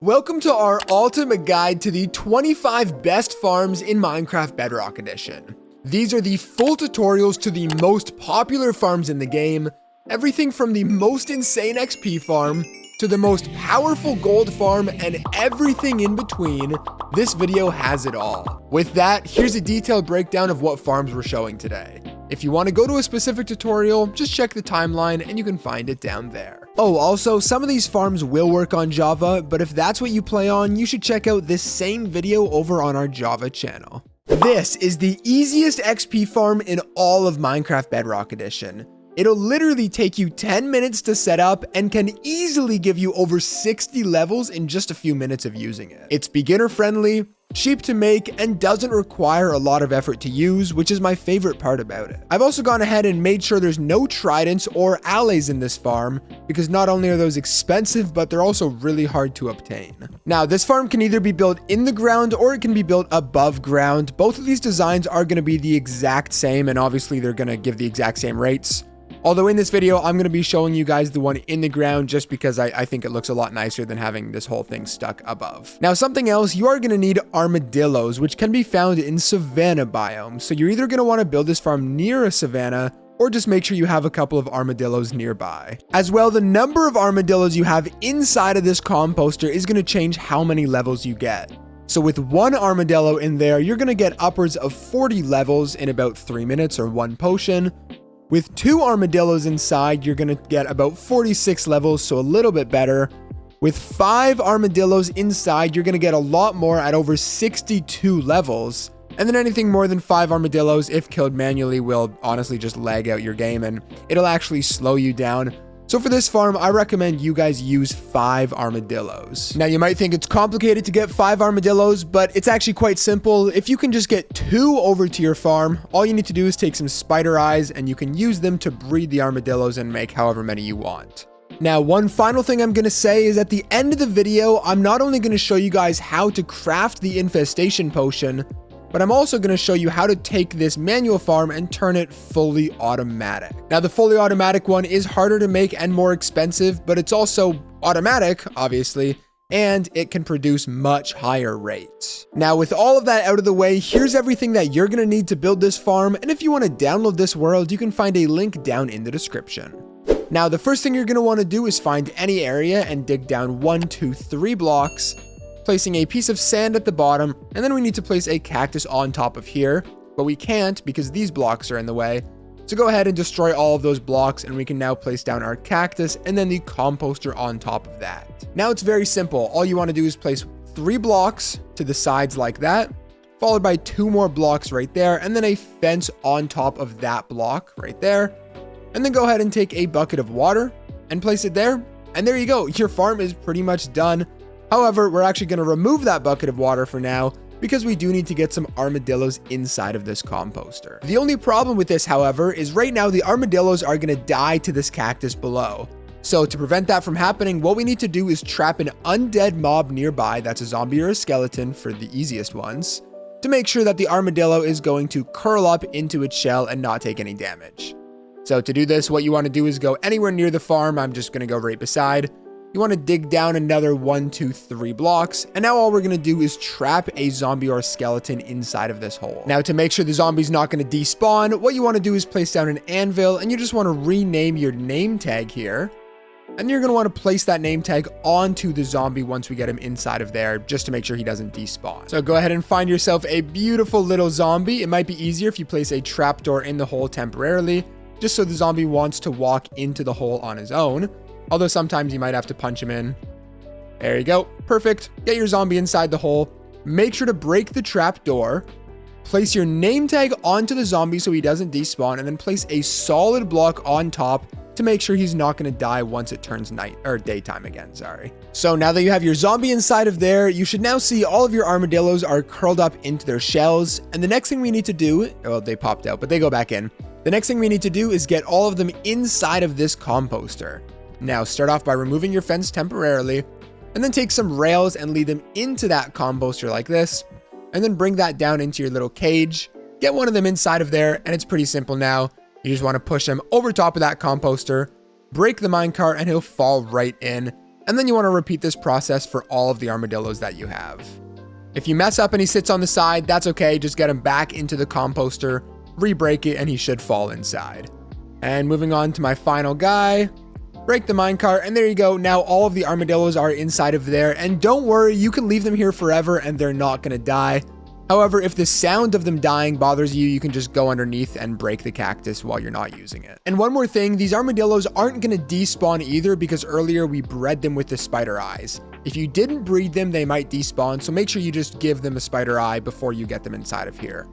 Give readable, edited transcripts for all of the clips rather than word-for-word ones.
Welcome to our ultimate guide to the 25 best farms in Minecraft Bedrock Edition. These are the full tutorials to the most popular farms in the game, everything from the most insane XP farm to the most powerful gold farm and everything in between. This video has it all. With that, here's a detailed breakdown of what farms we're showing today. If you want to go to a specific tutorial, just check the timeline and you can find it down there. Oh, also, some of these farms will work on Java, but if that's what you play on, you should check out this same video over on our Java channel. This is the easiest XP farm in all of Minecraft Bedrock Edition. It'll literally take you 10 minutes to set up and can easily give you over 60 levels in just a few minutes of using it. It's beginner friendly, cheap to make, and doesn't require a lot of effort to use, which is my favorite part about it. I've also gone ahead and made sure there's no tridents or allays in this farm, because not only are those expensive, but they're also really hard to obtain. Now, this farm can either be built in the ground or it can be built above ground. Both of these designs are going to be the exact same, and obviously they're going to give the exact same rates. Although in this video, I'm going to be showing you guys the one in the ground just because I think it looks a lot nicer than having this whole thing stuck above. Now, something else, you are going to need armadillos, which can be found in savanna biomes. So you're either going to want to build this farm near a savanna or just make sure you have a couple of armadillos nearby. As well, the number of armadillos you have inside of this composter is going to change how many levels you get. So with one armadillo in there, you're going to get upwards of 40 levels in about 3 minutes or one potion. With 2 armadillos inside, you're going to get about 46 levels, so a little bit better. With 5 armadillos inside, you're going to get a lot more at over 62 levels. And then anything more than 5 armadillos, if killed manually, will honestly just lag out your game and it'll actually slow you down. So for this farm, I recommend you guys use 5 armadillos. Now, you might think it's complicated to get 5 armadillos, but it's actually quite simple. If you can just get 2 over to your farm, all you need to do is take some spider eyes and you can use them to breed the armadillos and make however many you want. Now, one final thing I'm going to say is at the end of the video, I'm not only going to show you guys how to craft the infestation potion, but I'm also going to show you how to take this manual farm and turn it fully automatic. Now, the fully automatic one is harder to make and more expensive, but it's also automatic, obviously, and it can produce much higher rates. Now, with all of that out of the way, here's everything that you're going to need to build this farm, and if you want to download this world, you can find a link down in the description. Now, the first thing you're going to want to do is find any area and dig down 1, 2, 3 blocks, placing a piece of sand at the bottom, and then we need to place a cactus on top of here, but we can't because these blocks are in the way. So go ahead and destroy all of those blocks, and we can now place down our cactus and then the composter on top of that. Now it's very simple. All you want to do is place 3 blocks to the sides like that, followed by 2 more blocks right there, and then a fence on top of that block right there. And then go ahead and take a bucket of water and place it there. And there you go. Your farm is pretty much done. However, we're actually going to remove that bucket of water for now because we do need to get some armadillos inside of this composter. The only problem with this, however, is right now the armadillos are going to die to this cactus below. So to prevent that from happening, what we need to do is trap an undead mob nearby, that's a zombie or a skeleton for the easiest ones, to make sure that the armadillo is going to curl up into its shell and not take any damage. So to do this, what you want to do is go anywhere near the farm. I'm just going to go right beside. You want to dig down another 1, 2, 3 blocks. And now all we're going to do is trap a zombie or a skeleton inside of this hole. Now, to make sure the zombie's not going to despawn, what you want to do is place down an anvil, and you just want to rename your name tag here. And you're going to want to place that name tag onto the zombie once we get him inside of there, just to make sure he doesn't despawn. So go ahead and find yourself a beautiful little zombie. It might be easier if you place a trapdoor in the hole temporarily, just so the zombie wants to walk into the hole on his own. Although sometimes you might have to punch him in. There you go. Perfect. Get your zombie inside the hole. Make sure to break the trap door. Place your name tag onto the zombie so he doesn't despawn, and then place a solid block on top to make sure he's not going to die once it turns night or daytime again. Sorry. So now that you have your zombie inside of there, you should now see all of your armadillos are curled up into their shells. And the next thing we need to do, well, they popped out, but they go back in. The next thing we need to do is get all of them inside of this composter. Now, start off by removing your fence temporarily, and then take some rails and lead them into that composter like this, and then bring that down into your little cage. Get one of them inside of there, and it's pretty simple now. You just want to push him over top of that composter, break the minecart, and he'll fall right in. And then you want to repeat this process for all of the armadillos that you have. If you mess up and he sits on the side, that's okay. Just get him back into the composter, re-break it, and he should fall inside. And moving on to my final guy, break the minecart, and there you go. Now all of the armadillos are inside of there, and don't worry, you can leave them here forever and they're not going to die. However, if the sound of them dying bothers you, you can just go underneath and break the cactus while you're not using it. And one more thing, these armadillos aren't going to despawn either because earlier we bred them with the spider eyes. If you didn't breed them, they might despawn, so make sure you just give them a spider eye before you get them inside of here.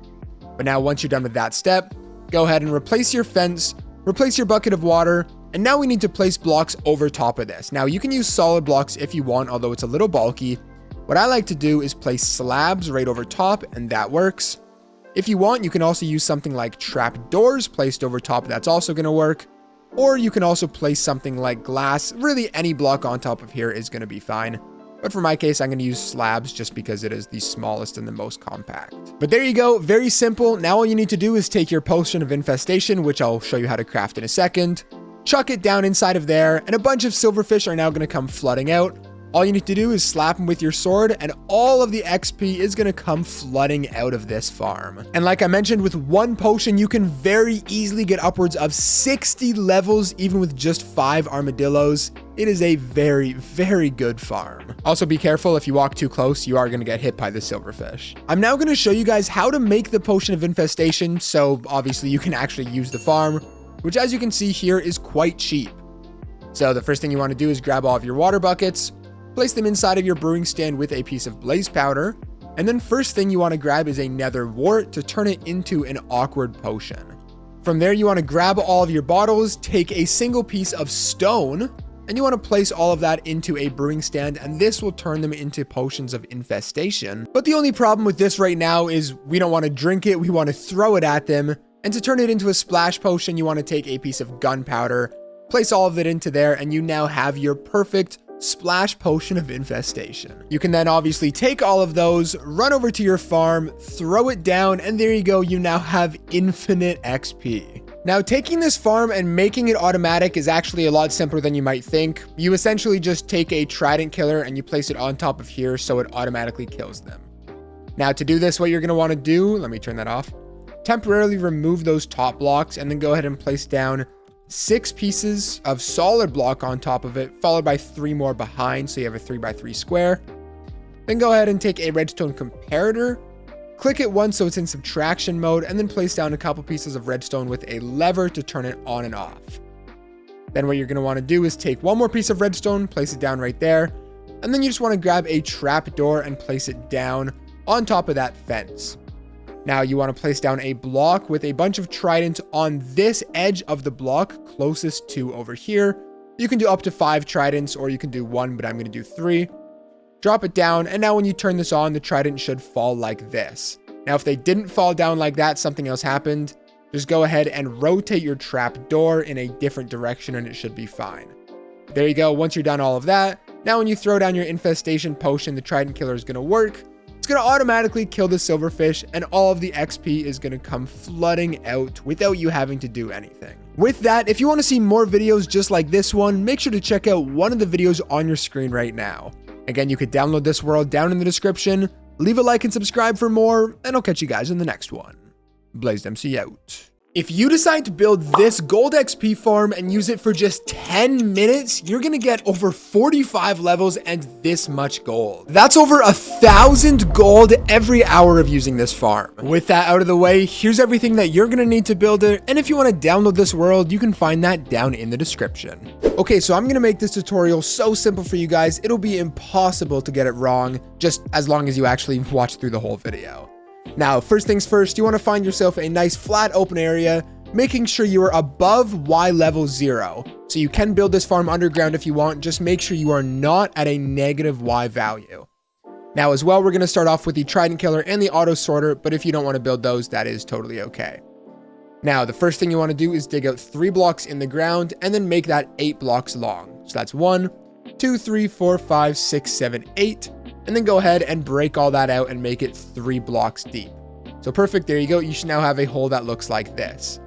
But now once you're done with that step, go ahead and replace your fence, replace your bucket of water, and now we need to place blocks over top of this. Now you can use solid blocks if you want, although it's a little bulky. What I like to do is place slabs right over top, and that works. If you want, you can also use something like trap doors placed over top. That's also going to work. Or you can also place something like glass. Really, any block on top of here is going to be fine. But for my case, I'm going to use slabs just because it is the smallest and the most compact. But there you go. Very simple. Now all you need to do is take your potion of infestation, which I'll show you how to craft in a second. Chuck it down inside of there, and a bunch of silverfish are now going to come flooding out. All you need to do is slap them with your sword, and all of the XP is going to come flooding out of this farm. And like I mentioned, with one potion, you can very easily get upwards of 60 levels, even with just 5 armadillos. It is a very, very good farm. Also be careful, if you walk too close, you are going to get hit by the silverfish. I'm now going to show you guys how to make the potion of infestation, so obviously you can actually use the farm, which as you can see here is quite cheap. So the first thing you want to do is grab all of your water buckets, place them inside of your brewing stand with a piece of blaze powder, and then first thing you want to grab is a nether wart to turn it into an awkward potion. From there you want to grab all of your bottles, take a single piece of stone, and you want to place all of that into a brewing stand, and this will turn them into potions of infestation. But the only problem with this right now is we don't want to drink it, we want to throw it at them, and to turn it into a splash potion, you want to take a piece of gunpowder, place all of it into there, and you now have your perfect splash potion of infestation. You can then obviously take all of those, run over to your farm, throw it down, and there you go, you now have infinite XP. Now, taking this farm and making it automatic is actually a lot simpler than you might think. You essentially just take a trident killer and you place it on top of here so it automatically kills them. Now, to do this, what you're going to want to do, let me turn that off, temporarily remove those top blocks and then go ahead and place down 6 pieces of solid block on top of it, followed by 3 more behind, so you have a 3x3 square. Then go ahead and take a redstone comparator, click it once so it's in subtraction mode, and then place down a couple pieces of redstone with a lever to turn it on and off. Then what you're going to want to do is take one more piece of redstone, place it down right there, and then you just want to grab a trap door and place it down on top of that fence. Now you want to place down a block with a bunch of trident on this edge of the block closest to over here. You can do up to 5 tridents or you can do 1, but I'm going to do 3. Drop it down, and now when you turn this on, the trident should fall like this. Now if they didn't fall down like that, something else happened. Just go ahead and rotate your trap door in a different direction and it should be fine. There you go. Once you're done all of that, now when you throw down your infestation potion, the trident killer is going to work. It's going to automatically kill the silverfish, and all of the XP is going to come flooding out without you having to do anything. With that, if you want to see more videos just like this one, make sure to check out one of the videos on your screen right now. Again, you could download this world down in the description, leave a like and subscribe for more, and I'll catch you guys in the next one. BlazedMC out. If you decide to build this gold XP farm and use it for just 10 minutes, you're going to get over 45 levels and this much gold. That's over 1,000 gold every hour of using this farm. With that out of the way, here's everything that you're going to need to build it. And if you want to download this world, you can find that down in the description. Okay, so I'm going to make this tutorial so simple for you guys, it'll be impossible to get it wrong, just as long as you actually watch through the whole video. Now, first things first, you want to find yourself a nice flat open area, making sure you are above Y level 0. So you can build this farm underground if you want, just make sure you are not at a negative Y value. Now as well, we're going to start off with the Trident Killer and the Auto Sorter, but if you don't want to build those, that is totally okay. Now, the first thing you want to do is dig out 3 blocks in the ground and then make that 8 blocks long. So that's 1, 2, 3, 4, 5, 6, 7, 8. And then go ahead and break all that out and make it 3 blocks deep. So perfect, there you go. You should now have a hole that looks like this.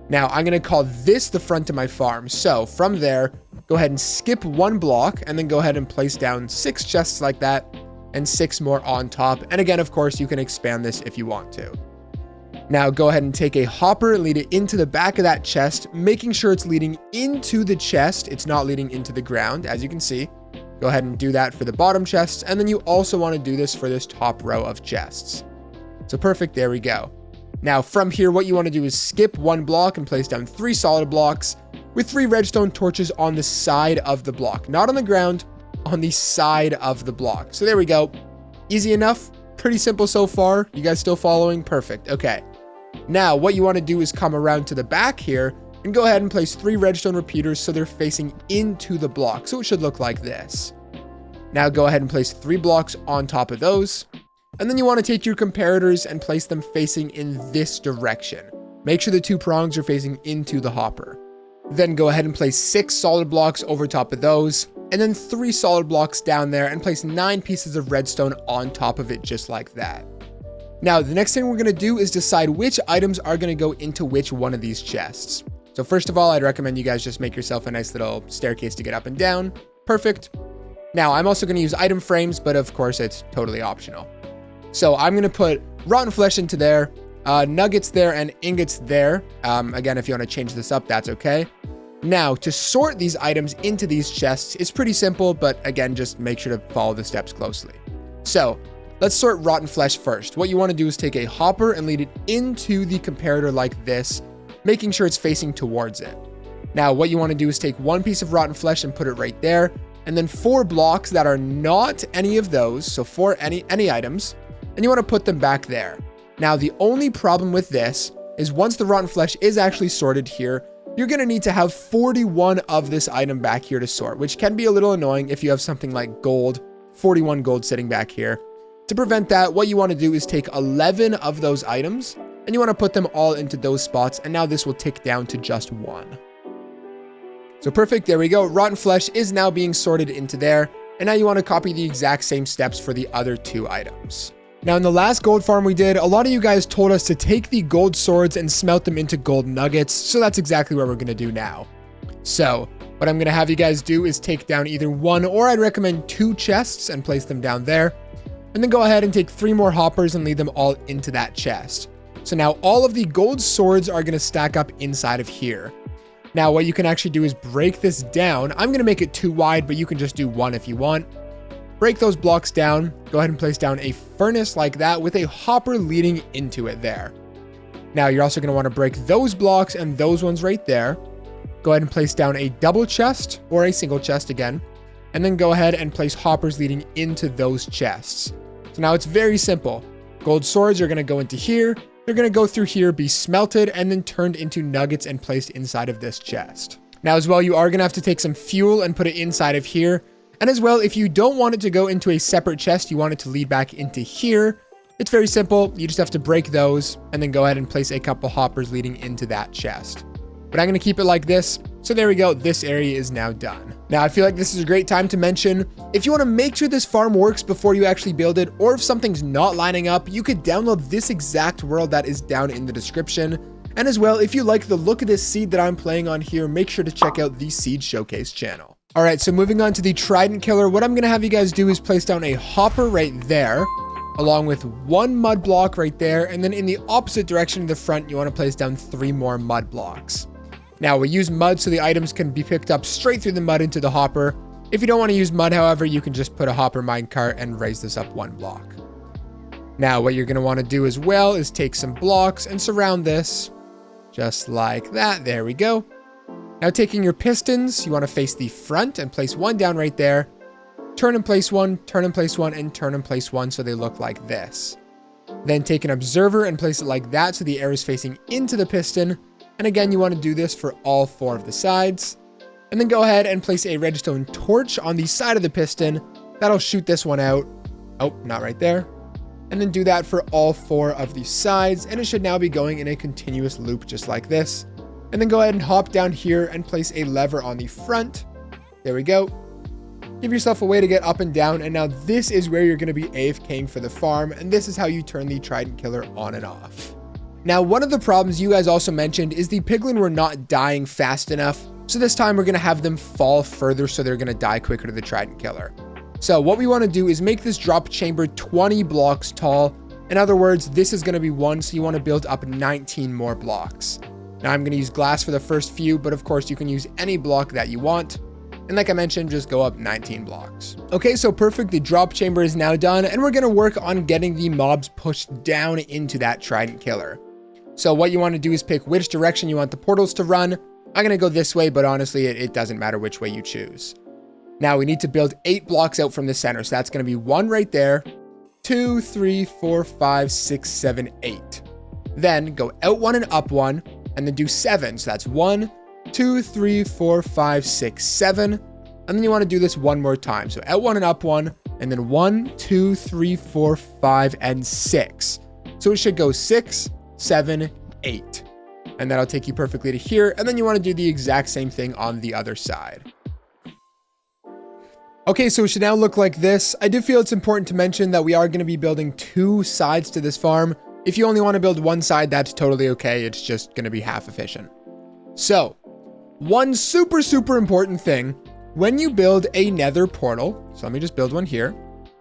Now I'm going to call this the front of my farm. So from there, go ahead and skip 1 block and then go ahead and place down 6 chests like that and 6 more on top. And again, of course, you can expand this if you want to. Now go ahead and take a hopper, lead it into the back of that chest, making sure it's leading into the chest. It's not leading into the ground, as you can see. Go ahead and do that for the bottom chests. And then you also want to do this for this top row of chests. So perfect, there we go. Now from here, what you want to do is skip 1 block and place down 3 solid blocks with 3 redstone torches on the side of the block, not on the ground, on the side of the block. So there we go. Easy enough. Pretty simple so far. You guys still following? Perfect. Okay. Now what you want to do is come around to the back here and go ahead and place 3 redstone repeaters so they're facing into the block. So it should look like this. Now go ahead and place 3 blocks on top of those. And then you want to take your comparators and place them facing in this direction. Make sure the 2 prongs are facing into the hopper. Then go ahead and place 6 solid blocks over top of those, and then 3 solid blocks down there, and place 9 pieces of redstone on top of it just like that. Now, the next thing we're going to do is decide which items are going to go into which one of these chests. So first of all, I'd recommend you guys just make yourself a nice little staircase to get up and down. Perfect. Now, I'm also going to use item frames, but of course, it's totally optional. So I'm going to put rotten flesh into there, nuggets there, and ingots there. Again, if you want to change this up, that's okay. Now, to sort these items into these chests, it's pretty simple, but again, just make sure to follow the steps closely. So let's sort rotten flesh first. What you want to do is take a hopper and lead it into the comparator like this, making sure it's facing towards it. Now, what you want to do is take 1 piece of rotten flesh and put it right there, and then 4 blocks that are not any of those, so 4 any items, and you want to put them back there. Now, the only problem with this is once the rotten flesh is actually sorted here, you're going to need to have 41 of this item back here to sort, which can be a little annoying if you have something like gold, 41 gold sitting back here. To prevent that, what you want to do is take 11 of those items, and you want to put them all into those spots, and now this will tick down to just 1. So perfect, there we go. Rotten flesh is now being sorted into there, and now you want to copy the exact same steps for the other 2 items. Now, in the last gold farm we did, a lot of you guys told us to take the gold swords and smelt them into gold nuggets, so that's exactly what we're going to do now. So, what I'm going to have you guys do is take down either 1 or I'd recommend 2 chests and place them down there, and then go ahead and take 3 more hoppers and lead them all into that chest. So now all of the gold swords are going to stack up inside of here. Now, what you can actually do is break this down. I'm going to make it 2 wide, but you can just do 1 if you want. Break those blocks down, go ahead and place down a furnace like that with a hopper leading into it there. Now you're also going to want to break those blocks and those ones right there. Go ahead and place down a double chest or a single chest again, and then go ahead and place hoppers leading into those chests. So now it's very simple. Gold swords are going to go into here. They're going to go through here, be smelted, and then turned into nuggets and placed inside of this chest. Now as well, you are going to have to take some fuel and put it inside of here. And as well, if you don't want it to go into a separate chest, you want it to lead back into here, it's very simple. You just have to break those and then go ahead and place a couple hoppers leading into that chest. But I'm going to keep it like this. So there we go. This area is now done. Now, I feel like this is a great time to mention, if you want to make sure this farm works before you actually build it, or if something's not lining up, you could download this exact world that is down in the description. And as well, if you like the look of this seed that I'm playing on here, make sure to check out the Seed Showcase channel. All right, so moving on to the Trident Killer, what I'm going to have you guys do is place down a hopper right there, along with 1 mud block right there, and then in the opposite direction of the front, you want to place down 3 more mud blocks. Now, we use mud so the items can be picked up straight through the mud into the hopper. If you don't want to use mud, however, you can just put a hopper minecart and raise this up 1 block. Now, what you're going to want to do as well is take some blocks and surround this, just like that. There we go. Now, taking your pistons, you want to face the front and place 1 down right there. Turn and place 1, turn and place 1, and turn and place 1 so they look like this. Then take an observer and place it like that so the air is facing into the piston. And again, you want to do this for all 4 of the sides. And then go ahead and place a redstone torch on the side of the piston. That'll shoot this one out. Oh, not right there. And then do that for all 4 of the sides. And it should now be going in a continuous loop just like this. And then go ahead and hop down here and place a lever on the front. There we go. Give yourself a way to get up and down. And now this is where you're going to be AFKing for the farm. And this is how you turn the Trident Killer on and off. Now, one of the problems you guys also mentioned is the piglin were not dying fast enough. So this time we're going to have them fall further so they're going to die quicker to the Trident Killer. So what we want to do is make this drop chamber 20 blocks tall. In other words, this is going to be 1, so you want to build up 19 more blocks. Now I'm going to use glass for the first few, but of course you can use any block that you want. And like I mentioned, just go up 19 blocks. Okay, so perfect. The drop chamber is now done, and we're going to work on getting the mobs pushed down into that Trident Killer. So what you want to do is pick which direction you want the portals to run. I'm going to go this way, but honestly, it doesn't matter which way you choose. Now we need to build 8 blocks out from the center. So that's going to be 1 right there, 2, 3, 4, 5, 6, 7, 8. Then go out 1 and up 1, and then do 7. So that's 1, 2, 3, 4, 5, 6, 7. And then you want to do this one more time. So out 1 and up 1, and then 1, 2, 3, 4, 5, and 6. So it should go 6, 7, 8. And that'll take you perfectly to here. And then you want to do the exact same thing on the other side. Okay, so it should now look like this. I do feel it's important to mention that we are going to be building 2 sides to this farm. If you only want to build 1 side, that's totally okay. It's just going to be half efficient. So, one super important thing, when you build a nether portal, so let me just build one here.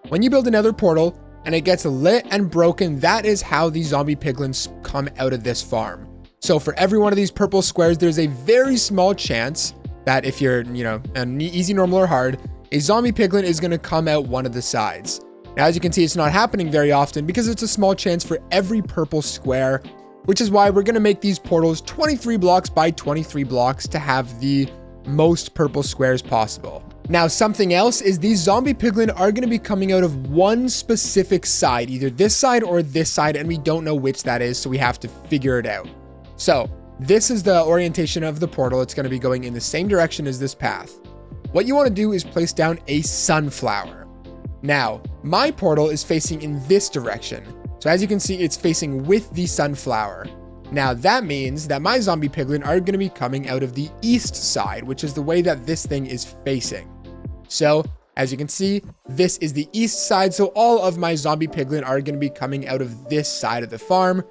When you build a nether portal and it gets lit and broken, that is how the zombie piglins come out of this farm. So for every one of these purple squares, there's a very small chance that if you're, an easy, normal, or hard, a zombie piglin is going to come out one of the sides. Now, as you can see, it's not happening very often because it's a small chance for every purple square, which is why we're going to make these portals 23 blocks by 23 blocks to have the most purple squares possible. Now, something else is these zombie piglin are going to be coming out of one specific side, either this side or this side, and we don't know which that is, so we have to figure it out. So this is the orientation of the portal. It's going to be going in the same direction as this path. What you want to do is place down a sunflower. Now, my portal is facing in this direction. So as you can see, it's facing with the sunflower. Now that means that my zombie piglin are going to be coming out of the east side, which is the way that this thing is facing. So as you can see, this is the east side. So all of my zombie piglin are going to be coming out of this side of the farm.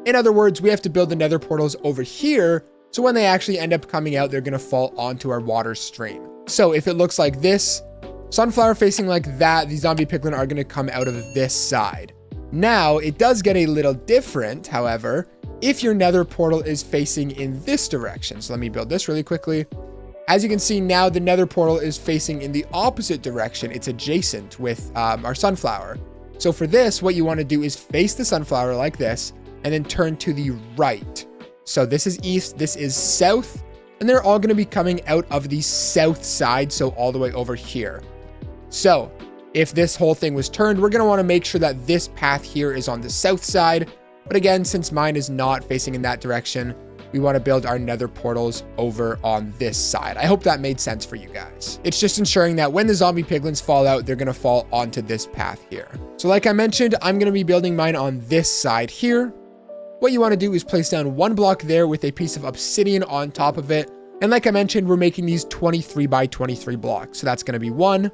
In other words, we have to build the nether portals over here. So when they actually end up coming out, they're going to fall onto our water stream. So if it looks like this, sunflower facing like that, the zombie piglin are going to come out of this side. Now, it does get a little different, however, if your nether portal is facing in this direction. So let me build this really quickly. As you can see now, the nether portal is facing in the opposite direction. It's adjacent with our sunflower. So for this, what you want to do is face the sunflower like this, and then turn to the right. So this is east, this is south, and they're all going to be coming out of the south side, so all the way over here. So if this whole thing was turned, we're going to want to make sure that this path here is on the south side. But again, since mine is not facing in that direction, we want to build our nether portals over on this side. I hope that made sense for you guys. It's just ensuring that when the zombie piglins fall out, they're going to fall onto this path here. So like I mentioned, I'm going to be building mine on this side here. What you want to do is place down 1 block there with a piece of obsidian on top of it. And like I mentioned, we're making these 23 by 23 blocks. So that's going to be 1,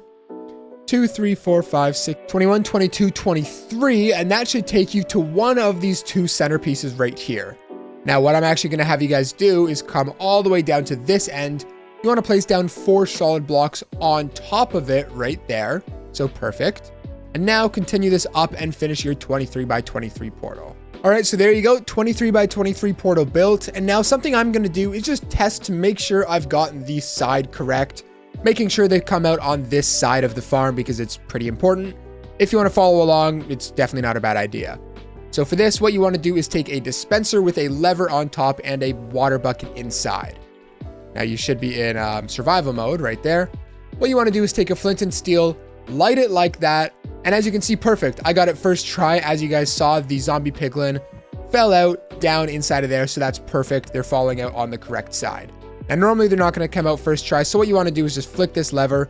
2, 3, 4, 5, 6, 21, 22, 23. And that should take you to one of these 2 centerpieces right here. Now, what I'm actually going to have you guys do is come all the way down to this end. You want to place down 4 solid blocks on top of it right there. So perfect. And now continue this up and finish your 23 by 23 portal. All right, so there you go, 23 by 23 portal built. And now something I'm going to do is just test to make sure I've gotten the side correct, making sure they come out on this side of the farm because it's pretty important. If you want to follow along, it's definitely not a bad idea. So for this, what you want to do is take a dispenser with a lever on top and a water bucket inside. Now you should be in survival mode right there. What you want to do is take a flint and steel, light it like that. And as you can see, perfect. I got it first try. As you guys saw, the zombie piglin fell out down inside of there. So that's perfect. They're falling out on the correct side. And normally they're not going to come out first try. So what you want to do is just flick this lever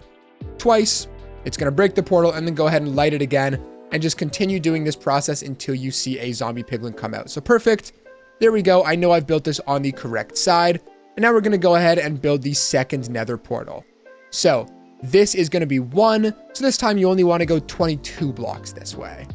twice. It's going to break the portal and then go ahead and light it again. And just continue doing this process until you see a zombie piglin come out. So perfect. There we go. I know I've built this on the correct side. And now we're going to go ahead and build the second nether portal. So this is going to be 1. So this time you only want to go 22 blocks this way.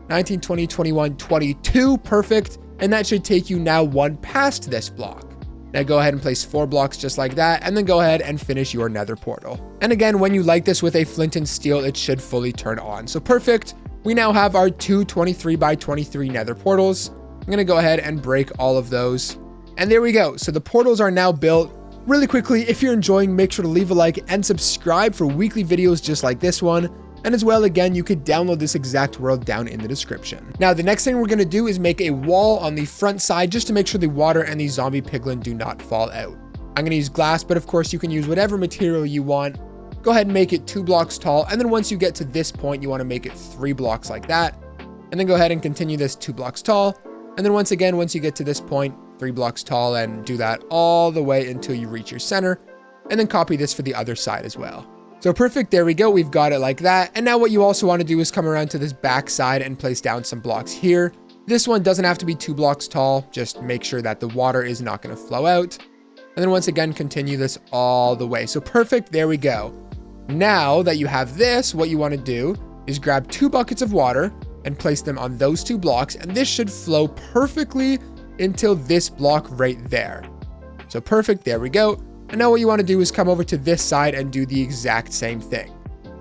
19, 20, 21, 22. Perfect. And that should take you now 1 past this block. Now go ahead and place 4 blocks just like that, and then go ahead and finish your nether portal. And again, when you light this with a flint and steel, it should fully turn on. So perfect. We now have our 2 23 by 23 nether portals. I'm going to go ahead and break all of those. And there we go. So the portals are now built. Really quickly, if you're enjoying, make sure to leave a like and subscribe for weekly videos just like this one. And as well, again, you could download this exact world down in the description. Now, the next thing we're going to do is make a wall on the front side just to make sure the water and the zombie piglin do not fall out. I'm going to use glass, but of course you can use whatever material you want. Go ahead and make it 2 blocks tall. And then once you get to this point, you want to make it 3 blocks like that. And then go ahead and continue this 2 blocks tall. And then once again, once you get to this point, 3 blocks tall, and do that all the way until you reach your center. And then copy this for the other side as well. So perfect, there we go, we've got it like that. And now what you also want to do is come around to this back side and place down some blocks here. This one doesn't have to be 2 blocks tall, just make sure that the water is not going to flow out. And then once again, continue this all the way. So perfect, there we go. Now that you have this, what you want to do is grab 2 buckets of water and place them on those 2 blocks, and this should flow perfectly until this block right there. So perfect, there we go. And now what you want to do is come over to this side and do the exact same thing.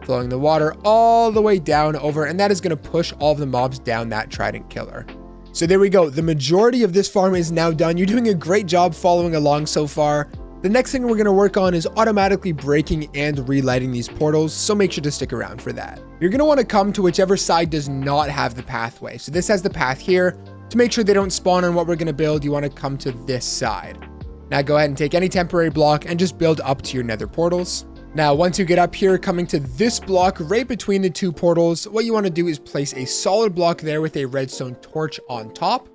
Flowing the water all the way down over, and that is going to push all of the mobs down that Trident killer. So there we go. The majority of this farm is now done. You're doing a great job following along so far. The next thing we're going to work on is automatically breaking and relighting these portals, so make sure to stick around for that. You're going to want to come to whichever side does not have the pathway. So this has the path here. To make sure they don't spawn on what we're going to build, you want to come to this side. Now go ahead and take any temporary block and just build up to your nether portals. Now, once you get up here, coming to this block right between the 2 portals, what you want to do is place a solid block there with a redstone torch on top.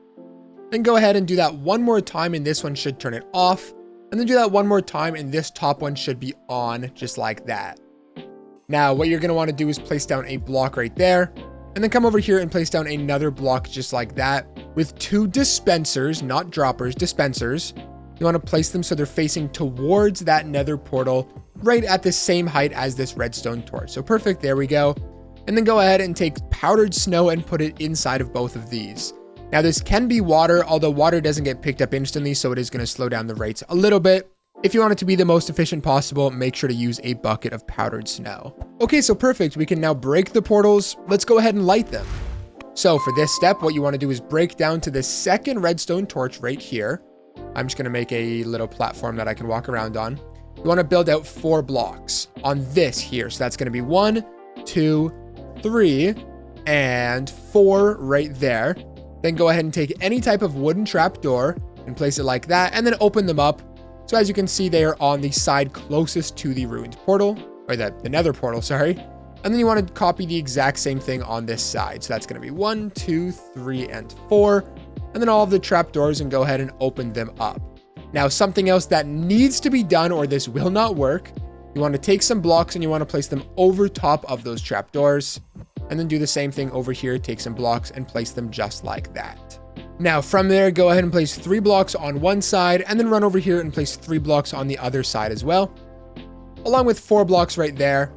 Then go ahead and do that one more time, and this one should turn it off. And then do that one more time, and this top one should be on, just like that. Now, what you're going to want to do is place down a block right there, and then come over here and place down another block just like that with 2 dispensers, not droppers, dispensers. You want to place them so they're facing towards that nether portal right at the same height as this redstone torch. So perfect, there we go. And then go ahead and take powdered snow and put it inside of both of these. Now this can be water, although water doesn't get picked up instantly, so it is going to slow down the rates a little bit. If you want it to be the most efficient possible, make sure to use a bucket of powdered snow. Okay, so perfect. We can now break the portals. Let's go ahead and light them. So for this step, what you want to do is break down to the second redstone torch right here. I'm just going to make a little platform that I can walk around on. You want to build out 4 blocks on this here. So that's going to be 1, 2, 3, and 4 right there. Then go ahead and take any type of wooden trapdoor and place it like that, and then open them up. So as you can see, they are on the side closest to the ruined portal, or the nether portal, sorry. And then you want to copy the exact same thing on this side. So that's going to be 1, 2, 3, and 4. And then all of the trapdoors, and go ahead and open them up. Now, something else that needs to be done, or this will not work, you want to take some blocks and you want to place them over top of those trapdoors, and then do the same thing over here. Take some blocks and place them just like that. Now from there, go ahead and place 3 blocks on one side, and then run over here and place 3 blocks on the other side as well, along with 4 blocks right there,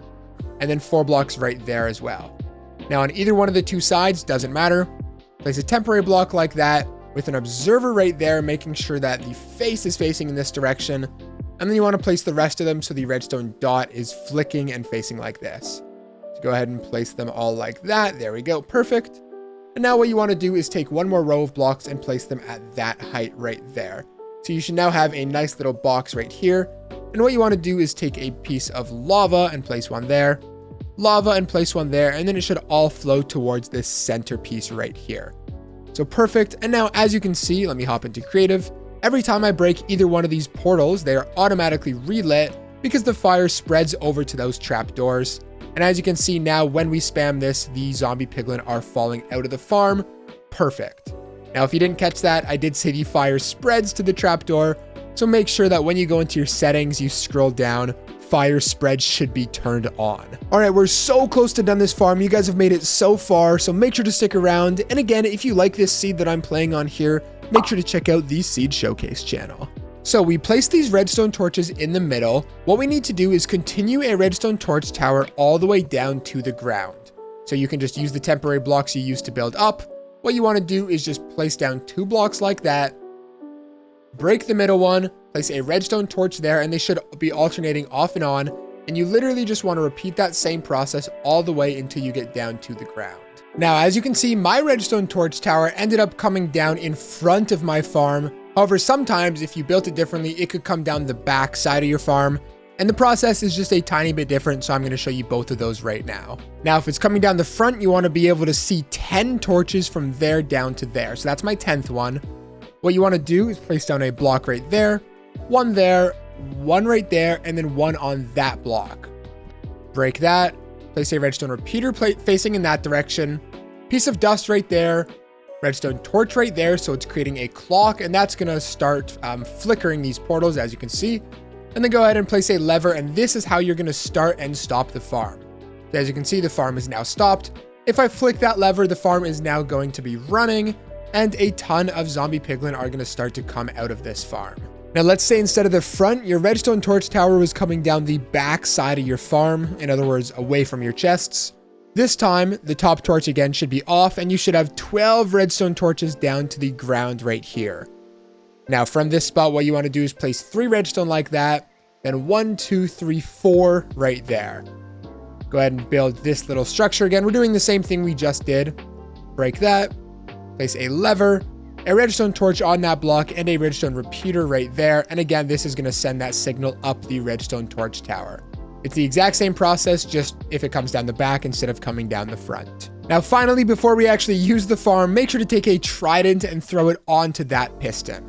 and then 4 blocks right there as well. Now on either one of the 2 sides, doesn't matter, place a temporary block like that with an observer right there, making sure that the face is facing in this direction. And then you want to place the rest of them so the redstone dot is flicking and facing like this. So go ahead and place them all like that. There we go. Perfect. And now what you want to do is take one more row of blocks and place them at that height right there. So you should now have a nice little box right here. And what you want to do is take a piece of lava and place one there, lava and place one there, and then it should all flow towards this centerpiece right here. So perfect. And now as you can see, let me hop into creative. Every time I break either one of these portals, they are automatically relit because the fire spreads over to those trapdoors. And as you can see now, when we spam this, the zombie piglin are falling out of the farm. Perfect. Now, if you didn't catch that, I did say the fire spreads to the trapdoor. So make sure that when you go into your settings, you scroll down, fire spread should be turned on. All right, we're so close to done this farm. You guys have made it so far, so make sure to stick around. And again, if you like this seed that I'm playing on here, make sure to check out the Seed Showcase channel. So we place these redstone torches in the middle. What we need to do is continue a redstone torch tower all the way down to the ground. So you can just use the temporary blocks you used to build up. What you want to do is just place down 2 blocks like that, break the middle one, place a redstone torch there, and they should be alternating off and on. And you literally just want to repeat that same process all the way until you get down to the ground. Now, as you can see, my redstone torch tower ended up coming down in front of my farm. However, sometimes if you built it differently, it could come down the back side of your farm. And the process is just a tiny bit different, so I'm going to show you both of those right now. Now, if it's coming down the front, you want to be able to see 10 torches from there down to there. So that's my 10th one. What you want to do is place down a block right there, one right there, and then one on that block. Break that, place a redstone repeater plate facing in that direction, piece of dust right there, redstone torch right there, so it's creating a clock, and that's going to start flickering these portals, as you can see. And then go ahead and place a lever, and this is how you're going to start and stop the farm. So as you can see, the farm is now stopped. If I flick that lever, the farm is now going to be running, and a ton of zombie piglin are going to start to come out of this farm. Now, let's say instead of the front, your redstone torch tower was coming down the back side of your farm, in other words, away from your chests. This time, the top torch again should be off, and you should have 12 redstone torches down to the ground right here. Now, from this spot, what you want to do is place 3 redstone like that, then 1, 2, 3, 4 right there. Go ahead and build this little structure again. We're doing the same thing we just did. Break that, place a lever, a redstone torch on that block, and a redstone repeater right there. And again, this is going to send that signal up the redstone torch tower. It's the exact same process, just if it comes down the back instead of coming down the front. Now, finally, before we actually use the farm, make sure to take a trident and throw it onto that piston.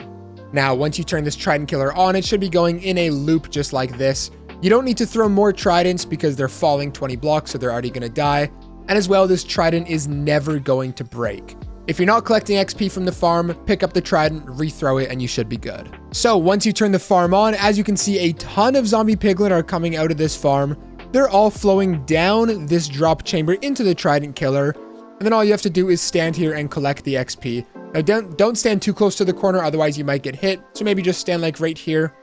Now, once you turn this trident killer on, it should be going in a loop just like this. You don't need to throw more tridents because they're falling 20 blocks, so they're already going to die. And as well, this trident is never going to break. If you're not collecting XP from the farm, pick up the trident, rethrow it, and you should be good. So once you turn the farm on, as you can see, a ton of zombie piglin are coming out of this farm. They're all flowing down this drop chamber into the trident killer. And then all you have to do is stand here and collect the XP. Now, don't stand too close to the corner, otherwise you might get hit. So maybe just stand like right here.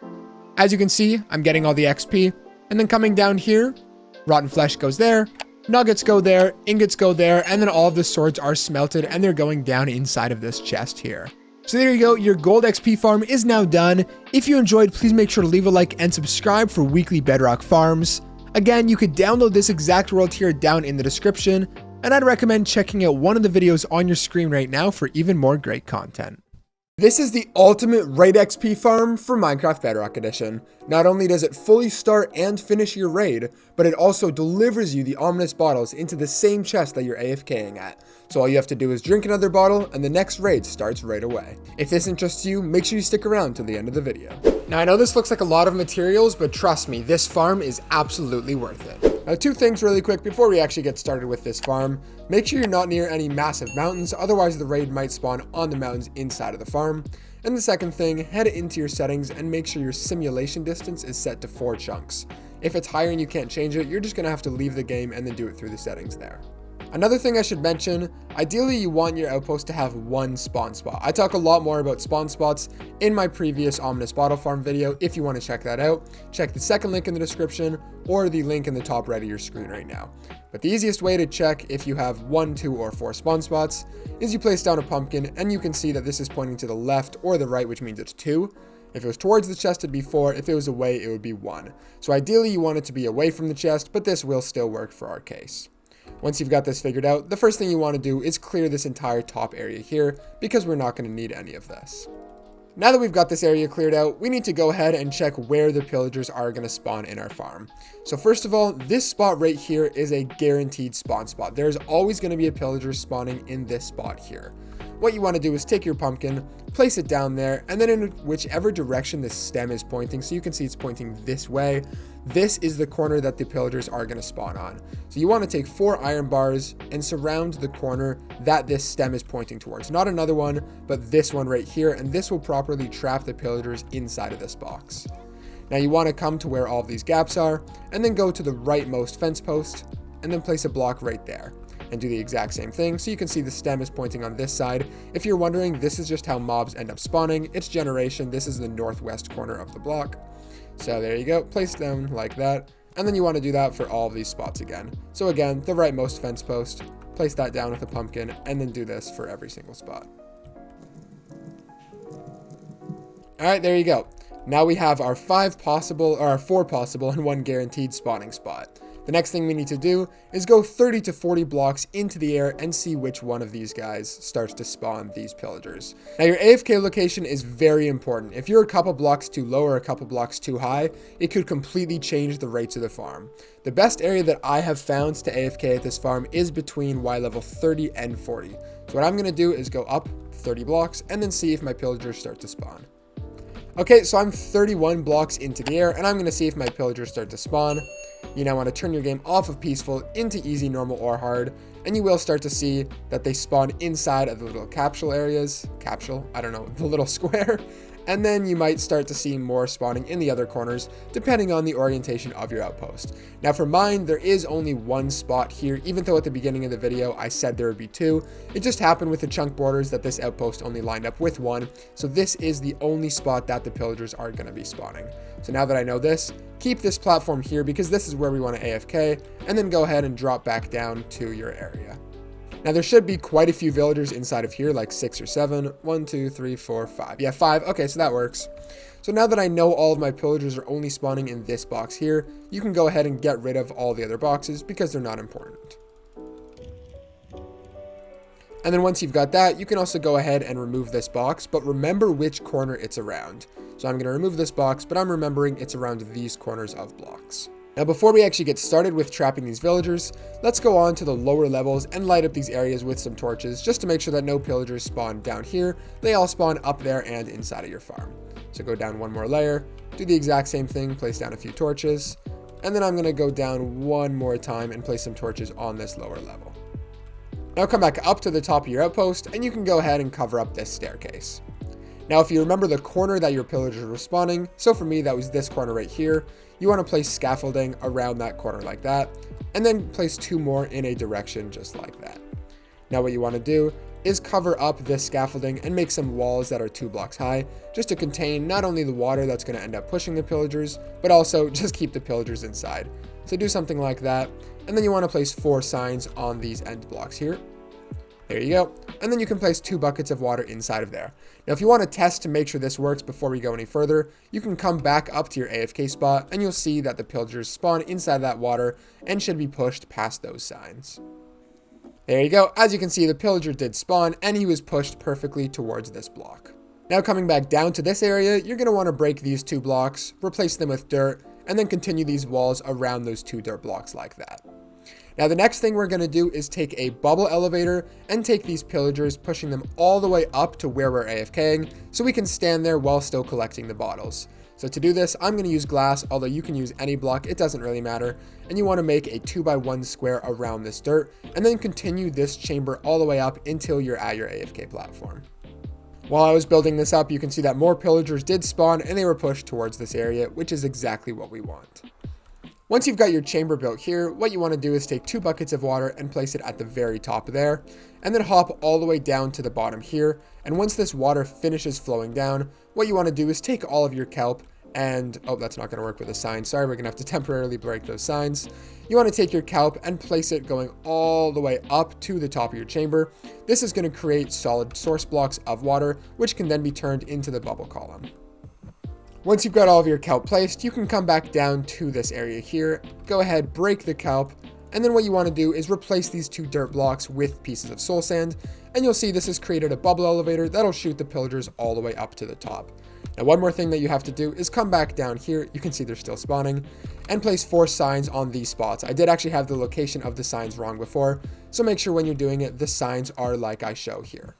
As you can see, I'm getting all the XP. And then coming down here, rotten flesh goes there, nuggets go there, ingots go there, and then all of the swords are smelted and they're going down inside of this chest here. So there you go, your gold XP farm is now done. If you enjoyed, please make sure to leave a like and subscribe for weekly Bedrock farms. Again, you could download this exact world here down in the description. And I'd recommend checking out one of the videos on your screen right now for even more great content. This is the ultimate raid XP farm for Minecraft Bedrock Edition. Not only does it fully start and finish your raid, but it also delivers you the ominous bottles into the same chest that you're AFKing at. So all you have to do is drink another bottle and the next raid starts right away. If this interests you, make sure you stick around till the end of the video. Now, I know this looks like a lot of materials, but trust me, this farm is absolutely worth it. Now, 2 things really quick before we actually get started with this farm. Make sure you're not near any massive mountains, otherwise the raid might spawn on the mountains inside of the farm. And the second thing, head into your settings and make sure your simulation distance is set to 4 chunks. If it's higher and you can't change it, you're just going to have to leave the game and then do it through the settings there. Another thing I should mention, ideally you want your outpost to have 1 spawn spot. I talk a lot more about spawn spots in my previous Ominous Bottle Farm video. If you want to check that out, check the second link in the description or the link in the top right of your screen right now. But the easiest way to check if you have 1, 2, or 4 spawn spots is you place down a pumpkin and you can see that this is pointing to the left or the right, which means it's 2. If it was towards the chest, it'd be 4. If it was away, it would be 1. So ideally you want it to be away from the chest, but this will still work for our case. Once you've got this figured out, the first thing you want to do is clear this entire top area here because we're not going to need any of this. Now that we've got this area cleared out, we need to go ahead and check where the pillagers are going to spawn in our farm. So first of all, this spot right here is a guaranteed spawn spot. There's always going to be a pillager spawning in this spot here. What you want to do is take your pumpkin, place it down there, and then in whichever direction the stem is pointing, so you can see it's pointing this way, this is the corner that the pillagers are going to spawn on. So you want to take 4 iron bars and surround the corner that this stem is pointing towards. Not another one, but this one right here, and this will properly trap the pillagers inside of this box. Now you want to come to where all of these gaps are, and then go to the rightmost fence post, and then place a block right there. And do the exact same thing, so you can see the stem is pointing on this side. If you're wondering, this is just how mobs end up spawning. It's generation. This is the northwest corner of the block. So there you go, place them like that. And then you want to do that for all of these spots again. So again, the rightmost fence post, place that down with a pumpkin, and then do this for every single spot. All right, there you go. Now we have our 4 possible and 1 guaranteed spawning spot. The next thing we need to do is go 30 to 40 blocks into the air and see which one of these guys starts to spawn these pillagers. Now your AFK location is very important. If you're a couple blocks too low or a couple blocks too high, it could completely change the rates of the farm. The best area that I have found to AFK at this farm is between Y level 30 and 40. So what I'm going to do is go up 30 blocks and then see if my pillagers start to spawn. Okay, so I'm 31 blocks into the air and I'm going to see if my pillagers start to spawn. You now want to turn your game off of peaceful into easy, normal, or hard, and you will start to see that they spawn inside of the little capsule areas. Capsule? I don't know, the little square. And then you might start to see more spawning in the other corners, depending on the orientation of your outpost. Now for mine, there is only 1 spot here, even though at the beginning of the video I said there would be 2. It just happened with the chunk borders that this outpost only lined up with 1, so this is the only spot that the pillagers are going to be spawning. So now that I know this, keep this platform here because this is where we want to AFK, and then go ahead and drop back down to your area. Now there should be quite a few villagers inside of here, like 6 or 7. 1, 2, 3, 4, 5. Yeah, 5. Okay, so that works. So now that I know all of my pillagers are only spawning in this box here, you can go ahead and get rid of all the other boxes because they're not important. And then once you've got that, you can also go ahead and remove this box, but remember which corner it's around. So I'm going to remove this box, but I'm remembering it's around these corners of blocks. Now before we actually get started with trapping these villagers, let's go on to the lower levels and light up these areas with some torches just to make sure that no pillagers spawn down here. They all spawn up there and inside of your farm. So go down 1 more layer, do the exact same thing, place down a few torches, and then I'm going to go down 1 more time and place some torches on this lower level. Now come back up to the top of your outpost and you can go ahead and cover up this staircase. Now if you remember the corner that your pillagers were spawning, so for me that was this corner right here, you want to place scaffolding around that corner like that, and then place 2 more in a direction just like that. Now what you want to do is cover up this scaffolding and make some walls that are 2 blocks high, just to contain not only the water that's going to end up pushing the pillagers, but also just keep the pillagers inside. So do something like that, and then you want to place 4 signs on these end blocks here. There you go. And then you can place 2 buckets of water inside of there. Now, if you want to test to make sure this works before we go any further, you can come back up to your AFK spot and you'll see that the pillagers spawn inside that water and should be pushed past those signs. There you go. As you can see, the pillager did spawn and he was pushed perfectly towards this block. Now coming back down to this area, you're going to want to break these 2 blocks, replace them with dirt, and then continue these walls around those 2 dirt blocks like that. Now the next thing we're going to do is take a bubble elevator and take these pillagers, pushing them all the way up to where we're AFKing so we can stand there while still collecting the bottles. So to do this, I'm going to use glass, although you can use any block, it doesn't really matter. And you want to make a 2x1 square around this dirt and then continue this chamber all the way up until you're at your AFK platform. While I was building this up, you can see that more pillagers did spawn and they were pushed towards this area, which is exactly what we want. Once you've got your chamber built here, what you want to do is take 2 buckets of water and place it at the very top there, and then hop all the way down to the bottom here. And once this water finishes flowing down, what you want to do is take all of your kelp and, oh, that's not going to work with a sign. Sorry, we're going to have to temporarily break those signs. You want to take your kelp and place it going all the way up to the top of your chamber. This is going to create solid source blocks of water, which can then be turned into the bubble column. Once you've got all of your kelp placed, you can come back down to this area here, go ahead, break the kelp, and then what you want to do is replace these 2 dirt blocks with pieces of soul sand, and you'll see this has created a bubble elevator that'll shoot the pillagers all the way up to the top. Now one more thing that you have to do is come back down here, you can see they're still spawning, and place 4 signs on these spots. I did actually have the location of the signs wrong before, so make sure when you're doing it, the signs are like I show here.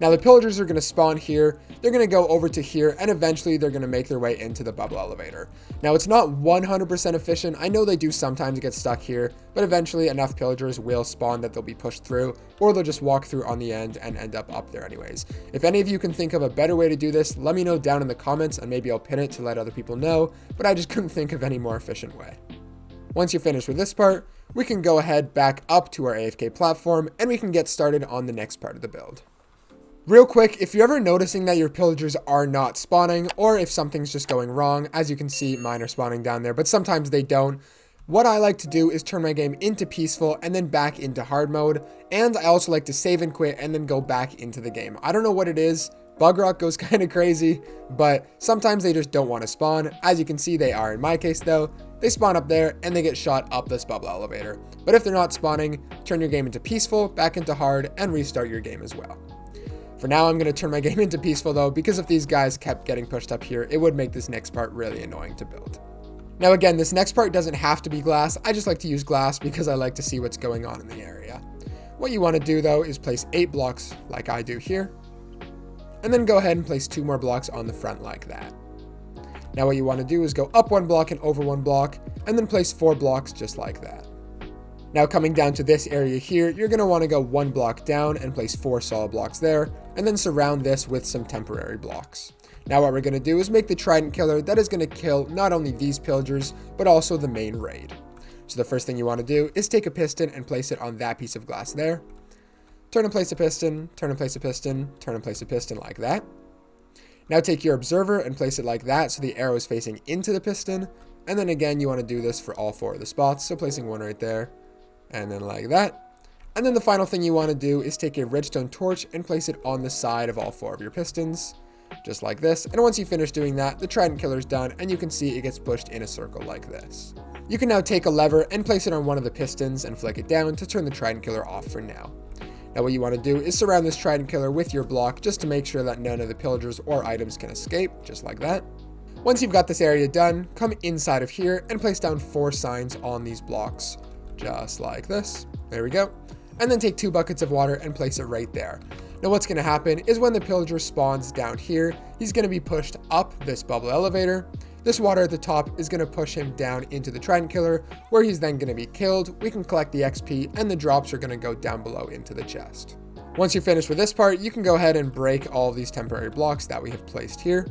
Now the pillagers are going to spawn here, they're going to go over to here, and eventually they're going to make their way into the bubble elevator. Now it's not 100% efficient, I know they do sometimes get stuck here, but eventually enough pillagers will spawn that they'll be pushed through, or they'll just walk through on the end and end up there anyways. If any of you can think of a better way to do this, let me know down in the comments and maybe I'll pin it to let other people know, but I just couldn't think of any more efficient way. Once you're finished with this part, we can go ahead back up to our AFK platform and we can get started on the next part of the build. Real quick, if you're ever noticing that your pillagers are not spawning, or if something's just going wrong, as you can see, mine are spawning down there, but sometimes they don't, what I like to do is turn my game into peaceful and then back into hard mode, and I also like to save and quit and then go back into the game. I don't know what it is, Bug rock goes kind of crazy, but sometimes they just don't want to spawn. As you can see, they are. In my case though, they spawn up there and they get shot up this bubble elevator. But if they're not spawning, turn your game into peaceful, back into hard, and restart your game as well. For now, I'm going to turn my game into peaceful though, because if these guys kept getting pushed up here, it would make this next part really annoying to build. Now again, this next part doesn't have to be glass. I just like to use glass because I like to see what's going on in the area. What you want to do though is place 8 blocks like I do here, and then go ahead and place 2 more blocks on the front like that. Now what you want to do is go up 1 block and over 1 block, and then place 4 blocks just like that. Now coming down to this area here, you're going to want to go 1 block down and place 4 solid blocks there, and then surround this with some temporary blocks. Now what we're going to do is make the Trident killer that is going to kill not only these pillagers, but also the main raid. So the first thing you want to do is take a piston and place it on that piece of glass there. Turn and place a piston, turn and place a piston, turn and place a piston like that. Now take your observer and place it like that so the arrow is facing into the piston. And then again, you want to do this for all 4 of the spots. So placing 1 right there, and then like that. And then the final thing you want to do is take a redstone torch and place it on the side of all 4 of your pistons. Just like this. And once you finish doing that, the Trident killer is done, and you can see it gets pushed in a circle like this. You can now take a lever and place it on one of the pistons and flick it down to turn the Trident killer off for now. Now what you want to do is surround this Trident killer with your block just to make sure that none of the pillagers or items can escape, just like that. Once you've got this area done, come inside of here and place down 4 signs on these blocks, just like this. There we go. And then take 2 buckets of water and place it right there. Now what's going to happen is when the pillager spawns down here, he's going to be pushed up this bubble elevator. This water at the top is going to push him down into the Trident killer, where he's then going to be killed. We can collect the XP, and the drops are going to go down below into the chest. Once you're finished with this part, you can go ahead and break all of these temporary blocks that we have placed here.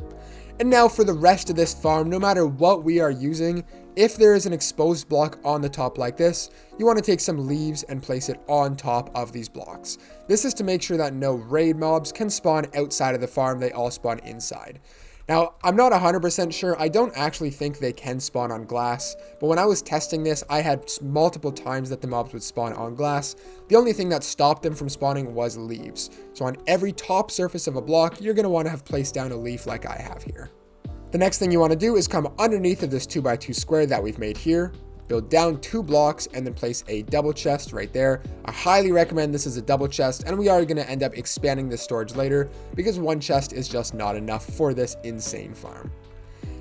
And now for the rest of this farm, no matter what we are using, if there is an exposed block on the top like this, you want to take some leaves and place it on top of these blocks. This is to make sure that no raid mobs can spawn outside of the farm, they all spawn inside. Now, I'm not 100% sure, I don't actually think they can spawn on glass, but when I was testing this, I had multiple times that the mobs would spawn on glass. The only thing that stopped them from spawning was leaves. So on every top surface of a block, you're going to want to have placed down a leaf like I have here. The next thing you want to do is come underneath of this 2x2 square that we've made here, build down 2 blocks, and then place a double chest right there. I highly recommend this as a double chest, and we are going to end up expanding this storage later because 1 chest is just not enough for this insane farm.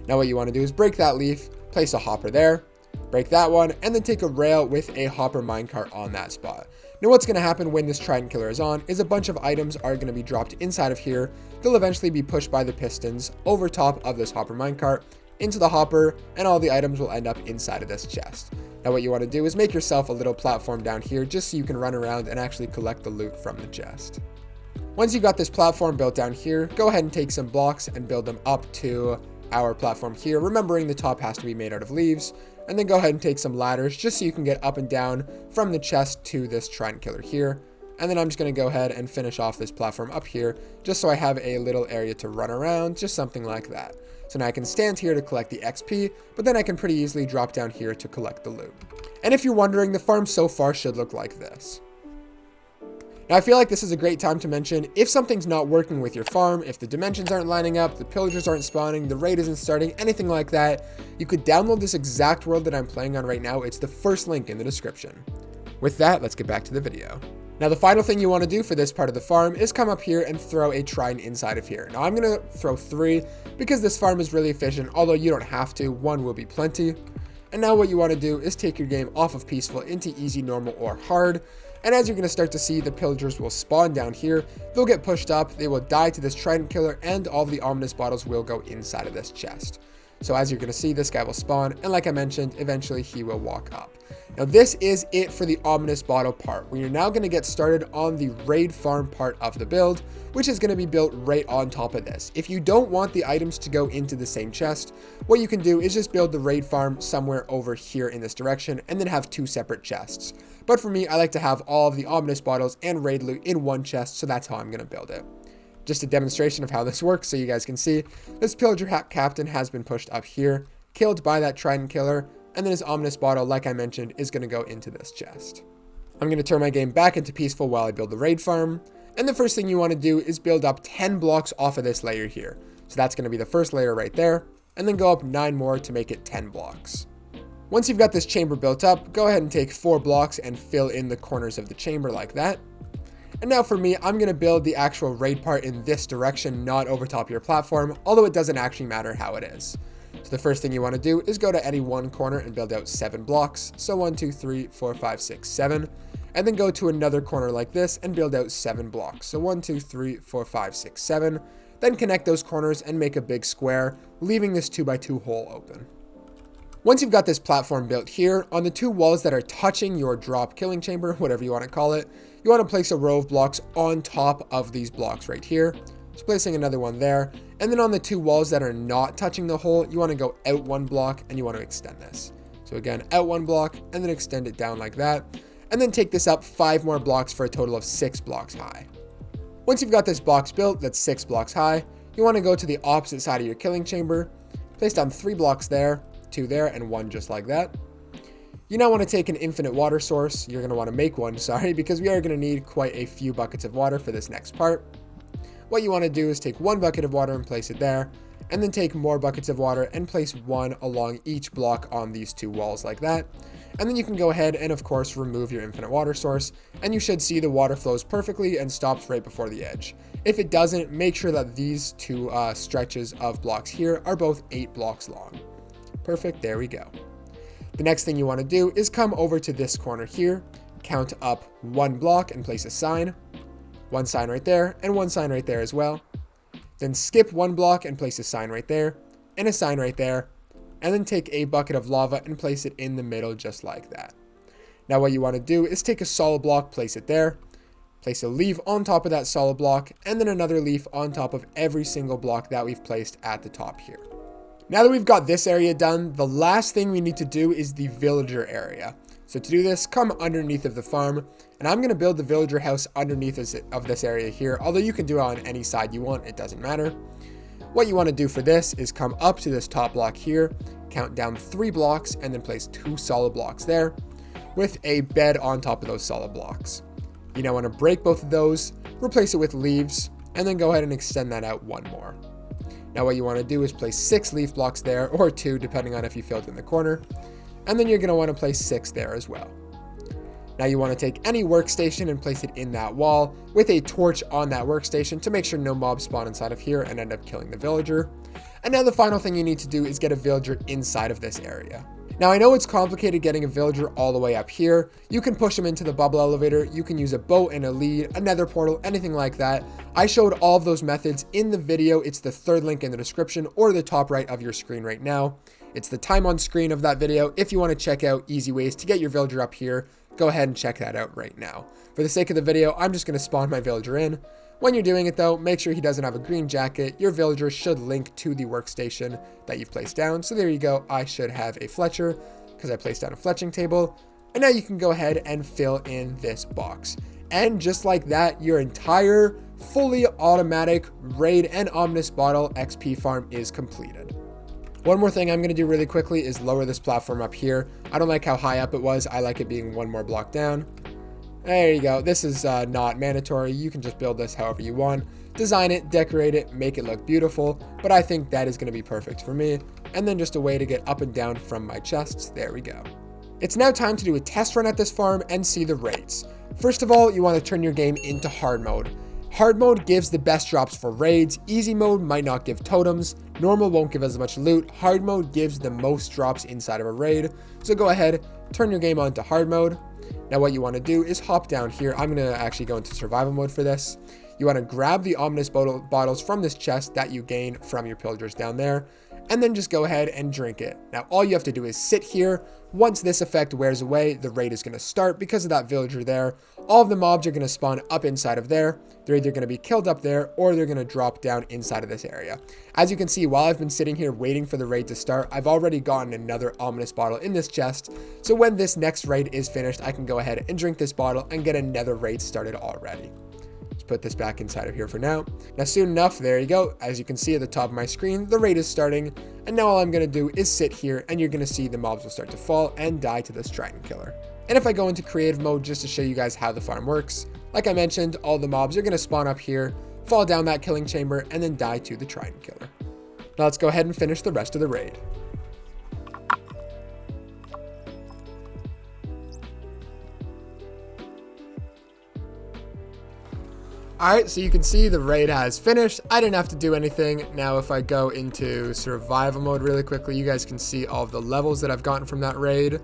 Now what you want to do is break that leaf, place a hopper there, break that one, and then take a rail with a hopper minecart on that spot. Now what's going to happen when this Trident killer is on is a bunch of items are going to be dropped inside of here. They'll eventually be pushed by the pistons over top of this hopper minecart into the hopper, and all the items will end up inside of this chest. Now what you want to do is make yourself a little platform down here just so you can run around and actually collect the loot from the chest. Once you've got this platform built down here, go ahead and take some blocks and build them up to our platform here, remembering the top has to be made out of leaves. And then go ahead and take some ladders just so you can get up and down from the chest to this Trident killer here. And then I'm just going to go ahead and finish off this platform up here just so I have a little area to run around, just something like that. So now I can stand here to collect the XP, but then I can pretty easily drop down here to collect the loot. And if you're wondering, the farm so far should look like this. Now I feel like this is a great time to mention, if something's not working with your farm, if the dimensions aren't lining up, the pillagers aren't spawning, the raid isn't starting, anything like that, you could download this exact world that I'm playing on right now. It's the first link in the description. With that, let's get back to the video. Now the final thing you want to do for this part of the farm is come up here and throw a Trident inside of here. Now I'm going to throw 3 because this farm is really efficient, although you don't have to, 1 will be plenty. And now what you want to do is take your game off of peaceful into easy, normal, or hard. And as you're going to start to see, the pillagers will spawn down here, they'll get pushed up, they will die to this Trident killer, and all the ominous bottles will go inside of this chest. So as you're going to see, this guy will spawn, and like I mentioned, eventually he will walk up. Now this is it for the ominous bottle part. We are now going to get started on the raid farm part of the build, which is going to be built right on top of this. If you don't want the items to go into the same chest, what you can do is just build the raid farm somewhere over here in this direction, and then have 2 separate chests. But for me, I like to have all of the ominous bottles and raid loot in 1 chest, so that's how I'm going to build it. Just a demonstration of how this works so you guys can see. This pillager captain has been pushed up here, killed by that Trident killer, and then his ominous bottle, like I mentioned, is going to go into this chest. I'm going to turn my game back into peaceful while I build the raid farm. And the first thing you want to do is build up 10 blocks off of this layer here. So that's going to be the first layer right there, and then go up 9 more to make it 10 blocks. Once you've got this chamber built up, go ahead and take 4 blocks and fill in the corners of the chamber like that. And now for me, I'm going to build the actual raid part in this direction, not over top your platform, although it doesn't actually matter how it is. So the first thing you want to do is go to any one corner and build out 7 blocks. So 1, 2, 3, 4, 5, 6, 7. And then go to another corner like this and build out 7 blocks. So 1, 2, 3, 4, 5, 6, 7. Then connect those corners and make a big square, leaving this 2x2 hole open. Once you've got this platform built here, on the 2 walls that are touching your drop killing chamber, whatever you want to call it, you want to place a row of blocks on top of these blocks right here. So placing another one there. And then on the 2 walls that are not touching the hole, you want to go out 1 block and you want to extend this. So again, out 1 block and then extend it down like that. And then take this up 5 more blocks for a total of 6 blocks high. Once you've got this box built that's 6 blocks high, you want to go to the opposite side of your killing chamber, place down 3 blocks there, 2 there, and 1 just like that. You now want to take an infinite water source. You're going to want to make one, sorry, because we are going to need quite a few buckets of water for this next part. What you want to do is take 1 bucket of water and place it there, and then take more buckets of water and place 1 along each block on these 2 walls like that. And then you can go ahead and of course remove your infinite water source, and you should see the water flows perfectly and stops right before the edge. If it doesn't, make sure that these 2 stretches of blocks here are both 8 blocks long. Perfect, there we go. The next thing you want to do is come over to this corner here, count up 1 block and place a sign. 1 sign right there, and 1 sign right there as well. Then skip 1 block and place a sign right there, and a sign right there, and then take a bucket of lava and place it in the middle just like that. Now what you want to do is take a solid block, place it there, place a leaf on top of that solid block, and then another leaf on top of every single block that we've placed at the top here. Now that we've got this area done, the last thing we need to do is the villager area. So to do this, come underneath of the farm, and I'm going to build the villager house underneath of this area here, although you can do it on any side you want, it doesn't matter. What you want to do for this is come up to this top block here, count down 3 blocks, and then place 2 solid blocks there, with a bed on top of those solid blocks. You now want to break both of those, replace it with leaves, and then go ahead and extend that out 1 more. Now what you want to do is place 6 leaf blocks there, or 2 depending on if you filled in the corner, and then you're going to want to place 6 there as well. Now you want to take any workstation and place it in that wall with a torch on that workstation to make sure no mobs spawn inside of here and end up killing the villager. And now the final thing you need to do is get a villager inside of this area. Now I know it's complicated getting a villager all the way up here. You can push them into the bubble elevator, you can use a boat and a lead, a nether portal, anything like that. I showed all of those methods in the video. It's the 3rd link in the description or the top right of your screen right now. It's the time on screen of that video. If you want to check out easy ways to get your villager up here, go ahead and check that out right now. For the sake of the video, I'm just going to spawn my villager in. When you're doing it though, make sure he doesn't have a green jacket. Your villager should link to the workstation that you've placed down. So there you go. I should have a Fletcher because I placed down a fletching table. And now you can go ahead and fill in this box. And just like that, your entire fully automatic raid and ominous bottle XP farm is completed. One more thing I'm going to do really quickly is lower this platform up here. I don't like how high up it was. I like it being 1 more block down. There you go. This is not mandatory. You can just build this however you want. Design it, decorate it, make it look beautiful. But I think that is going to be perfect for me. And then just a way to get up and down from my chests. There we go. It's now time to do a test run at this farm and see the rates. First of all, you want to turn your game into hard mode. Hard mode gives the best drops for raids. Easy mode might not give totems. Normal won't give as much loot. Hard mode gives the most drops inside of a raid. So go ahead, turn your game on to hard mode. Now what you want to do is hop down here. I'm going to actually go into survival mode for this. You want to grab the ominous bottles from this chest that you gain from your pillagers down there, and then just go ahead and drink it. Now all you have to do is sit here. Once this effect wears away, the raid is going to start because of that villager there. All of the mobs are going to spawn up inside of there. They're either going to be killed up there or they're going to drop down inside of this area. As you can see, while I've been sitting here waiting for the raid to start, I've already gotten another ominous bottle in this chest. So when this next raid is finished, I can go ahead and drink this bottle and get another raid started already. Put this back inside of here for now. Now soon enough, there you go. As you can see at the top of my screen, the raid is starting, and now all I'm going to do is sit here, and you're going to see the mobs will start to fall and die to this Trident killer. And if I go into creative mode just to show you guys how the farm works, Like I mentioned, all the mobs are going to spawn up here, fall down that killing chamber, and then die to the Trident killer. Now let's go ahead and finish the rest of the raid. Alright, so you can see the raid has finished. I didn't have to do anything. Now if I go into survival mode really quickly, you guys can see all of the levels that I've gotten from that raid.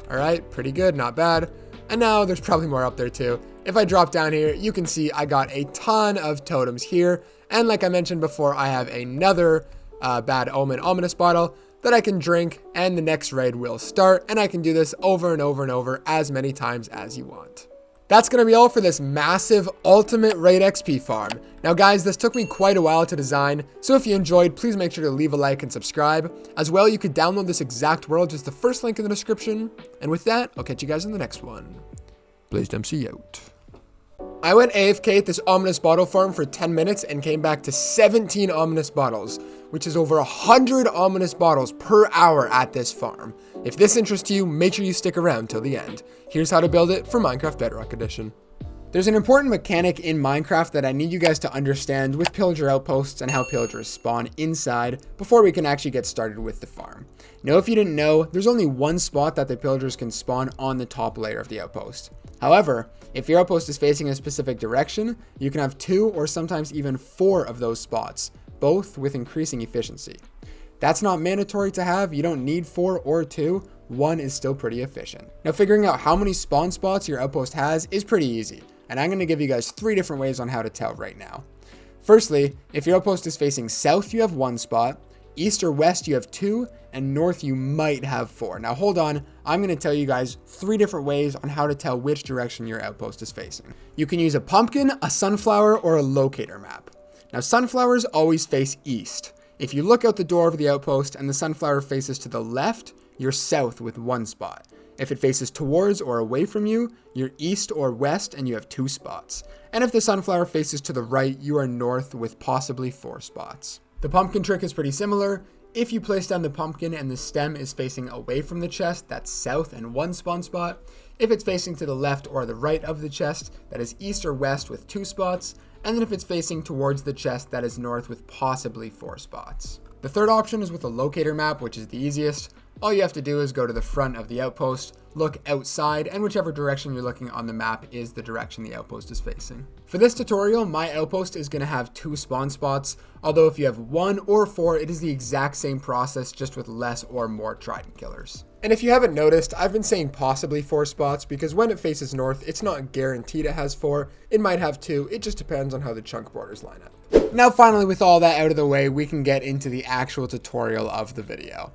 Alright, pretty good, not bad. And now there's probably more up there too. If I drop down here, you can see I got a ton of totems here. And like I mentioned before, I have another Bad Omen Ominous bottle that I can drink, and the next raid will start. And I can do this over and over and over as many times as you want. That's going to be all for this massive ultimate raid XP farm. Now guys, this took me quite a while to design, so if you enjoyed, please make sure to leave a like and subscribe. As well, you could download this exact world, just the first link in the description. And with that, I'll catch you guys in the next one. BlazedMC out. I went AFK at this ominous bottle farm for 10 minutes and came back to 17 ominous bottles, which is over 100 ominous bottles per hour at this farm. If this interests you, make sure you stick around till the end. Here's how to build it for Minecraft Bedrock Edition. There's an important mechanic in Minecraft that I need you guys to understand with pillager outposts and how pillagers spawn inside before we can actually get started with the farm. Now, if you didn't know, there's only one spot that the pillagers can spawn on the top layer of the outpost. However, if your outpost is facing a specific direction, you can have 2 or sometimes even 4 of those spots, both with increasing efficiency. That's not mandatory to have. You don't need 4 or 2. 1 is still pretty efficient. Now, figuring out how many spawn spots your outpost has is pretty easy, and I'm going to give you guys 3 different ways on how to tell right now. Firstly, if your outpost is facing south, you have 1 spot, east or west you have 2, and north you might have 4. Now hold on, I'm going to tell you guys 3 different ways on how to tell which direction your outpost is facing. You can use a pumpkin, a sunflower, or a locator map. Now sunflowers always face east. If you look out the door of the outpost and the sunflower faces to the left, you're south with 1 spot. If it faces towards or away from you, you're east or west and you have 2 spots. And if the sunflower faces to the right, you are north with possibly 4 spots. The pumpkin trick is pretty similar. If you place down the pumpkin and the stem is facing away from the chest, that's south and 1 spawn spot. If it's facing to the left or the right of the chest, that is east or west with 2 spots. And then if it's facing towards the chest, that is north with possibly 4 spots. The third option is with a locator map, which is the easiest. All you have to do is go to the front of the outpost, look outside, and whichever direction you're looking on the map is the direction the outpost is facing. For this tutorial, my outpost is going to have 2 spawn spots, although if you have 1 or 4, it is the exact same process, just with less or more Trident killers. And if you haven't noticed, I've been saying possibly 4 spots because when it faces north, it's not guaranteed it has 4. It might have 2, it just depends on how the chunk borders line up. Now finally, with all that out of the way, we can get into the actual tutorial of the video.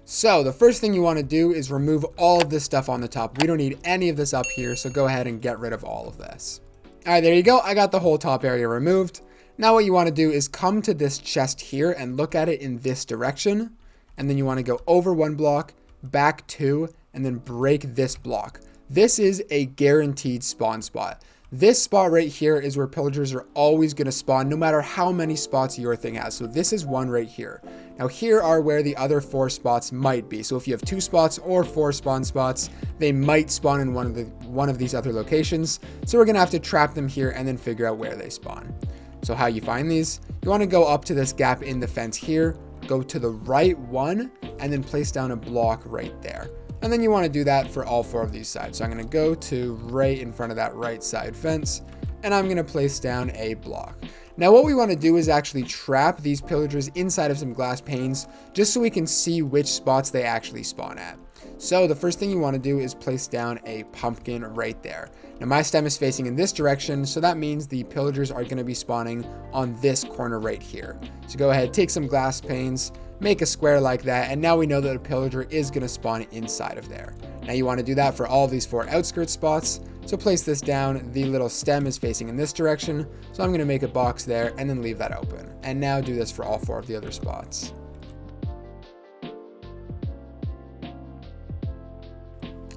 So the first thing you want to do is remove all of this stuff on the top. We don't need any of this up here, so go ahead and get rid of all of this. All right, there you go. I got the whole top area removed. Now what you want to do is come to this chest here and look at it in this direction. And then you want to go over 1 block, back 2, and then break this block. This is a guaranteed spawn spot. This spot right here is where pillagers are always going to spawn no matter how many spots your thing has. So this is 1 right here. Now here are where the other 4 spots might be. So if you have 2 spots or 4 spawn spots, they might spawn in one of these other locations. So we're going to have to trap them here and then figure out where they spawn. So how you find these, you want to go up to this gap in the fence here, go to the right 1, and then place down a block right there. And then you want to do that for all 4 of these sides. So I'm going to go to right in front of that right side fence, and I'm going to place down a block. Now what we want to do is actually trap these pillagers inside of some glass panes, just so we can see which spots they actually spawn at. So the first thing you want to do is place down a pumpkin right there. Now my stem is facing in this direction, so that means the pillagers are going to be spawning on this corner right here. So go ahead, take some glass panes, make a square like that, and now we know that a pillager is going to spawn inside of there. Now you want to do that for all of these 4 outskirt spots. So place this down, the little stem is facing in this direction, so I'm going to make a box there and then leave that open. And now do this for all 4 of the other spots.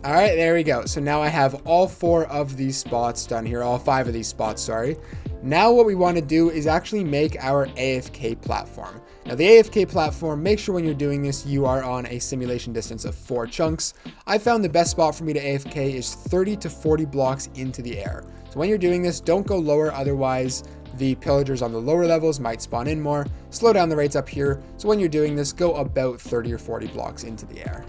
All right, there we go. So now I have all 4 of these spots done here, all 5 of these spots, sorry. Now what we want to do is actually make our AFK platform. Now the AFK platform, make sure when you're doing this, you are on a simulation distance of 4 chunks. I found the best spot for me to AFK is 30 to 40 blocks into the air. So when you're doing this, don't go lower, otherwise the pillagers on the lower levels might spawn in more. Slow down the rates up here. So when you're doing this, go about 30 or 40 blocks into the air.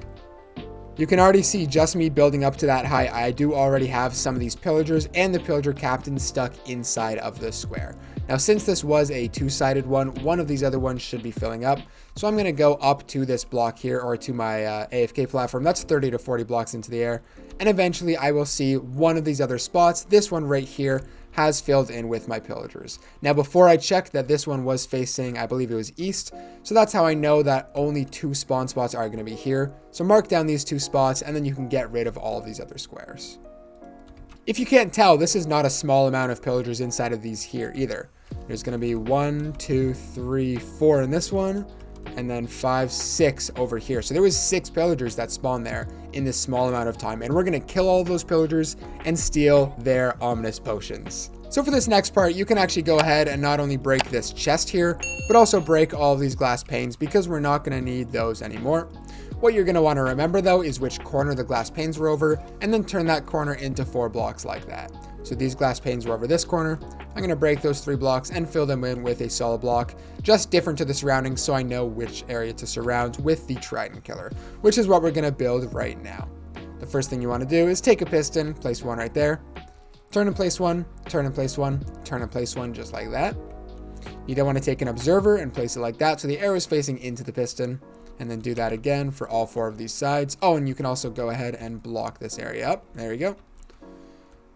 You can already see just me building up to that height. I do already have some of these pillagers and the pillager captain stuck inside of the square. Now, since this was a 2-sided one of these other ones should be filling up. So I'm going to go up to this block here, or to my AFK platform. That's 30 to 40 blocks into the air. And eventually I will see one of these other spots. This one right here has filled in with my pillagers. Now, before I checked that this one was facing, I believe it was east. So that's how I know that only 2 spawn spots are going to be here. So mark down these 2 spots and then you can get rid of all of these other squares. If you can't tell, this is not a small amount of pillagers inside of these here either. There's going to be 1, 2, 3, 4 in this one, and then 5, 6 over here. So there was 6 pillagers that spawned there in this small amount of time, and we're going to kill all of those pillagers and steal their ominous potions. So for this next part, you can actually go ahead and not only break this chest here, but also break all of these glass panes, because we're not going to need those anymore. What you're going to want to remember though is which corner the glass panes were over, and then turn that corner into 4 blocks like that. So these glass panes were over this corner. I'm going to break those 3 blocks and fill them in with a solid block, just different to the surroundings, so I know which area to surround with the Trident killer, which is what we're going to build right now. The first thing you want to do is take a piston, place one right there, turn and place one, turn and place one, turn and place one, just like that. You then want to take an observer and place it like that, so the arrow is facing into the piston, and then do that again for all 4 of these sides. Oh, and you can also go ahead and block this area up. There we go.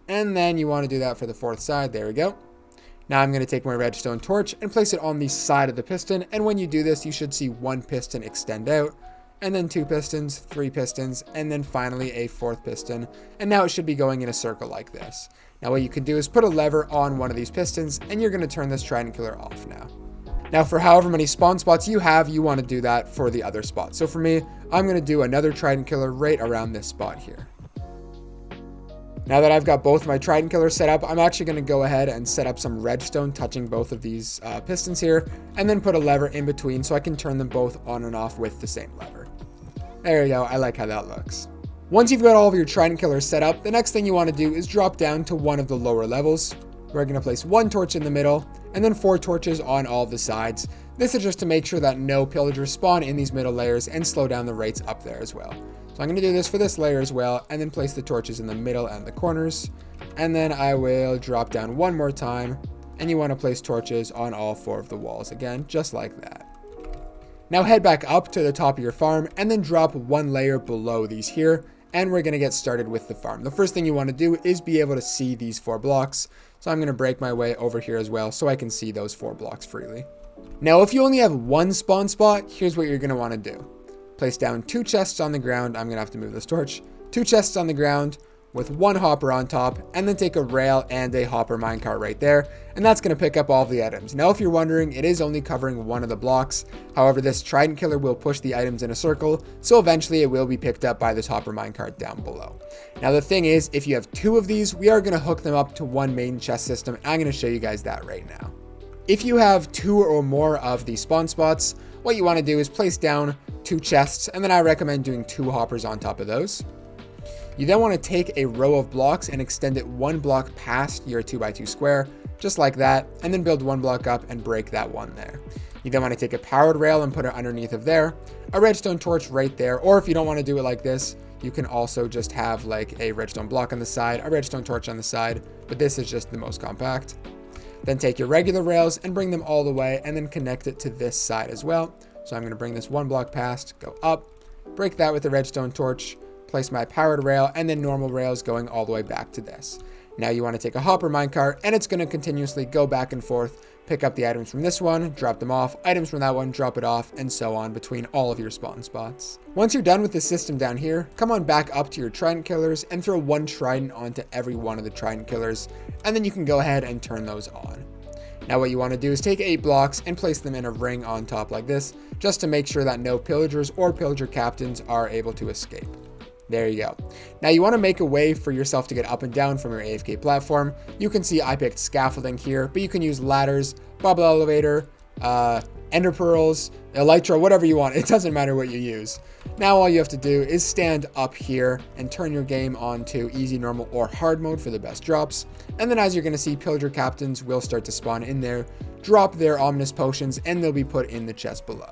And then you want to do that for the 4th side. There we go. Now I'm going to take my redstone torch and place it on the side of the piston. And when you do this, you should see 1 piston extend out, and then 2 pistons, 3 pistons, and then finally a 4th piston. And now it should be going in a circle like this. Now what you can do is put a lever on one of these pistons, and you're going to turn this Trident killer off now. Now for however many spawn spots you have, you want to do that for the other spot. So for me, I'm going to do another Trident killer right around this spot here. Now that I've got both my Trident killers set up, I'm actually going to go ahead and set up some redstone touching both of these pistons here, and then put a lever in between so I can turn them both on and off with the same lever. There you go. I like how that looks. Once you've got all of your Trident killers set up, the next thing you want to do is drop down to one of the lower levels. We're going to place 1 torch in the middle, and then 4 torches on all of the sides. This is just to make sure that no pillagers spawn in these middle layers and slow down the rates up there as well. So I'm going to do this for this layer as well, and then place the torches in the middle and the corners. And then I will drop down 1 more time, and you want to place torches on all 4 of the walls again, just like that. Now head back up to the top of your farm, and then drop 1 layer below these here, and we're going to get started with the farm. The first thing you want to do is be able to see these 4 blocks. So I'm going to break my way over here as well, so I can see those 4 blocks freely. Now if you only have 1 spawn spot, here's what you're going to want to do. Place down 2 chests on the ground. I'm going to have to move this torch. 2 chests on the ground with 1 hopper on top, and then take a rail and a hopper minecart right there, and that's going to pick up all of the items. Now if you're wondering, it is only covering 1 of the blocks. However, this Trident killer will push the items in a circle, so eventually it will be picked up by this hopper minecart down below. Now the thing is, if you have 2 of these, we are going to hook them up to 1 main chest system. I'm going to show you guys that right now. If you have 2 or more of these spawn spots, what you want to do is place down 2 chests, and then I recommend doing 2 hoppers on top of those. You then want to take a row of blocks and extend it 1 block past your 2x2 square, just like that, and then build 1 block up and break that 1 there. You then want to take a powered rail and put it underneath of there, a redstone torch right there, or if you don't want to do it like this, you can also just have like a redstone block on the side, a redstone torch on the side, but this is just the most compact. Then take your regular rails and bring them all the way, and then connect it to this side as well. So I'm going to bring this 1 block past, go up, break that with the redstone torch, place my powered rail, and then normal rails going all the way back to this. Now you want to take a hopper minecart, and it's going to continuously go back and forth, pick up the items from this one, drop them off, items from that one, drop it off, and so on between all of your spawn spots. Once you're done with the system down here, come on back up to your Trident killers and throw 1 Trident onto every one of the Trident killers, and then you can go ahead and turn those on. Now what you want to do is take 8 blocks and place them in a ring on top like this, just to make sure that no pillagers or pillager captains are able to escape. There you go. Now you want to make a way for yourself to get up and down from your AFK platform. You can see I picked scaffolding here, but you can use ladders, bubble elevator, ender pearls, elytra, whatever you want. It doesn't matter what you use. Now all you have to do is stand up here and turn your game on to easy, normal, or hard mode for the best drops. And then as you're going to see, pillager captains will start to spawn in there, drop their ominous potions, and they'll be put in the chest below.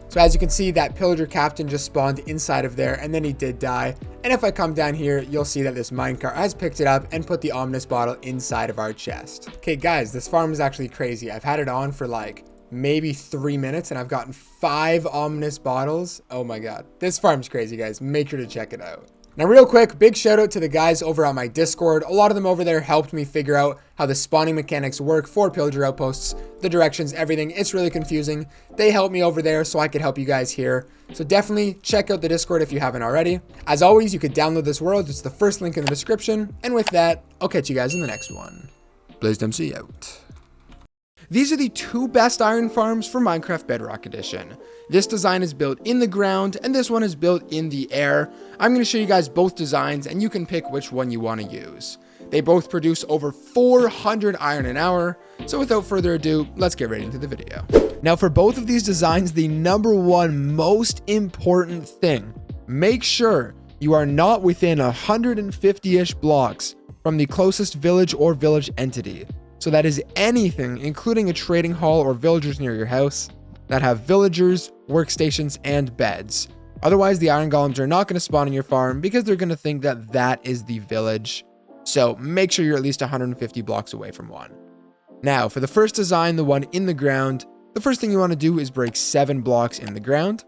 So as you can see, that pillager captain just spawned inside of there, and then he did die. And if I come down here, you'll see that this minecart has picked it up and put the ominous bottle inside of our chest. Okay guys, this farm is actually crazy. I've had it on for like maybe 3 minutes and I've gotten 5 ominous bottles. Oh my god, this farm's crazy, guys. Make sure to check it out. Now real quick, big shout out to the guys over on my Discord. A lot of them over there helped me figure out how the spawning mechanics work for pillager outposts, the directions, everything. It's really confusing. They helped me over there so I could help you guys here. So definitely check out the Discord if you haven't already. As always, you could download this world. It's the first link in the description. And with that, I'll catch you guys in the next one. BlazedMC out. These are the 2 best iron farms for Minecraft Bedrock Edition. This design is built in the ground and this one is built in the air. I'm going to show you guys both designs and you can pick which one you want to use. They both produce over 400 iron an hour. So without further ado, let's get right into the video. Now for both of these designs, the #1 most important thing, make sure you are not within 150-ish blocks from the closest village or village entity. So that is anything, including a trading hall or villagers near your house that have villagers, workstations, and beds. Otherwise, the iron golems are not going to spawn in your farm because they're going to think that that is the village. So make sure you're at least 150 blocks away from one. Now, for the first design, the one in the ground, the first thing you want to do is break 7 blocks in the ground.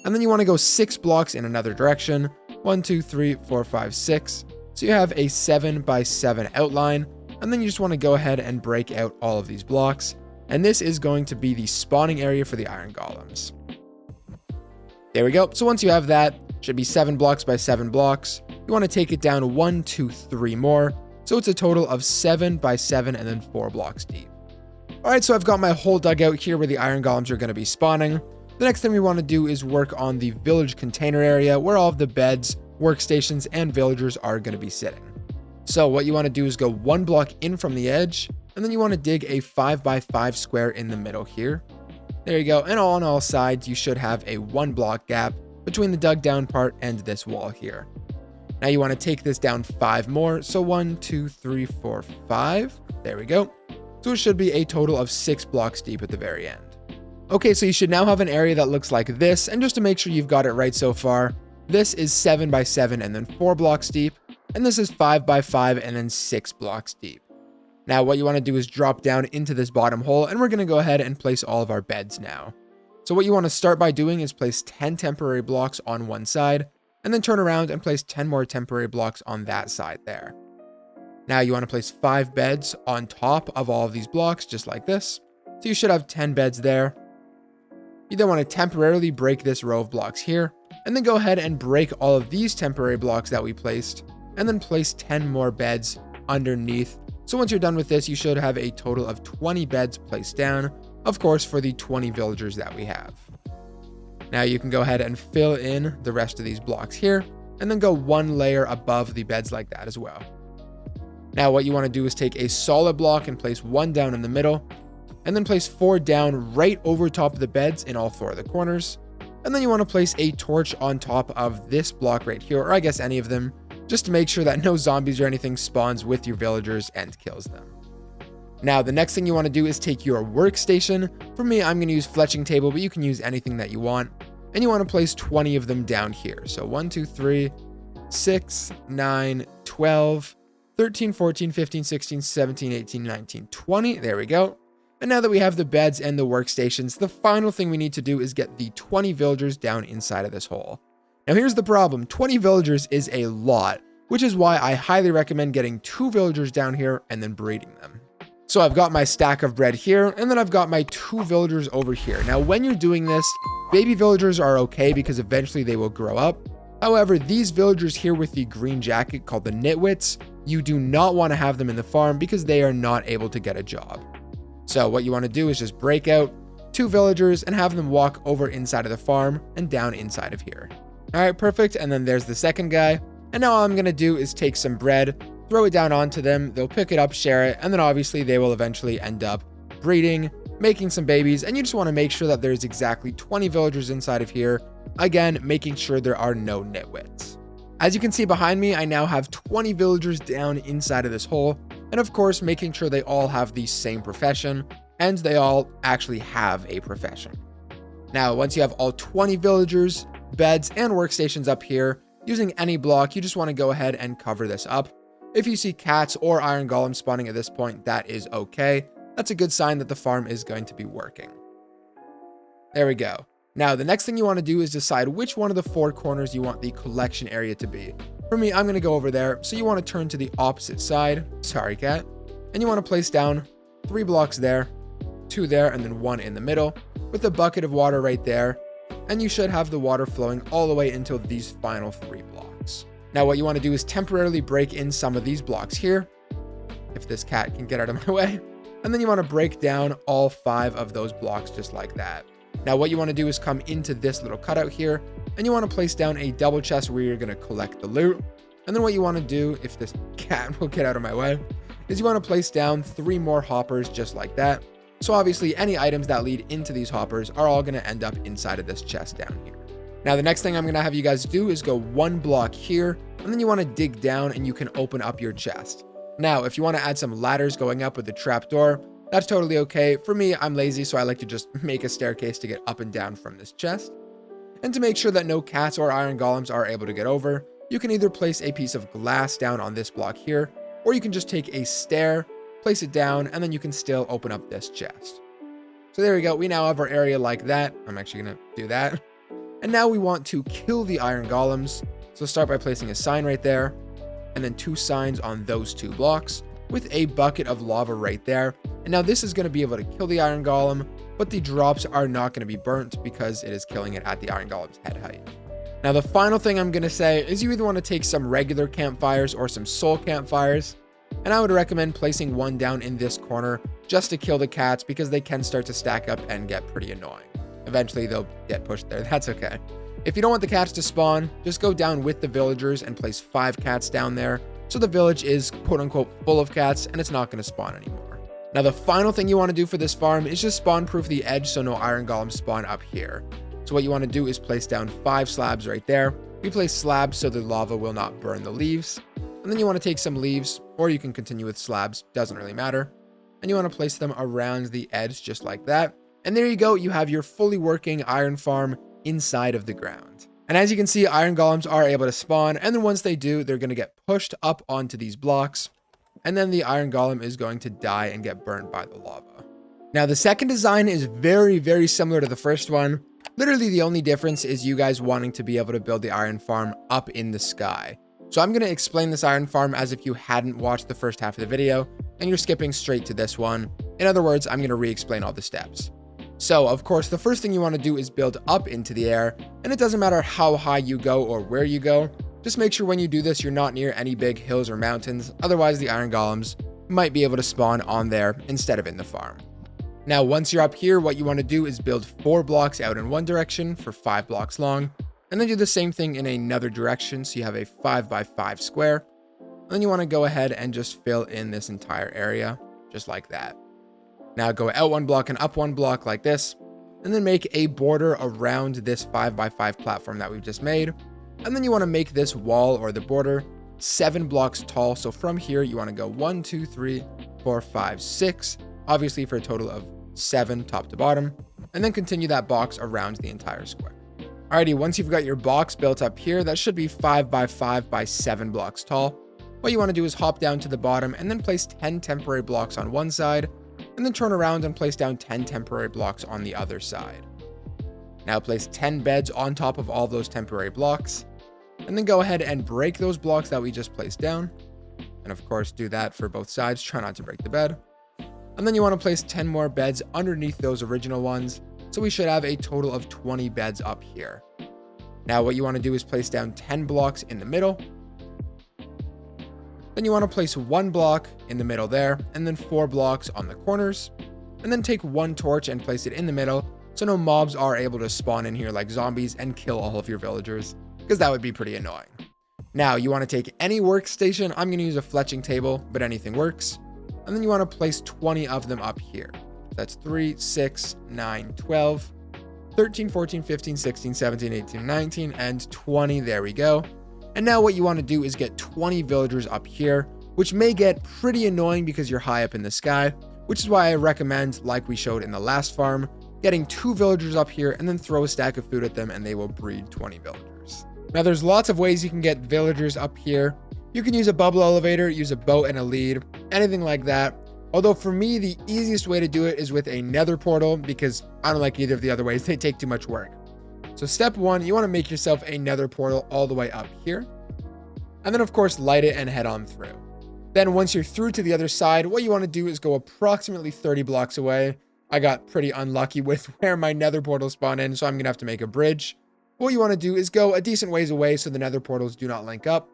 And then you want to go 6 blocks in another direction. 1, 2, 3, 4, 5, 6. So you have a 7 by 7 outline. And then you just want to go ahead and break out all of these blocks. And this is going to be the spawning area for the iron golems. There we go. So once you have that, should be 7 blocks by 7 blocks. You want to take it down 1, 2, 3 more. So it's a total of 7 by 7 and then 4 blocks deep. All right, so I've got my whole dugout here where the iron golems are going to be spawning. The next thing we want to do is work on the village container area where all of the beds, workstations, and villagers are going to be sitting. So what you want to do is go 1 block in from the edge, and then you want to dig a 5 by 5 square in the middle here. There you go. And on all sides, you should have a 1 block gap between the dug down part and this wall here. Now you want to take this down 5 more. So 1, 2, 3, 4, 5. There we go. So it should be a total of 6 blocks deep at the very end. Okay, so you should now have an area that looks like this. And just to make sure you've got it right so far, this is 7 by 7 and then 4 blocks deep. And this is 5 by 5 and then 6 blocks deep. Now what you want to do is drop down into this bottom hole, and we're going to go ahead and place all of our beds now. So what you want to start by doing is place 10 temporary blocks on one side, and then turn around and place 10 more temporary blocks on that side there. Now you want to place 5 beds on top of all of these blocks, just like this. So you should have 10 beds there. You then want to temporarily break this row of blocks here, and then go ahead and break all of these temporary blocks that we placed, and then place 10 more beds underneath. So once you're done with this, you should have a total of 20 beds placed down, of course, for the 20 villagers that we have. Now you can go ahead and fill in the rest of these blocks here, and then go 1 layer above the beds like that as well. Now what you want to do is take a solid block and place 1 down in the middle, and then place 4 down right over top of the beds in all 4 of the corners. And then you want to place a torch on top of this block right here, or I guess any of them, just to make sure that no zombies or anything spawns with your villagers and kills them. Now, the next thing you want to do is take your workstation. For me, I'm going to use fletching table, but you can use anything that you want. And you want to place 20 of them down here. So 1, 2, 3, 6, 9, 12, 13, 14, 15, 16, 17, 18, 19, 20. There we go. And now that we have the beds and the workstations, the final thing we need to do is get the 20 villagers down inside of this hole. Now here's the problem, 20 villagers is a lot, which is why I highly recommend getting 2 villagers down here and then breeding them. So I've got my stack of bread here, and then I've got my 2 villagers over here. Now when you're doing this, baby villagers are okay because eventually they will grow up. However, these villagers here with the green jacket called the nitwits, you do not want to have them in the farm because they are not able to get a job. So what you want to do is just break out 2 villagers and have them walk over inside of the farm and down inside of here. All right, perfect. And then there's the second guy. And now all I'm going to do is take some bread, throw it down onto them. They'll pick it up, share it, and then obviously they will eventually end up breeding, making some babies. And you just want to make sure that there's exactly 20 villagers inside of here. Again, making sure there are no nitwits. As you can see behind me, I now have 20 villagers down inside of this hole. And of course, making sure they all have the same profession and they all actually have a profession. Now, once you have all 20 villagers, beds, and workstations up here, using any block, you just want to go ahead and cover this up. If you see cats or iron golems spawning at this point, that is okay. That's a good sign that the farm is going to be working. There we go. Now, the next thing you want to do is decide which one of the 4 corners you want the collection area to be. For me, I'm going to go over there, so you want to turn to the opposite side. Sorry, cat. And you want to place down 3 blocks there, 2 there, and then 1 in the middle, with a bucket of water right there. And you should have the water flowing all the way into these final 3 blocks. Now, what you want to do is temporarily break in some of these blocks here, if this cat can get out of my way. And then you want to break down all 5 of those blocks just like that. Now, what you want to do is come into this little cutout here, and you want to place down a double chest where you're going to collect the loot. And then what you want to do, if this cat will get out of my way, is you want to place down 3 more hoppers just like that. So obviously any items that lead into these hoppers are all going to end up inside of this chest down here. Now, the next thing I'm going to have you guys do is go 1 block here, and then you want to dig down and you can open up your chest. Now, if you want to add some ladders going up with the trapdoor, that's totally okay. For me, I'm lazy, so I like to just make a staircase to get up and down from this chest. And to make sure that no cats or iron golems are able to get over, you can either place a piece of glass down on this block here, or you can just take a stair, place it down, and then you can still open up this chest. So there we go. We now have our area like that. I'm actually going to do that. And now we want to kill the iron golems. So start by placing a sign right there, and then 2 signs on those 2 blocks with a bucket of lava right there. And now this is going to be able to kill the iron golem, but the drops are not going to be burnt because it is killing it at the iron golem's head height. Now, the final thing I'm going to say is you either want to take some regular campfires or some soul campfires. And I would recommend placing 1 down in this corner just to kill the cats because they can start to stack up and get pretty annoying. Eventually they'll get pushed there. That's okay. If you don't want the cats to spawn, just go down with the villagers and place 5 cats down there. So the village is quote unquote full of cats and it's not going to spawn anymore. Now, the final thing you want to do for this farm is just spawn proof the edge so no iron golems spawn up here. So what you want to do is place down 5 slabs right there. We place slabs so the lava will not burn the leaves. And then you want to take some leaves, or you can continue with slabs, doesn't really matter. And you want to place them around the edge just like that. And there you go, you have your fully working iron farm inside of the ground. And as you can see, iron golems are able to spawn, and then once they do, they're going to get pushed up onto these blocks. And then the iron golem is going to die and get burned by the lava. Now, the second design is very, very similar to the first one. Literally, the only difference is you guys wanting to be able to build the iron farm up in the sky. So I'm going to explain this iron farm as if you hadn't watched the first half of the video and you're skipping straight to this one. In other words, I'm going to re-explain all the steps. So, of course, the first thing you want to do is build up into the air, and it doesn't matter how high you go or where you go. Just make sure when you do this, you're not near any big hills or mountains. Otherwise, the iron golems might be able to spawn on there instead of in the farm. Now, once you're up here, what you want to do is build 4 blocks out in one direction for 5 blocks long, and then do the same thing in another direction. So you have a 5 by 5 square. And then you want to go ahead and just fill in this entire area just like that. Now go out 1 block and up 1 block like this, and then make a border around this 5 by 5 platform that we've just made. And then you want to make this wall or the border 7 blocks tall. So from here, you want to go 1, 2, 3, 4, 5, 6, obviously for a total of 7 top to bottom, and then continue that box around the entire square. Alrighty, once you've got your box built up here, that should be 5 by 5 by 7 blocks tall. What you want to do is hop down to the bottom and then place 10 temporary blocks on one side, and then turn around and place down 10 temporary blocks on the other side. Now place 10 beds on top of all those temporary blocks, and then go ahead and break those blocks that we just placed down. And of course, do that for both sides. Try not to break the bed. And then you want to place 10 more beds underneath those original ones. So we should have a total of 20 beds up here. Now what you want to do is place down 10 blocks in the middle. Then you want to place 1 block in the middle there, and then 4 blocks on the corners. And then take 1 torch and place it in the middle, so no mobs are able to spawn in here like zombies and kill all of your villagers. Because because that would be pretty annoying. Now, you want to take any workstation. I'm going to use a fletching table, but anything works. And then you want to place 20 of them up here. That's 3, 6, 9, 12, 13, 14, 15, 16, 17, 18, 19, and 20. There we go. And now what you want to do is get 20 villagers up here, which may get pretty annoying because you're high up in the sky, which is why I recommend, like we showed in the last farm, getting 2 villagers up here and then throw a stack of food at them and they will breed 20 villagers. Now there's lots of ways you can get villagers up here. You can use a bubble elevator, use a boat and a lead, anything like that. Although for me, the easiest way to do it is with a nether portal because I don't like either of the other ways. They take too much work. So step 1, you want to make yourself a nether portal all the way up here. And then of course, light it and head on through. Then once you're through to the other side, what you want to do is go approximately 30 blocks away. I got pretty unlucky with where my nether portal spawned in, so I'm going to have to make a bridge. What you want to do is go a decent ways away so the nether portals do not link up.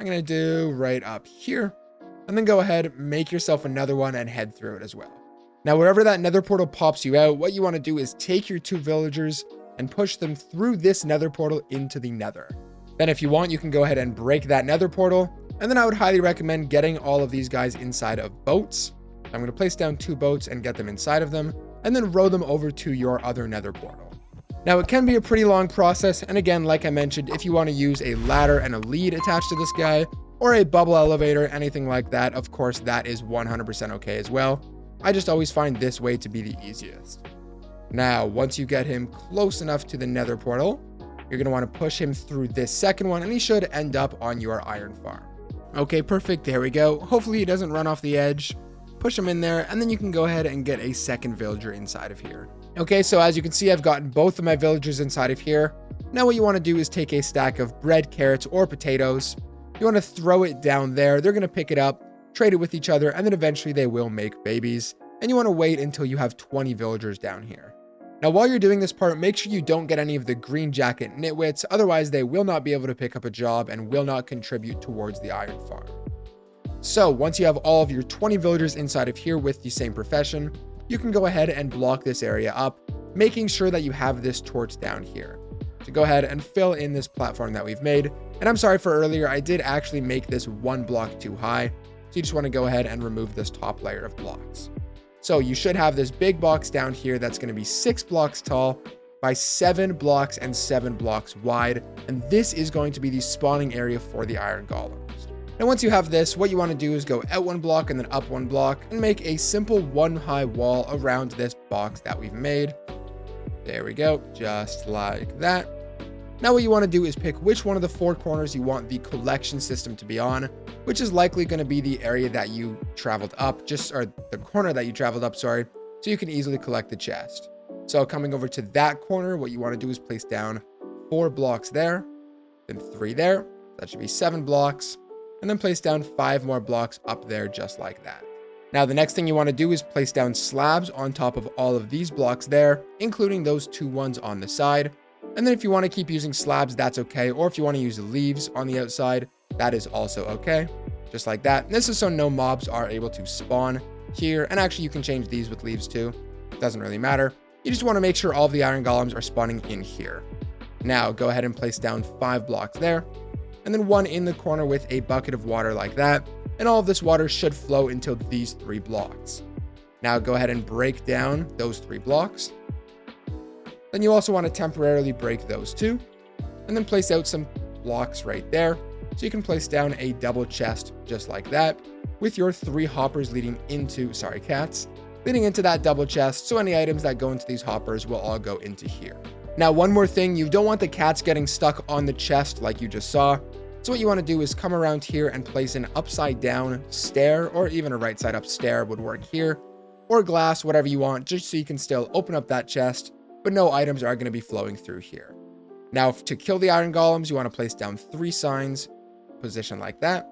I'm going to do right up here. And then go ahead, make yourself another one and head through it as well. Now, wherever that nether portal pops you out, what you want to do is take your 2 villagers and push them through this nether portal into the nether. Then if you want, you can go ahead and break that nether portal. And then I would highly recommend getting all of these guys inside of boats. I'm going to place down 2 boats and get them inside of them, and then row them over to your other nether portal. Now, it can be a pretty long process, and again, like I mentioned, if you want to use a ladder and a lead attached to this guy, or a bubble elevator, anything like that, of course, that is 100% okay as well. I just always find this way to be the easiest. Now, once you get him close enough to the nether portal, you're going to want to push him through this second one, and he should end up on your iron farm. Okay, perfect. There we go. Hopefully he doesn't run off the edge. Push him in there, and then you can go ahead and get a second villager inside of here. Okay, so as you can see, I've gotten both of my villagers inside of here. Now what you want to do is take a stack of bread, carrots, or potatoes. You want to throw it down there. They're going to pick it up, trade it with each other, and then eventually they will make babies. And you want to wait until you have 20 villagers down here. Now, while you're doing this part, make sure you don't get any of the green jacket nitwits. Otherwise, they will not be able to pick up a job and will not contribute towards the iron farm. So once you have all of your 20 villagers inside of here with the same profession, you can go ahead and block this area up, making sure that you have this torch down here. So go ahead and fill in this platform that we've made. And I'm sorry for earlier, I did actually make this 1 block too high. So you just want to go ahead and remove this top layer of blocks. So you should have this big box down here that's going to be 6 blocks tall by 7 blocks and 7 blocks wide. And this is going to be the spawning area for the iron golems. Now, once you have this, what you want to do is go out 1 block and then up 1 block and make a simple 1 high wall around this box that we've made. There we go, just like that. Now what you want to do is pick which one of the 4 corners you want the collection system to be on, which is likely going to be the area that you traveled up, or the corner that you traveled up, sorry, so you can easily collect the chest. So coming over to that corner, what you want to do is place down 4 blocks there, then 3 there. That should be 7 blocks, and then place down 5 more blocks up there just like that. Now the next thing you want to do is place down slabs on top of all of these blocks there, including those 2 ones on the side. And then if you want to keep using slabs, that's okay. Or if you want to use leaves on the outside, that is also okay. Just like that. And this is so no mobs are able to spawn here. And actually you can change these with leaves too. Doesn't really matter. You just want to make sure all of the iron golems are spawning in here. Now go ahead and place down 5 blocks there. And then 1 in the corner with a bucket of water like that. And all of this water should flow into these 3 blocks. Now go ahead and break down those 3 blocks. Then you also want to temporarily break those 2. And then place out some blocks right there. So you can place down a double chest just like that. With your 3 hoppers leading into, leading into that double chest. So any items that go into these hoppers will all go into here. Now one more thing, you don't want the cats getting stuck on the chest like you just saw. So what you want to do is come around here and place an upside down stair, or even a right side up stair would work here, or glass, whatever you want, just so you can still open up that chest, but no items are going to be flowing through here. Now to kill the iron golems, you want to place down 3 signs, position like that,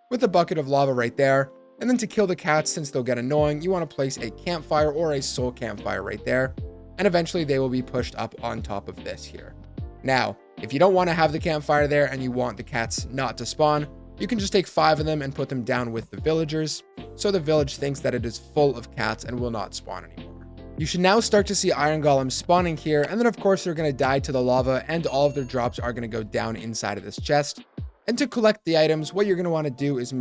with a bucket of lava right there. And then to kill the cats, since they'll get annoying, you want to place a campfire or a soul campfire right there. And eventually they will be pushed up on top of this here. Now, if you don't want to have the campfire there and you want the cats not to spawn, you can just take 5 of them and put them down with the villagers, so the village thinks that it is full of cats and will not spawn anymore. You should now start to see iron golems spawning here, and then of course they're going to die to the lava, and all of their drops are going to go down inside of this chest. And to collect the items, what you're going to want to do is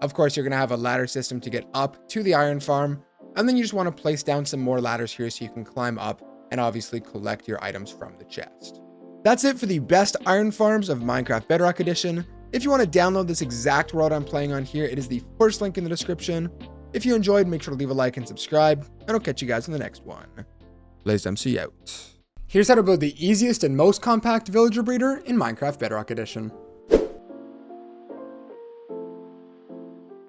of course, you're going to have a ladder system to get up to the iron farm, and then you just want to place down some more ladders here so you can climb up and obviously collect your items from the chest. That's it for the best iron farms of Minecraft Bedrock Edition. If you want to download this exact world I'm playing on here, it is the first link in the description. If you enjoyed, make sure to leave a like and subscribe, and I'll catch you guys in the next one. BlazedMC out. Here's how to build the easiest and most compact villager breeder in Minecraft Bedrock Edition.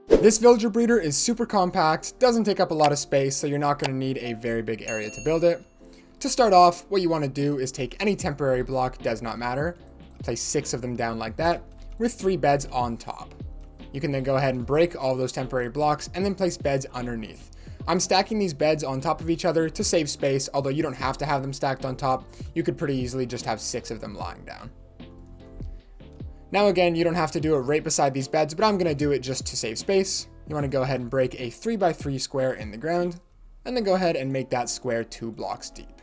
This villager breeder is super compact, doesn't take up a lot of space, so you're not going to need a very big area to build it. To start off, what you want to do is take any temporary block, does not matter, place 6 of them down like that, with 3 beds on top. You can then go ahead and break all those temporary blocks and then place beds underneath. I'm stacking these beds on top of each other to save space, although you don't have to have them stacked on top. You could pretty easily just have 6 of them lying down. Now again, you don't have to do it right beside these beds, but I'm going to do it just to save space. You want to go ahead and break a 3x3 square in the ground, and then go ahead and make that square 2 blocks deep.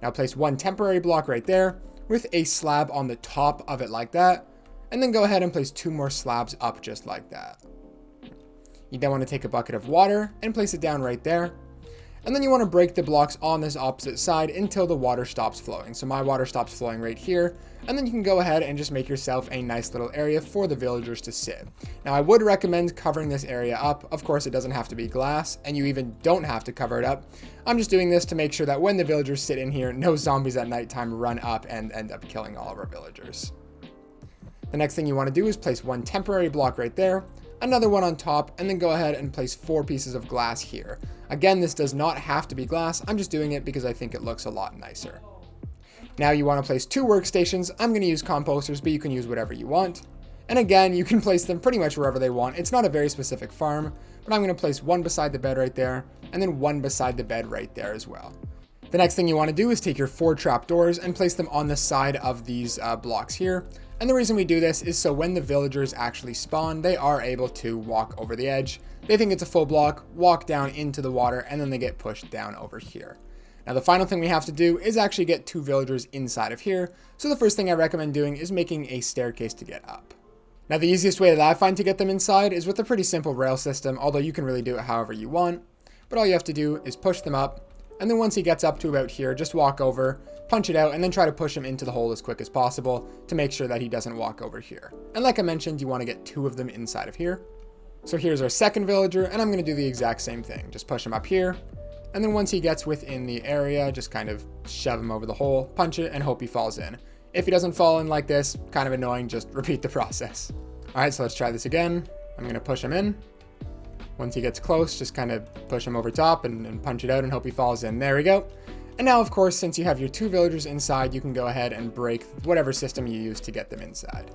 Now place 1 temporary block right there with a slab on the top of it like that, and then go ahead and place 2 more slabs up just like that. You then want to take a bucket of water and place it down right there. And then you want to break the blocks on this opposite side until the water stops flowing. So my water stops flowing right here. And then you can go ahead and just make yourself a nice little area for the villagers to sit. Now I would recommend covering this area up. Of course, it doesn't have to be glass, and you even don't have to cover it up. I'm just doing this to make sure that when the villagers sit in here, no zombies at nighttime run up and end up killing all of our villagers. The next thing you want to do is place 1 temporary block right there, another one on top, and then go ahead and place 4 pieces of glass here. Again, this does not have to be glass. I'm just doing it because I think it looks a lot nicer. Now you want to place 2 workstations. I'm going to use composters, but you can use whatever you want. And again, you can place them pretty much wherever they want. It's not a very specific farm, but I'm going to place 1 beside the bed right there, and then 1 beside the bed right there as well. The next thing you want to do is take your 4 trapdoors and place them on the side of these blocks here. And the reason we do this is so when the villagers actually spawn, they are able to walk over the edge. They think it's a full block, walk down into the water, and then they get pushed down over here. Now the final thing we have to do is actually get 2 villagers inside of here. So the first thing I recommend doing is making a staircase to get up. Now the easiest way that I find to get them inside is with a pretty simple rail system, although you can really do it however you want. But all you have to do is push them up, and then once he gets up to about here, just walk over, punch it out, and then try to push him into the hole as quick as possible to make sure that he doesn't walk over here. And like I mentioned, you want to get 2 of them inside of here. So here's our second villager, and I'm going to do the exact same thing. Just push him up here, and then once he gets within the area, just kind of shove him over the hole, punch it, and hope he falls in. If he doesn't fall in like this, kind of annoying, just repeat the process. All right, so let's try this again. I'm going to push him in. Once he gets close, just kind of push him over top and punch it out and hope he falls in. There we go. And now, of course, since you have your 2 villagers inside, you can go ahead and break whatever system you use to get them inside.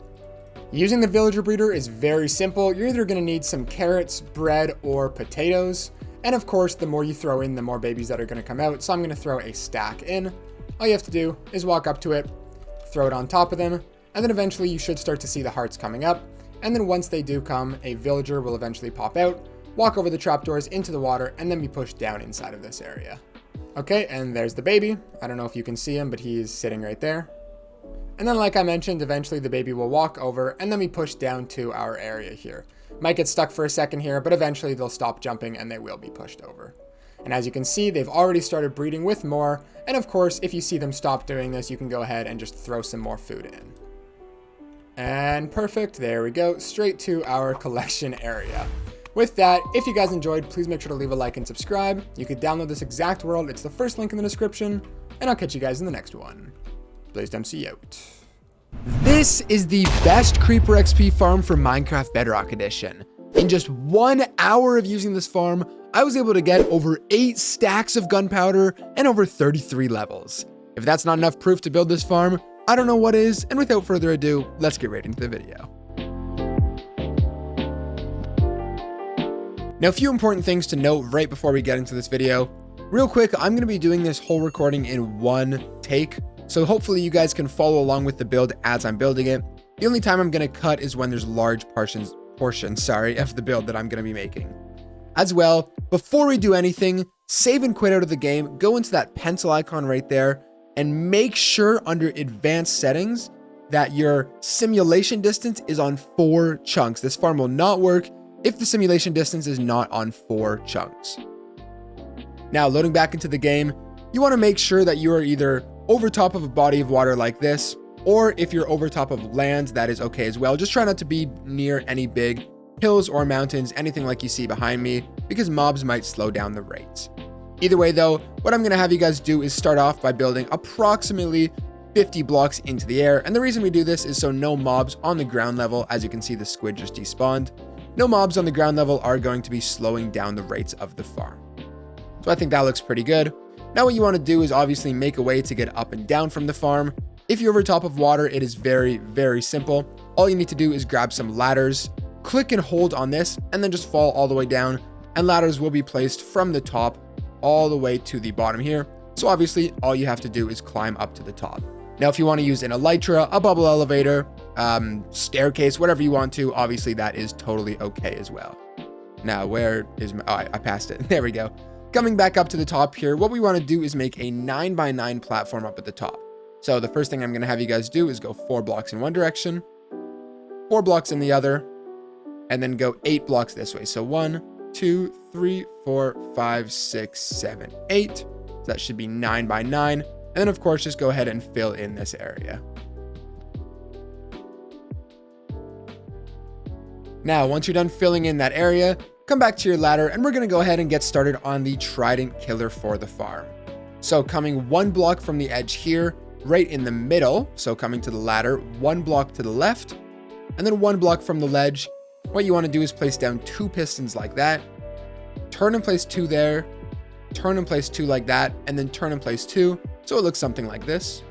Using the villager breeder is very simple. You're either going to need some carrots, bread, or potatoes. And of course, the more you throw in, the more babies that are going to come out. So I'm going to throw a stack in. All you have to do is walk up to it, throw it on top of them, and then eventually you should start to see the hearts coming up. And then once they do come, a villager will eventually pop out, walk over the trapdoors into the water, and then be pushed down inside of this area. Okay, and there's the baby. I don't know if you can see him, but he's sitting right there. And then like I mentioned, eventually the baby will walk over and then be pushed down to our area here. Might get stuck for a second here, but eventually they'll stop jumping and they will be pushed over. And as you can see, they've already started breeding with more. And of course, if you see them stop doing this, you can go ahead and just throw some more food in. And perfect, there we go, straight to our collection area. With that, if you guys enjoyed, please make sure to leave a like and subscribe. You could download this exact world, it's the first link in the description, and I'll catch you guys in the next one. BlazedMC out. This is the best Creeper XP farm for Minecraft Bedrock Edition. In just 1 hour of using this farm, I was able to get over 8 stacks of gunpowder and over 33 levels. If that's not enough proof to build this farm, I don't know what is, and without further ado, let's get right into the video. Now, a few important things to note right before we get into this video. Real quick, I'm going to be doing this whole recording in 1 take, so hopefully you guys can follow along with the build as I'm building it. The only time I'm going to cut is when there's large portions of the build that I'm going to be making. As well, before we do anything, save and quit out of the game, go into that pencil icon right there, and make sure under advanced settings that your simulation distance is on 4 chunks. This farm will not work if the simulation distance is not on 4 chunks. Now, loading back into the game, you want to make sure that you are either over top of a body of water like this, or if you're over top of land, that is okay as well. Just try not to be near any big hills or mountains, anything like you see behind me, because mobs might slow down the rates. Either way though, what I'm going to have you guys do is start off by building approximately 50 blocks into the air. And the reason we do this is so no mobs on the ground level, as you can see the squid just despawned, no mobs on the ground level are going to be slowing down the rates of the farm. So I think that looks pretty good. Now what you want to do is obviously make a way to get up and down from the farm. If you're over top of water, it is very, very simple. All you need to do is grab some ladders, click and hold on this, and then just fall all the way down, and ladders will be placed from the top all the way to the bottom here. So obviously all you have to do is climb up to the top. Now if you want to use an elytra, a bubble elevator, staircase, whatever you want to, obviously that is totally okay as well. Now where is my, oh, I passed it. There we go. Coming back up to the top here, what we want to do is make a 9x9 platform up at the top. So the first thing I'm going to have you guys do is go 4 blocks in one direction, 4 blocks in the other, and then go 8 blocks this way. So 1, 2, 3, 4, 5, 6, 7, 8. So that should be 9x9. And then of course, just go ahead and fill in this area. Now, once you're done filling in that area, come back to your ladder and we're going to go ahead and get started on the Trident killer for the farm. So coming 1 block from the edge here, right in the middle, so coming to the ladder, 1 block to the left, and then 1 block from the ledge. What you want to do is place down 2 pistons like that, turn and place 2 there, turn and place 2 like that, and then turn and place 2, so it looks something like this.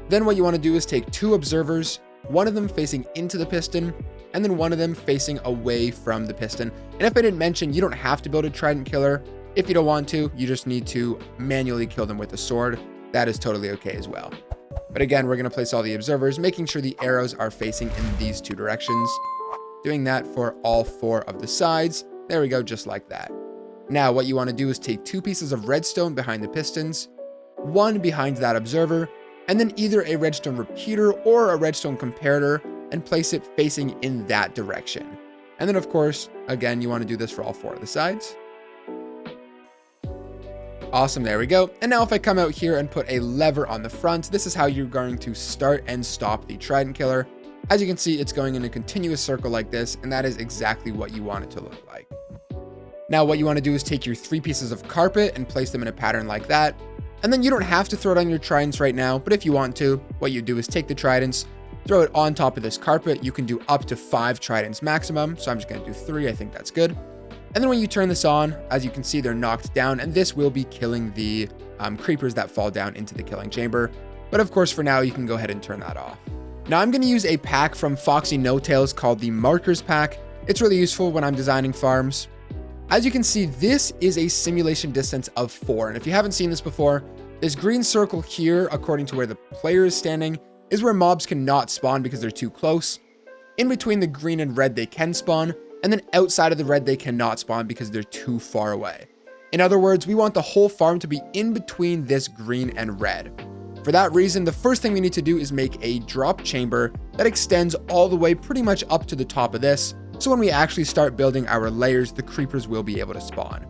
Then what you want to do is take 2 observers, one of them facing into the piston, and then one of them facing away from the piston. And if I didn't mention, you don't have to build a Trident killer. If you don't want to, you just need to manually kill them with a sword. That is totally okay as well. But again, we're going to place all the observers, making sure the arrows are facing in these 2 directions. Doing that for all 4 of the sides. There we go, just like that. Now, what you want to do is take 2 pieces of redstone behind the pistons, 1 behind that observer, and then either a redstone repeater or a redstone comparator, and place it facing in that direction. And then of course, again, you want to do this for all 4 of the sides. Awesome, there we go. And now if I come out here and put a lever on the front, this is how you're going to start and stop the Trident killer. As you can see, it's going in a continuous circle like this, and that is exactly what you want it to look like. Now what you want to do is take your 3 pieces of carpet and place them in a pattern like that. And then you don't have to throw it on your tridents right now, but if you want to, what you do is take the tridents, throw it on top of this carpet. You can do up to 5 tridents maximum. So I'm just going to do 3. I think that's good. And then when you turn this on, as you can see, they're knocked down, and this will be killing the creepers that fall down into the killing chamber. But of course, for now, you can go ahead and turn that off. Now I'm going to use a pack from Foxy No Tails called the Markers Pack. It's really useful when I'm designing farms. As you can see, this is a simulation distance of 4. And if you haven't seen this before, this green circle here, according to where the player is standing, is where mobs cannot spawn because they're too close. In between the green and red, they can spawn. And then outside of the red, they cannot spawn because they're too far away. In other words, we want the whole farm to be in between this green and red. For that reason, the first thing we need to do is make a drop chamber that extends all the way pretty much up to the top of this. So when we actually start building our layers, the creepers will be able to spawn.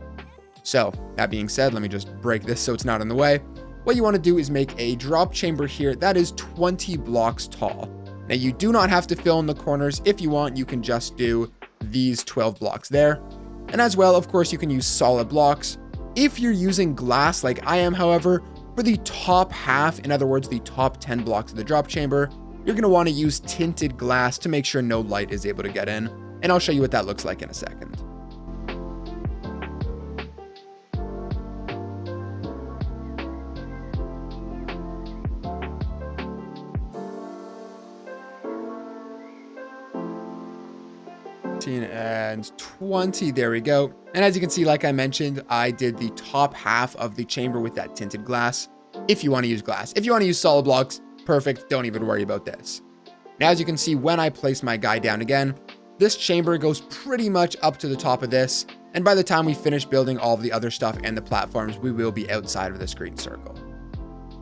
So that being said, let me just break this so it's not in the way. What you want to do is make a drop chamber here that is 20 blocks tall. Now you do not have to fill in the corners. If you want, you can just do these 12 blocks there. And as well, of course, you can use solid blocks. If you're using glass like I am, however, for the top half, in other words, the top 10 blocks of the drop chamber, you're going to want to use tinted glass to make sure no light is able to get in. And I'll show you what that looks like in a second. And 20, there we go. And as you can see, like I mentioned, I did the top half of the chamber with that tinted glass. If you want to use glass, if you want to use solid blocks, perfect, don't even worry about this. Now, as you can see, when I place my guy down again, this chamber goes pretty much up to the top of this, And by the time we finish building all of the other stuff and the platforms, we will be outside of this green circle.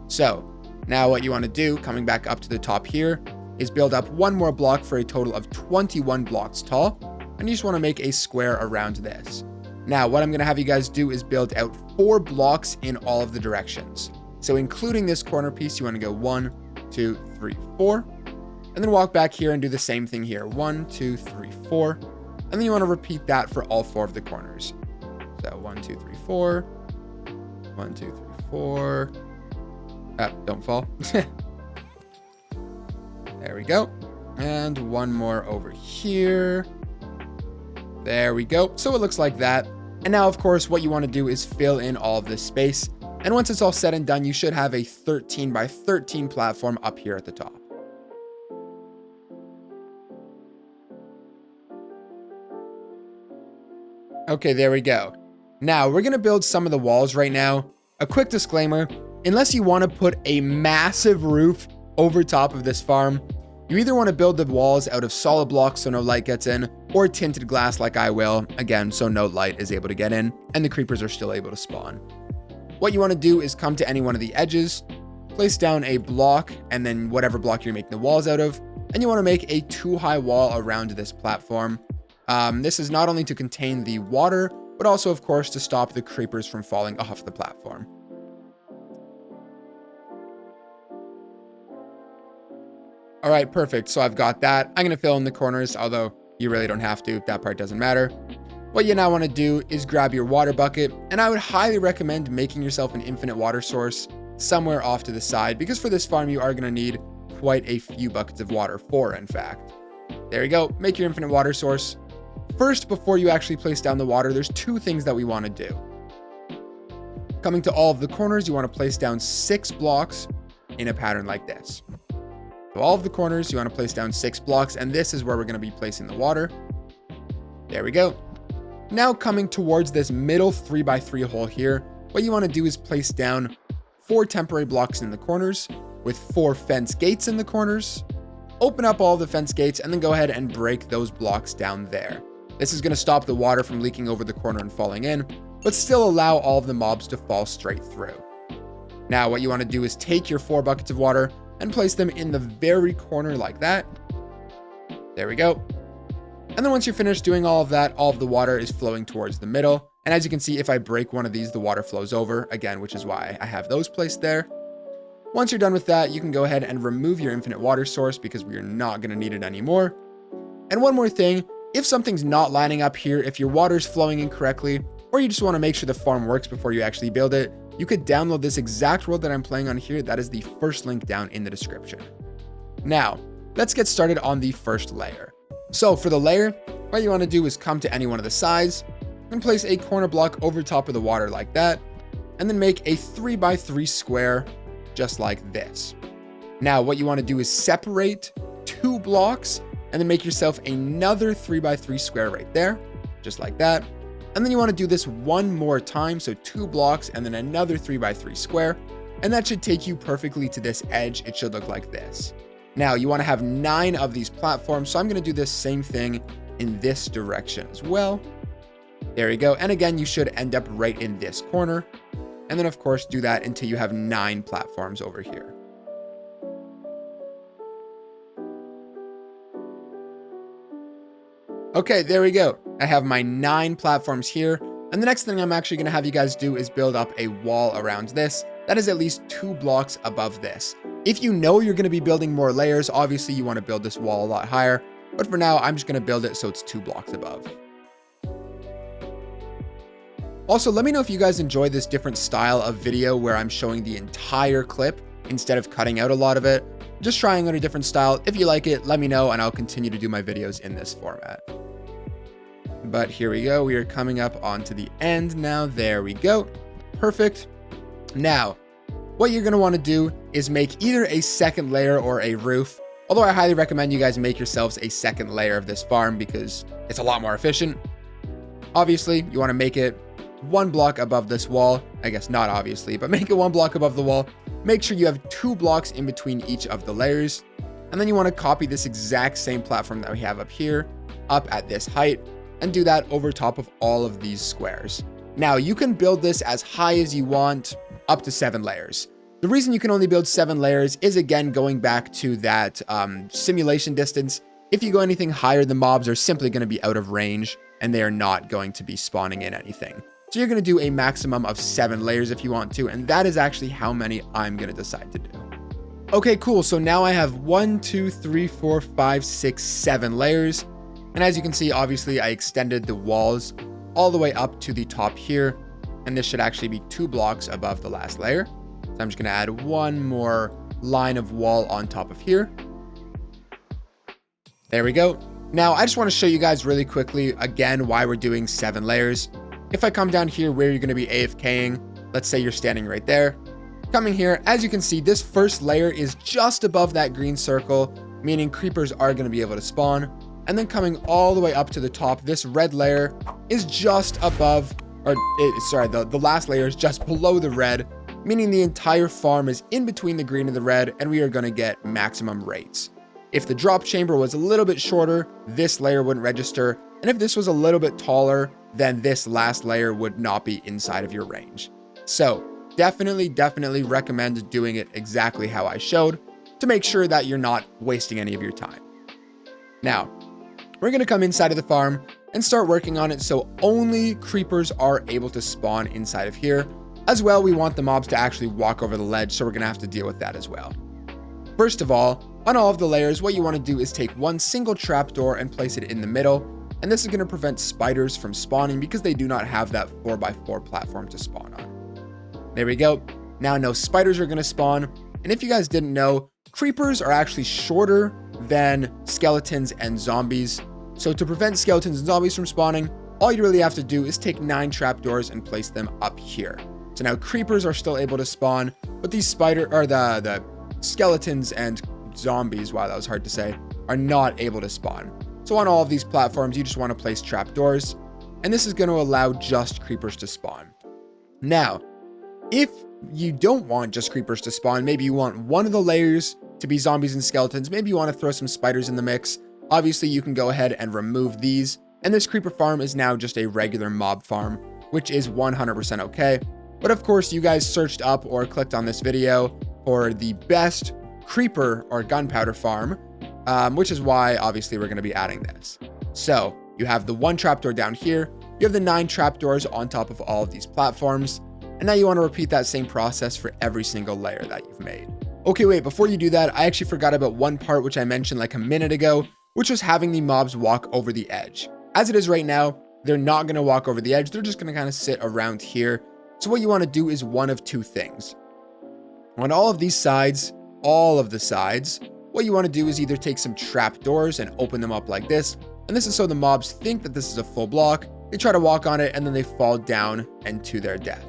So now what you want to do, coming back up to the top here, is build up one more block for a total of 21 blocks tall. And you just want to make a square around this. Now, what I'm going to have you guys do is build out 4 blocks in all of the directions. So including this corner piece, you want to go 1, 2, 3, 4. And then walk back here and do the same thing here. 1, 2, 3, 4. And then you want to repeat that for all 4 of the corners. So 1, 2, 3, 4. 1, 2, 3, 4. Don't fall. There we go. And one more over here. There we go. So it looks like that. And now, of course, what you want to do is fill in all of this space. And once it's all said and done, you should have a 13 by 13 platform up here at the top. Okay, there we go. Now, we're going to build some of the walls right now. A quick disclaimer, unless you want to put a massive roof over top of this farm, you either want to build the walls out of solid blocks so no light gets in, or tinted glass like I will, again, so no light is able to get in, and the creepers are still able to spawn. What you want to do is come to any one of the edges, place down a block, and then whatever block you're making the walls out of, and you want to make a 2-high wall around this platform. This is not only to contain the water, but also, of course, to stop the creepers from falling off the platform. All right, perfect. So I've got that. I'm going to fill in the corners, although you really don't have to. That part doesn't matter. What you now want to do is grab your water bucket, and I would highly recommend making yourself an infinite water source somewhere off to the side, because for this farm, you are going to need quite a few buckets of water, 4 in fact. There you go. Make your infinite water source. First, before you actually place down the water, there's 2 things that we want to do. Coming to all of the corners, you want to place down 6 blocks in a pattern like this. So all of the corners, you want to place down 6 blocks, and this is where we're going to be placing the water. There we go. Now coming towards this middle 3x3 hole here, what you want to do is place down 4 temporary blocks in the corners with 4 fence gates in the corners. Open up all the fence gates and then go ahead and break those blocks down there. This is going to stop the water from leaking over the corner and falling in, but still allow all of the mobs to fall straight through. Now what you want to do is take your 4 buckets of water and place them in the very corner like that. There we go. And then once you're finished doing all of that, all of the water is flowing towards the middle. And as you can see, if I break one of these, the water flows over again, which is why I have those placed there. Once you're done with that, you can go ahead and remove your infinite water source because we are not going to need it anymore. And one more thing, if something's not lining up here, if your water's flowing incorrectly, or you just want to make sure the farm works before you actually build it, you could download this exact world that I'm playing on here. That is the first link down in the description. Now, let's get started on the first layer. So for the layer, what you want to do is come to any one of the sides and place a corner block over top of the water like that, and then make a 3x3 square just like this. Now, what you want to do is separate 2 blocks and then make yourself another 3x3 square right there, just like that. And then you want to do this one more time, so 2 blocks and then another 3x3 square, and that should take you perfectly to this edge. It should look like this. Now, you want to have 9 of these platforms, so I'm going to do this same thing in this direction as well. There you go. And again, you should end up right in this corner. And then, of course, do that until you have 9 platforms over here. Okay, there we go. I have my 9 platforms here. And the next thing I'm actually going to have you guys do is build up a wall around this. That is at least 2 blocks above this. If you know you're going to be building more layers, obviously you want to build this wall a lot higher. But for now, I'm just going to build it so it's 2 blocks above. Also, let me know if you guys enjoy this different style of video where I'm showing the entire clip instead of cutting out a lot of it. Just trying out a different style. If you like it, let me know and I'll continue to do my videos in this format. But here we go. We are coming up onto the end now. There we go. Perfect. Now, what you're going to want to do is make either a second layer or a roof. Although I highly recommend you guys make yourselves a second layer of this farm because it's a lot more efficient. Obviously, you want to make it 1 block above this wall. I guess not obviously, but make it 1 block above the wall. Make sure you have 2 blocks in between each of the layers. And then you want to copy this exact same platform that we have up here, up at this height. and do that over top of all of these squares. Now, you can build this as high as you want, up to 7 layers. The reason you can only build 7 layers is, again, going back to that simulation distance. If you go anything higher, the mobs are simply going to be out of range, and they are not going to be spawning in anything. So you're going to do a maximum of 7 layers if you want to, and that is actually how many I'm going to decide to do. Okay, cool. So now I have 1, 2, 3, 4, 5, 6, 7 layers. And as you can see, obviously I extended the walls all the way up to the top here. And this should actually be 2 blocks above the last layer. So I'm just going to add one more line of wall on top of here. There we go. Now I just want to show you guys really quickly again why we're doing 7 layers. If I come down here where you're going to be AFKing, let's say you're standing right there. Coming here, as you can see, this first layer is just above that green circle, meaning creepers are going to be able to spawn. And then coming all the way up to the top, this red layer is just above, the last layer is just below the red, meaning the entire farm is in between the green and the red, and we are going to get maximum rates. If the drop chamber was a little bit shorter, this layer wouldn't register. And if this was a little bit taller, then this last layer would not be inside of your range. So definitely recommend doing it exactly how I showed to make sure that you're not wasting any of your time. Now, we're going to come inside of the farm and start working on it so only creepers are able to spawn inside of here. As well, we want the mobs to actually walk over the ledge, so we're going to have to deal with that as well. First of all, on all of the layers, what you want to do is take one single trapdoor and place it in the middle. And this is going to prevent spiders from spawning because they do not have that 4x4 platform to spawn on. There we go. Now no spiders are going to spawn. And if you guys didn't know, creepers are actually shorter than skeletons and zombies. So to prevent skeletons and zombies from spawning, all you really have to do is take 9 trapdoors and place them up here. So now creepers are still able to spawn, but these the skeletons and zombies, wow, that was hard to say, are not able to spawn. So on all of these platforms, you just want to place trapdoors, and this is going to allow just creepers to spawn. Now, if you don't want just creepers to spawn, maybe you want one of the layers to be zombies and skeletons, maybe you want to throw some spiders in the mix, obviously you can go ahead and remove these, and this creeper farm is now just a regular mob farm, which is 100% okay. But of course, you guys searched up or clicked on this video for the best creeper or gunpowder farm, which is why obviously we're going to be adding this. So you have the 1 trapdoor down here, you have the 9 trapdoors on top of all of these platforms, and now you want to repeat that same process for every single layer that you've made. Okay, wait, before you do that, I actually forgot about one part which I mentioned like a minute ago, which was having the mobs walk over the edge. As it is right now, they're not going to walk over the edge, they're just going to kind of sit around here. So what you want to do is one of 2 things. On all of these sides, all of the sides, what you want to do is either take some trapdoors and open them up like this, and this is so the mobs think that this is a full block, they try to walk on it, and then they fall down and to their death.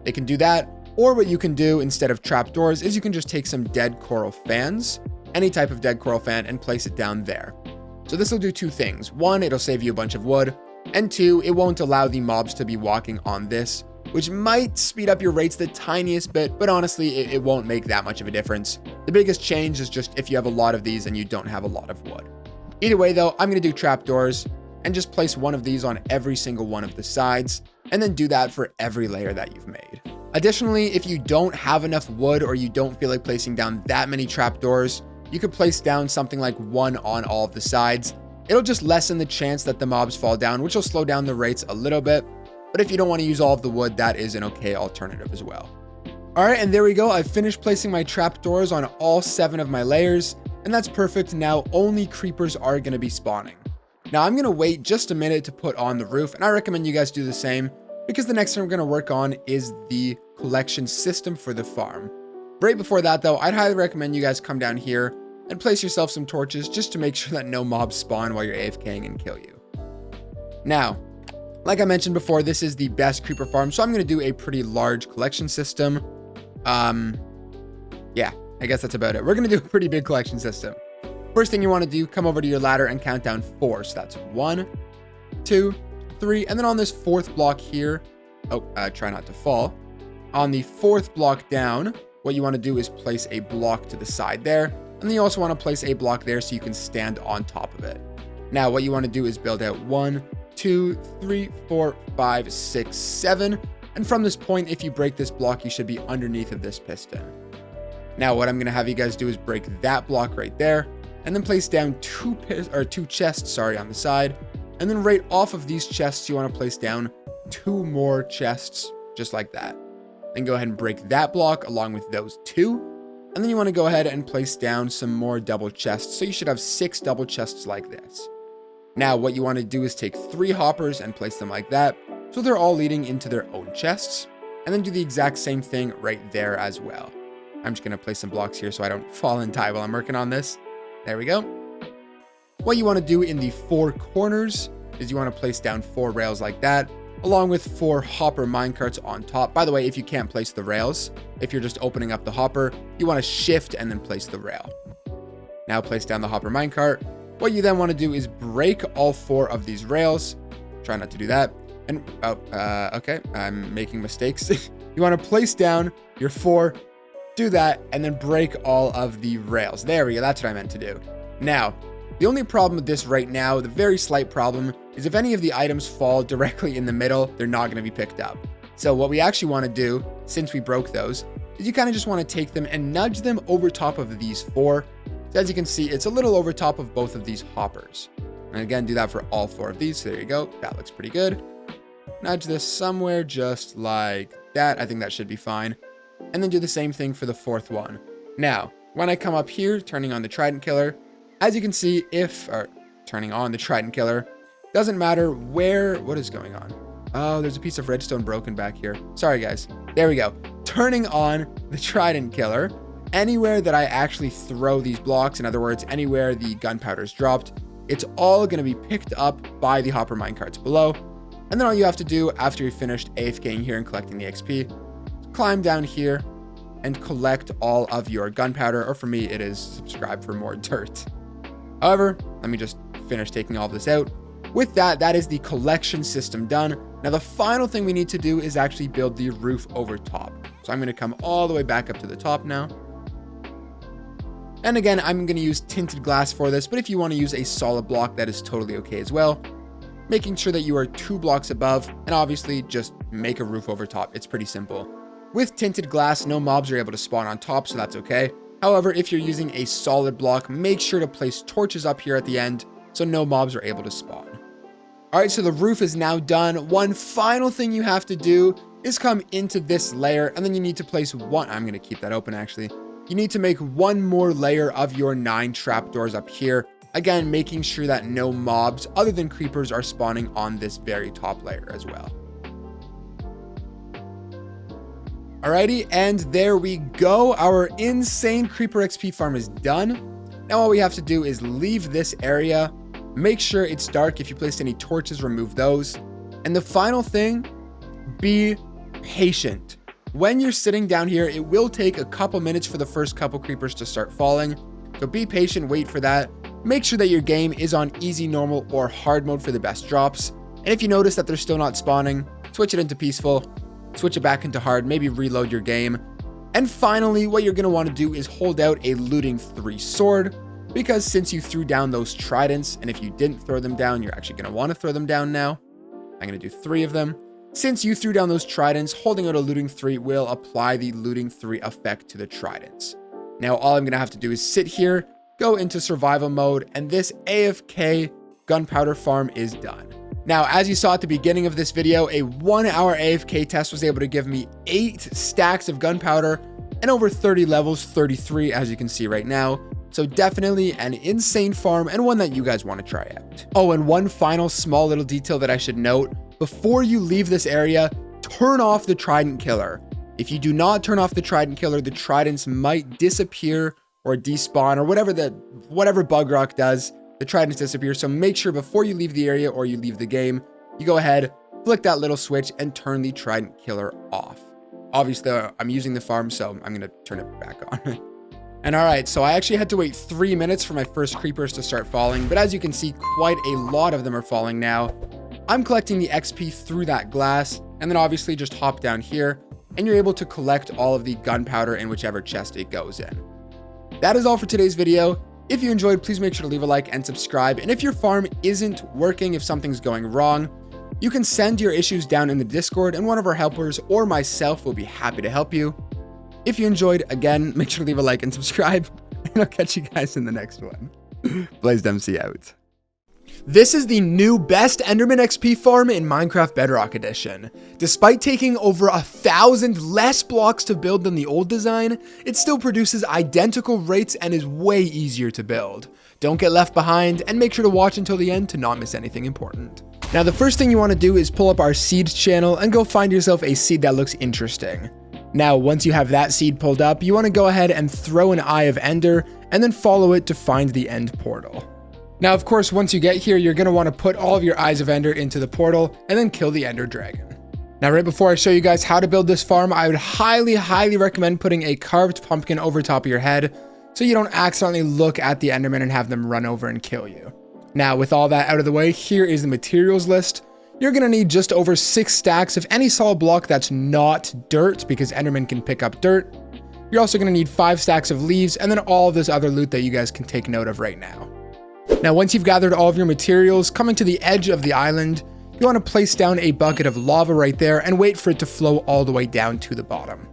They can do that, or what you can do instead of trapdoors is you can just take some dead coral fans, any type of dead coral fan, and place it down there. So this will do 2 things. 1, it'll save you a bunch of wood, and 2, it won't allow the mobs to be walking on this, which might speed up your rates the tiniest bit, but honestly, it won't make that much of a difference. The biggest change is just if you have a lot of these and you don't have a lot of wood. Either way though, I'm going to do trapdoors and just place one of these on every single one of the sides, and then do that for every layer that you've made. Additionally, if you don't have enough wood or you don't feel like placing down that many trapdoors, you could place down something like 1 on all of the sides. It'll just lessen the chance that the mobs fall down, which will slow down the rates a little bit. But if you don't want to use all of the wood, that is an okay alternative as well. All right, and there we go. I've finished placing my trapdoors on all 7 of my layers, and that's perfect. Now only creepers are going to be spawning. Now I'm going to wait just a minute to put on the roof, and I recommend you guys do the same because the next thing we're going to work on is the collection system for the farm. Right before that though, I'd highly recommend you guys come down here and place yourself some torches just to make sure that no mobs spawn while you're AFKing and kill you. Now, like I mentioned before, this is the best creeper farm, so I'm going to do a pretty large collection system. Yeah, I guess that's about it. We're going to do a pretty big collection system. First thing you want to do, come over to your ladder and count down 4. So that's 1, 2, 3, and then on this 4th block here, try not to fall. On the 4th block down, what you want to do is place a block to the side there, and then you also want to place a block there so you can stand on top of it. Now, what you want to do is build out 1, 2, 3, 4, 5, 6, 7. And from this point, if you break this block, you should be underneath of this piston. Now, what I'm going to have you guys do is break that block right there, and then place down two chests, on the side. And then right off of these chests, you want to place down 2 more chests, just like that. Then go ahead and break that block along with those 2. And then you want to go ahead and place down some more double chests. So you should have 6 double chests like this. Now, what you want to do is take 3 hoppers and place them like that, so they're all leading into their own chests. And then do the exact same thing right there as well. I'm just going to place some blocks here so I don't fall and die while I'm working on this. There we go. What you want to do in the 4 corners is you want to place down 4 rails like that, along with 4 hopper minecarts on top. By the way, if you can't place the rails, if you're just opening up the hopper, you want to shift and then place the rail. Now place down the hopper minecart. What you then want to do is break all 4 of these rails. Try not to do that. And, okay, I'm making mistakes. You want to place down your 4, do that, and then break all of the rails. There we go, that's what I meant to do. Now, the only problem with this right now, the very slight problem, is if any of the items fall directly in the middle, they're not going to be picked up. So what we actually want to do, since we broke those, is you kind of just want to take them and nudge them over top of these 4. So as you can see, it's a little over top of both of these hoppers. And again, do that for all 4 of these. So there you go. That looks pretty good. Nudge this somewhere just like that. I think that should be fine. And then do the same thing for the 4th one. Now, when I come up here, turning on the Trident Killer, as you can see, turning on the Trident Killer, doesn't matter what is going on? Oh, there's a piece of redstone broken back here. Sorry, guys. There we go. Turning on the Trident Killer, anywhere that I actually throw these blocks, in other words, anywhere the gunpowder is dropped, it's all going to be picked up by the hopper minecarts below. And then all you have to do after you're finished AFKing here and collecting the XP, climb down here and collect all of your gunpowder, or for me, it is subscribe for more dirt. However, let me just finish taking all this out. With that, that is the collection system done. Now, the final thing we need to do is actually build the roof over top. So I'm going to come all the way back up to the top now. And again, I'm going to use tinted glass for this, but if you want to use a solid block, that is totally okay as well. Making sure that you are 2 blocks above, and obviously just make a roof over top. It's pretty simple. With tinted glass, no mobs are able to spawn on top, so that's okay. However, if you're using a solid block, make sure to place torches up here at the end so no mobs are able to spawn. All right, so the roof is now done. One final thing you have to do is come into this layer, and then you need to place one. I'm going to keep that open, actually. You need to make 1 more layer of your 9 trapdoors up here. Again, making sure that no mobs other than creepers are spawning on this very top layer as well. Alrighty, and there we go. Our insane creeper XP farm is done. Now all we have to do is leave this area. Make sure it's dark. If you placed any torches, remove those. And the final thing, be patient. When you're sitting down here, it will take a couple minutes for the first couple creepers to start falling. So be patient, wait for that. Make sure that your game is on easy, normal, or hard mode for the best drops. And if you notice that they're still not spawning, switch it into peaceful, switch it back into hard, maybe reload your game. And finally, what you're going to want to do is hold out a looting 3 sword, because since you threw down those tridents, and if you didn't throw them down, you're actually going to want to throw them down now. I'm going to do 3 of them. Since you threw down those tridents, holding out a looting 3 will apply the looting 3 effect to the tridents. Now, all I'm going to have to do is sit here, go into survival mode, and this AFK gunpowder farm is done. Now, as you saw at the beginning of this video, a 1-hour AFK test was able to give me 8 stacks of gunpowder and over 30 levels, 33 as you can see right now. So definitely an insane farm and one that you guys want to try out. Oh, and one final small little detail that I should note. Before you leave this area, turn off the Trident Killer. If you do not turn off the Trident Killer, the Tridents might disappear or despawn or whatever bug rock does. The Tridents disappear. So make sure before you leave the area or you leave the game, you go ahead, flick that little switch and turn the Trident Killer off. Obviously, I'm using the farm, so I'm going to turn it back on. And all right, so I actually had to wait 3 minutes for my first creepers to start falling, but as you can see, quite a lot of them are falling now. I'm collecting the XP through that glass, and then obviously just hop down here, and you're able to collect all of the gunpowder in whichever chest it goes in. That is all for today's video. If you enjoyed, please make sure to leave a like and subscribe. And if your farm isn't working, if something's going wrong, you can send your issues down in the Discord and one of our helpers or myself will be happy to help you. If you enjoyed, again, make sure to leave a like and subscribe, and I'll catch you guys in the next one. BlazedMC out. This is the new best Enderman XP farm in Minecraft Bedrock Edition. Despite taking over 1,000 less blocks to build than the old design, it still produces identical rates and is way easier to build. Don't get left behind, and make sure to watch until the end to not miss anything important. Now, the first thing you want to do is pull up our seeds channel and go find yourself a seed that looks interesting. Now, once you have that seed pulled up, you want to go ahead and throw an Eye of Ender and then follow it to find the end portal. Now, of course, once you get here, you're going to want to put all of your Eyes of Ender into the portal and then kill the Ender Dragon. Now, right before I show you guys how to build this farm, I would highly recommend putting a carved pumpkin over top of your head so you don't accidentally look at the Enderman and have them run over and kill you. Now, with all that out of the way, here is the materials list. You're going to need just over 6 stacks of any solid block that's not dirt, because Enderman can pick up dirt. You're also going to need 5 stacks of leaves and then all of this other loot that you guys can take note of right now. Now, once you've gathered all of your materials, coming to the edge of the island, you want to place down a bucket of lava right there and wait for it to flow all the way down to the bottom.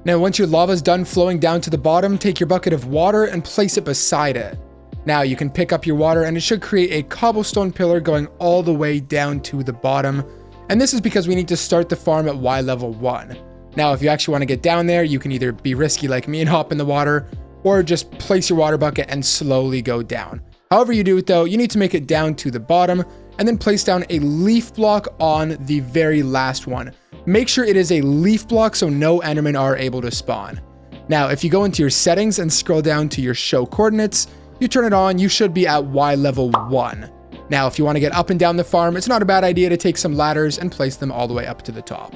Now, once your lava is done flowing down to the bottom, take your bucket of water and place it beside it. Now, you can pick up your water and it should create a cobblestone pillar going all the way down to the bottom. And this is because we need to start the farm at Y level 1. Now, if you actually want to get down there, you can either be risky like me and hop in the water, or just place your water bucket and slowly go down. However you do it though, you need to make it down to the bottom and then place down a leaf block on the very last one. Make sure it is a leaf block so no Endermen are able to spawn. Now, if you go into your settings and scroll down to your show coordinates, you turn it on, you should be at Y level 1. Now, if you want to get up and down the farm, it's not a bad idea to take some ladders and place them all the way up to the top.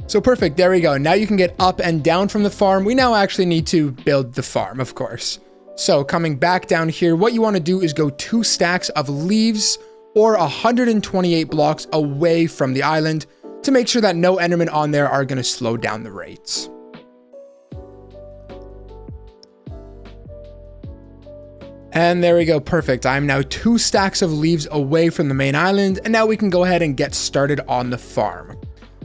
So perfect, there we go. Now you can get up and down from the farm. We now actually need to build the farm, of course. So coming back down here, what you want to do is go 2 stacks of leaves or 128 blocks away from the island to make sure that no Endermen on there are going to slow down the rates. And there we go, perfect. I'm now 2 stacks of leaves away from the main island, and now we can go ahead and get started on the farm.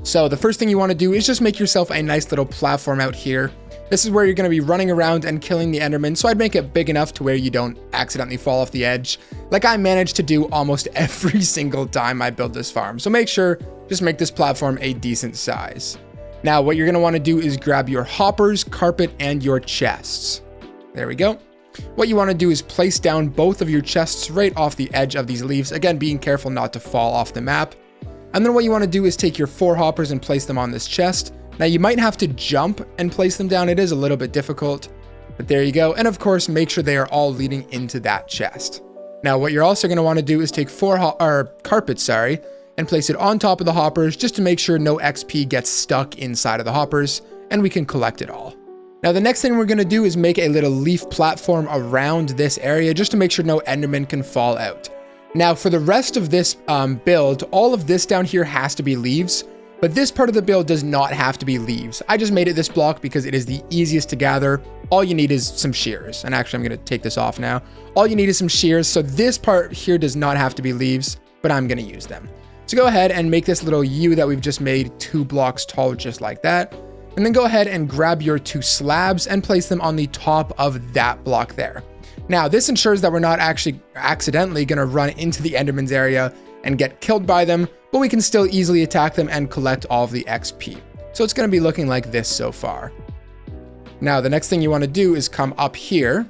So the first thing you want to do is just make yourself a nice little platform out here. This is where you're going to be running around and killing the Enderman, so I'd make it big enough to where you don't accidentally fall off the edge, like I managed to do almost every single time I build this farm. So make sure, just make this platform a decent size. Now, what you're going to want to do is grab your hoppers, carpet, and your chests. There we go. What you want to do is place down both of your chests right off the edge of these leaves, again, being careful not to fall off the map. And then what you want to do is take your 4 hoppers and place them on this chest. Now, you might have to jump and place them down. It is a little bit difficult, but there you go. And of course, make sure they are all leading into that chest. Now, what you're also going to want to do is take 4 carpets, and place it on top of the hoppers just to make sure no XP gets stuck inside of the hoppers and we can collect it all. Now, the next thing we're going to do is make a little leaf platform around this area just to make sure no Enderman can fall out. Now, for the rest of this build, all of this down here has to be leaves. But this part of the build does not have to be leaves. I just made it this block because it is the easiest to gather. All you need is some shears. And actually, I'm going to take this off now. All you need is some shears. So this part here does not have to be leaves, but I'm going to use them. So go ahead and make this little U that we've just made 2 blocks tall, just like that. And then go ahead and grab your 2 slabs and place them on the top of that block there. Now, this ensures that we're not actually accidentally going to run into the Enderman's area and get killed by them, but we can still easily attack them and collect all of the XP. So it's going to be looking like this so far. Now, the next thing you want to do is come up here.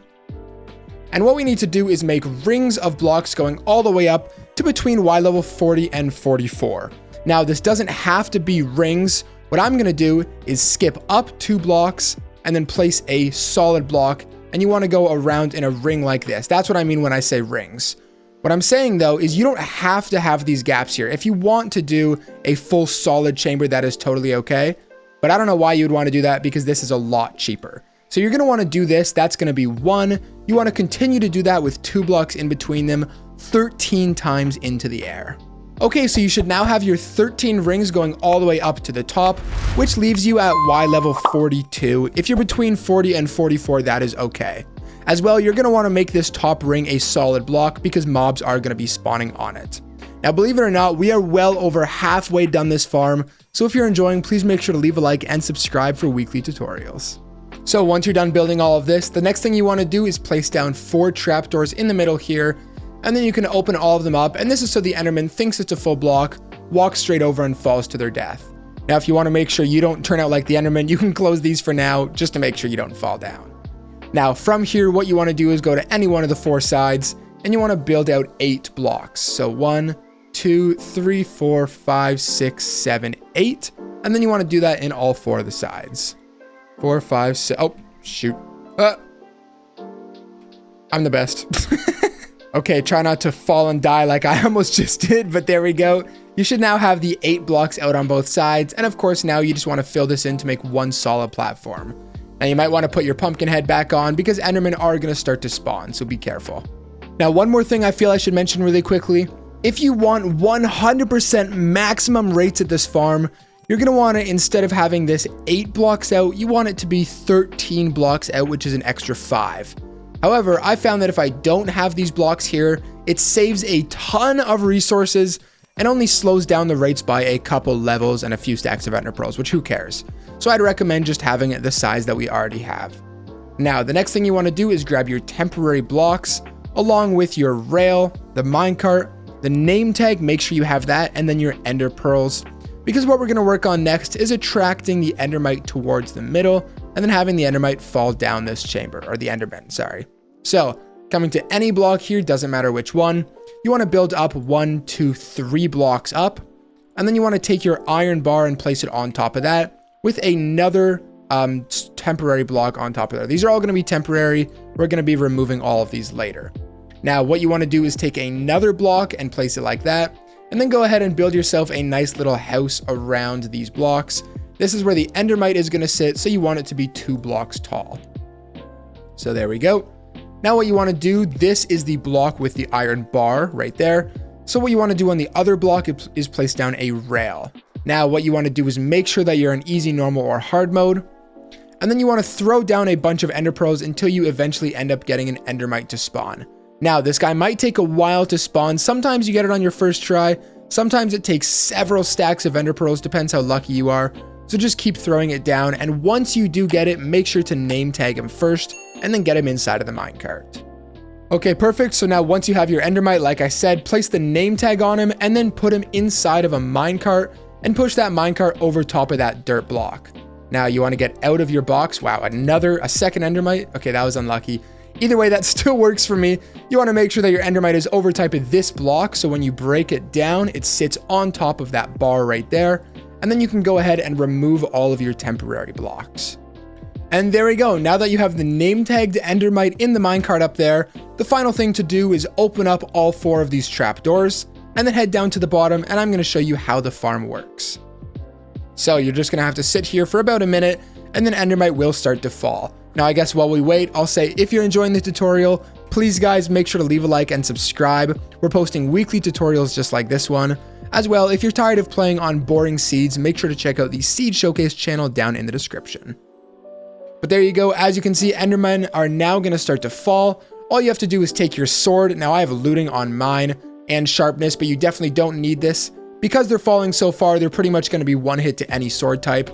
And what we need to do is make rings of blocks going all the way up to between Y level 40 and 44. Now, this doesn't have to be rings. What I'm going to do is skip up 2 blocks and then place a solid block. And you want to go around in a ring like this. That's what I mean when I say rings. What I'm saying though is you don't have to have these gaps here. If you want to do a full solid chamber, that is totally okay. But I don't know why you would want to do that, because this is a lot cheaper. So you're going to want to do this. That's going to be 1. You want to continue to do that with 2 blocks in between them 13 times into the air. Okay, so you should now have your 13 rings going all the way up to the top, which leaves you at Y level 42. If you're between 40 and 44, that is okay. As well, you're going to want to make this top ring a solid block because mobs are going to be spawning on it. Now, believe it or not, we are well over halfway done this farm. So if you're enjoying, please make sure to leave a like and subscribe for weekly tutorials. So once you're done building all of this, the next thing you want to do is place down 4 trapdoors in the middle here. And then you can open all of them up. And this is so the Enderman thinks it's a full block, walks straight over and falls to their death. Now, if you want to make sure you don't turn out like the Enderman, you can close these for now just to make sure you don't fall down. Now, from here, what you want to do is go to any one of the 4 sides and you want to build out 8 blocks. So 1, 2, 3, 4, 5, 6, 7, 8. And then you want to do that in all 4 of the sides. 4, 5, 6. Oh, shoot. I'm the best. Okay, try not to fall and die like I almost just did, but there we go. You should now have the 8 blocks out on both sides. And of course, now you just want to fill this in to make one solid platform. Now you might want to put your pumpkin head back on because Endermen are going to start to spawn, so be careful. Now, one more thing I feel I should mention really quickly. If you want 100% maximum rates at this farm, you're going to want to, instead of having this 8 blocks out, you want it to be 13 blocks out, which is an extra 5. However, I found that if I don't have these blocks here, it saves a ton of resources and only slows down the rates by a couple levels and a few stacks of ender pearls, which who cares? So I'd recommend just having it the size that we already have. Now, the next thing you want to do is grab your temporary blocks along with your rail, the minecart, the name tag, make sure you have that, and then your ender pearls. Because what we're going to work on next is attracting the endermite towards the middle and then having the endermite fall down this chamber, or the enderman, sorry. So coming to any block here, doesn't matter which one, you want to build up 1, 2, 3 blocks up. And then you want to take your iron bar and place it on top of that with another temporary block on top of there. These are all going to be temporary. We're going to be removing all of these later. Now, what you want to do is take another block and place it like that. And then go ahead and build yourself a nice little house around these blocks. This is where the endermite is going to sit, so you want it to be 2 blocks tall. So there we go. Now what you want to do, this is the block with the iron bar right there. So what you want to do on the other block is place down a rail. Now what you want to do is make sure that you're in easy, normal, or hard mode. And then you want to throw down a bunch of ender pearls until you eventually end up getting an endermite to spawn. Now, this guy might take a while to spawn. Sometimes you get it on your first try. Sometimes it takes several stacks of ender pearls, depends how lucky you are. So just keep throwing it down. And once you do get it, make sure to name tag him first and then get him inside of the minecart. Okay, perfect. So now once you have your endermite, like I said, place the name tag on him and then put him inside of a minecart and push that minecart over top of that dirt block. Now you want to get out of your box. Wow, a second endermite. Okay, that was unlucky. Either way, that still works for me. You want to make sure that your endermite is over type of this block, so when you break it down, it sits on top of that bar right there. And then you can go ahead and remove all of your temporary blocks. And there we go. Now that you have the name tagged endermite in the minecart up there, the final thing to do is open up all 4 of these trapdoors and then head down to the bottom, and I'm going to show you how the farm works. So you're just going to have to sit here for about a minute and then endermite will start to fall. Now, I guess while we wait, I'll say if you're enjoying the tutorial, please guys, make sure to leave a like and subscribe. We're posting weekly tutorials just like this one. As well, if you're tired of playing on boring seeds, make sure to check out the Seed Showcase channel down in the description. But there you go. As you can see, endermen are now going to start to fall. All you have to do is take your sword. Now, I have looting on mine and sharpness, but you definitely don't need this. Because they're falling so far, they're pretty much going to be one hit to any sword type.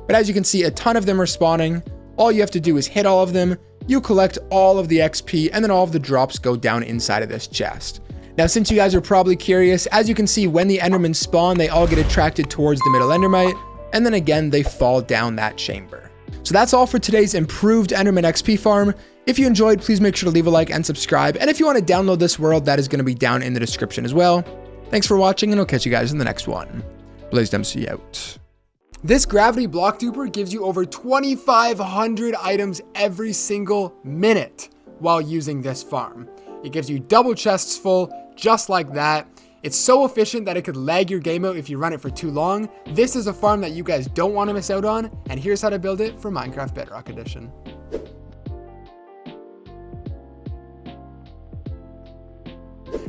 But as you can see, a ton of them are spawning. All you have to do is hit all of them, you collect all of the XP, and then all of the drops go down inside of this chest. Now, since you guys are probably curious, as you can see, when the endermen spawn, they all get attracted towards the middle endermite, and then again, they fall down that chamber. So that's all for today's improved Enderman XP Farm. If you enjoyed, please make sure to leave a like and subscribe. And if you want to download this world, that is going to be down in the description as well. Thanks for watching, and I'll catch you guys in the next one. BlazedMC out. This gravity block duper gives you over 2,500 items every single minute while using this farm. It gives you double chests full, just like that. It's so efficient that it could lag your game out if you run it for too long. This is a farm that you guys don't want to miss out on, and here's how to build it for Minecraft Bedrock Edition.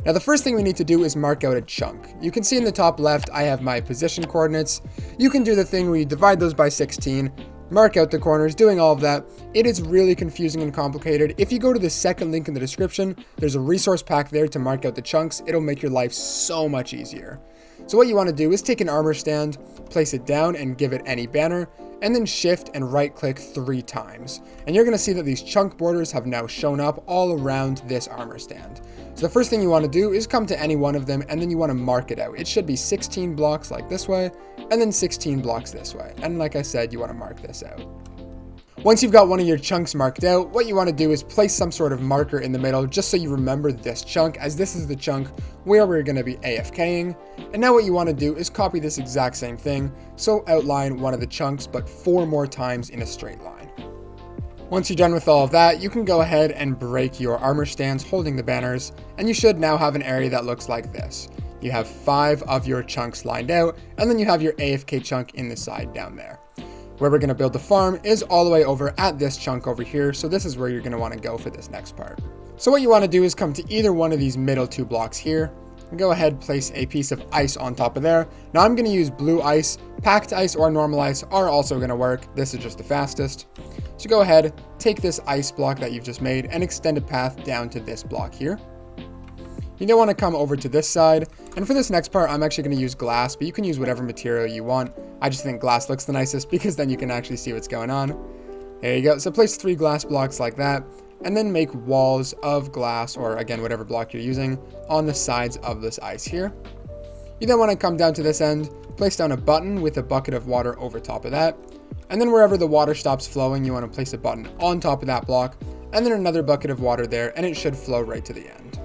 Now, the first thing we need to do is mark out a chunk. You can see in the top left, I have my position coordinates. You can do the thing where you divide those by 16, mark out the corners, doing all of that. It is really confusing and complicated. If you go to the second link in the description, there's a resource pack there to mark out the chunks. It'll make your life so much easier. So what you want to do is take an armor stand, place it down and give it any banner, and then shift and right click 3 times. And you're going to see that these chunk borders have now shown up all around this armor stand. So the first thing you want to do is come to any one of them and then you want to mark it out. It should be 16 blocks like this way and then 16 blocks this way. And like I said, you want to mark this out. Once you've got one of your chunks marked out, what you want to do is place some sort of marker in the middle just so you remember this chunk, as this is the chunk where we're going to be AFKing. And now what you want to do is copy this exact same thing, so outline one of the chunks but 4 more times in a straight line. Once you're done with all of that, you can go ahead and break your armor stands holding the banners, and you should now have an area that looks like this. You have 5 of your chunks lined out, and then you have your AFK chunk in the side down there. Where we're going to build the farm is all the way over at this chunk over here, so this is where you're going to want to go for this next part. So what you want to do is come to either one of these middle 2 blocks here, and go ahead, place a piece of ice on top of there. Now I'm going to use blue ice, packed ice or normal ice are also going to work. This is just the fastest. So go ahead, take this ice block that you've just made and extend a path down to this block here. You don't want to come over to this side, and for this next part I'm actually going to use glass, but you can use whatever material you want. I just think glass looks the nicest because then you can actually see what's going on. There you go. So place 3 glass blocks like that, and then make walls of glass, or again whatever block you're using, on the sides of this ice here. You then want to come down to this end, place down a button with a bucket of water over top of that, and then wherever the water stops flowing you want to place a button on top of that block, and then another bucket of water there, and it should flow right to the end.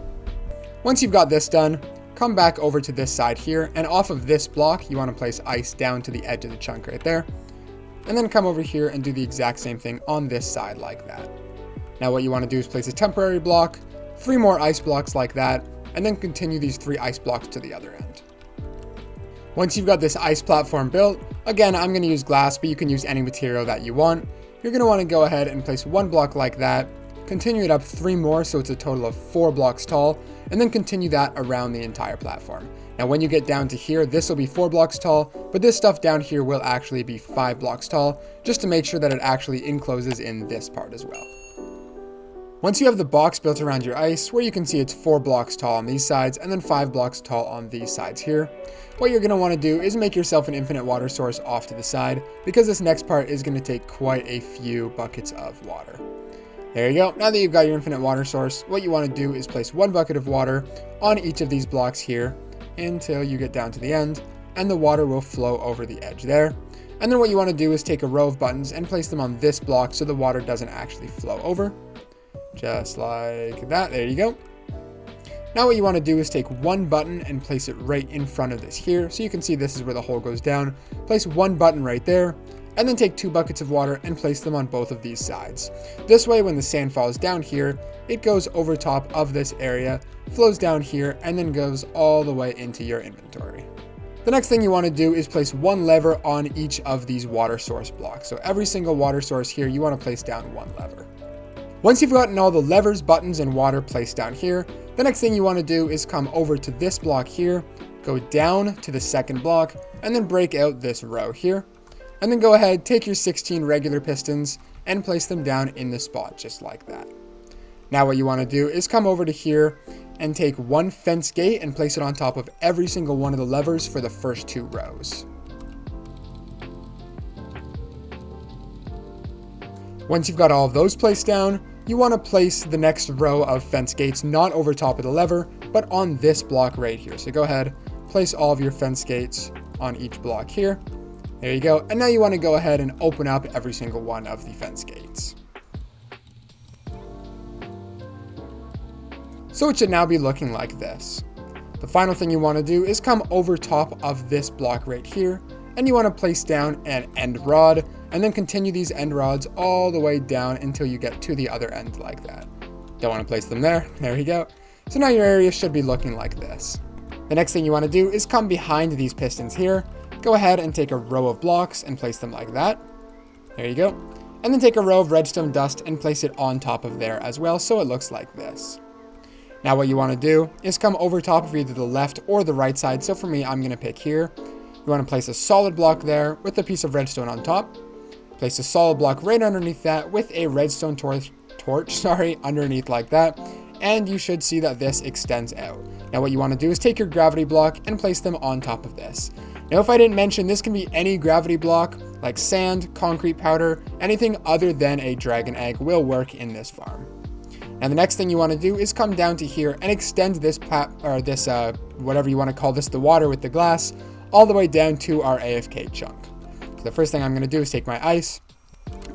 Once you've got this done, come back over to this side here, and off of this block you want to place ice down to the edge of the chunk right there, and then come over here and do the exact same thing on this side like that. Now what you want to do is place a temporary block, 3 more ice blocks like that, and then continue these 3 ice blocks to the other end. Once you've got this ice platform built, again I'm going to use glass, but you can use any material that you want. You're going to want to go ahead and place 1 block like that, continue it up 3 more so it's a total of 4 blocks tall, and then continue that around the entire platform. Now when you get down to here, this will be 4 blocks tall, but this stuff down here will actually be 5 blocks tall, just to make sure that it actually encloses in this part as well. Once you have the box built around your ice, where you can see it's 4 blocks tall on these sides and then 5 blocks tall on these sides here, what you're going to want to do is make yourself an infinite water source off to the side, because this next part is going to take quite a few buckets of water. There you go. Now that you've got your infinite water source, what you want to do is place 1 bucket of water on each of these blocks here until you get down to the end, and the water will flow over the edge there. And then what you want to do is take a row of buttons and place them on this block so the water doesn't actually flow over. Just like that. There you go. Now what you want to do is take 1 button and place it right in front of this here, so you can see this is where the hole goes down. Place 1 button right there, and then take 2 buckets of water and place them on both of these sides. This way when the sand falls down here, it goes over top of this area, flows down here, and then goes all the way into your inventory. The next thing you want to do is place 1 lever on each of these water source blocks. So every single water source here, you want to place down 1 lever. Once you've gotten all the levers, buttons, and water placed down here, the next thing you want to do is come over to this block here, go down to the 2nd block, and then break out this row here. And then go ahead, take your 16 regular pistons and place them down in the spot just like that. Now what you want to do is come over to here and take 1 fence gate and place it on top of every single one of the levers for the first 2 rows. Once you've got all of those placed down, you want to place the next row of fence gates not over top of the lever, but on this block right here. So go ahead, place all of your fence gates on each block here. There you go. And now you want to go ahead and open up every single one of the fence gates. So it should now be looking like this. The final thing you want to do is come over top of this block right here, and you want to place down an end rod, and then continue these end rods all the way down until you get to the other end like that. Don't want to place them there. There you go. So now your area should be looking like this. The next thing you want to do is come behind these pistons here. Go ahead and take a row of blocks and place them like that. There you go. And then take a row of redstone dust and place it on top of there as well, so it looks like this. Now what you want to do is come over top of either the left or the right side. So for me, I'm going to pick here. You want to place a solid block there with a piece of redstone on top. Place a solid block right underneath that with a redstone torch underneath like that, and you should see that this extends out. Now what you want to do is take your gravity block and place them on top of this. Now if I didn't mention, this can be any gravity block like sand, concrete powder, anything other than a dragon egg will work in this farm. Now the next thing you want to do is come down to here and extend this whatever you want to call this, the water with the glass, all the way down to our AFK chunk. So the first thing I'm going to do is take my ice,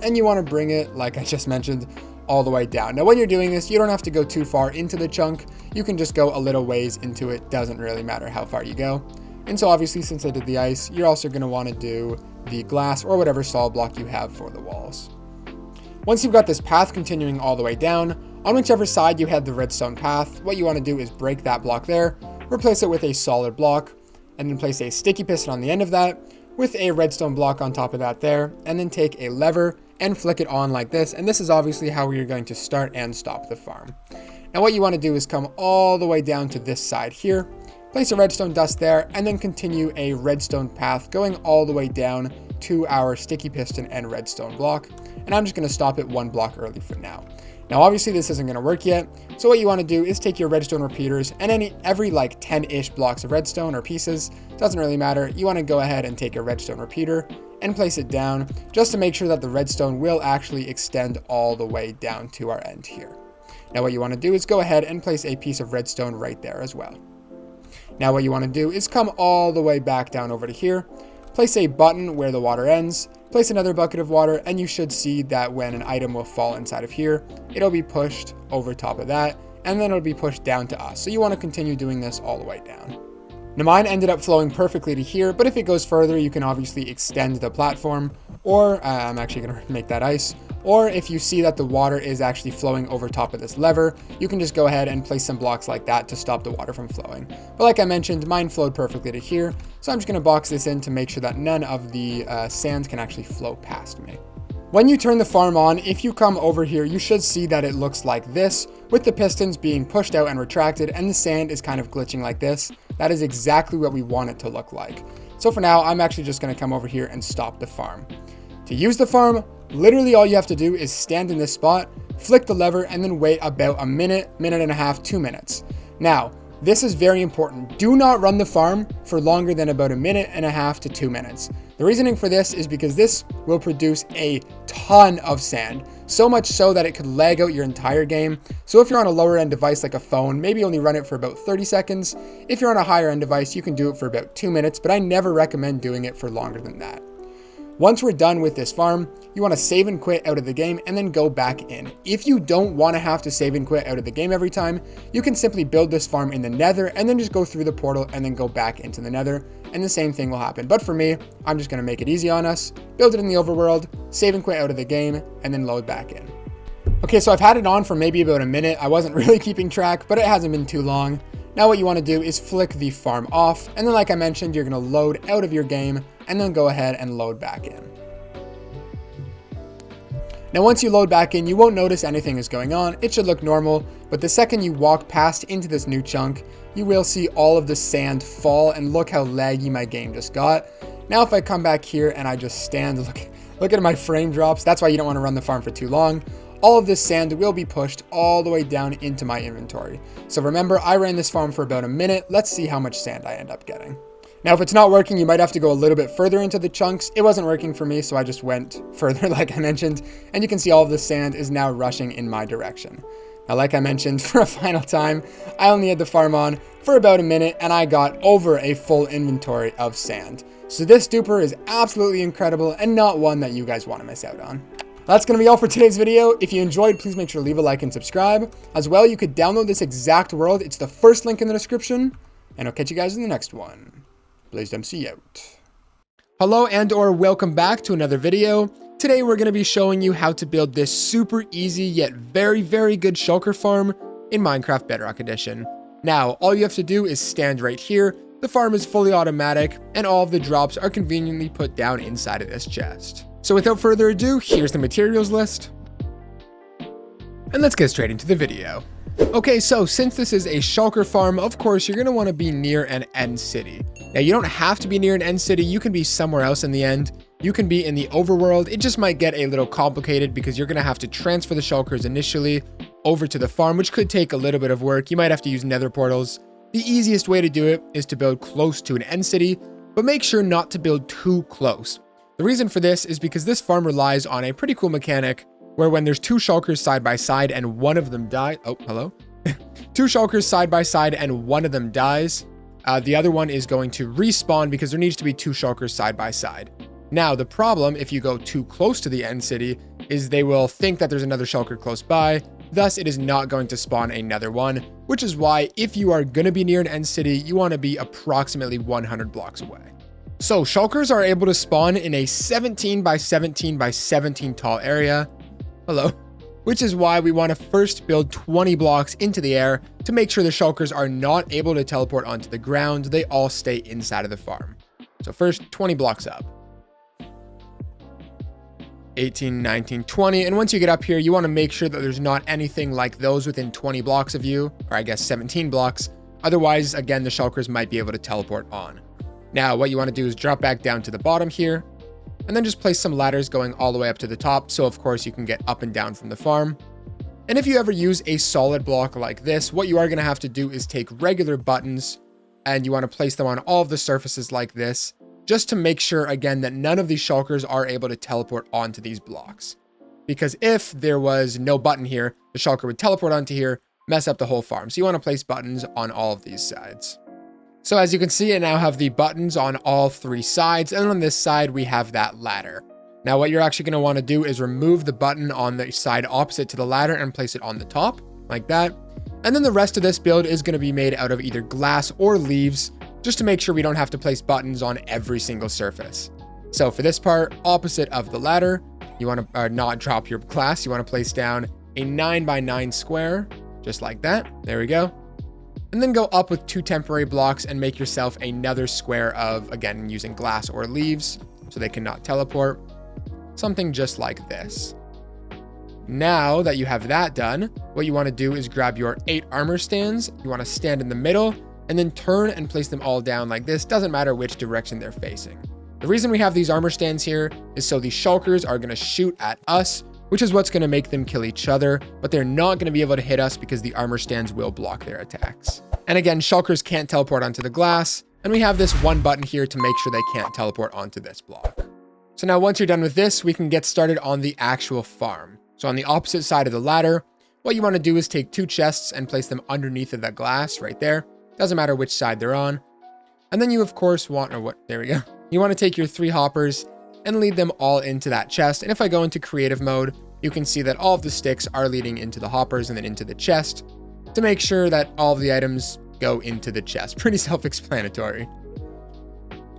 and you want to bring it, like I just mentioned, all the way down. Now when you're doing this, you don't have to go too far into the chunk. You can just go a little ways into it. Doesn't really matter how far you go. And so obviously, since I did the ice, you're also going to want to do the glass or whatever solid block you have for the walls. Once you've got this path continuing all the way down, on whichever side you had the redstone path, what you want to do is break that block there, replace it with a solid block, and then place a sticky piston on the end of that with a redstone block on top of that there, and then take a lever and flick it on like this. And this is obviously how you're going to start and stop the farm. Now what you want to do is come all the way down to this side here, place a redstone dust there, and then continue a redstone path going all the way down to our sticky piston and redstone block. And I'm just going to stop it one block early for now. Now obviously this isn't going to work yet, so what you want to do is take your redstone repeaters and every like 10-ish blocks of redstone or pieces, doesn't really matter, you want to go ahead and take a redstone repeater and place it down just to make sure that the redstone will actually extend all the way down to our end here. Now what you want to do is go ahead and place a piece of redstone right there as well. Now what you want to do is come all the way back down over to here, place a button where the water ends, place another bucket of water, and you should see that when an item will fall inside of here, it'll be pushed over top of that, and then it'll be pushed down to us. So you want to continue doing this all the way down. Now mine ended up flowing perfectly to here, but if it goes further, you can obviously extend the platform, or I'm actually going to make that ice, or if you see that the water is actually flowing over top of this lever, you can just go ahead and place some blocks like that to stop the water from flowing. But like I mentioned, mine flowed perfectly to here, so I'm just going to box this in to make sure that none of the sand can actually flow past me. When you turn the farm on, if you come over here, you should see that it looks like this, with the pistons being pushed out and retracted, and the sand is kind of glitching like this. That is exactly what we want it to look like. So for now, I'm actually just going to come over here and stop the farm. To use the farm, literally all you have to do is stand in this spot, flick the lever, and then wait about a minute, minute and a half, 2 minutes. Now, this is very important. Do not run the farm for longer than about a minute and a half to 2 minutes. The reasoning for this is because this will produce a ton of sand, so much so that it could lag out your entire game. So if you're on a lower end device like a phone, maybe only run it for about 30 seconds. If you're on a higher end device, you can do it for about 2 minutes, but I never recommend doing it for longer than that. Once we're done with this farm, you want to save and quit out of the game and then go back in. If you don't want to have to save and quit out of the game every time, you can simply build this farm in the nether and then just go through the portal and then go back into the nether, and the same thing will happen. But for me, I'm just going to make it easy on us, build it in the overworld, save and quit out of the game, and then load back in. Okay, so I've had it on for maybe about a minute. I wasn't really keeping track, but it hasn't been too long. Now what you want to do is flick the farm off, and then like I mentioned, you're going to load out of your game and then go ahead and load back in. Now once you load back in, you won't notice anything is going on. It should look normal, but the second you walk past into this new chunk, you will see all of the sand fall, and look how laggy my game just got. Now if I come back here and I just stand, look at my frame drops. That's why you don't want to run the farm for too long. All of this sand will be pushed all the way down into my inventory. So remember, I ran this farm for about a minute. Let's see how much sand I end up getting. Now, if it's not working, you might have to go a little bit further into the chunks. It wasn't working for me, so I just went further, like I mentioned, and you can see all of the sand is now rushing in my direction. Now, like I mentioned, for a final time, I only had the farm on for about a minute, and I got over a full inventory of sand. So this duper is absolutely incredible, and not one that you guys want to miss out on. That's going to be all for today's video. If you enjoyed, please make sure to leave a like and subscribe. As well, you could download this exact world. It's the first link in the description, and I'll catch you guys in the next one. BlazedMC out. Hello and or welcome back to another video. Today we're going to be showing you how to build this super easy yet very good shulker farm in Minecraft Bedrock Edition. Now, all you have to do is stand right here. The farm is fully automatic and all of the drops are conveniently put down inside of this chest. So without further ado, here's the materials list. And let's get straight into the video. Okay, so since this is a shulker farm, of course, you're going to want to be near an end city. Now, you don't have to be near an end city. You can be somewhere else in the end. you can be in the overworld. It just might get a little complicated because you're going to have to transfer the shulkers initially over to the farm, which could take a little bit of work. You might have to use nether portals. The easiest way to do it is to build close to an end city, but make sure not to build too close. The reason for this is because this farm relies on a pretty cool mechanic where when there's two shulkers side by side and one of them dies, two shulkers side by side and one of them dies, the other one is going to respawn because there needs to be two shulkers side by side. Now, the problem if you go too close to the end city is they will think that there's another shulker close by, thus it is not going to spawn another one, which is why if you are going to be near an end city, you want to be approximately 100 blocks away. So shulkers are able to spawn in a 17 by 17 by 17 tall area, which is why we want to first build 20 blocks into the air to make sure the shulkers are not able to teleport onto the ground. They all stay inside of the farm. So first 20 blocks up. 18, 19, 20. And once you get up here, you want to make sure that there's not anything like those within 20 blocks of you, or I guess 17 blocks. Otherwise, again, the shulkers might be able to teleport on. Now, what you want to do is drop back down to the bottom here, and then just place some ladders going all the way up to the top. So of course you can get up and down from the farm. And if you ever use a solid block like this, what you are going to have to do is take regular buttons and you want to place them on all of the surfaces like this, just to make sure again that none of these shulkers are able to teleport onto these blocks. Because if there was no button here, the shulker would teleport onto here, mess up the whole farm. So you want to place buttons on all of these sides. So as you can see, I now have the buttons on all three sides, and on this side, we have that ladder. Now, what you're actually going to want to do is remove the button on the side opposite to the ladder and place it on the top, like that. And then the rest of this build is going to be made out of either glass or leaves, just to make sure we don't have to place buttons on every single surface. So for this part, opposite of the ladder, you want to not drop your glass. You want to place down a 9 by 9 square, just like that. There we go. And then go up with 2 temporary blocks and make yourself another square of, again, using glass or leaves so they cannot teleport. Something just like this. Now that you have that done, what you want to do is grab your 8 armor stands. You want to stand in the middle and then turn and place them all down like this. Doesn't matter which direction they're facing. The reason we have these armor stands here is so these shulkers are going to shoot at us, which is what's going to make them kill each other, but they're not going to be able to hit us because the armor stands will block their attacks. And again, shulkers can't teleport onto the glass, and we have this one button here to make sure they can't teleport onto this block. So now once you're done with this, we can get started on the actual farm. So on the opposite side of the ladder, what you want to do is take 2 chests and place them underneath of that glass right there. Doesn't matter which side they're on. And then you of course want, there we go. You want to take your 3 hoppers and lead them all into that chest. And if I go into creative mode, you can see that all of the sticks are leading into the hoppers and then into the chest to make sure that all of the items go into the chest. Pretty self-explanatory.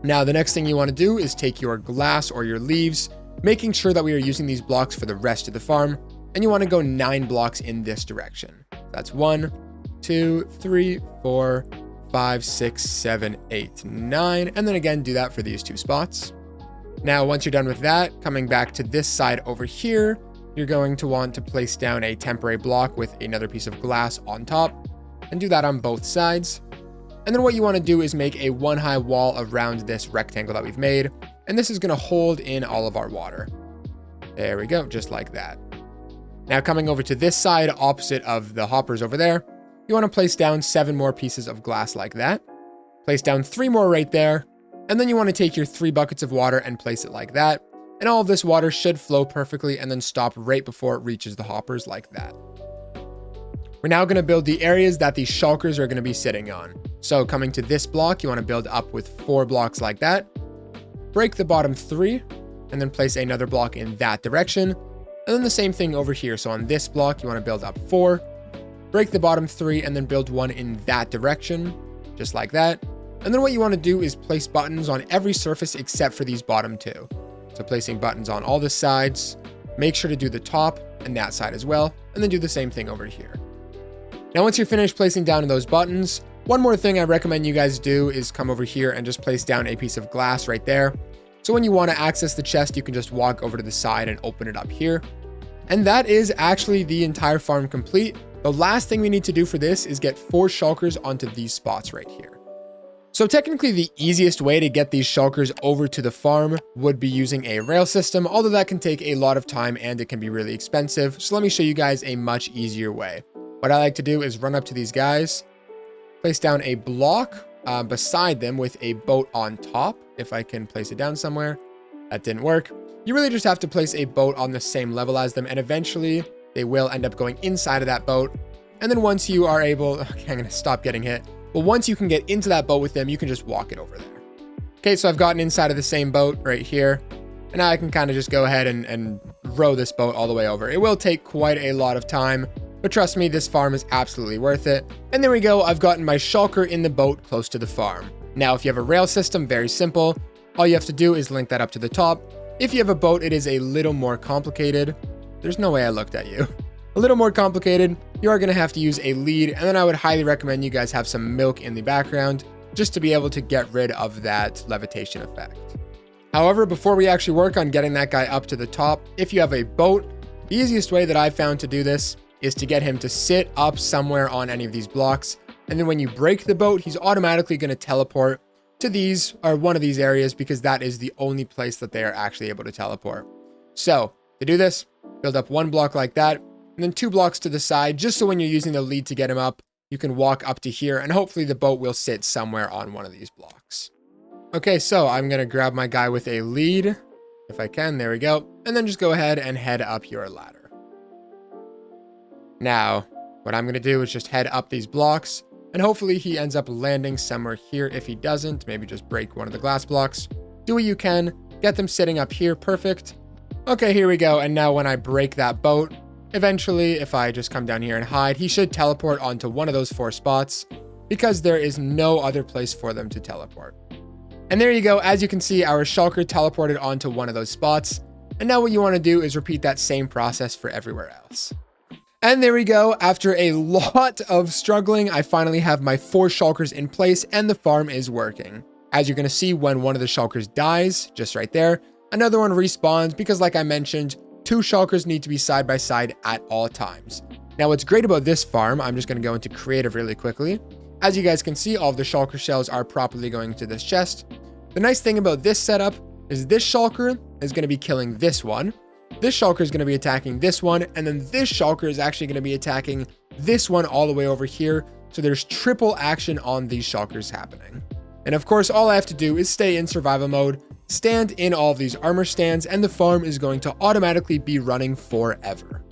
Now, the next thing you want to do is take your glass or your leaves, making sure that we are using these blocks for the rest of the farm. And you want to go 9 blocks in this direction. That's 1, 2, 3, 4, 5, 6, 7, 8, 9. And then again, do that for these 2 spots. Now, once you're done with that, coming back to this side over here, you're going to want to place down a temporary block with another piece of glass on top and do that on both sides. And then what you want to do is make a 1 high wall around this rectangle that we've made. And this is going to hold in all of our water. There we go, just like that. Now coming over to this side, opposite of the hoppers over there, you want to place down 7 more pieces of glass like that. Place down 3 more right there. And then you want to take your 3 buckets of water and place it like that. And all of this water should flow perfectly and then stop right before it reaches the hoppers like that. We're now going to build the areas that these shulkers are going to be sitting on. So coming to this block, you want to build up with 4 blocks like that. Break the bottom 3 and then place another block in that direction. And then the same thing over here. So on this block, you want to build up 4, break the bottom 3 and then build 1 in that direction, just like that. And then what you want to do is place buttons on every surface except for these bottom 2. So placing buttons on all the sides, make sure to do the top and that side as well, and then do the same thing over here. Now, once you're finished placing down those buttons, one more thing I recommend you guys do is come over here and just place down a piece of glass right there. So when you want to access the chest, you can just walk over to the side and open it up here. And that is actually the entire farm complete. The last thing we need to do for this is get 4 shulkers onto these spots right here. So technically the easiest way to get these shulkers over to the farm would be using a rail system, although that can take a lot of time and it can be really expensive. So let me show you guys a much easier way. What I like to do is run up to these guys, place down a block beside them with a boat on top. If I can place it down somewhere. That didn't work. You really just have to place a boat on the same level as them, and eventually they will end up going inside of that boat. And then once you are able, okay, I'm gonna stop getting hit. But once you can get into that boat with them, you can just walk it over there. Okay, so I've gotten inside of the same boat right here. And now I can kind of just go ahead and row this boat all the way over. It will take quite a lot of time, but trust me, this farm is absolutely worth it. And there we go, I've gotten my shulker in the boat close to the farm. Now, if you have a rail system, very simple. All you have to do is link that up to the top. If you have a boat, it is a little more complicated. There's no way I looked at you. A little more complicated. You are going to have to use a lead, and then I would highly recommend you guys have some milk in the background just to be able to get rid of that levitation effect. However, before we actually work on getting that guy up to the top, if you have a boat, the easiest way that I've found to do this is to get him to sit up somewhere on any of these blocks, and then when you break the boat, he's automatically going to teleport to these or one of these areas because that is the only place that they are actually able to teleport. So to do this, build up one block like that, and then 2 blocks to the side, just so when you're using the lead to get him up, you can walk up to here and hopefully the boat will sit somewhere on one of these blocks. Okay, so I'm going to grab my guy with a lead, if I can, there we go, and then just go ahead and head up your ladder. Now, what I'm going to do is just head up these blocks, and hopefully he ends up landing somewhere here. If he doesn't, maybe just break one of the glass blocks. Do what you can, get them sitting up here, perfect. Okay, here we go, and now when I break that boat, eventually, if I just come down here and hide, he should teleport onto one of those 4 spots because there is no other place for them to teleport. And there you go. As you can see, our shulker teleported onto one of those spots. And now what you want to do is repeat that same process for everywhere else. And there we go. After a lot of struggling, I finally have my 4 shulkers in place and the farm is working. As you're going to see, when one of the shulkers dies, just right there, another one respawns because like I mentioned, 2 shulkers need to be side by side at all times. Now, what's great about this farm, I'm just going to go into creative really quickly. As you guys can see, all of the shulker shells are properly going to this chest. The nice thing about this setup is this shulker is going to be killing this one. This shulker is going to be attacking this one. And then this shulker is actually going to be attacking this one all the way over here. So there's triple action on these shulkers happening. And of course, all I have to do is stay in survival mode, stand in all of these armor stands, and the farm is going to automatically be running forever.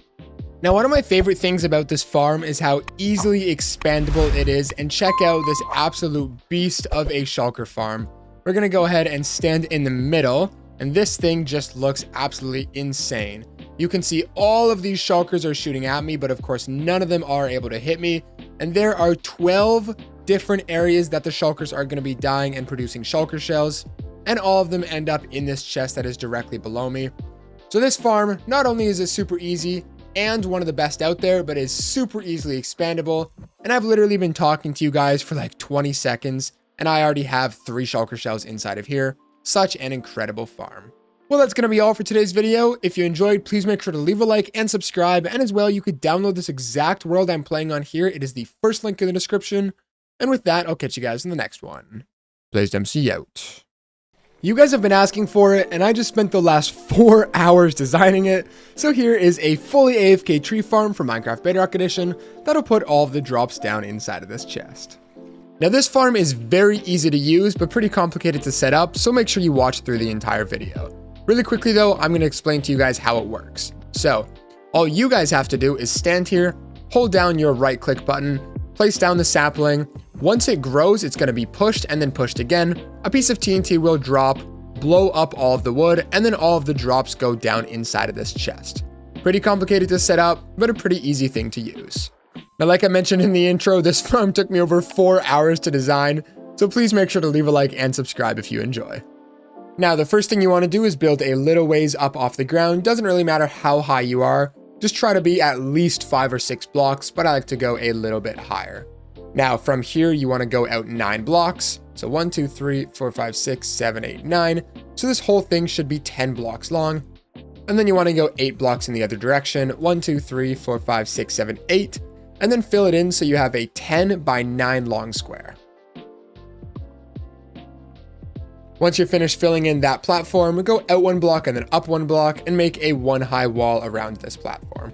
Now, one of my favorite things about this farm is how easily expandable it is, and check out this absolute beast of a shulker farm. We're going to go ahead and stand in the middle, and this thing just looks absolutely insane. You can see all of these shulkers are shooting at me, but of course none of them are able to hit me, and there are 12 different areas that the shulkers are going to be dying and producing shulker shells, and all of them end up in this chest that is directly below me. So this farm, not only is it super easy and one of the best out there, but is super easily expandable. And I've literally been talking to you guys for like 20 seconds, and I already have 3 shulker shells inside of here. Such an incredible farm. Well, that's going to be all for today's video. If you enjoyed, please make sure to leave a like and subscribe. And as well, you could download this exact world I'm playing on here. It is the first link in the description. And with that, I'll catch you guys in the next one. BlazedMC out. You guys have been asking for it, and I just spent the last 4 hours designing it. So here is a fully AFK tree farm for Minecraft Bedrock Edition that'll put all of the drops down inside of this chest. Now this farm is very easy to use, but pretty complicated to set up, so make sure you watch through the entire video. Really quickly though, I'm going to explain to you guys how it works. So all you guys have to do is stand here, hold down your right click button, place down the sapling. Once it grows, it's going to be pushed and then pushed again. A piece of TNT will drop, blow up all of the wood, and then all of the drops go down inside of this chest. Pretty complicated to set up, but a pretty easy thing to use. Now, like I mentioned in the intro, this farm took me over 4 hours to design, so please make sure to leave a like and subscribe if you enjoy. Now, the first thing you want to do is build a little ways up off the ground. Doesn't really matter how high you are. Just try to be at least 5 or 6 blocks, but I like to go a little bit higher. Now, from here, you want to go out 9 blocks. So 1, 2, 3, 4, 5, 6, 7, 8, 9. So this whole thing should be 10 blocks long. And then you want to go 8 blocks in the other direction. 1, 2, 3, 4, 5, 6, 7, 8. And then fill it in so you have a 10 by 9 long square. Once you're finished filling in that platform, go out one block and then up one block and make a one high wall around this platform.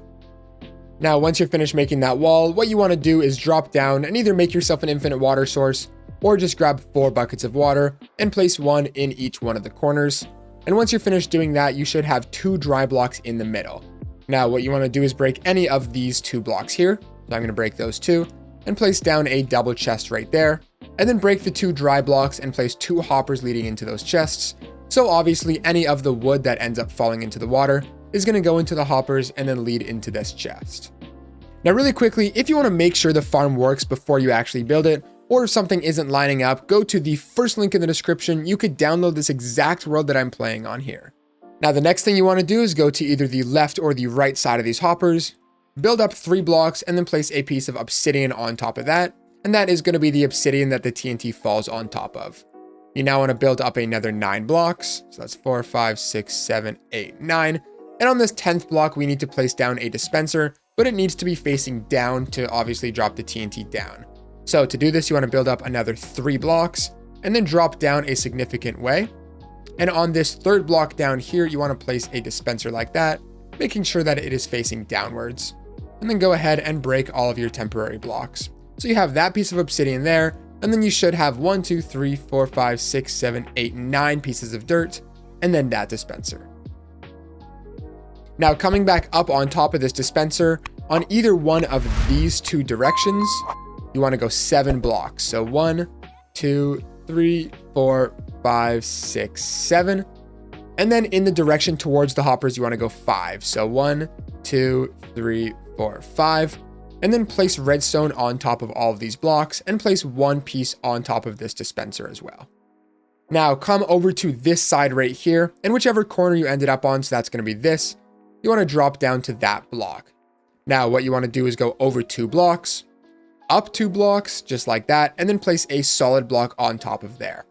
Now, once you're finished making that wall, what you want to do is drop down and either make yourself an infinite water source or just grab 4 buckets of water and place one in each one of the corners. And once you're finished doing that, you should have 2 dry blocks in the middle. Now, what you want to do is break any of these 2 blocks here. So I'm going to break those 2 and place down a double chest right there. And then break the 2 dry blocks and place 2 hoppers leading into those chests. So obviously any of the wood that ends up falling into the water is going to go into the hoppers and then lead into this chest. Now really quickly, if you want to make sure the farm works before you actually build it, or if something isn't lining up, go to the first link in the description. You could download this exact world that I'm playing on here. Now the next thing you want to do is go to either the left or the right side of these hoppers, build up 3 blocks and then place a piece of obsidian on top of that. And that is going to be the obsidian that the TNT falls on top of. You now want to build up another 9 blocks. So that's 4, 5, 6, 7, 8, 9. And on this 10th block, we need to place down a dispenser, but it needs to be facing down to obviously drop the TNT down. So to do this, you want to build up another 3 blocks and then drop down a significant way. And on this 3rd block down here, you want to place a dispenser like that, making sure that it is facing downwards. And then go ahead and break all of your temporary blocks. So you have that piece of obsidian there, and then you should have 1, 2, 3, 4, 5, 6, 7, 8, 9 pieces of dirt, and then that dispenser. Now coming back up on top of this dispenser, on either one of these 2 directions, you want to go 7 blocks. So 1, 2, 3, 4, 5, 6, 7. And then in the direction towards the hoppers, you want to go 5. So 1, 2, 3, 4, 5. And then place redstone on top of all of these blocks and place 1 piece on top of this dispenser as well. Now come over to this side right here, and whichever corner you ended up on, so that's going to be this, you want to drop down to that block. Now what you want to do is go over 2 blocks, up 2 blocks, just like that, and then place a solid block on top of there.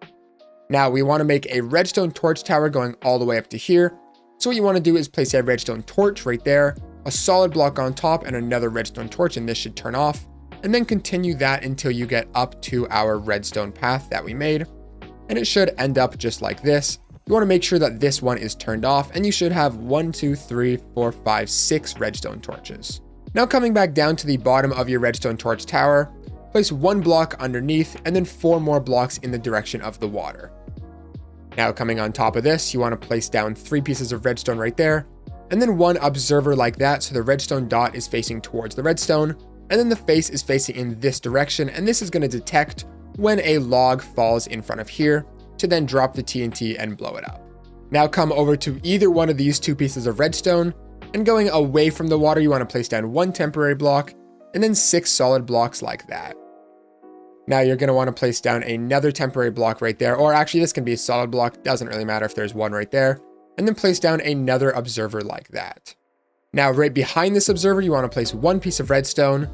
Now we want to make a redstone torch tower going all the way up to here. So what you want to do is place a redstone torch right there, a solid block on top, and another redstone torch, and this should turn off, and then continue that until you get up to our redstone path that we made, and it should end up just like this. You want to make sure that this one is turned off, and you should have 1, 2, 3, 4, 5, 6 redstone torches. Now coming back down to the bottom of your redstone torch tower, place 1 block underneath and then 4 more blocks in the direction of the water. Now coming on top of this, you want to place down 3 pieces of redstone right there, and then 1 observer like that, so the redstone dot is facing towards the redstone, and then the face is facing in this direction, and this is going to detect when a log falls in front of here to then drop the TNT and blow it up. Now come over to either one of these 2 pieces of redstone, and going away from the water, you want to place down 1 temporary block, and then 6 solid blocks like that. Now you're going to want to place down another temporary block right there, or actually this can be a solid block, doesn't really matter if there's 1 right there, and then place down another observer like that. Now right behind this observer, you want to place 1 piece of redstone,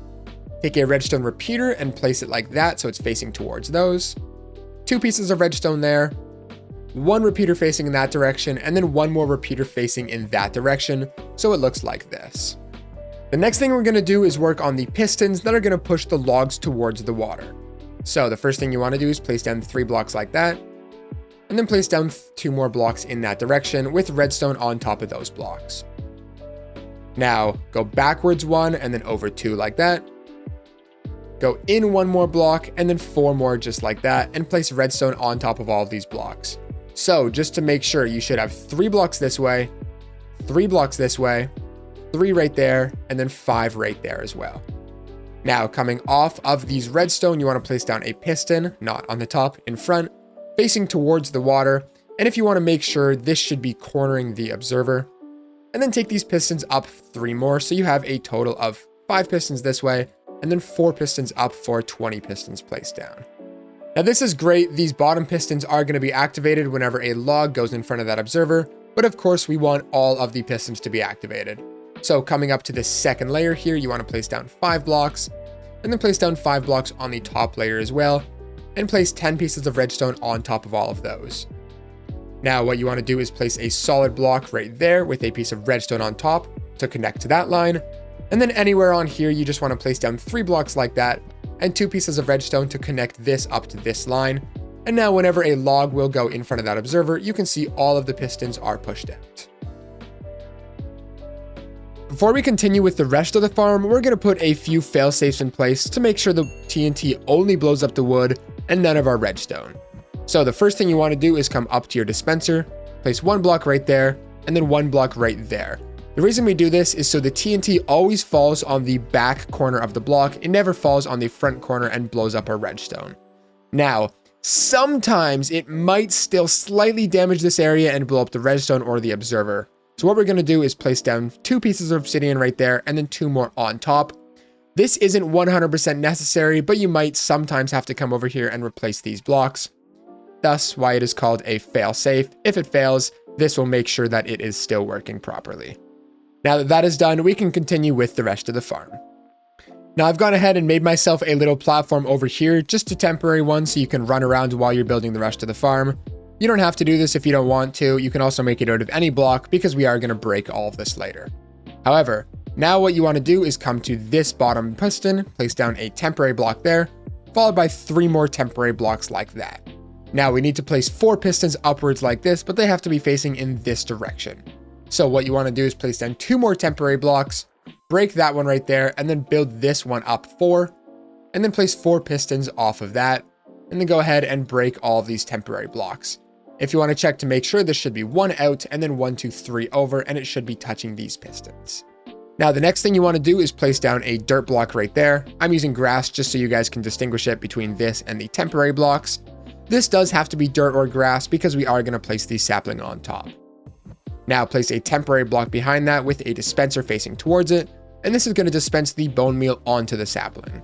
take a redstone repeater and place it like that so it's facing towards those. 2 pieces of redstone there, 1 repeater facing in that direction, and then 1 more repeater facing in that direction, so it looks like this. The next thing we're going to do is work on the pistons that are going to push the logs towards the water. So the first thing you want to do is place down 3 blocks like that, and then place down 2 more blocks in that direction with redstone on top of those blocks. Now go backwards 1 and then over 2 like that. Go in 1 more block and then 4 more just like that, and place redstone on top of all of these blocks. So just to make sure, you should have 3 blocks this way, 3 blocks this way, 3 right there, and then 5 right there as well. Now coming off of these redstone, you want to place down a piston, not on the top, in front, facing towards the water. And if you want to make sure, this should be cornering the observer. And then take these pistons up 3 more, so you have a total of 5 pistons this way, and then 4 pistons up for 20 pistons placed down. Now this is great. These bottom pistons are going to be activated whenever a log goes in front of that observer, but of course we want all of the pistons to be activated. So coming up to this second layer here, you want to place down 5 blocks, and then place down 5 blocks on the top layer as well, and place 10 pieces of redstone on top of all of those. Now what you want to do is place a solid block right there with a piece of redstone on top to connect to that line. And then anywhere on here, you just want to place down 3 blocks like that and 2 pieces of redstone to connect this up to this line. And now whenever a log will go in front of that observer, you can see all of the pistons are pushed out. Before we continue with the rest of the farm, we're going to put a few fail-safes in place to make sure the TNT only blows up the wood and none of our redstone. So the first thing you want to do is come up to your dispenser, place one block right there, and then one block right there. The reason we do this is so the TNT always falls on the back corner of the block. It never falls on the front corner and blows up our redstone. Now, sometimes it might still slightly damage this area and blow up the redstone or the observer. So what we're going to do is place down 2 pieces of obsidian right there and then 2 more on top. This isn't 100% necessary, but you might sometimes have to come over here and replace these blocks. Thus, why it is called a fail-safe. If it fails, this will make sure that it is still working properly. Now that that is done, we can continue with the rest of the farm. Now I've gone ahead and made myself a little platform over here, just a temporary one so you can run around while you're building the rest of the farm. You don't have to do this if you don't want to. You can also make it out of any block because we are going to break all of this later. However, now what you want to do is come to this bottom piston, place down a temporary block there, followed by 3 more temporary blocks like that. Now we need to place 4 pistons upwards like this, but they have to be facing in this direction. So what you want to do is place down 2 more temporary blocks, break that one right there, and then build this one up 4, and then place 4 pistons off of that, and then go ahead and break all of these temporary blocks. If you want to check to make sure, this should be 1 out and then 1, 2, 3 over, and it should be touching these pistons. Now the next thing you want to do is place down a dirt block right there. I'm using grass just so you guys can distinguish it between this and the temporary blocks. This does have to be dirt or grass because we are going to place the sapling on top. Now place a temporary block behind that with a dispenser facing towards it, and this is going to dispense the bone meal onto the sapling.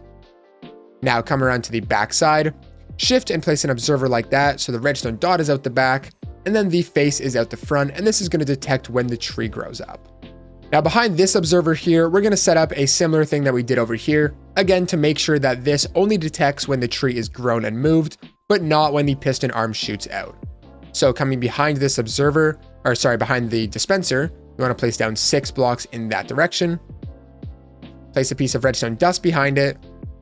Now come around to the back side, shift and place an observer like that so the redstone dot is out the back, and then the face is out the front, and this is going to detect when the tree grows up. Now behind this observer here, we're going to set up a similar thing that we did over here, again to make sure that this only detects when the tree is grown and moved, but not when the piston arm shoots out. So coming behind this observer, behind the dispenser, you want to place down 6 blocks in that direction. Place a piece of redstone dust behind it,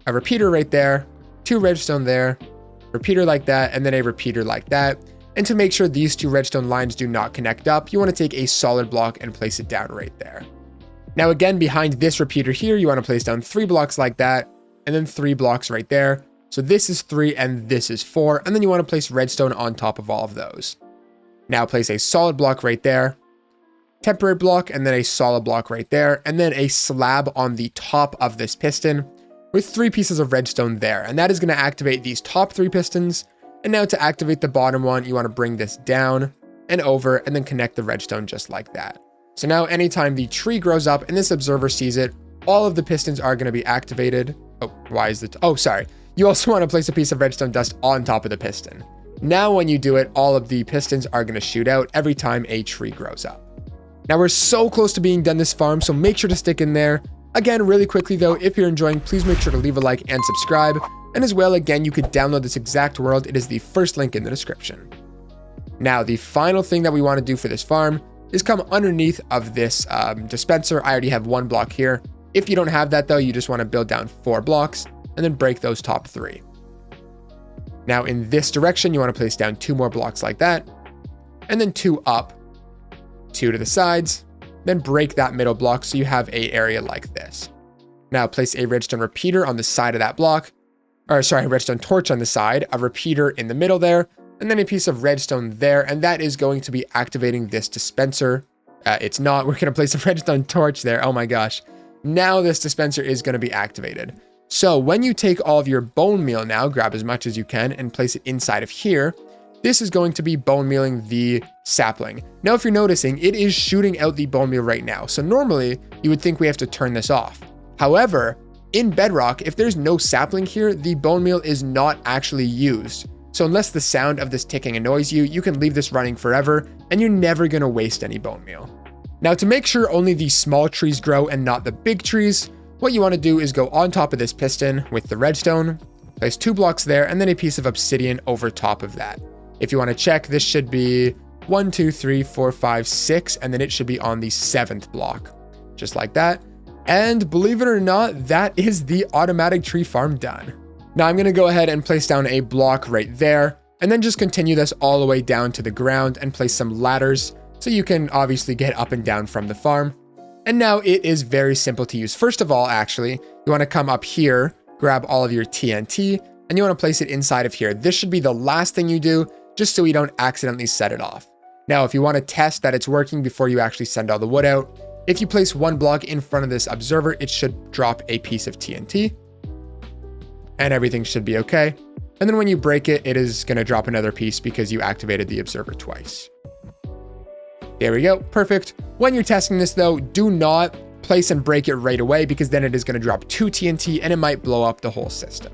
a repeater right there, 2 redstone there, repeater like that, and then a repeater like that. And to make sure these 2 redstone lines do not connect up, you want to take a solid block and place it down right there. Now again, behind this repeater here, you want to place down 3 blocks like that, and then 3 blocks right there. So this is 3 and this is 4, and then you want to place redstone on top of all of those. Now place a solid block right there, temporary block, and then a solid block right there, and then a slab on the top of this piston with 3 pieces of redstone there. And that is going to activate these top 3 pistons. And now to activate the bottom one, you want to bring this down and over and then connect the redstone just like that. So now anytime the tree grows up and this observer sees it, all of the pistons are going to be activated. You also want to place a piece of redstone dust on top of the piston. Now when you do it, all of the pistons are going to shoot out every time a tree grows up. Now we're so close to being done this farm, so make sure to stick in there. Again, really quickly though, if you're enjoying, please make sure to leave a like and subscribe. And as well, again, you could download this exact world. It is the first link in the description. Now, the final thing that we want to do for this farm is come underneath of this dispenser. I already have 1 block here. If you don't have that though, you just want to build down 4 blocks and then break those top 3. Now in this direction, you want to place down 2 more blocks like that, and then 2 up, 2 to the sides, then break that middle block so you have an area like this. Now place a redstone repeater on the side of that block, redstone torch on the side, a repeater in the middle there, and then a piece of redstone there, and that is going to be activating this dispenser. It's not, we're going to place a redstone torch there. Oh my gosh. Now this dispenser is going to be activated. So when you take all of your bone meal now, grab as much as you can and place it inside of here, this is going to be bone mealing the sapling. Now, if you're noticing, it is shooting out the bone meal right now. So normally you would think we have to turn this off. However, in Bedrock, if there's no sapling here, the bone meal is not actually used. So unless the sound of this ticking annoys you, you can leave this running forever and you're never going to waste any bone meal. Now, to make sure only the small trees grow and not the big trees, what you want to do is go on top of this piston with the redstone, place 2 blocks there, and then a piece of obsidian over top of that. If you want to check, this should be 1, 2, 3, 4, 5, 6, and then it should be on the 7th block, just like that. And believe it or not, that is the automatic tree farm done. Now I'm going to go ahead and place down a block right there, And then just continue this all the way down to the ground and place some ladders so you can obviously get up and down from the farm. And now it is very simple to use. First of all, actually, you want to come up here, grab all of your TNT, and you want to place it inside of here. This should be the last thing you do, just so you don't accidentally set it off. Now, if you want to test that it's working before you actually send all the wood out, if you place one block in front of this observer, it should drop a piece of TNT. And everything should be okay. And then when you break it, it is going to drop another piece because you activated the observer twice. There we go. Perfect. When you're testing this though, do not place and break it right away because then it is going to drop 2 TNT and it might blow up the whole system.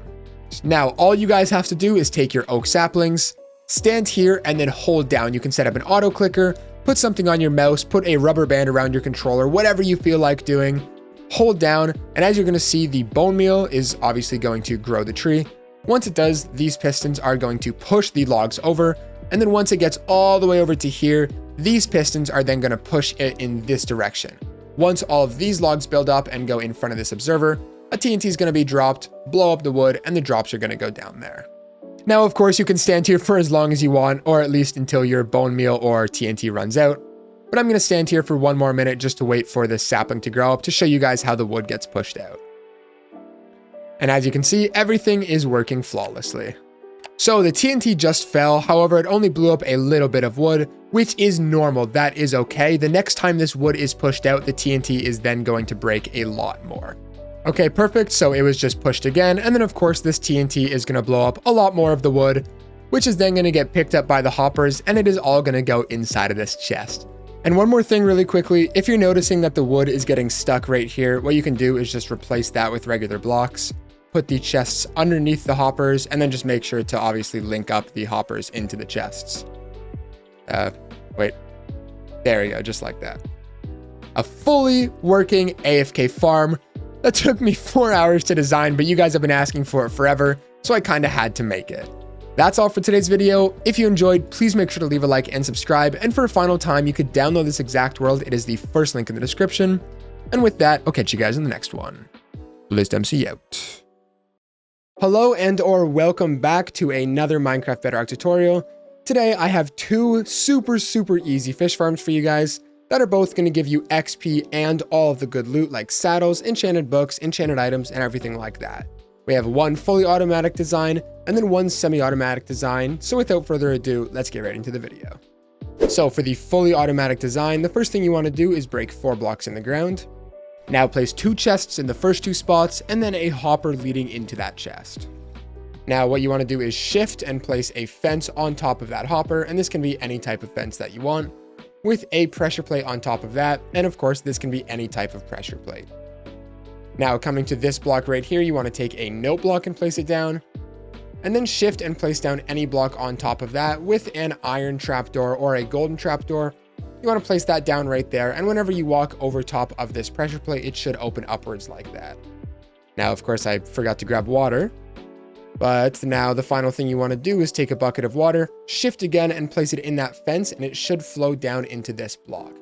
Now, all you guys have to do is take your oak saplings, stand here and then hold down. You can set up an auto clicker, put something on your mouse, put a rubber band around your controller, whatever you feel like doing. Hold down, and as you're going to see, the bone meal is obviously going to grow the tree. Once it does, these pistons are going to push the logs over, and then once it gets all the way over to here, these pistons are then going to push it in this direction. Once all of these logs build up and go in front of this observer, a TNT is going to be dropped, blow up the wood, and the drops are going to go down there. Now, of course, you can stand here for as long as you want, or at least until your bone meal or TNT runs out. But I'm going to stand here for one more minute just to wait for this sapling to grow up to show you guys how the wood gets pushed out. And as you can see, everything is working flawlessly. So the TNT just fell, however, it only blew up a little bit of wood, which is normal. That is okay. The next time this wood is pushed out, the TNT is then going to break a lot more. Okay, perfect. So it was just pushed again. And then of course, this TNT is going to blow up a lot more of the wood, which is then going to get picked up by the hoppers, and it is all going to go inside of this chest. And one more thing really quickly, if you're noticing that the wood is getting stuck right here, what you can do is just replace that with regular blocks. Put the chests underneath the hoppers, and then just make sure to obviously link up the hoppers into the chests. Wait, there we go, just like that. A fully working AFK farm. That took me 4 hours to design, but you guys have been asking for it forever, so I kind of had to make it. That's all for today's video. If you enjoyed, please make sure to leave a like and subscribe. And for a final time, you could download this exact world. It is the first link in the description. And with that, I'll catch you guys in the next one. BlazedMC out. Hello and or welcome back to another Minecraft Bedrock tutorial. Today I have two super easy fish farms for you guys that are both going to give you XP and all of the good loot like saddles, enchanted books, enchanted items, and everything like that. We have one fully automatic design and then one semi-automatic design. So without further ado, let's get right into the video. So for the fully automatic design, the first thing you want to do is break 4 blocks in the ground. Now place 2 chests in the first 2 spots and then a hopper leading into that chest. Now what you want to do is shift and place a fence on top of that hopper, and this can be any type of fence that you want, with a pressure plate on top of that, and of course this can be any type of pressure plate. Now coming to this block right here, you want to take a note block and place it down, and then shift and place down any block on top of that with an iron trapdoor or a golden trapdoor. You want to place that down right there, and whenever you walk over top of this pressure plate, it should open upwards like that. Now, of course, I forgot to grab water, but now the final thing you want to do is take a bucket of water, shift again, and place it in that fence, and it should flow down into this block.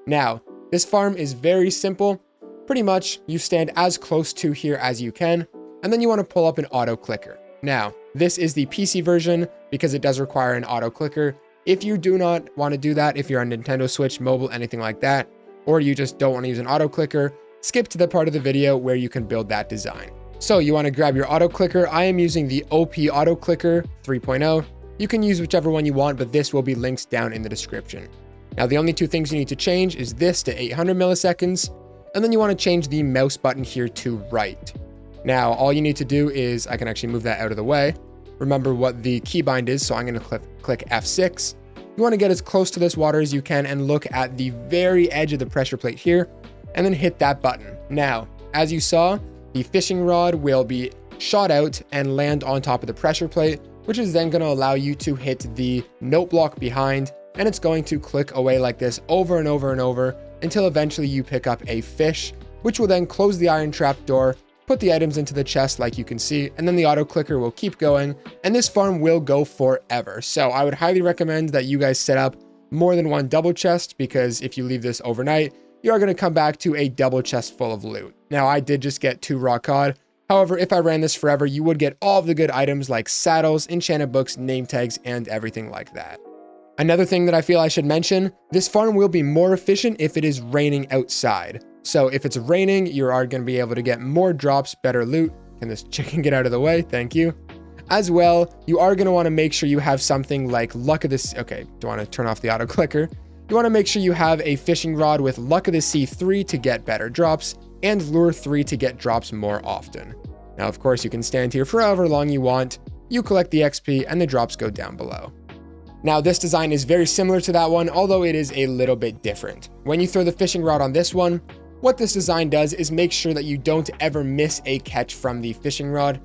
Now, this farm is very simple. Pretty much, you stand as close to here as you can, and then you want to pull up an auto clicker. Now, this is the PC version because it does require an auto clicker. If you do not want to do that, if you're on Nintendo Switch, mobile, anything like that, or you just don't want to use an auto clicker, skip to the part of the video where you can build that design. So you want to grab your auto clicker. I am using the OP auto clicker 3.0. You can use whichever one you want, but this will be linked down in the description. Now, the only 2 things you need to change is this to 800 milliseconds, and then you want to change the mouse button here to right. Now, all you need to do is, I can actually move that out of the way. Remember what the keybind is, so I'm going to click F6. You want to get as close to this water as you can and look at the very edge of the pressure plate here, and then hit that button. Now, as you saw, the fishing rod will be shot out and land on top of the pressure plate, which is then going to allow you to hit the note block behind, and it's going to click away like this over and over and over until eventually you pick up a fish, which will then close the iron trap door, put the items into the chest like you can see, and then the auto clicker will keep going, and this farm will go forever. So I would highly recommend that you guys set up more than 1 double chest, because if you leave this overnight, you are going to come back to a double chest full of loot. Now, I did just get 2 raw cod, However, if I ran this forever, you would get all of the good items like saddles, enchanted books, name tags, and everything like that. Another thing that I feel I should mention, this farm will be more efficient if it is raining outside. So if it's raining, you are going to be able to get more drops, better loot. Can this chicken get out of the way? Thank you. As well, you are going to want to make sure you have something like Luck of the Sea. Okay, don't want to turn off the auto clicker. You want to make sure you have a fishing rod with Luck of the Sea 3 to get better drops and Lure 3 to get drops more often. Now, of course, you can stand here for however long you want. You collect the XP and the drops go down below. Now, this design is very similar to that one, although it is a little bit different. When you throw the fishing rod on this one, what this design does is make sure that you don't ever miss a catch from the fishing rod.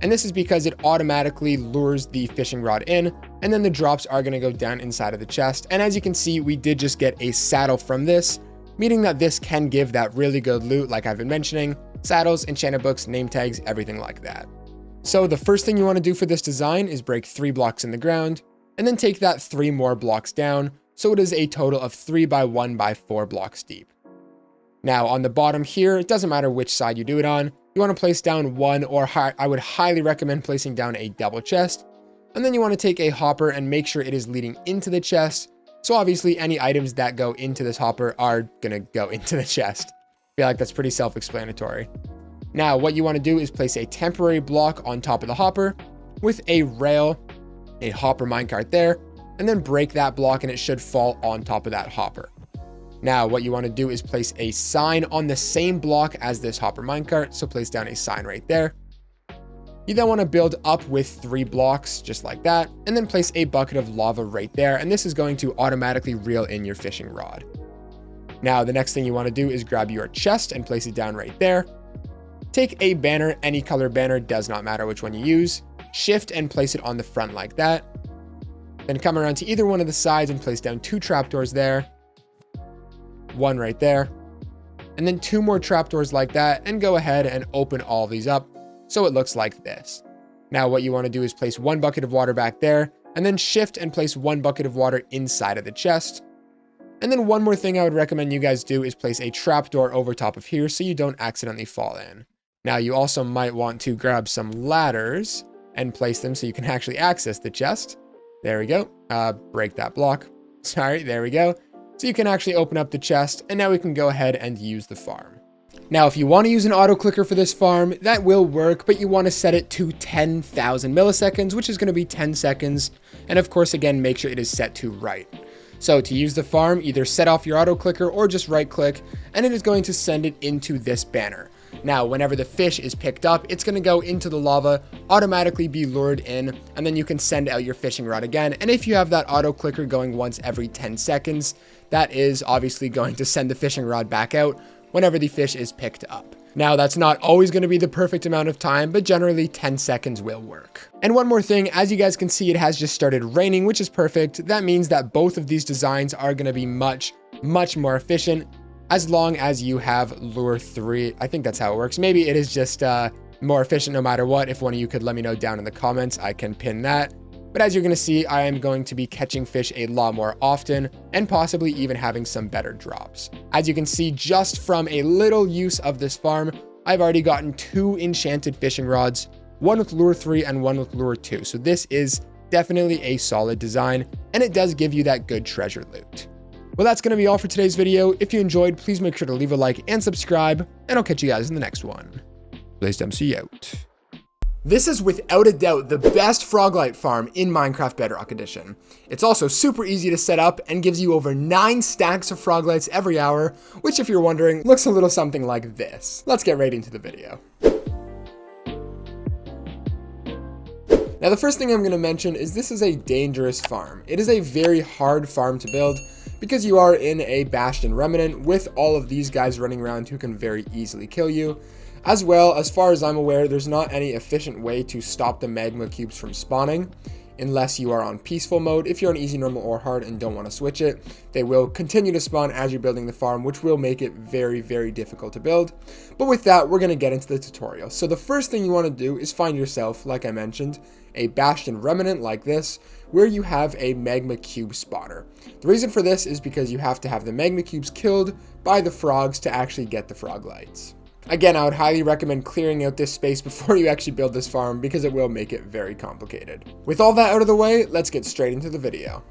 And this is because it automatically lures the fishing rod in, and then the drops are going to go down inside of the chest. And as you can see, we did just get a saddle from this, meaning that this can give that really good loot like I've been mentioning, saddles, enchanted books, name tags, everything like that. So the first thing you want to do for this design is break 3 blocks in the ground, and then take that 3 more blocks down, so it is a total of 3 by 1 by 4 blocks deep. Now on the bottom here, it doesn't matter which side you do it on, you want to place down one, or I would highly recommend placing down a double chest. And then you want to take a hopper and make sure it is leading into the chest. So obviously any items that go into this hopper are going to go into the chest. I feel like that's pretty self-explanatory. Now what you want to do is place a temporary block on top of the hopper with a rail, a hopper minecart there, and then break that block and it should fall on top of that hopper. Now, what you want to do is place a sign on the same block as this hopper minecart. So place down a sign right there. You then want to build up with 3 blocks just like that, and then place a bucket of lava right there. And this is going to automatically reel in your fishing rod. Now, the next thing you want to do is grab your chest and place it down right there. Take a banner, any color banner, does not matter which one you use. Shift and place it on the front like that. Then come around to either one of the sides and place down 2 trapdoors there. 1 right there, and then 2 more trapdoors like that, and go ahead and open all of these up so it looks like this. Now what you want to do is place 1 bucket of water back there, and then shift and place 1 bucket of water inside of the chest. And then one more thing I would recommend you guys do is place a trapdoor over top of here so you don't accidentally fall in. Now you also might want to grab some ladders and place them so you can actually access the chest. There we go. Break that block. Sorry, there we go. So you can actually open up the chest, and now we can go ahead and use the farm. Now, if you want to use an auto clicker for this farm, that will work, but you want to set it to 10,000 milliseconds, which is going to be 10 seconds. And of course, again, make sure it is set to right. So to use the farm, either set off your auto clicker or just right click, and it is going to send it into this banner. Now, whenever the fish is picked up, it's going to go into the lava, automatically be lured in, and then you can send out your fishing rod again. And if you have that auto clicker going once every 10 seconds, that is obviously going to send the fishing rod back out whenever the fish is picked up. Now, that's not always going to be the perfect amount of time, but generally 10 seconds will work. And one more thing, as you guys can see, it has just started raining, which is perfect. That means that both of these designs are going to be much more efficient as long as you have Lure 3. I think that's how it works. Maybe it is just more efficient no matter what. If one of you could let me know down in the comments, I can pin that. But as you're going to see, I am going to be catching fish a lot more often and possibly even having some better drops. As you can see, just from a little use of this farm, I've already gotten 2 enchanted fishing rods, 1 with Lure 3 and 1 with Lure 2. So this is definitely a solid design, and it does give you that good treasure loot. Well, that's going to be all for today's video. If you enjoyed, please make sure to leave a like and subscribe, and I'll catch you guys in the next one. BlazedMC out. This is without a doubt the best Froglight Farm in Minecraft Bedrock Edition. It's also super easy to set up and gives you over 9 stacks of Froglights every hour, which if you're wondering, looks a little something like this. Let's get right into the video. Now the first thing I'm going to mention is this is a dangerous farm. It is a very hard farm to build because you are in a Bastion Remnant with all of these guys running around who can very easily kill you. As well, as far as I'm aware, there's not any efficient way to stop the magma cubes from spawning unless you are on peaceful mode. If you're on easy, normal, or hard and don't want to switch it, they will continue to spawn as you're building the farm, which will make it very, very difficult to build. But with that, we're going to get into the tutorial. So the first thing you want to do is find yourself, like I mentioned, a Bastion Remnant like this, where you have a magma cube spawner. The reason for this is because you have to have the magma cubes killed by the frogs to actually get the Froglights. Again, I would highly recommend clearing out this space before you actually build this farm because it will make it very complicated. With all that out of the way, let's get straight into the video.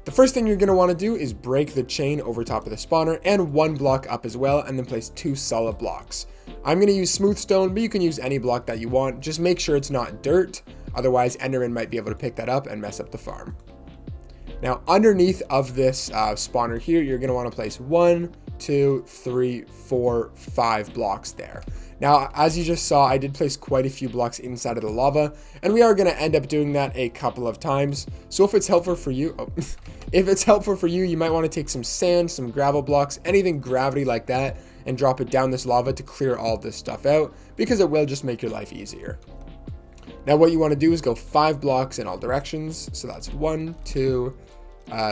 The first thing you're going to want to do is break the chain over top of the spawner and one block up as well, and then place 2 solid blocks. I'm going to use smooth stone, but you can use any block that you want. Just make sure it's not dirt, otherwise Enderman might be able to pick that up and mess up the farm. Now underneath of this spawner here, you're going to want to place 1, 2, 3, 4, 5 blocks there. Now, as you just saw, I did place quite a few blocks inside of the lava, and we are going to end up doing that a couple of times. So if it's helpful for you, you might want to take some sand, some gravel blocks, anything gravity like that, and drop it down this lava to clear all this stuff out, because it will just make your life easier. Now what you want to do is go 5 blocks in all directions. So that's 1, 2,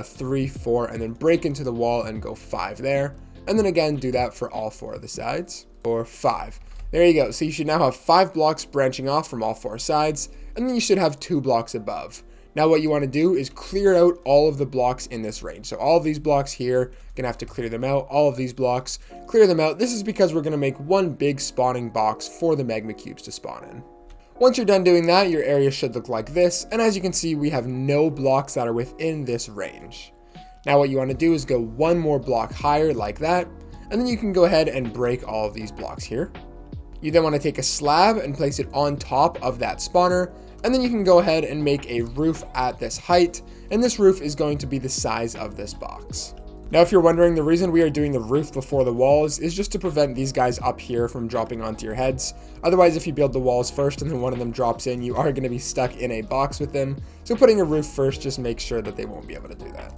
3, 4, and then break into the wall and go 5 there. And then again, do that for all 4 of the sides, or 5. There you go. So you should now have 5 blocks branching off from all 4 sides, and then you should have 2 blocks above. Now what you want to do is clear out all of the blocks in this range. So all of these blocks here, gonna have to clear them out. All of these blocks, clear them out. This is because we're gonna make one big spawning box for the magma cubes to spawn in. Once you're done doing that, your area should look like this. And as you can see, we have no blocks that are within this range. Now what you want to do is go 1 more block higher like that, and then you can go ahead and break all of these blocks here. You then want to take a slab and place it on top of that spawner, and then you can go ahead and make a roof at this height, and this roof is going to be the size of this box. Now if you're wondering, the reason we are doing the roof before the walls is just to prevent these guys up here from dropping onto your heads. Otherwise, if you build the walls first and then one of them drops in, you are going to be stuck in a box with them. So putting a roof first just makes sure that they won't be able to do that.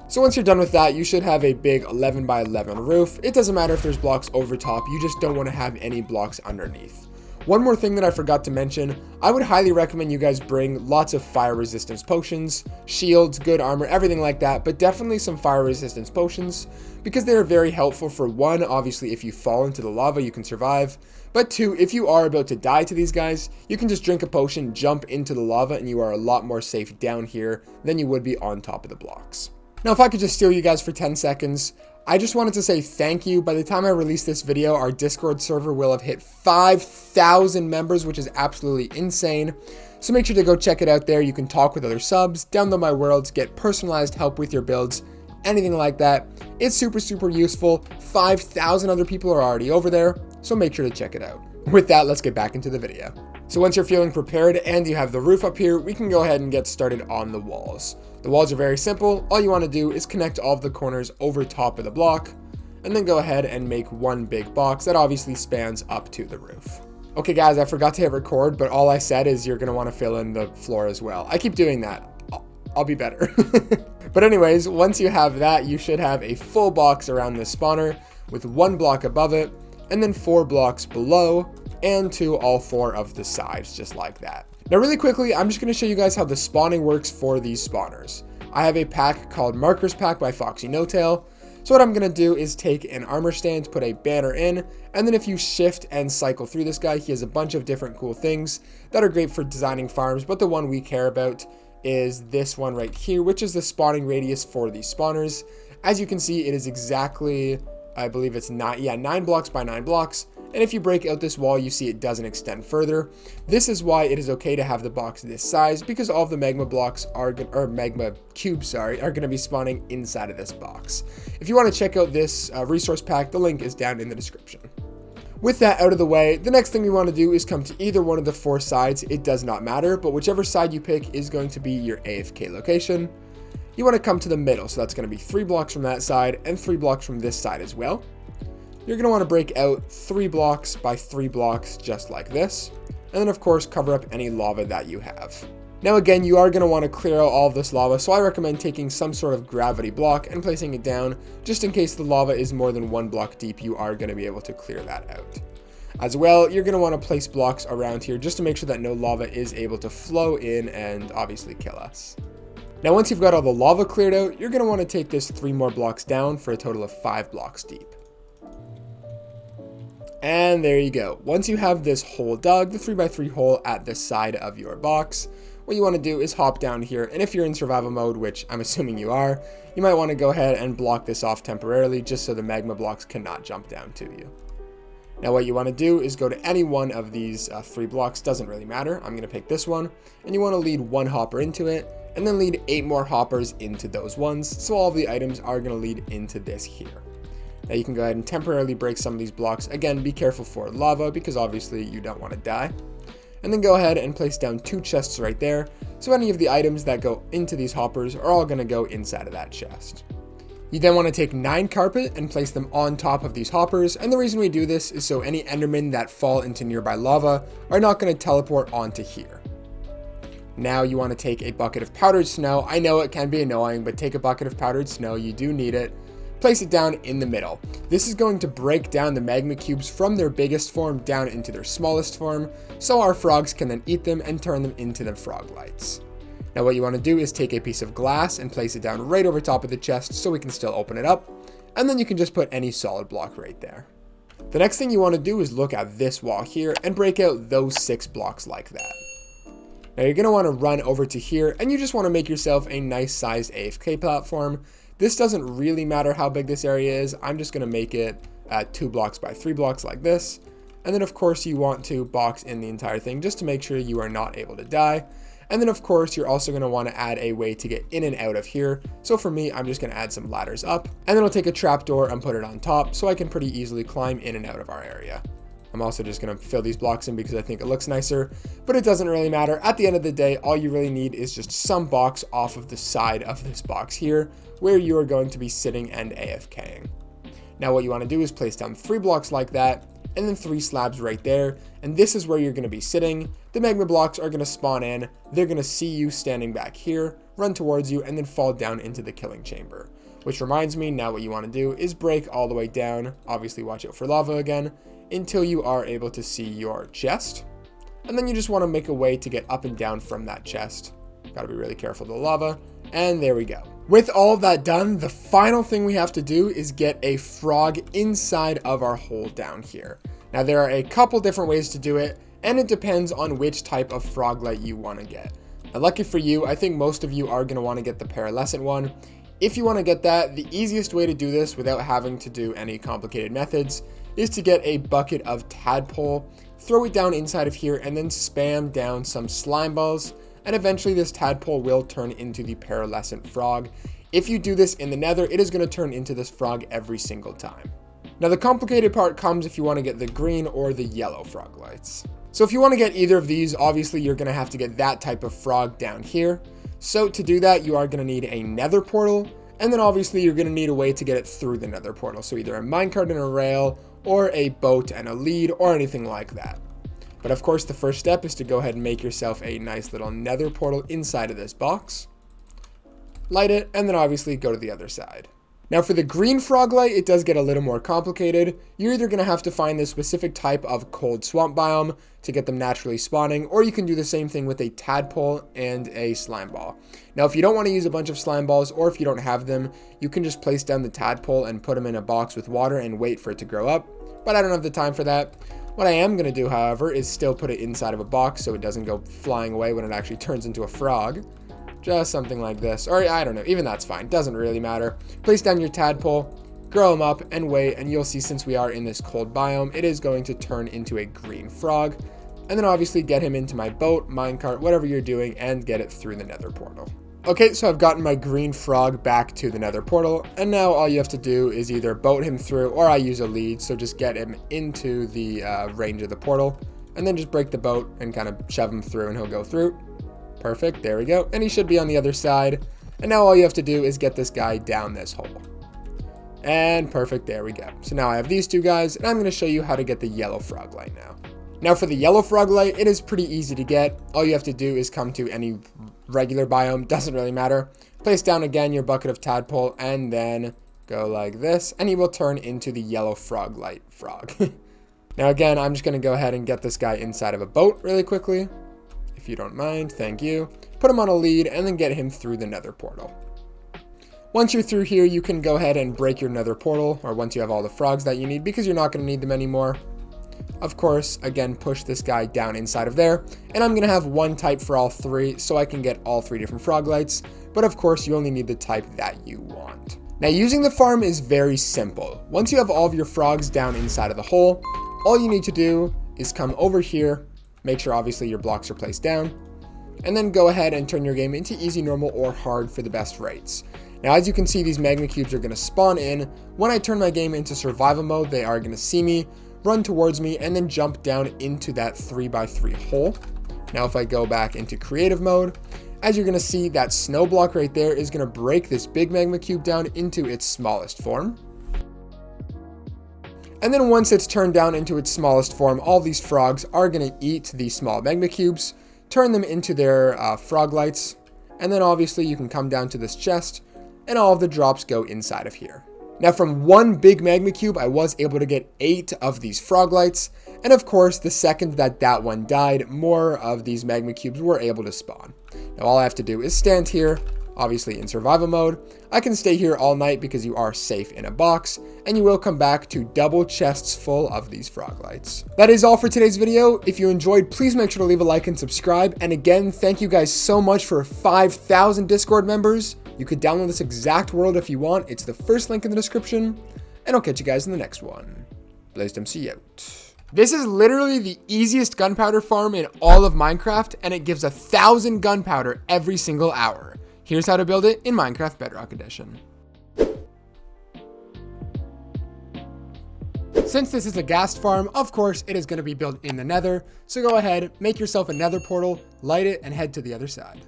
So once you're done with that, you should have a big 11 by 11 roof. It doesn't matter if there's blocks over top, you just don't want to have any blocks underneath. One more thing that I forgot to mention, I would highly recommend you guys bring lots of fire resistance potions, shields, good armor, everything like that, but definitely some fire resistance potions, because they are very helpful. For 1, obviously if you fall into the lava you can survive, but 2, if you are about to die to these guys, you can just drink a potion, jump into the lava, and you are a lot more safe down here than you would be on top of the blocks. Now, if I could just steal you guys for 10 seconds, I just wanted to say thank you. By the time I release this video, our Discord server will have hit 5,000 members, which is absolutely insane. So make sure to go check it out there. You can talk with other subs, download my worlds, get personalized help with your builds, anything like that. It's super, super useful. 5,000 other people are already over there, so make sure to check it out. With that, let's get back into the video. So once you're feeling prepared and you have the roof up here, we can go ahead and get started on the walls. The walls are very simple. All you want to do is connect all of the corners over top of the block, and then go ahead and make one big box that obviously spans up to the roof. Okay guys, I forgot to hit record, but all I said is you're going to want to fill in the floor as well. I keep doing that. I'll be better. But anyways, once you have that, you should have a full box around this spawner with 1 block above it, and then 4 blocks below, and to all 4 of the sides, just like that. Now really quickly, I'm just going to show you guys how the spawning works for these spawners. I have a pack called Markers Pack by Foxy No Tail. So what I'm going to do is take an armor stand, put a banner in, and then if you shift and cycle through this guy, he has a bunch of different cool things that are great for designing farms, but the one we care about is this one right here, which is the spawning radius for these spawners. As you can see, it is exactly, I believe it's 9 blocks by 9 blocks. And if you break out this wall, you see it doesn't extend further. This is why it is okay to have the box this size, because all of the magma blocks magma cubes, are going to be spawning inside of this box. If you want to check out this resource pack, the link is down in the description. With that out of the way, the next thing we want to do is come to either one of the 4 sides. It does not matter, but whichever side you pick is going to be your AFK location. You want to come to the middle, so that's going to be 3 blocks from that side and 3 blocks from this side as well. You're going to want to break out 3 blocks by 3 blocks just like this, and then of course cover up any lava that you have. Now again, you are going to want to clear out all of this lava, so I recommend taking some sort of gravity block and placing it down, just in case the lava is more than 1 block deep. You are going to be able to clear that out. As well, you're going to want to place blocks around here just to make sure that no lava is able to flow in and obviously kill us. Now once you've got all the lava cleared out, you're going to want to take this 3 more blocks down for a total of 5 blocks deep. And there you go. Once you have this hole dug, the 3x3 hole at the side of your box, what you want to do is hop down here, and if you're in survival mode, which I'm assuming you are, you might want to go ahead and block this off temporarily just so the magma blocks cannot jump down to you. Now what you want to do is go to any one of these 3 blocks, doesn't really matter. I'm going to pick this one, and you want to lead 1 hopper into it, and then lead 8 more hoppers into those ones, so all of the items are going to lead into this here. Now you can go ahead and temporarily break some of these blocks. Again, be careful for lava, because obviously you don't want to die. And then go ahead and place down 2 chests right there, so any of the items that go into these hoppers are all going to go inside of that chest. You then want to take 9 carpet and place them on top of these hoppers, and the reason we do this is so any endermen that fall into nearby lava are not going to teleport onto here. Now you want to take a bucket of powdered snow. I know it can be annoying, but take a bucket of powdered snow, you do need it. Place it down in the middle. This is going to break down the magma cubes from their biggest form down into their smallest form, so our frogs can then eat them and turn them into the froglights. Now what you want to do is take a piece of glass and place it down right over top of the chest so we can still open it up, and then you can just put any solid block right there. The next thing you want to do is look at this wall here and break out those 6 blocks like that. Now you're going to want to run over to here, and you just want to make yourself a nice sized AFK platform. This doesn't really matter how big this area is. I'm just going to make it 2 blocks by 3 blocks like this. And then of course you want to box in the entire thing just to make sure you are not able to die. And then of course you're also going to want to add a way to get in and out of here. So for me, I'm just going to add some ladders up, and then I'll take a trapdoor and put it on top so I can pretty easily climb in and out of our area. I'm also just going to fill these blocks in because I think it looks nicer, but it doesn't really matter. At the end of the day, all you really need is just some box off of the side of this box here where you are going to be sitting and AFKing. Now what you want to do is place down 3 blocks like that, and then 3 slabs right there, and this is where you're going to be sitting. The magma blocks are going to spawn in, they're going to see you standing back here, run towards you, and then fall down into the killing chamber. Which reminds me, now what you want to do is break all the way down, obviously watch out for lava again, until you are able to see your chest. And then you just want to make a way to get up and down from that chest. Gotta be really careful of the lava, and there we go. With all of that done, the final thing we have to do is get a frog inside of our hole down here. Now there are a couple different ways to do it, and it depends on which type of froglight you want to get. Now lucky for you, I think most of you are going to want to get the pearlescent one. If you want to get that, the easiest way to do this without having to do any complicated methods is to get a bucket of tadpole, throw it down inside of here, and then spam down some slime balls, and eventually this tadpole will turn into the pearlescent frog. If you do this in the nether, it is going to turn into this frog every single time. Now the complicated part comes if you want to get the green or the yellow froglights. So if you want to get either of these, obviously you're going to have to get that type of frog down here. So to do that, you are going to need a nether portal, and then obviously you're going to need a way to get it through the nether portal. So either a minecart and a rail, or a boat and a lead, or anything like that. But of course the first step is to go ahead and make yourself a nice little nether portal inside of this box. Light it, and then obviously go to the other side. Now for the green froglight, it does get a little more complicated. You're either going to have to find this specific type of cold swamp biome to get them naturally spawning, or you can do the same thing with a tadpole and a slime ball. Now if you don't want to use a bunch of slime balls, or if you don't have them, you can just place down the tadpole and put them in a box with water and wait for it to grow up, but I don't have the time for that. What I am going to do, however, is still put it inside of a box so it doesn't go flying away when it actually turns into a frog. Just something like this, or I don't know, even that's fine, doesn't really matter. Place down your tadpole, grow them up, and wait, and you'll see since we are in this cold biome, it is going to turn into a green frog. And then obviously get him into my boat, minecart, whatever you're doing, and get it through the nether portal. Okay, so I've gotten my green frog back to the nether portal, and now all you have to do is either boat him through, or I use a lead, so just get him into the range of the portal, and then just break the boat and kind of shove him through and he'll go through. Perfect, there we go, and he should be on the other side, and now all you have to do is get this guy down this hole. And perfect, there we go. So now I have these 2 guys, and I'm going to show you how to get the yellow froglight now. Now for the yellow froglight, it is pretty easy to get. All you have to do is come to any regular biome, doesn't really matter. Place down again your bucket of tadpole, and then go like this, and he will turn into the yellow froglight frog. Now again, I'm just going to go ahead and get this guy inside of a boat really quickly. If you don't mind, thank you. Put him on a lead, and then get him through the nether portal. Once you're through here, you can go ahead and break your nether portal, or once you have all the frogs that you need, because you're not going to need them anymore. Of course, again, push this guy down inside of there, and I'm going to have one type for all 3, so I can get all 3 different froglights, but of course, you only need the type that you want. Now, using the farm is very simple. Once you have all of your frogs down inside of the hole, all you need to do is come over here, make sure obviously your blocks are placed down, and then go ahead and turn your game into easy, normal, or hard for the best rates. Now, as you can see, these magma cubes are going to spawn in. When I turn my game into survival mode, they are going to see me, run towards me, and then jump down into that 3x3 hole. Now, if I go back into creative mode, as you're going to see, that snow block right there is going to break this big magma cube down into its smallest form. And then once it's turned down into its smallest form, all these frogs are going to eat these small magma cubes, turn them into their froglights, and then obviously you can come down to this chest, and all of the drops go inside of here. Now, from one big magma cube, I was able to get 8 of these froglights, and of course, the second that one died, more of these magma cubes were able to spawn. Now, all I have to do is stand here, obviously in survival mode. I can stay here all night because you are safe in a box, and you will come back to double chests full of these froglights. That is all for today's video. If you enjoyed, please make sure to leave a like and subscribe. And again, thank you guys so much for 5,000 Discord members. You could download this exact world if you want. It's the first link in the description, and I'll catch you guys in the next one. BlazedMC out. This is literally the easiest gunpowder farm in all of Minecraft, and it gives 1,000 gunpowder every single hour. Here's how to build it in Minecraft Bedrock Edition. Since this is a ghast farm, of course, it is going to be built in the nether, so go ahead, make yourself a nether portal, light it, and head to the other side.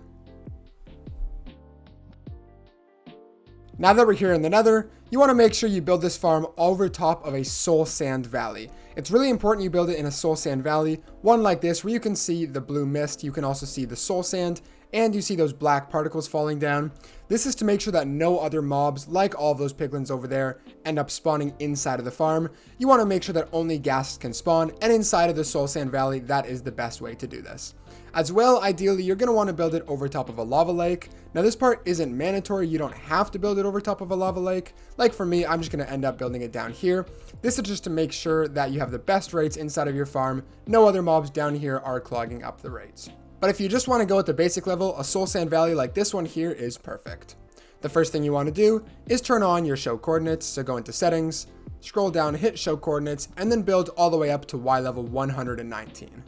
Now that we're here in the nether, you want to make sure you build this farm over top of a soul sand valley. It's really important you build it in a soul sand valley, one like this where you can see the blue mist, you can also see the soul sand, and you see those black particles falling down. This is to make sure that no other mobs, like all of those piglins over there, end up spawning inside of the farm. You want to make sure that only ghasts can spawn, and inside of the soul sand valley, that is the best way to do this. As well, ideally, you're going to want to build it over top of a lava lake. Now, this part isn't mandatory. You don't have to build it over top of a lava lake. Like for me, I'm just going to end up building it down here. This is just to make sure that you have the best rates inside of your farm. No other mobs down here are clogging up the rates. But if you just want to go at the basic level, a soul sand valley like this one here is perfect. The first thing you want to do is turn on your show coordinates. So go into settings, scroll down, hit show coordinates, and then build all the way up to Y level 119.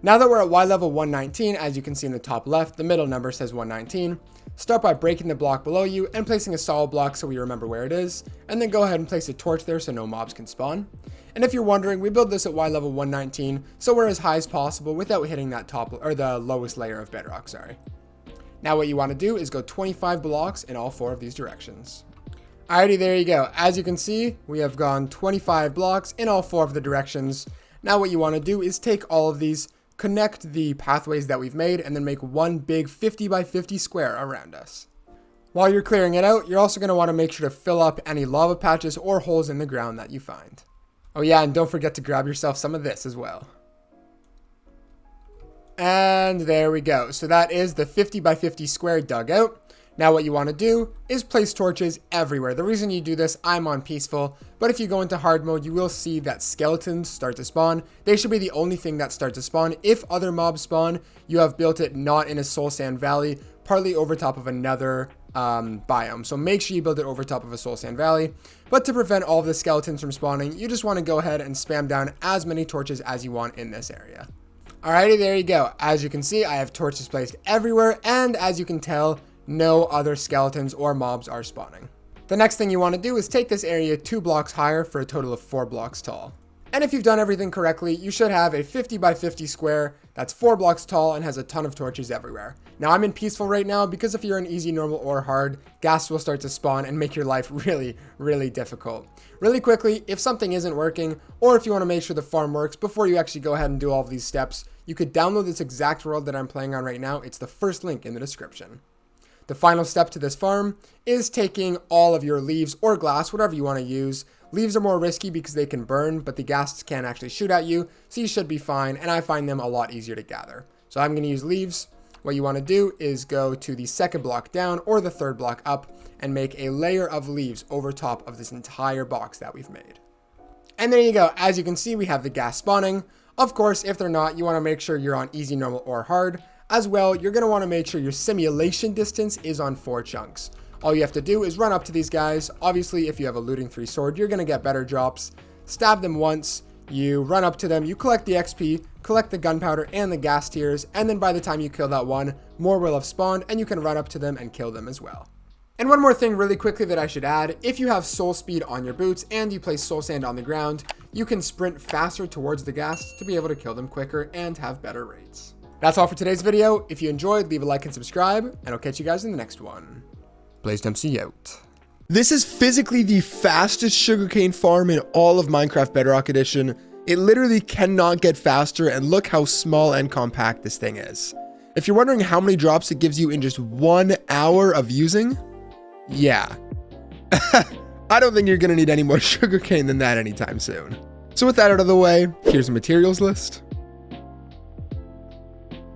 Now that we're at Y level 119, as you can see in the top left, the middle number says 119. Start by breaking the block below you and placing a solid block so we remember where it is, and then go ahead and place a torch there so no mobs can spawn. And if you're wondering, we build this at Y level 119, so we're as high as possible without hitting that top or the lowest layer of bedrock, sorry. Now what you want to do is go 25 blocks in all 4 of these directions. Alrighty, there you go. As you can see, we have gone 25 blocks in all 4 of the directions. Now what you want to do is take all of these, connect the pathways that we've made, and then make one big 50 by 50 square around us. While you're clearing it out, you're also going to want to make sure to fill up any lava patches or holes in the ground that you find. Oh yeah, and don't forget to grab yourself some of this as well. And there we go. So that is the 50 by 50 square dug out. Now what you want to do is place torches everywhere. The reason you do this, I'm on peaceful, but if you go into hard mode, you will see that skeletons start to spawn. They should be the only thing that start to spawn. If other mobs spawn, you have built it not in a soul sand valley, partly over top of another biome. So make sure you build it over top of a soul sand valley. But to prevent all of the skeletons from spawning, you just want to go ahead and spam down as many torches as you want in this area. Alrighty, there you go. As you can see, I have torches placed everywhere, and as you can tell, no other skeletons or mobs are spawning. The next thing you want to do is take this area 2 blocks higher for a total of 4 blocks tall. And if you've done everything correctly, you should have a 50 by 50 square that's 4 blocks tall and has a ton of torches everywhere. Now I'm in peaceful right now because if you're in easy, normal, or hard, ghasts will start to spawn and make your life really difficult. Really quickly, if something isn't working, or if you want to make sure the farm works before you actually go ahead and do all of these steps, you could download this exact world that I'm playing on right now. It's the first link in the description. The final step to this farm is taking all of your leaves or glass, whatever you want to use. Leaves are more risky because they can burn, but the ghasts can't actually shoot at you, so you should be fine, and I find them a lot easier to gather. So I'm going to use leaves. What you want to do is go to the second block down or the third block up and make a layer of leaves over top of this entire box that we've made. And there you go. As you can see, we have the ghast spawning. Of course, if they're not, you want to make sure you're on easy, normal, or hard. As well, you're going to want to make sure your simulation distance is on 4 chunks. All you have to do is run up to these guys. Obviously, if you have a looting 3 sword, you're going to get better drops. Stab them once. You run up to them, you collect the XP, collect the gunpowder and the gas tiers, and then by the time you kill that one, more will have spawned and you can run up to them and kill them as well. And one more thing really quickly that I should add, if you have soul speed on your boots and you place soul sand on the ground, you can sprint faster towards the ghast to be able to kill them quicker and have better rates. That's all for today's video. If you enjoyed, leave a like and subscribe, and I'll catch you guys in the next one. BlazedMC out. This is physically the fastest sugarcane farm in all of Minecraft Bedrock Edition. It literally cannot get faster, and look how small and compact this thing is. If you're wondering how many drops it gives you in just 1 hour of using, yeah. I don't think you're gonna need any more sugarcane than that anytime soon. So with that out of the way, here's the materials list.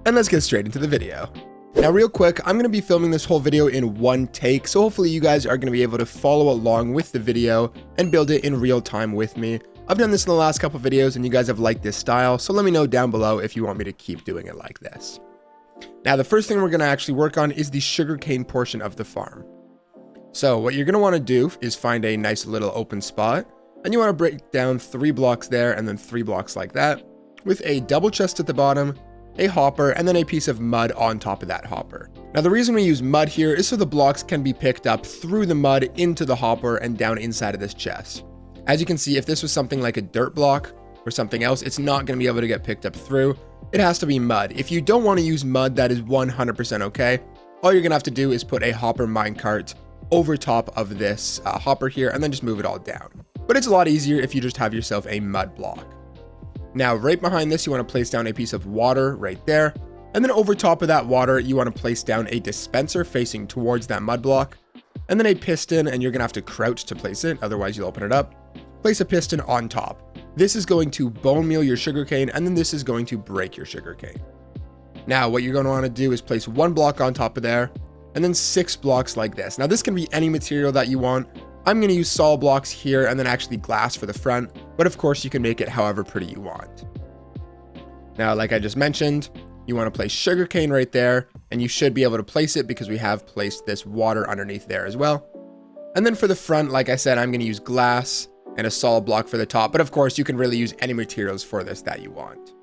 And let's get straight into the video. Now real quick, I'm going to be filming this whole video in one take, so hopefully you guys are going to be able to follow along with the video and build it in real time with me. I've done this in the last couple videos and you guys have liked this style, so let me know down below if you want me to keep doing it like this. Now the first thing we're going to actually work on is the sugarcane portion of the farm. So what you're going to want to do is find a nice little open spot, and you want to break down 3 blocks there and then 3 blocks like that, with a double chest at the bottom, a hopper, and then a piece of mud on top of that hopper. Now the reason we use mud here is so the blocks can be picked up through the mud into the hopper and down inside of this chest. As you can see, if this was something like a dirt block or something else, it's not going to be able to get picked up through. It has to be mud. If you don't want to use mud, that is 100% okay. All you're going to have to do is put a hopper minecart over top of this hopper here and then just move it all down. But it's a lot easier if you just have yourself a mud block. Now, right behind this, you want to place down a piece of water right there. And then over top of that water, you want to place down a dispenser facing towards that mud block. And then a piston, and you're going to have to crouch to place it, otherwise you'll open it up. Place a piston on top. This is going to bone meal your sugarcane, and then this is going to break your sugarcane. Now, what you're going to want to do is place 1 block on top of there, and then 6 blocks like this. Now, this can be any material that you want. I'm going to use solid blocks here and then actually glass for the front, but of course you can make it however pretty you want. Now, like I just mentioned, you want to place sugarcane right there, and you should be able to place it because we have placed this water underneath there as well. And then for the front, like I said, I'm going to use glass and a solid block for the top, but of course you can really use any materials for this that you want.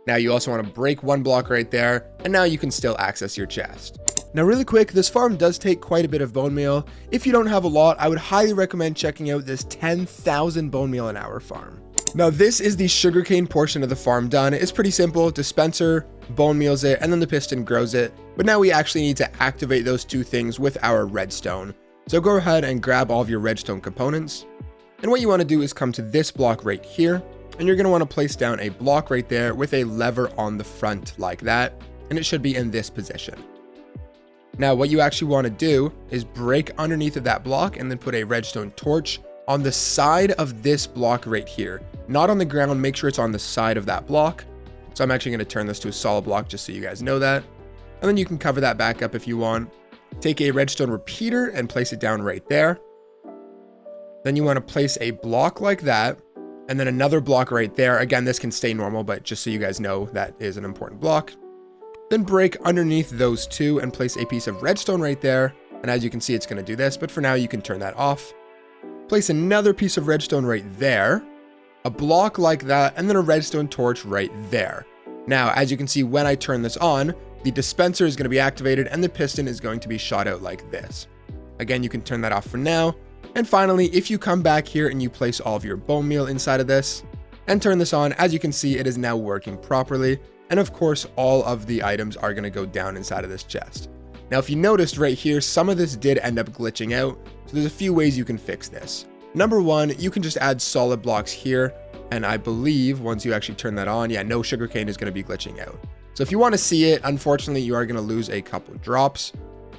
Now you also want to break 1 block right there, and now you can still access your chest. Now really quick, this farm does take quite a bit of bone meal. If you don't have a lot, I would highly recommend checking out this 10,000 bone meal an hour farm. Now this is the sugarcane portion of the farm done. It's pretty simple. Dispenser bone meals it, and then the piston grows it. But now we actually need to activate those 2 things with our redstone. So go ahead and grab all of your redstone components. And what you want to do is come to this block right here, and you're going to want to place down a block right there with a lever on the front like that, and it should be in this position. Now, what you actually want to do is break underneath of that block and then put a redstone torch on the side of this block right here. Not on the ground, make sure it's on the side of that block. So I'm actually going to turn this to a solid block just so you guys know that. And then you can cover that back up if you want. Take a redstone repeater and place it down right there. Then you want to place a block like that, and then another block right there. Again, this can stay normal, but just so you guys know, that is an important block. Then break underneath those 2 and place a piece of redstone right there. And as you can see, it's going to do this, but for now you can turn that off. Place another piece of redstone right there, a block like that, and then a redstone torch right there. Now, as you can see, when I turn this on, the dispenser is going to be activated and the piston is going to be shot out like this. Again, you can turn that off for now. And finally, if you come back here and you place all of your bone meal inside of this and turn this on, as you can see, it is now working properly. And of course, all of the items are going to go down inside of this chest. Now, if you noticed right here, some of this did end up glitching out. So there's a few ways you can fix this. Number 1, you can just add solid blocks here. And I believe once you actually turn that on, yeah, no sugarcane is going to be glitching out. So if you want to see it, unfortunately, you are going to lose a couple drops.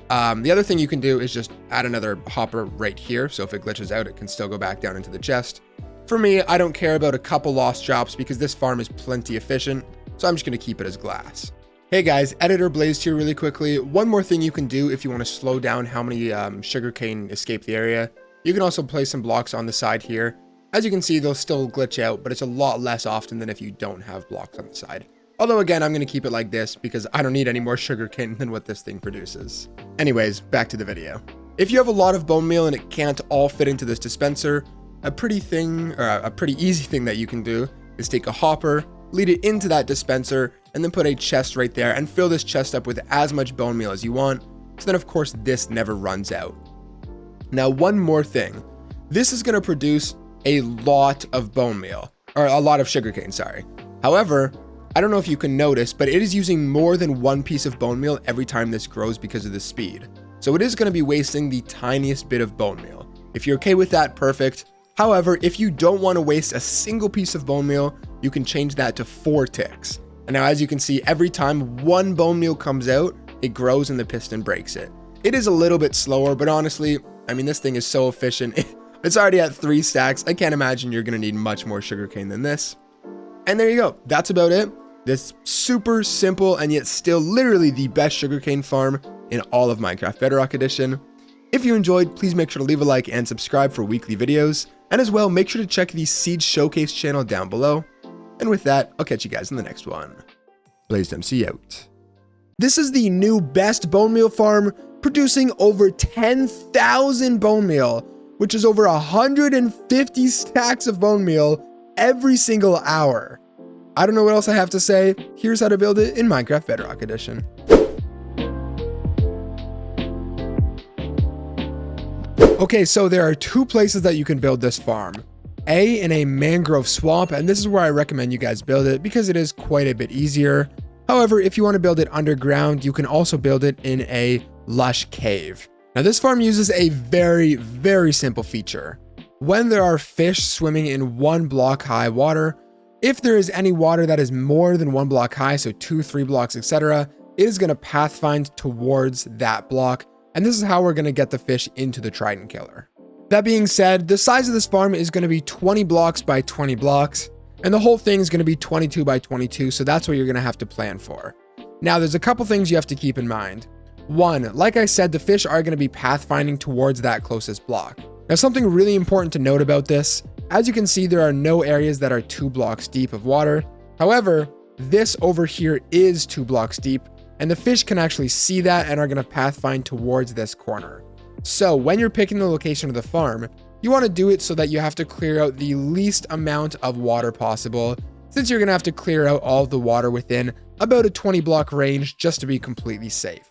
The other thing you can do is just add another hopper right here. So if it glitches out, it can still go back down into the chest. For me, I don't care about a couple lost drops because this farm is plenty efficient. So I'm just going to keep it as glass. Hey guys, Editor Blazed here really quickly. One more thing you can do if you want to slow down how many sugarcane escape the area. You can also place some blocks on the side here. As you can see, they'll still glitch out, but it's a lot less often than if you don't have blocks on the side. Although again, I'm going to keep it like this because I don't need any more sugarcane than what this thing produces. Anyways, back to the video. If you have a lot of bone meal and it can't all fit into this dispenser, a pretty easy thing that you can do is take a hopper, lead it into that dispenser, and then put a chest right there and fill this chest up with as much bone meal as you want. So then of course this never runs out. Now one more thing, this is going to produce a lot of bone meal, or a lot of sugarcane, sorry. However, I don't know if you can notice, but it is using more than one piece of bone meal every time this grows because of the speed. So it is going to be wasting the tiniest bit of bone meal. If you're okay with that, perfect. However, if you don't want to waste a single piece of bone meal, you can change that to 4 ticks. And now as you can see, every time one bone meal comes out, it grows and the piston breaks it. It is a little bit slower, but honestly, I mean, this thing is so efficient. It's already at 3 stacks. I can't imagine you're going to need much more sugarcane than this. And there you go. That's about it. This super simple and yet still literally the best sugarcane farm in all of Minecraft Bedrock Edition. If you enjoyed, please make sure to leave a like and subscribe for weekly videos. And as well, make sure to check the Seed Showcase channel down below. And with that, I'll catch you guys in the next one. BlazedMC out. This is the new best bone meal farm, producing over 10,000 bone meal, which is over 150 stacks of bone meal every single hour. I don't know what else I have to say. Here's how to build it in Minecraft Bedrock Edition. Okay, so there are 2 places that you can build this farm. A, in a mangrove swamp, and this is where I recommend you guys build it because it is quite a bit easier. However, if you want to build it underground, you can also build it in a lush cave. Now this farm uses a very, very simple feature. When there are fish swimming in 1 block high water, if there is any water that is more than 1 block high, so 2, 3 blocks, etc., it is going to pathfind towards that block, and this is how we're going to get the fish into the Trident killer. That being said, the size of this farm is going to be 20 blocks by 20 blocks, and the whole thing is going to be 22 by 22, so that's what you're going to have to plan for. Now, there's a couple things you have to keep in mind. 1, like I said, the fish are going to be pathfinding towards that closest block. Now, something really important to note about this, as you can see, there are no areas that are 2 blocks deep of water. However, this over here is 2 blocks deep, and the fish can actually see that and are going to pathfind towards this corner. So when you're picking the location of the farm, you want to do it so that you have to clear out the least amount of water possible, since you're going to have to clear out all of the water within about a 20 block range just to be completely safe.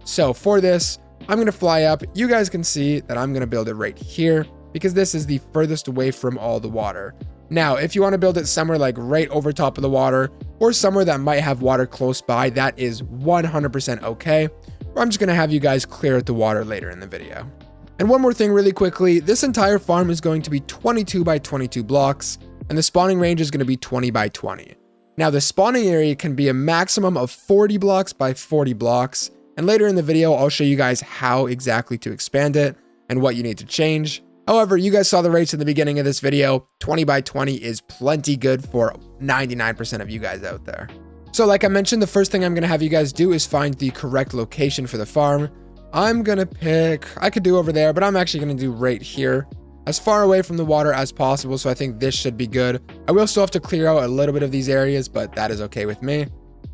So for this, I'm going to fly up. You guys can see that I'm going to build it right here because this is the furthest away from all the water. Now, if you want to build it somewhere like right over top of the water or somewhere that might have water close by, that is 100% okay. I'm just going to have you guys clear out the water later in the video. And one more thing really quickly, this entire farm is going to be 22 by 22 blocks, and the spawning range is going to be 20 by 20. Now, the spawning area can be a maximum of 40 blocks by 40 blocks, and later in the video, I'll show you guys how exactly to expand it and what you need to change. However, you guys saw the rates in the beginning of this video. 20 by 20 is plenty good for 99% of you guys out there. So like I mentioned, the first thing I'm going to have you guys do is find the correct location for the farm. I'm going to pick, I could do over there, but I'm actually going to do right here, as far away from the water as possible. So I think this should be good. I will still have to clear out a little bit of these areas, but that is okay with me.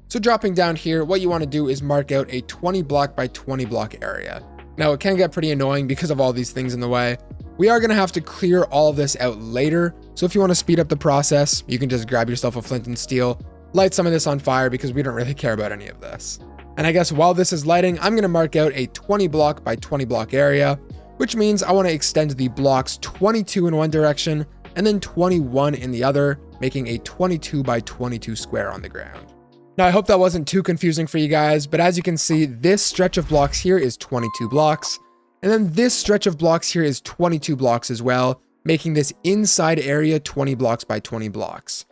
So dropping down here, what you want to do is mark out a 20 block by 20 block area. Now it can get pretty annoying because of all these things in the way. We are going to have to clear all of this out later. So if you want to speed up the process, you can just grab yourself a flint and steel, light some of this on fire because we don't really care about any of this. And I guess while this is lighting, I'm going to mark out a 20 block by 20 block area, which means I want to extend the blocks 22 in one direction and then 21 in the other, making a 22 by 22 square on the ground. Now, I hope that wasn't too confusing for you guys, but as you can see, this stretch of blocks here is 22 blocks. And then this stretch of blocks here is 22 blocks as well, making this inside area 20 blocks by 20 blocks.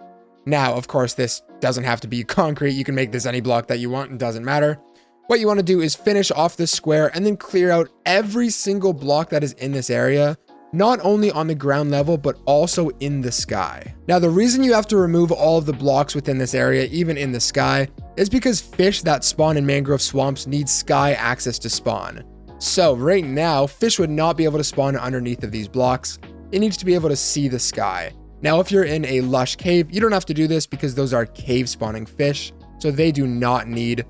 Now, of course, this doesn't have to be concrete. You can make this any block that you want. It doesn't matter. What you want to do is finish off this square and then clear out every single block that is in this area, not only on the ground level, but also in the sky. Now, the reason you have to remove all of the blocks within this area, even in the sky, is because fish that spawn in mangrove swamps need sky access to spawn. So right now, fish would not be able to spawn underneath of these blocks. It needs to be able to see the sky. Now, if you're in a lush cave, you don't have to do this because those are cave spawning fish, so they do not need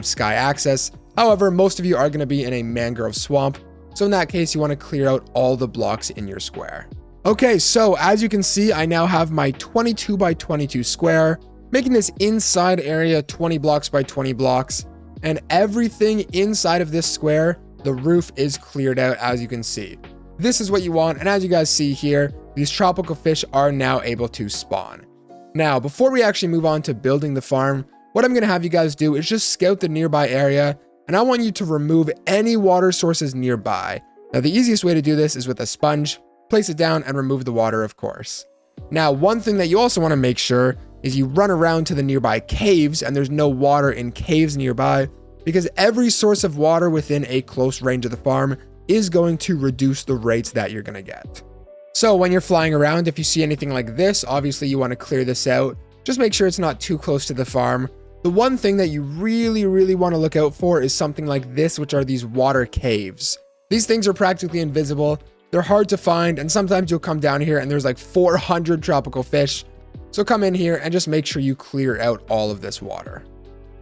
sky access. However, most of you are going to be in a mangrove swamp. So in that case, you want to clear out all the blocks in your square. Okay, so as you can see, I now have my 22 by 22 square, making this inside area 20 blocks by 20 blocks, and everything inside of this square, the roof is cleared out, as you can see. This is what you want, and as you guys see here, these tropical fish are now able to spawn. Now, before we actually move on to building the farm, what I'm going to have you guys do is just scout the nearby area, and I want you to remove any water sources nearby. Now, the easiest way to do this is with a sponge. Place it down and remove the water, of course. Now, one thing that you also want to make sure is you run around to the nearby caves, and there's no water in caves nearby, because every source of water within a close range of the farm is going to reduce the rates that you're going to get. So when you're flying around, if you see anything like this, obviously you want to clear this out. Just make sure it's not too close to the farm. The one thing that you really want to look out for is something like this, which are these water caves. These things are practically invisible. They're hard to find, and sometimes you'll come down here and there's like 400 tropical fish. So come in here and just make sure you clear out all of this water.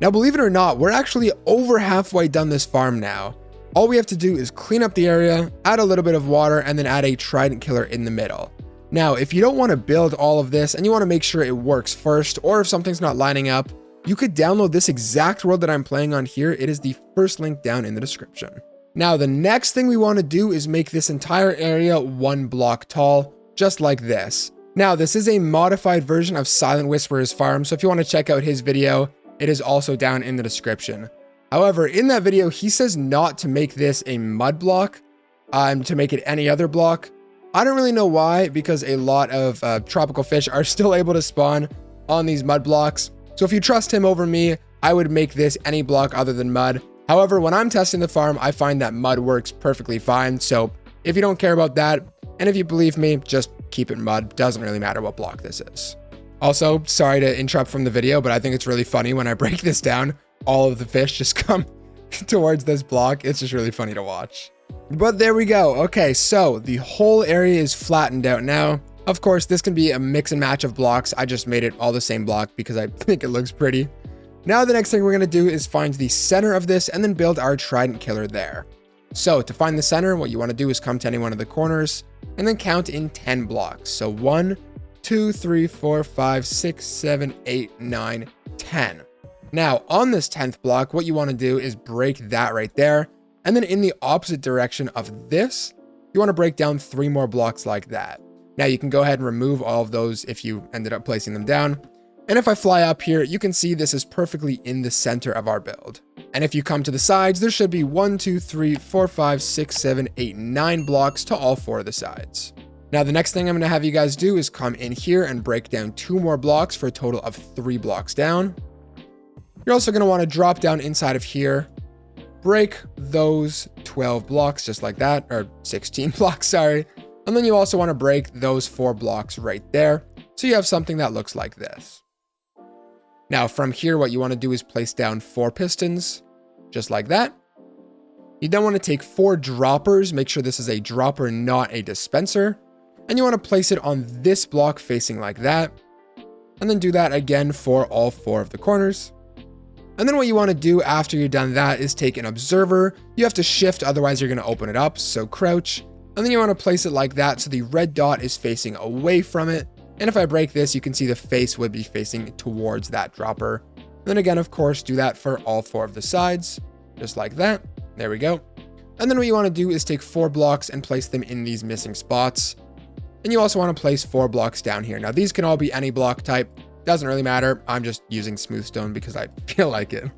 Now, believe it or not, we're actually over halfway done this farm now. All we have to do is clean up the area, add a little bit of water, and then add a trident killer in the middle. Now, if you don't want to build all of this and you want to make sure it works first, or if something's not lining up, you could download this exact world that I'm playing on here. It is the first link down in the description. Now, the next thing we want to do is make this entire area 1 block tall, just like this. Now, this is a modified version of Silent Whisperer's farm, so if you want to check out his video, it is also down in the description. However, in that video, he says not to make this a mud block, to make it any other block. I don't really know why, because a lot of tropical fish are still able to spawn on these mud blocks. So if you trust him over me, I would make this any block other than mud. However, when I'm testing the farm, I find that mud works perfectly fine. So if you don't care about that, and if you believe me, just keep it mud. Doesn't really matter what block this is. Also, sorry to interrupt from the video, but I think it's really funny when I break this down, all of the fish just come towards this block. It's just really funny to watch. But there we go. Okay, so the whole area is flattened out now. Of course, this can be a mix and match of blocks. I just made it all the same block because I think it looks pretty. Now the next thing we're going to do is find the center of this and then build our trident killer there. So to find the center, what you want to do is come to any one of the corners and then count in 10 blocks. So 1, 2, 3, 4, 5, 6, 7, 8, 9, 10. Now on this 10th block, what you want to do is break that right there. And then in the opposite direction of this, you want to break down 3 more blocks like that. Now you can go ahead and remove all of those if you ended up placing them down. And if I fly up here, you can see this is perfectly in the center of our build. And if you come to the sides, there should be 1, 2, 3, 4, 5, 6, 7, 8, 9 blocks to all 4 of the sides. Now, the next thing I'm going to have you guys do is come in here and break down 2 more blocks for a total of 3 blocks down. You're also going to want to drop down inside of here, break those 12 blocks just like that, or 16 blocks, sorry. And then you also want to break those 4 blocks right there. So you have something that looks like this. Now from here, what you want to do is place down 4 pistons, just like that. You then want to take 4 droppers, make sure this is a dropper, not a dispenser. And you want to place it on this block facing like that. And then do that again for all 4 of the corners. And then what you want to do after you're done that is take an observer. You have to shift, otherwise you're going to open it up, so crouch. And then you want to place it like that so the red dot is facing away from it. And if I break this, you can see the face would be facing towards that dropper. And then again, of course, do that for all 4 of the sides, just like that. There we go. And then what you want to do is take 4 blocks and place them in these missing spots. And you also want to place 4 blocks down here. Now, these can all be any block type. Doesn't really matter. I'm just using smooth stone because I feel like it.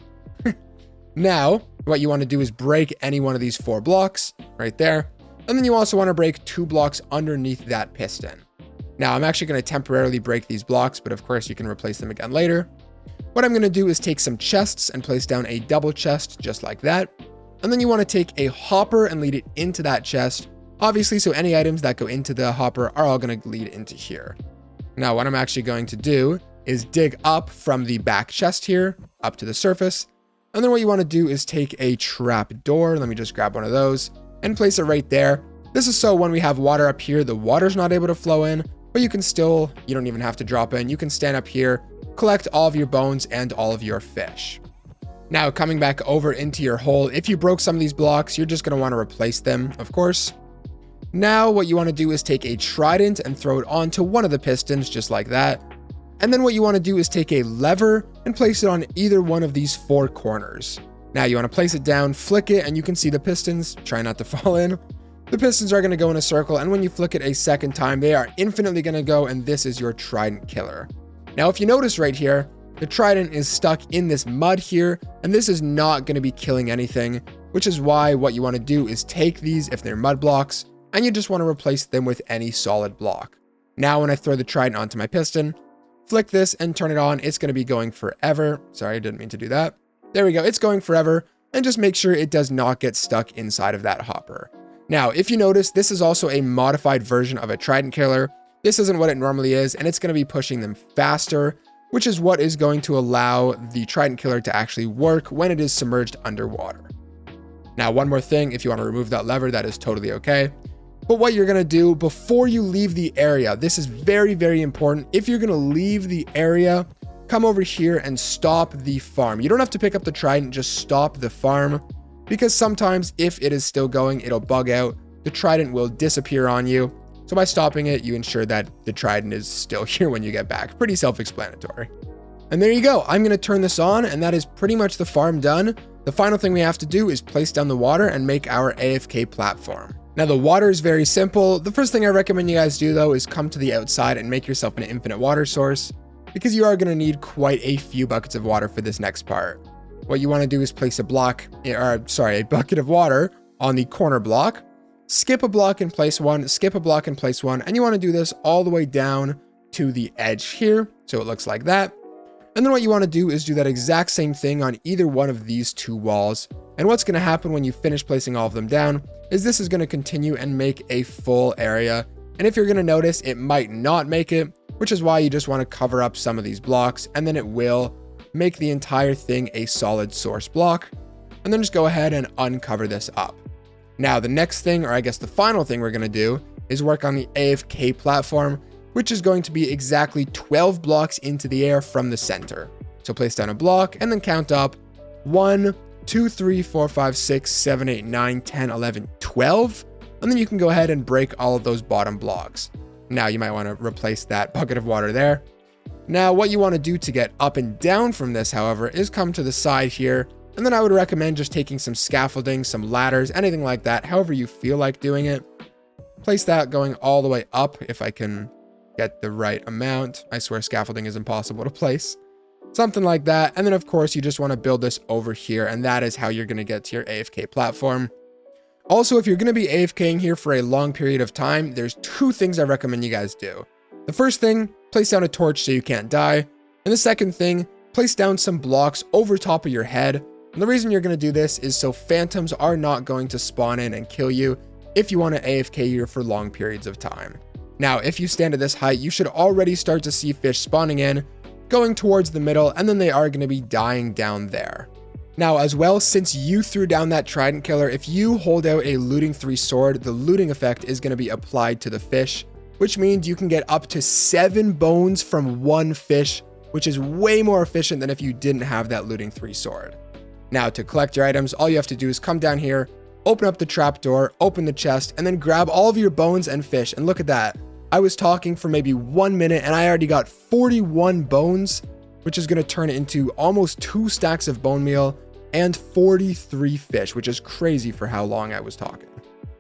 Now, what you want to do is break any one of these 4 blocks right there. And then you also want to break 2 blocks underneath that piston. Now, I'm actually going to temporarily break these blocks, but of course you can replace them again later. What I'm going to do is take some chests and place down a double chest just like that. And then you want to take a hopper and lead it into that chest. Obviously, so any items that go into the hopper are all going to lead into here. Now, what I'm actually going to do is dig up from the back chest here up to the surface. And then what you want to do is take a trap door. Let me just grab one of those and place it right there. This is so when we have water up here, the water's not able to flow in, but you don't even have to drop in. You can stand up here, collect all of your bones and all of your fish. Now, coming back over into your hole, if you broke some of these blocks, you're just going to want to replace them, of course. Now what you want to do is take a trident and throw it onto one of the pistons just like that. And then what you want to do is take a lever and place it on either one of these 4 corners. Now you want to place it down, flick it, and you can see the pistons. Try not to fall in. The pistons are going to go in a circle, and when you flick it a second time, they are infinitely going to go, and this is your trident killer. Now if you notice right here, the trident is stuck in this mud here, and this is not going to be killing anything, which is why what you want to do is take these if they're mud blocks, and you just want to replace them with any solid block. Now when I throw the trident onto my piston, flick this and turn it on, it's going to be going forever. Sorry, I didn't mean to do that. There we go, it's going forever, and just make sure it does not get stuck inside of that hopper. Now, if you notice, this is also a modified version of a trident killer. This isn't what it normally is, and it's going to be pushing them faster, which is what is going to allow the trident killer to actually work when it is submerged underwater. Now, one more thing, if you want to remove that lever, that is totally okay. But what you're going to do before you leave the area, this is very, very important. If you're going to leave the area, come over here and stop the farm. You don't have to pick up the trident, just stop the farm, because sometimes if it is still going, it'll bug out. The trident will disappear on you. So by stopping it, you ensure that the trident is still here when you get back. Pretty self-explanatory. And there you go. I'm going to turn this on, and that is pretty much the farm done. The final thing we have to do is place down the water and make our AFK platform. Now the water is very simple. The first thing I recommend you guys do though is come to the outside and make yourself an infinite water source, because you are going to need quite a few buckets of water for this next part. What you want to do is place a bucket of water on the corner block, skip a block and place one, skip a block and place one, and you want to do this all the way down to the edge here, so it looks like that. And then what you want to do is do that exact same thing on either one of these 2 walls. And what's going to happen when you finish placing all of them down is this is going to continue and make a full area. And if you're going to notice, it might not make it, which is why you just want to cover up some of these blocks, and then it will make the entire thing a solid source block. And then just go ahead and uncover this up. Now the next thing, or I guess the final thing we're going to do, is work on the AFK platform, which is going to be exactly 12 blocks into the air from the center. So place down a block and then count up 1, 2, 3, 4, 5, 6, 7, 8, 9, 10, 11, 12. And then you can go ahead and break all of those bottom blocks. Now you might want to replace that bucket of water there. Now what you want to do to get up and down from this, however, is come to the side here. And then I would recommend just taking some scaffolding, some ladders, anything like that, however you feel like doing it. Place that going all the way up if I can get the right amount. I swear scaffolding is impossible to place. Something like that. And then of course you just want to build this over here, and that is how you're going to get to your AFK platform. Also, if you're going to be AFKing here for a long period of time, there's 2 things I recommend you guys do. The first thing, place down a torch so you can't die. And the second thing, place down some blocks over top of your head. And the reason you're going to do this is so phantoms are not going to spawn in and kill you if you want to AFK here for long periods of time. Now, if you stand at this height, you should already start to see fish spawning in, going towards the middle, and then they are going to be dying down there. Now, as well, since you threw down that trident killer, if you hold out a looting 3 sword, the looting effect is going to be applied to the fish, which means you can get up to 7 bones from 1 fish, which is way more efficient than if you didn't have that looting 3 sword. Now, to collect your items, all you have to do is come down here, open up the trapdoor, open the chest, and then grab all of your bones and fish. And look at that. I was talking for maybe 1 minute and I already got 41 bones, which is going to turn into almost 2 stacks of bone meal and 43 fish, which is crazy for how long I was talking.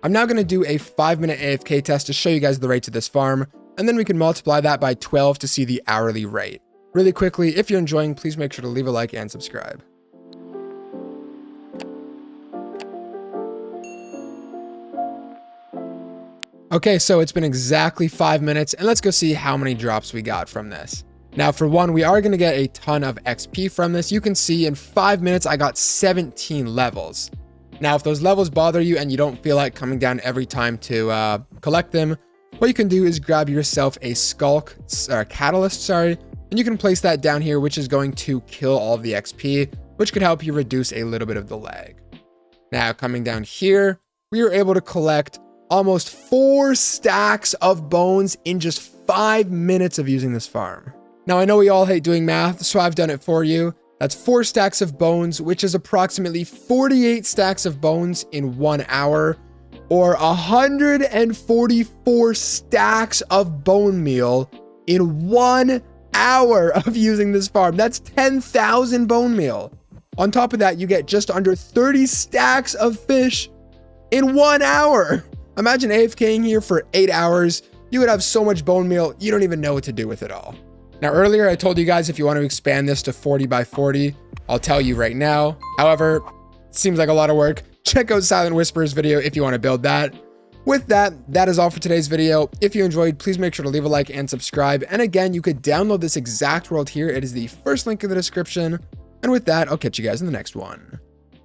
I'm now going to do a 5-minute AFK test to show you guys the rate to this farm, and then we can multiply that by 12 to see the hourly rate. Really quickly, if you're enjoying, please make sure to leave a like and subscribe. Okay, so it's been exactly 5 minutes, and let's go see how many drops we got from this. Now, for one, we are going to get a ton of XP from this. You can see in 5 minutes, I got 17 levels. Now, if those levels bother you and you don't feel like coming down every time to collect them, what you can do is grab yourself a catalyst, and you can place that down here, which is going to kill all of the XP, which could help you reduce a little bit of the lag. Now, coming down here, we were able to collect almost 4 stacks of bones in just 5 minutes of using this farm. Now, I know we all hate doing math, so I've done it for you. That's 4 stacks of bones, which is approximately 48 stacks of bones in 1 hour. or 144 stacks of bone meal in 1 hour of using this farm. That's 10,000 bone meal. On top of that, you get just under 30 stacks of fish in 1 hour. Imagine AFKing here for 8 hours. You would have so much bone meal, you don't even know what to do with it all. Now, earlier I told you guys if you want to expand this to 40 by 40, I'll tell you right now. However, it seems like a lot of work. Check out Silent Whisper's video if you want to build that. With that, that is all for today's video. If you enjoyed, please make sure to leave a like and subscribe. And again, you could download this exact world here. It is the first link in the description. And with that, I'll catch you guys in the next one.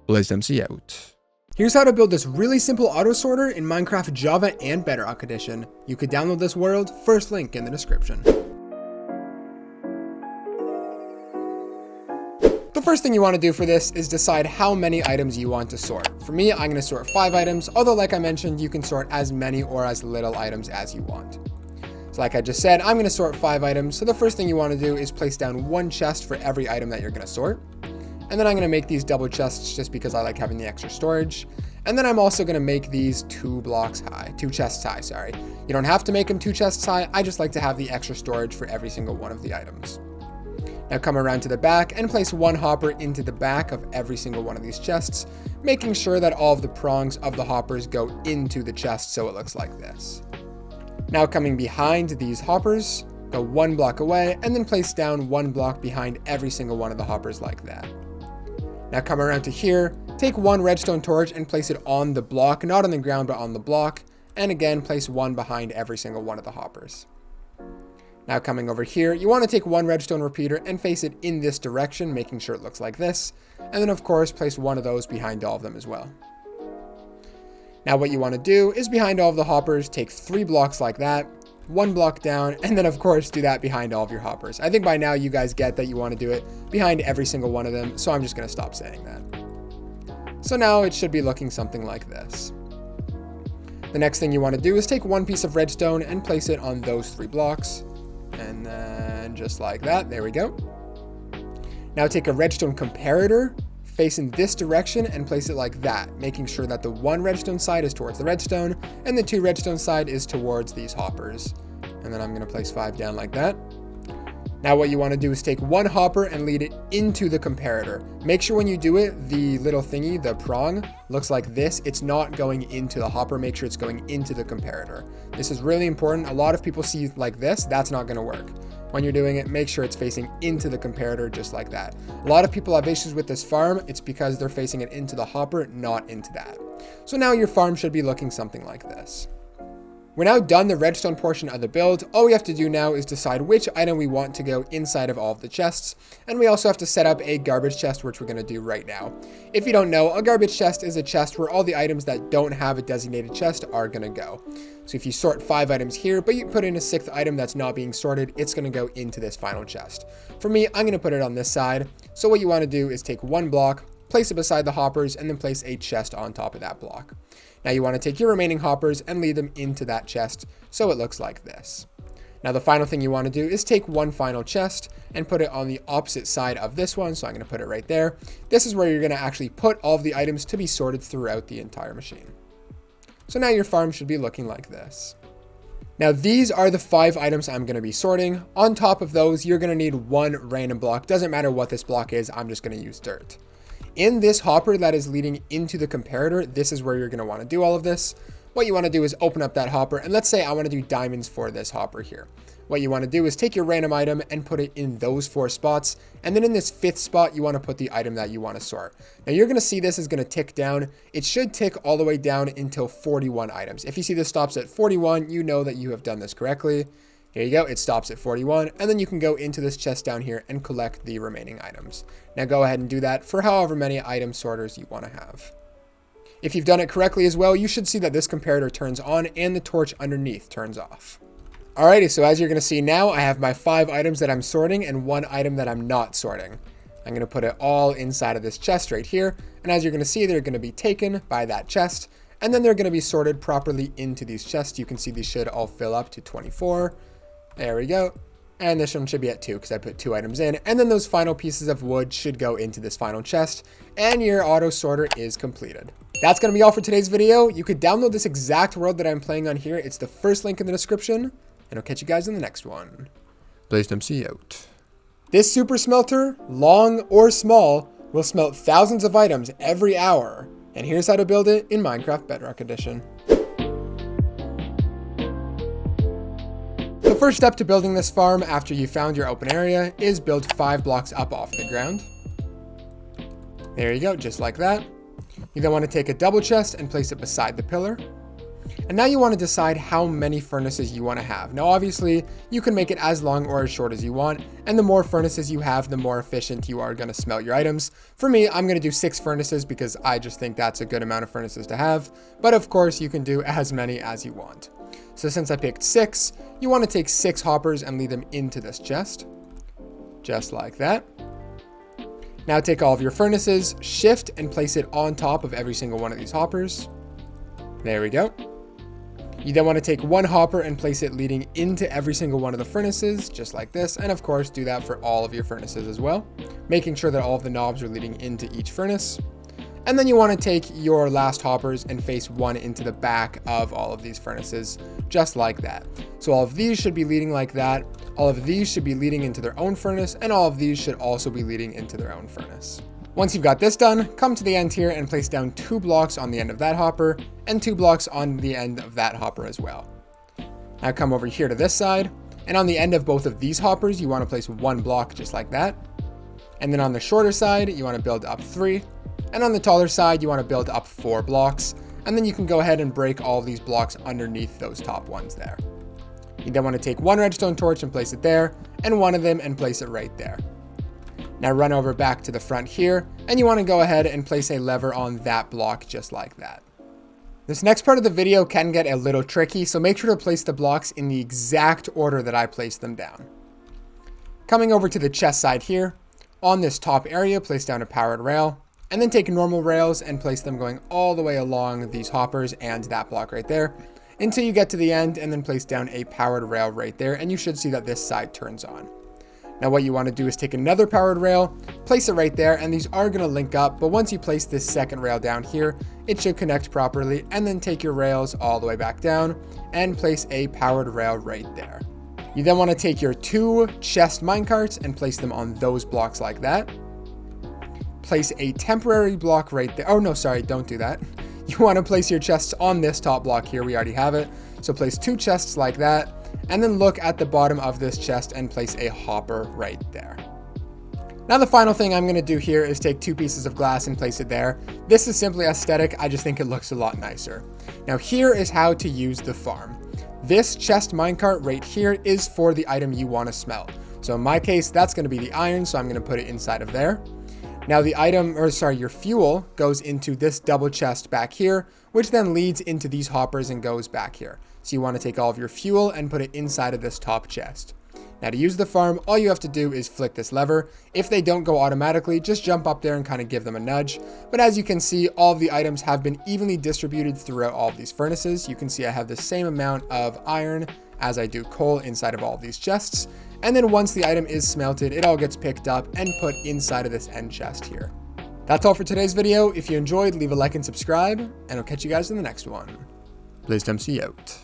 BlazedMC out. Here's how to build this really simple auto sorter in Minecraft Java and Bedrock Edition. You could download this world, first link in the description. The first thing you want to do for this is decide how many items you want to sort. For me, I'm going to sort 5 items, although like I mentioned, you can sort as many or as little items as you want. So like I just said, I'm going to sort 5 items. So the first thing you want to do is place down 1 chest for every item that you're going to sort. And then I'm going to make these double chests just because I like having the extra storage. And then I'm also going to make these 2 chests high, sorry. You don't have to make them 2 chests high. I just like to have the extra storage for every single one of the items. Now come around to the back and place 1 hopper into the back of every single one of these chests, making sure that all of the prongs of the hoppers go into the chest so it looks like this. Now coming behind these hoppers, go 1 block away and then place down 1 block behind every single one of the hoppers like that. Now come around to here, take 1 redstone torch and place it on the block, not on the ground but on the block, and again place 1 behind every single one of the hoppers. Now coming over here, you want to take 1 redstone repeater and face it in this direction, making sure it looks like this. And then of course, place 1 of those behind all of them as well. Now what you want to do is behind all of the hoppers, take 3 blocks like that, 1 block down, and then of course do that behind all of your hoppers. I think by now you guys get that you want to do it behind every single one of them, so I'm just going to stop saying that. So now it should be looking something like this. The next thing you want to do is take 1 piece of redstone and place it on those 3 blocks. And then just like that, there we go. Now take a redstone comparator, face in this direction and place it like that, making sure that the 1 redstone side is towards the redstone and the 2 redstone side is towards these hoppers. And then I'm going to place 5 down like that. Now what you want to do is take 1 hopper and lead it into the comparator. Make sure when you do it, the little thingy, the prong, looks like this. It's not going into the hopper. Make sure it's going into the comparator. This is really important. A lot of people see like this. That's not going to work. When you're doing it, make sure it's facing into the comparator just like that. A lot of people have issues with this farm. It's because they're facing it into the hopper, not into that. So now your farm should be looking something like this. We're now done the redstone portion of the build. All we have to do now is decide which item we want to go inside of all of the chests. And we also have to set up a garbage chest, which we're going to do right now. If you don't know, a garbage chest is a chest where all the items that don't have a designated chest are going to go. So if you sort 5 items here, but you put in a 6th item that's not being sorted, it's going to go into this final chest. For me, I'm going to put it on this side. So what you want to do is take 1 block, place it beside the hoppers, and then place a chest on top of that block. Now you want to take your remaining hoppers and lead them into that chest so it looks like this. Now the final thing you want to do is take 1 final chest and put it on the opposite side of this one. So I'm going to put it right there. This is where you're going to actually put all of the items to be sorted throughout the entire machine. So now your farm should be looking like this. Now these are the 5 items I'm going to be sorting. On top of those, you're going to need 1 random block. Doesn't matter what this block is, I'm just going to use dirt. In this hopper that is leading into the comparator, this is where you're going to want to do all of this. What you want to do is open up that hopper, and let's say I want to do diamonds for this hopper here. What you want to do is take your random item and put it in those 4 spots, and then in this 5th spot, you want to put the item that you want to sort. Now you're going to see this is going to tick down. It should tick all the way down until 41 items. If you see this stops at 41, you know that you have done this correctly. Here you go, it stops at 41, and then you can go into this chest down here and collect the remaining items. Now go ahead and do that for however many item sorters you want to have. If you've done it correctly as well, you should see that this comparator turns on and the torch underneath turns off. Alrighty, so as you're going to see now, I have my 5 items that I'm sorting and 1 item that I'm not sorting. I'm going to put it all inside of this chest right here, and as you're going to see, they're going to be taken by that chest, and then they're going to be sorted properly into these chests. You can see these should all fill up to 24. There we go. And this one should be at 2 because I put 2 items in. And then those final pieces of wood should go into this final chest. And your auto sorter is completed. That's going to be all for today's video. You could download this exact world that I'm playing on here. It's the first link in the description, and I'll catch you guys in the next one. BlazedMC out. This super smelter, long or small, will smelt thousands of items every hour. And here's how to build it in Minecraft Bedrock Edition. The first step to building this farm after you found your open area is build 5 blocks up off the ground. There you go, just like that. You then want to take a double chest and place it beside the pillar. And now you want to decide how many furnaces you want to have. Now obviously you can make it as long or as short as you want, and the more furnaces you have, the more efficient you are going to smelt your items. For me, I'm going to do 6 furnaces because I just think that's a good amount of furnaces to have, but of course you can do as many as you want. So since I picked 6, you want to take 6 hoppers and lead them into this chest, just like that. Now take all of your furnaces, shift and place it on top of every single one of these hoppers. There we go. You then want to take 1 hopper and place it leading into every single one of the furnaces, just like this. And of course, do that for all of your furnaces as well, making sure that all of the knobs are leading into each furnace. And then you want to take your last hoppers and face 1 into the back of all of these furnaces, just like that. So all of these should be leading like that. All of these should be leading into their own furnace, and all of these should also be leading into their own furnace. Once you've got this done, come to the end here and place down 2 blocks on the end of that hopper and 2 blocks on the end of that hopper as well. Now come over here to this side, and on the end of both of these hoppers, you want to place 1 block just like that. And then on the shorter side, you want to build up 3. And on the taller side, you want to build up 4 blocks. And then you can go ahead and break all of these blocks underneath those top ones there. You then want to take 1 redstone torch and place it there, and 1 of them and place it right there. Now run over back to the front here, and you want to go ahead and place a lever on that block just like that. This next part of the video can get a little tricky, so make sure to place the blocks in the exact order that I placed them down. Coming over to the chest side here, on this top area, place down a powered rail, and then take normal rails and place them going all the way along these hoppers and that block right there, until you get to the end, and then place down a powered rail right there, and you should see that this side turns on. Now what you want to do is take another powered rail, place it right there, and these are going to link up, but once you place this second rail down here, it should connect properly, and then take your rails all the way back down and place a powered rail right there. You then want to take your 2 chest minecarts and place them on those blocks like that. Place a temporary block right there. Oh no, sorry, don't do that. You want to place your chests on this top block here. We already have it. So place 2 chests like that, and then look at the bottom of this chest and place a hopper right there. Now the final thing I'm going to do here is take 2 pieces of glass and place it there. This is simply aesthetic. I just think it looks a lot nicer. Now here is how to use the farm. This chest minecart right here is for the item you want to smelt. So in my case, that's going to be the iron. So I'm going to put it inside of there. Now your fuel goes into this double chest back here, which then leads into these hoppers and goes back here. So you want to take all of your fuel and put it inside of this top chest. Now to use the farm, all you have to do is flick this lever. If they don't go automatically, just jump up there and kind of give them a nudge. But as you can see, all of the items have been evenly distributed throughout all of these furnaces. You can see I have the same amount of iron as I do coal inside of all of these chests. And then once the item is smelted, it all gets picked up and put inside of this end chest here. That's all for today's video. If you enjoyed, leave a like and subscribe, and I'll catch you guys in the next one. BlazedMC out.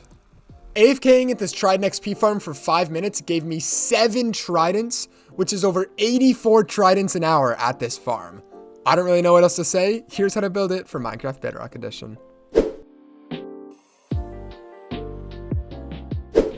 AFKing at this Trident XP Farm for 5 minutes gave me 7 tridents, which is over 84 tridents an hour at this farm. I don't really know what else to say. Here's how to build it for Minecraft Bedrock Edition.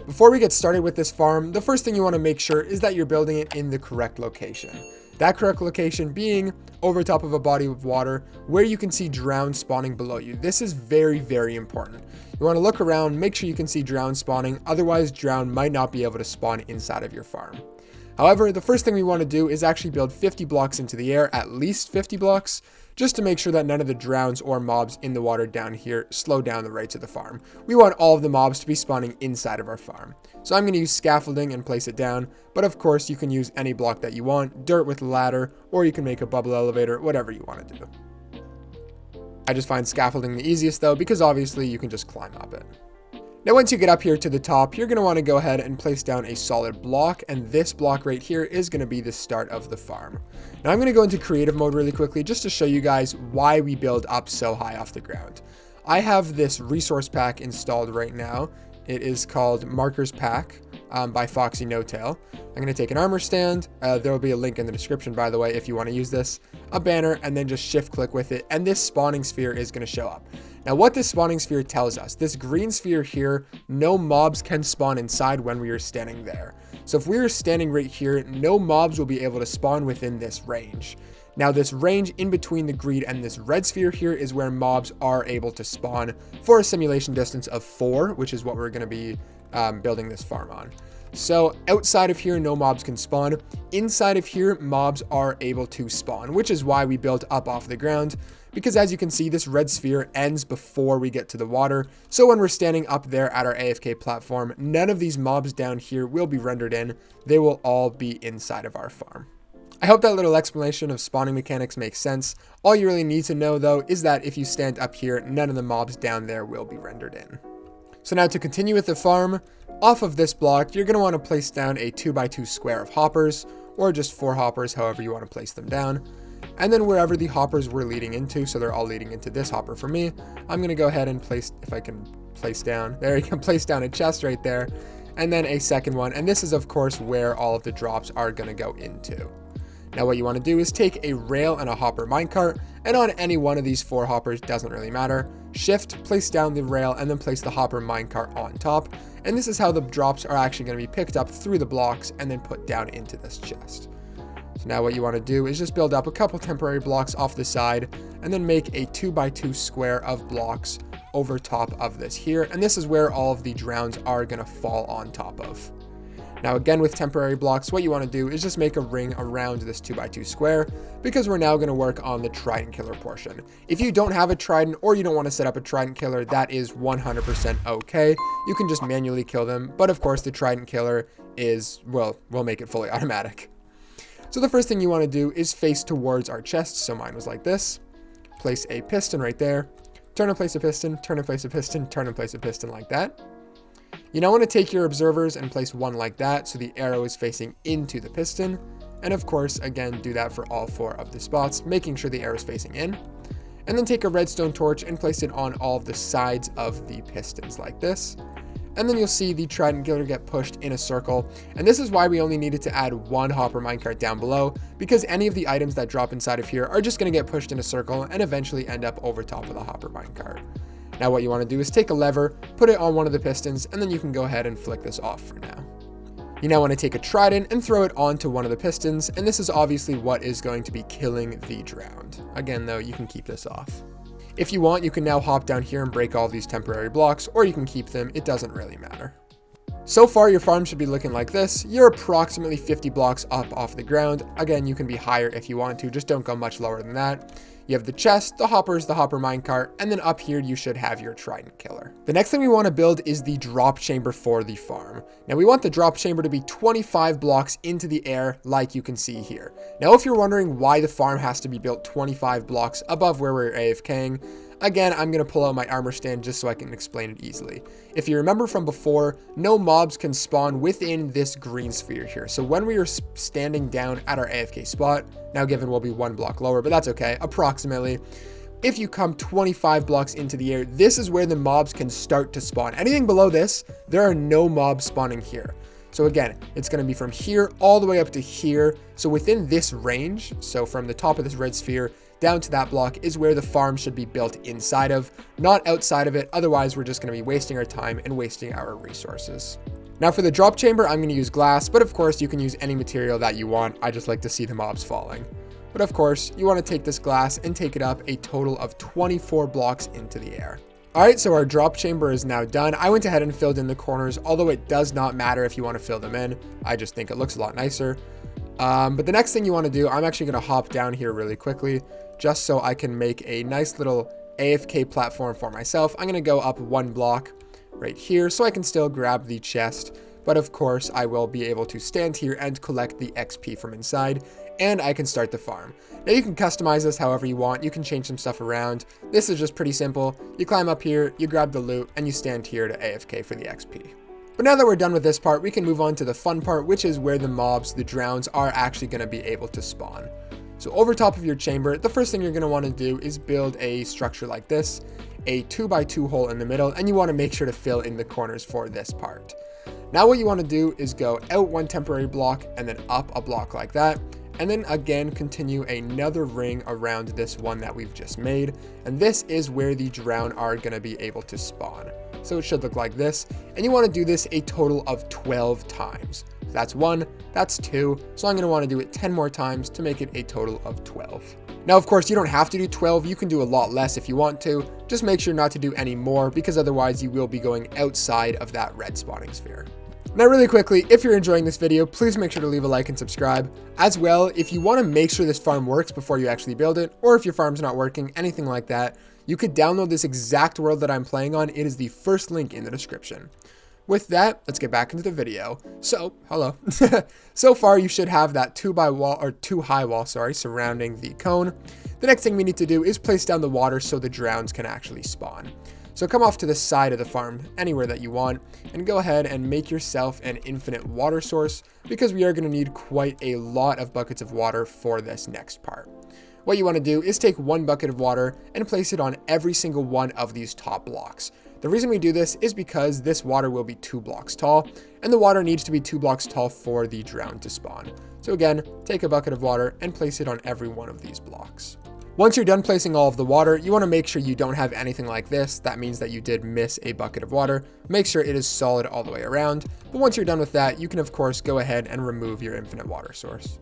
Before we get started with this farm, the first thing you want to make sure is that you're building it in the correct location. That correct location being over top of a body of water where you can see drown spawning below you. This is very, very important. You want to look around, make sure you can see drown spawning, otherwise drown might not be able to spawn inside of your farm. However, the first thing we want to do is actually build 50 blocks into the air, at least 50 blocks, just to make sure that none of the drowns or mobs in the water down here slow down the rates of the farm. We want all of the mobs to be spawning inside of our farm. So I'm going to use scaffolding and place it down, but of course you can use any block that you want, dirt with a ladder, or you can make a bubble elevator, whatever you want to do. I just find scaffolding the easiest though, because obviously you can just climb up it. Now once you get up here to the top, you're going to want to go ahead and place down a solid block, and this block right here is going to be the start of the farm. Now I'm going to go into creative mode really quickly just to show you guys why we build up so high off the ground. I have this resource pack installed right now. It is called Markers Pack by Foxy No-Tail. I'm going to take an armor stand. There will be a link in the description, by the way, if you want to use this. A banner, and then just shift click with it, and this spawning sphere is going to show up. Now what this spawning sphere tells us, this green sphere here, no mobs can spawn inside when we are standing there. So if we are standing right here, no mobs will be able to spawn within this range. Now this range in between the green and this red sphere here is where mobs are able to spawn for a simulation distance of 4, which is what we're going to be building this farm on. So outside of here, no mobs can spawn. Inside of here, mobs are able to spawn, which is why we built up off the ground. Because as you can see, this red sphere ends before we get to the water. So when we're standing up there at our AFK platform, none of these mobs down here will be rendered in. They will all be inside of our farm. I hope that little explanation of spawning mechanics makes sense. All you really need to know though is that if you stand up here, none of the mobs down there will be rendered in. So now to continue with the farm, off of this block, you're going to want to place down a 2x2 square of hoppers, or just 4 hoppers, however you want to place them down. And then wherever the hoppers were leading into, so they're all leading into this hopper for me, I'm going to go ahead and place, if I can place down, there you can place down a chest right there, and then a second one. And this is of course where all of the drops are going to go into. Now what you want to do is take a rail and a hopper minecart, and on any one of these 4 hoppers, doesn't really matter, shift, place down the rail, and then place the hopper minecart on top. And this is how the drops are actually going to be picked up through the blocks and then put down into this chest. So now what you want to do is just build up a couple temporary blocks off the side, and then make a 2x2 square of blocks over top of this here. And this is where all of the drowns are going to fall on top of. Now again, with temporary blocks, what you want to do is just make a ring around this 2x2 square, because we're now going to work on the Trident killer portion. If you don't have a Trident, or you don't want to set up a Trident killer, that is 100% okay. You can just manually kill them, but of course the Trident killer is, well, we'll make it fully automatic. So the first thing you want to do is face towards our chest. So mine was like this. Place a piston right there. Turn and place a piston, turn and place a piston, turn and place a piston like that. You now want to take your observers and place one like that, so the arrow is facing into the piston. And of course, again, do that for all 4 of the spots, making sure the arrow is facing in. And then take a redstone torch and place it on all of the sides of the pistons like this. And then you'll see the Trident killer get pushed in a circle. And this is why we only needed to add 1 hopper minecart down below, because any of the items that drop inside of here are just going to get pushed in a circle and eventually end up over top of the hopper minecart. Now what you want to do is take a lever, put it on one of the pistons, and then you can go ahead and flick this off for now. You now want to take a trident and throw it onto one of the pistons, and this is obviously what is going to be killing the drowned. Again though, you can keep this off. If you want, you can now hop down here and break all of these temporary blocks, or you can keep them, it doesn't really matter. So far, your farm should be looking like this. You're approximately 50 blocks up off the ground. Again, you can be higher if you want to, just don't go much lower than that. You have the chest, the hoppers, the hopper minecart, and then up here you should have your Trident killer. The next thing we want to build is the drop chamber for the farm. Now we want the drop chamber to be 25 blocks into the air like you can see here. Now if you're wondering why the farm has to be built 25 blocks above where we're AFKing, again, I'm going to pull out my armor stand just so I can explain it easily. If you remember from before, no mobs can spawn within this green sphere here. So when we are standing down at our AFK spot, now given we'll be 1 block lower, but that's okay, approximately, if you come 25 blocks into the air, this is where the mobs can start to spawn. Anything below this, there are no mobs spawning here. So again, it's going to be from here all the way up to here. So within this range, so from the top of this red sphere down to that block is where the farm should be built inside of, not outside of it. Otherwise, we're just going to be wasting our time and wasting our resources. Now for the drop chamber, I'm going to use glass, but of course you can use any material that you want. I just like to see the mobs falling. But of course, you want to take this glass and take it up a total of 24 blocks into the air. Alright, so our drop chamber is now done. I went ahead and filled in the corners, although it does not matter if you want to fill them in. I just think it looks a lot nicer. But the next thing you want to do, I'm actually going to hop down here really quickly, just so I can make a nice little AFK platform for myself. I'm going to go up 1 block right here, so I can still grab the chest, but of course I will be able to stand here and collect the XP from inside, and I can start the farm. Now you can customize this however you want, you can change some stuff around. This is just pretty simple. You climb up here, you grab the loot, and you stand here to AFK for the XP. But now that we're done with this part, we can move on to the fun part, which is where the mobs, the drowns, are actually going to be able to spawn. So over top of your chamber, the first thing you're going to want to do is build a structure like this, a 2x2 hole in the middle, and you want to make sure to fill in the corners for this part. Now what you want to do is go out one temporary block and then up a block like that, and then again continue another ring around this one that we've just made, and this is where the drown are going to be able to spawn. So it should look like this, and you want to do this a total of 12 times. That's 1, that's 2, so I'm going to want to do it 10 more times to make it a total of 12. Now, of course, you don't have to do 12, you can do a lot less if you want to, just make sure not to do any more, because otherwise you will be going outside of that red spawning sphere. Now really quickly, if you're enjoying this video, please make sure to leave a like and subscribe. As well, if you want to make sure this farm works before you actually build it, or if your farm's not working, anything like that, you could download this exact world that I'm playing on. It is the first link in the description. With that, let's get back into the video. So, hello. So far, you should have that 2-high wall, surrounding the cone. The next thing we need to do is place down the water so the drowns can actually spawn. So come off to the side of the farm, anywhere that you want, and go ahead and make yourself an infinite water source, because we are going to need quite a lot of buckets of water for this next part. What you want to do is take one bucket of water and place it on every single one of these top blocks. The reason we do this is because this water will be 2 blocks tall, and the water needs to be 2 blocks tall for the drown to spawn. So again, take a bucket of water and place it on every one of these blocks. Once you're done placing all of the water, you want to make sure you don't have anything like this. That means that you did miss a bucket of water. Make sure it is solid all the way around. But once you're done with that, you can of course go ahead and remove your infinite water source.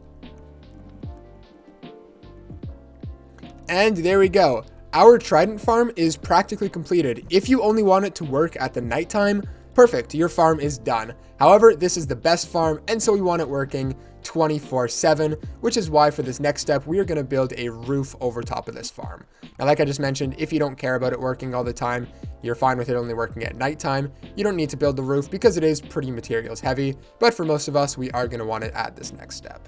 And there we go. Our Trident farm is practically completed. If you only want it to work at the nighttime, perfect, your farm is done. However, this is the best farm, and so we want it working 24/7, which is why for this next step, we are going to build a roof over top of this farm. Now, like I just mentioned, if you don't care about it working all the time, you're fine with it only working at nighttime, you don't need to build the roof because it is pretty materials heavy, but for most of us, we are going to want it at this next step.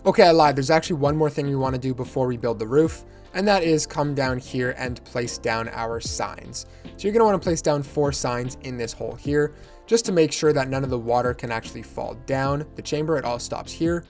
Okay, I lied. There's actually one more thing we want to do before we build the roof, and that is come down here and place down our signs. So you're going to want to place down 4 signs in this hole here, just to make sure that none of the water can actually fall down the chamber. It all stops here.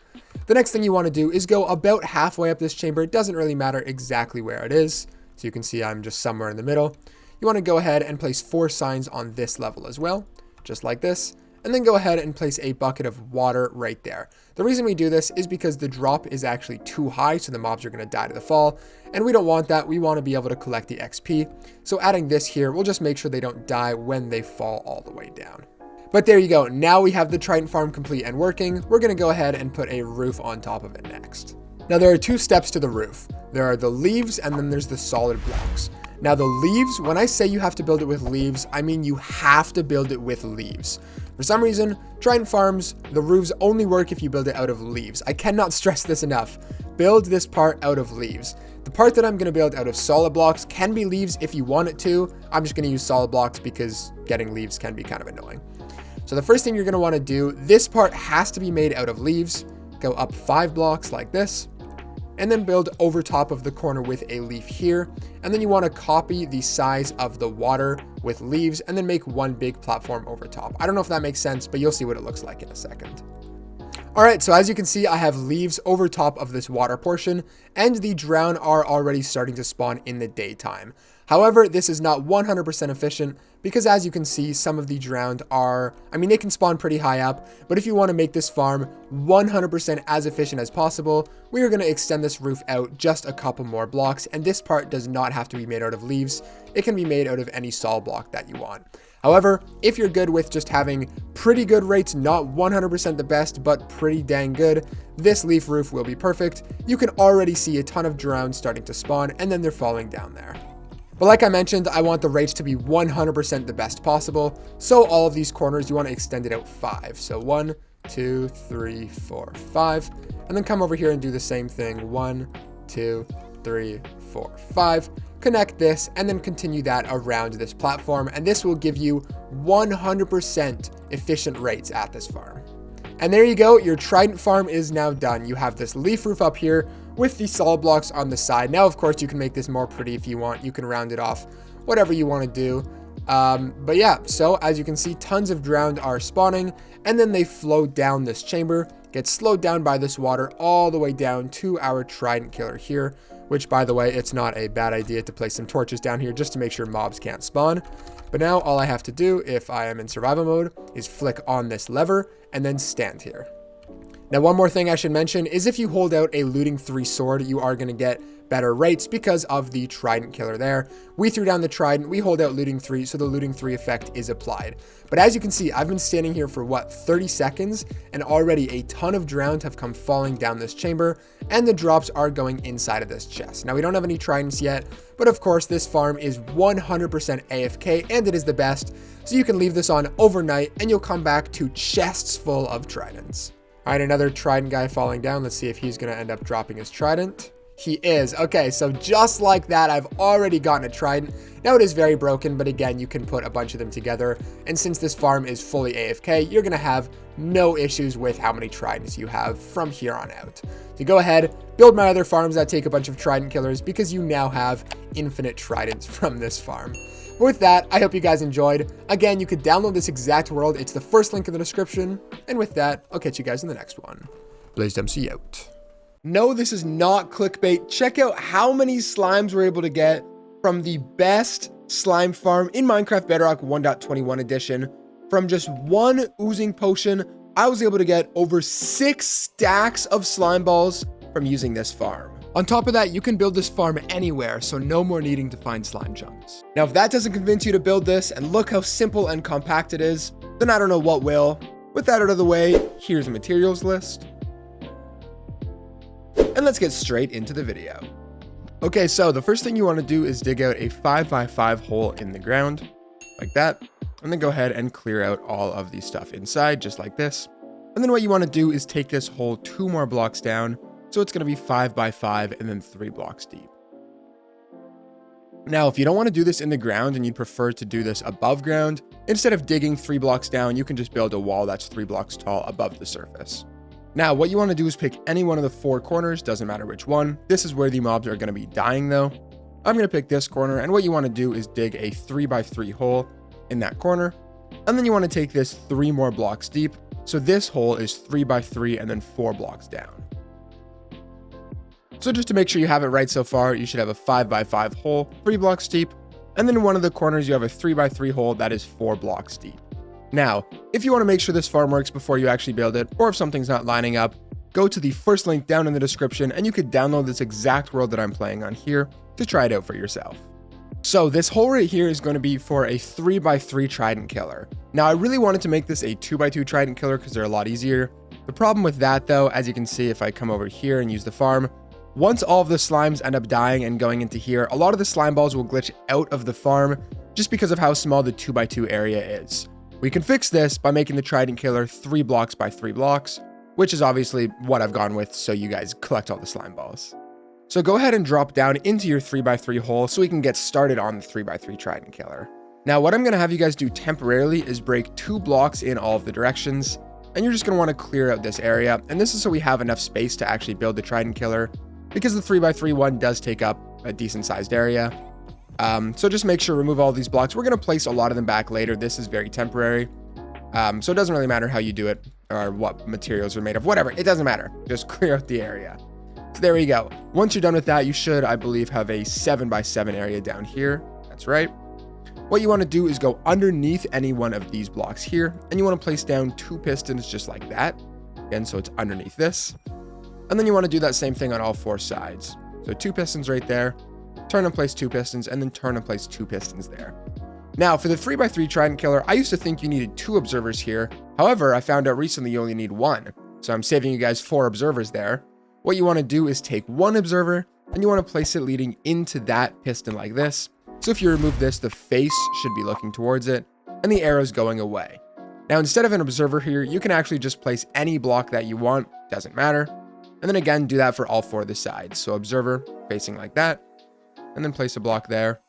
The next thing you want to do is go about halfway up this chamber. It doesn't really matter exactly where it is. So you can see I'm just somewhere in the middle. You want to go ahead and place 4 signs on this level as well, just like this. And then go ahead and place a bucket of water right there. The reason we do this is because the drop is actually too high, so the mobs are going to die to the fall, and we don't want that. We want to be able to collect the XP. So adding this here will just make sure they don't die when they fall all the way down. But there you go. Now we have the Trident farm complete and working. We're going to go ahead and put a roof on top of it next. Now there are 2 steps to the roof. There are the leaves and then there's the solid blocks. Now the leaves, when I say you have to build it with leaves, I mean you have to build it with leaves. For some reason, Trident farms, the roofs only work if you build it out of leaves. I cannot stress this enough. Build this part out of leaves. The part that I'm going to build out of solid blocks can be leaves if you want it to. I'm just going to use solid blocks because getting leaves can be kind of annoying. So the first thing you're going to want to do, this part has to be made out of leaves. Go up 5 blocks like this, and then build over top of the corner with a leaf here. And then you want to copy the size of the water with leaves and then make one big platform over top. I don't know if that makes sense, but you'll see what it looks like in a second. All right, so as you can see, I have leaves over top of this water portion, and the drown are already starting to spawn in the daytime. However, this is not 100% efficient because as you can see, some of the drowned are, they can spawn pretty high up, but if you want to make this farm 100% as efficient as possible, we are going to extend this roof out just a couple more blocks, and this part does not have to be made out of leaves. It can be made out of any solid block that you want. However, if you're good with just having pretty good rates, not 100% the best, but pretty dang good, this leaf roof will be perfect. You can already see a ton of drowns starting to spawn, and then they're falling down there. But like I mentioned, I want the rates to be 100% the best possible. So all of these corners, you want to extend it out 5. So 1, 2, 3, 4, 5. And then come over here and do the same thing. 1, 2, 3, 4, 5. Connect this and then continue that around this platform, and this will give you 100% efficient rates at this farm. And there you go, your Trident farm is now done. You have this leaf roof up here with the solid blocks on the side. Now, of course, you can make this more pretty if you want. You can round it off, whatever you want to do. But yeah, so as you can see, tons of drowned are spawning, and then they flow down this chamber, get slowed down by this water all the way down to our Trident killer here, which, by the way, it's not a bad idea to place some torches down here just to make sure mobs can't spawn. But now all I have to do if I am in survival mode is flick on this lever and then stand here. Now, one more thing I should mention is if you hold out a looting 3 sword, you are going to get better rates because of the Trident killer there. We threw down the Trident, we hold out looting 3, so the looting 3 effect is applied. But as you can see, I've been standing here for what, 30 seconds, and already a ton of drowned have come falling down this chamber, and the drops are going inside of this chest. Now, we don't have any Tridents yet, but of course this farm is 100% AFK, and it is the best, so you can leave this on overnight and you'll come back to chests full of Tridents. All right, another Trident guy falling down. Let's see if he's going to end up dropping his Trident. He is. Okay, so just like that, I've already gotten a Trident. Now it is very broken, but again, you can put a bunch of them together. And since this farm is fully AFK, you're going to have no issues with how many Tridents you have from here on out. So go ahead, build my other farms that take a bunch of Trident killers because you now have infinite Tridents from this farm. But with that, I hope you guys enjoyed. Again, you could download this exact world. It's the first link in the description. And with that, I'll catch you guys in the next one. BlazedMC out. No, this is not clickbait. Check out how many slimes we're able to get from the best slime farm in Minecraft Bedrock 1.21 edition. From just one oozing potion, I was able to get over 6 stacks of slime balls from using this farm. On top of that, you can build this farm anywhere, so no more needing to find slime chunks. Now, if that doesn't convince you to build this, and look how simple and compact it is, then I don't know what will. With that out of the way, here's a materials list. And let's get straight into the video. Okay, so the first thing you want to do is dig out a 5x5 hole in the ground, like that, and then go ahead and clear out all of the stuff inside, just like this. And then what you want to do is take this hole 2 more blocks down, so it's going to be 5x5 and then 3 blocks deep. Now, if you don't want to do this in the ground and you'd prefer to do this above ground, instead of digging 3 blocks down, you can just build a wall that's 3 blocks tall above the surface. Now, what you want to do is pick any one of the 4 corners, doesn't matter which one. This is where the mobs are going to be dying though. I'm going to pick this corner, and what you want to do is dig a 3x3 hole in that corner. And then you want to take this 3 more blocks deep. So this hole is 3x3 and then 4 blocks down. So just to make sure you have it right so far, you should have a 5x5 hole, 3 blocks deep. And then in one of the corners, you have a 3x3 hole that is 4 blocks deep. Now, if you want to make sure this farm works before you actually build it, or if something's not lining up, go to the first link down in the description and you could download this exact world that I'm playing on here to try it out for yourself. So this hole right here is going to be for a 3x3 Trident killer. Now, I really wanted to make this a 2x2 Trident killer because they're a lot easier. The problem with that though, as you can see, if I come over here and use the farm, once all of the slimes end up dying and going into here, a lot of the slime balls will glitch out of the farm just because of how small the 2x2 area is. We can fix this by making the Trident killer 3 blocks by 3 blocks, which is obviously what I've gone with so you guys collect all the slime balls. So go ahead and drop down into your 3x3 hole so we can get started on the 3x3 Trident killer. Now, what I'm going to have you guys do temporarily is break 2 blocks in all of the directions, and you're just going to want to clear out this area. And this is so we have enough space to actually build the Trident killer, because the 3x3 one does take up a decent sized area. So just make sure, remove all these blocks. We're going to place a lot of them back later. This is very temporary. So it doesn't really matter how you do it or what materials are made of, whatever. It doesn't matter. Just clear out the area. So there we go. Once you're done with that, you should, I believe, have a 7x7 area down here. That's right. What you want to do is go underneath any one of these blocks here, and you want to place down 2 pistons just like that. Again, so it's underneath this. And then you want to do that same thing on all 4 sides. So 2 pistons right there. Turn and place 2 pistons, and then turn and place 2 pistons there. Now, for the 3x3 Trident killer, I used to think you needed 2 observers here. However, I found out recently you only need 1. So I'm saving you guys 4 observers there. What you want to do is take 1 observer, and you want to place it leading into that piston like this. So if you remove this, the face should be looking towards it, and the arrow's going away. Now, instead of an observer here, you can actually just place any block that you want, doesn't matter. And then again, do that for all 4 of the sides. So observer facing like that, and then place a block there,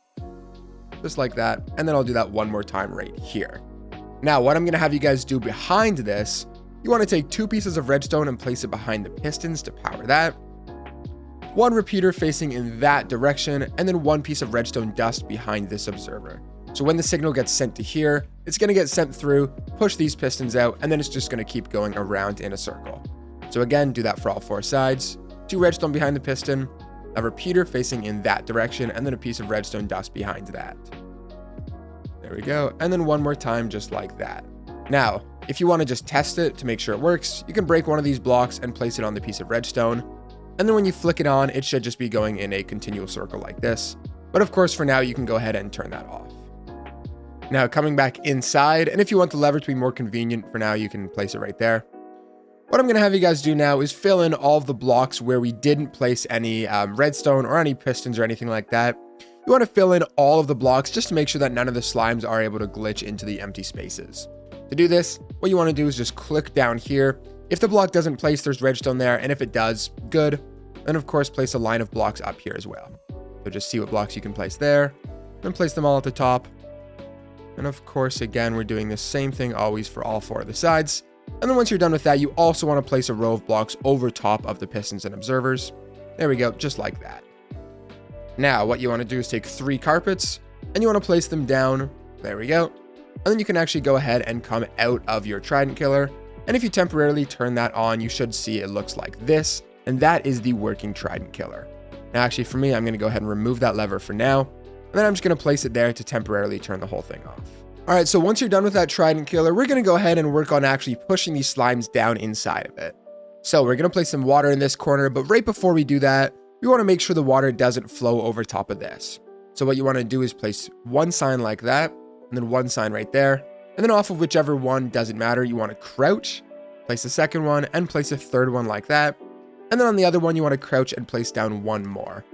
just like that. And then I'll do that one more time right here. Now, what I'm going to have you guys do behind this, you want to take 2 pieces of redstone and place it behind the pistons to power that. 1 repeater facing in that direction, and then 1 piece of redstone dust behind this observer. So when the signal gets sent to here, it's going to get sent through, push these pistons out, and then it's just going to keep going around in a circle. So again, do that for all 4 sides. 2 redstone behind the piston, a repeater facing in that direction, and then a piece of redstone dust behind that. There we go. And then 1 more time, just like that. Now, if you want to just test it to make sure it works, you can break one of these blocks and place it on the piece of redstone. And then when you flick it on, it should just be going in a continual circle like this. But of course, for now, you can go ahead and turn that off. Now, coming back inside, and if you want the lever to be more convenient, for now, you can place it right there. What I'm going to have you guys do now is fill in all of the blocks where we didn't place any redstone or any pistons or anything like that. You want to fill in all of the blocks just to make sure that none of the slimes are able to glitch into the empty spaces. To do this, what you want to do is just click down here. If the block doesn't place, there's redstone there, and if it does, good. And of course, place a line of blocks up here as well. So just see what blocks you can place there, then place them all at the top. And of course, again, we're doing the same thing always for all 4 of the sides. And then once you're done with that, you also want to place a row of blocks over top of the pistons and observers. There we go, just like that. Now, what you want to do is take 3 carpets, and you want to place them down. There we go. And then you can actually go ahead and come out of your Trident killer. And if you temporarily turn that on, you should see it looks like this. And that is the working Trident killer. Now, actually, for me, I'm going to go ahead and remove that lever for now. And then I'm just going to place it there to temporarily turn the whole thing off. All right, so once you're done with that Trident killer, we're going to go ahead and work on actually pushing these slimes down inside of it. So we're going to place some water in this corner, but right before we do that, we want to make sure the water doesn't flow over top of this. So what you want to do is place 1 sign like that, and then 1 sign right there. And then off of whichever one doesn't matter, you want to crouch, place a second one, and place a third one like that. And then on the other one, you want to crouch and place down 1 more.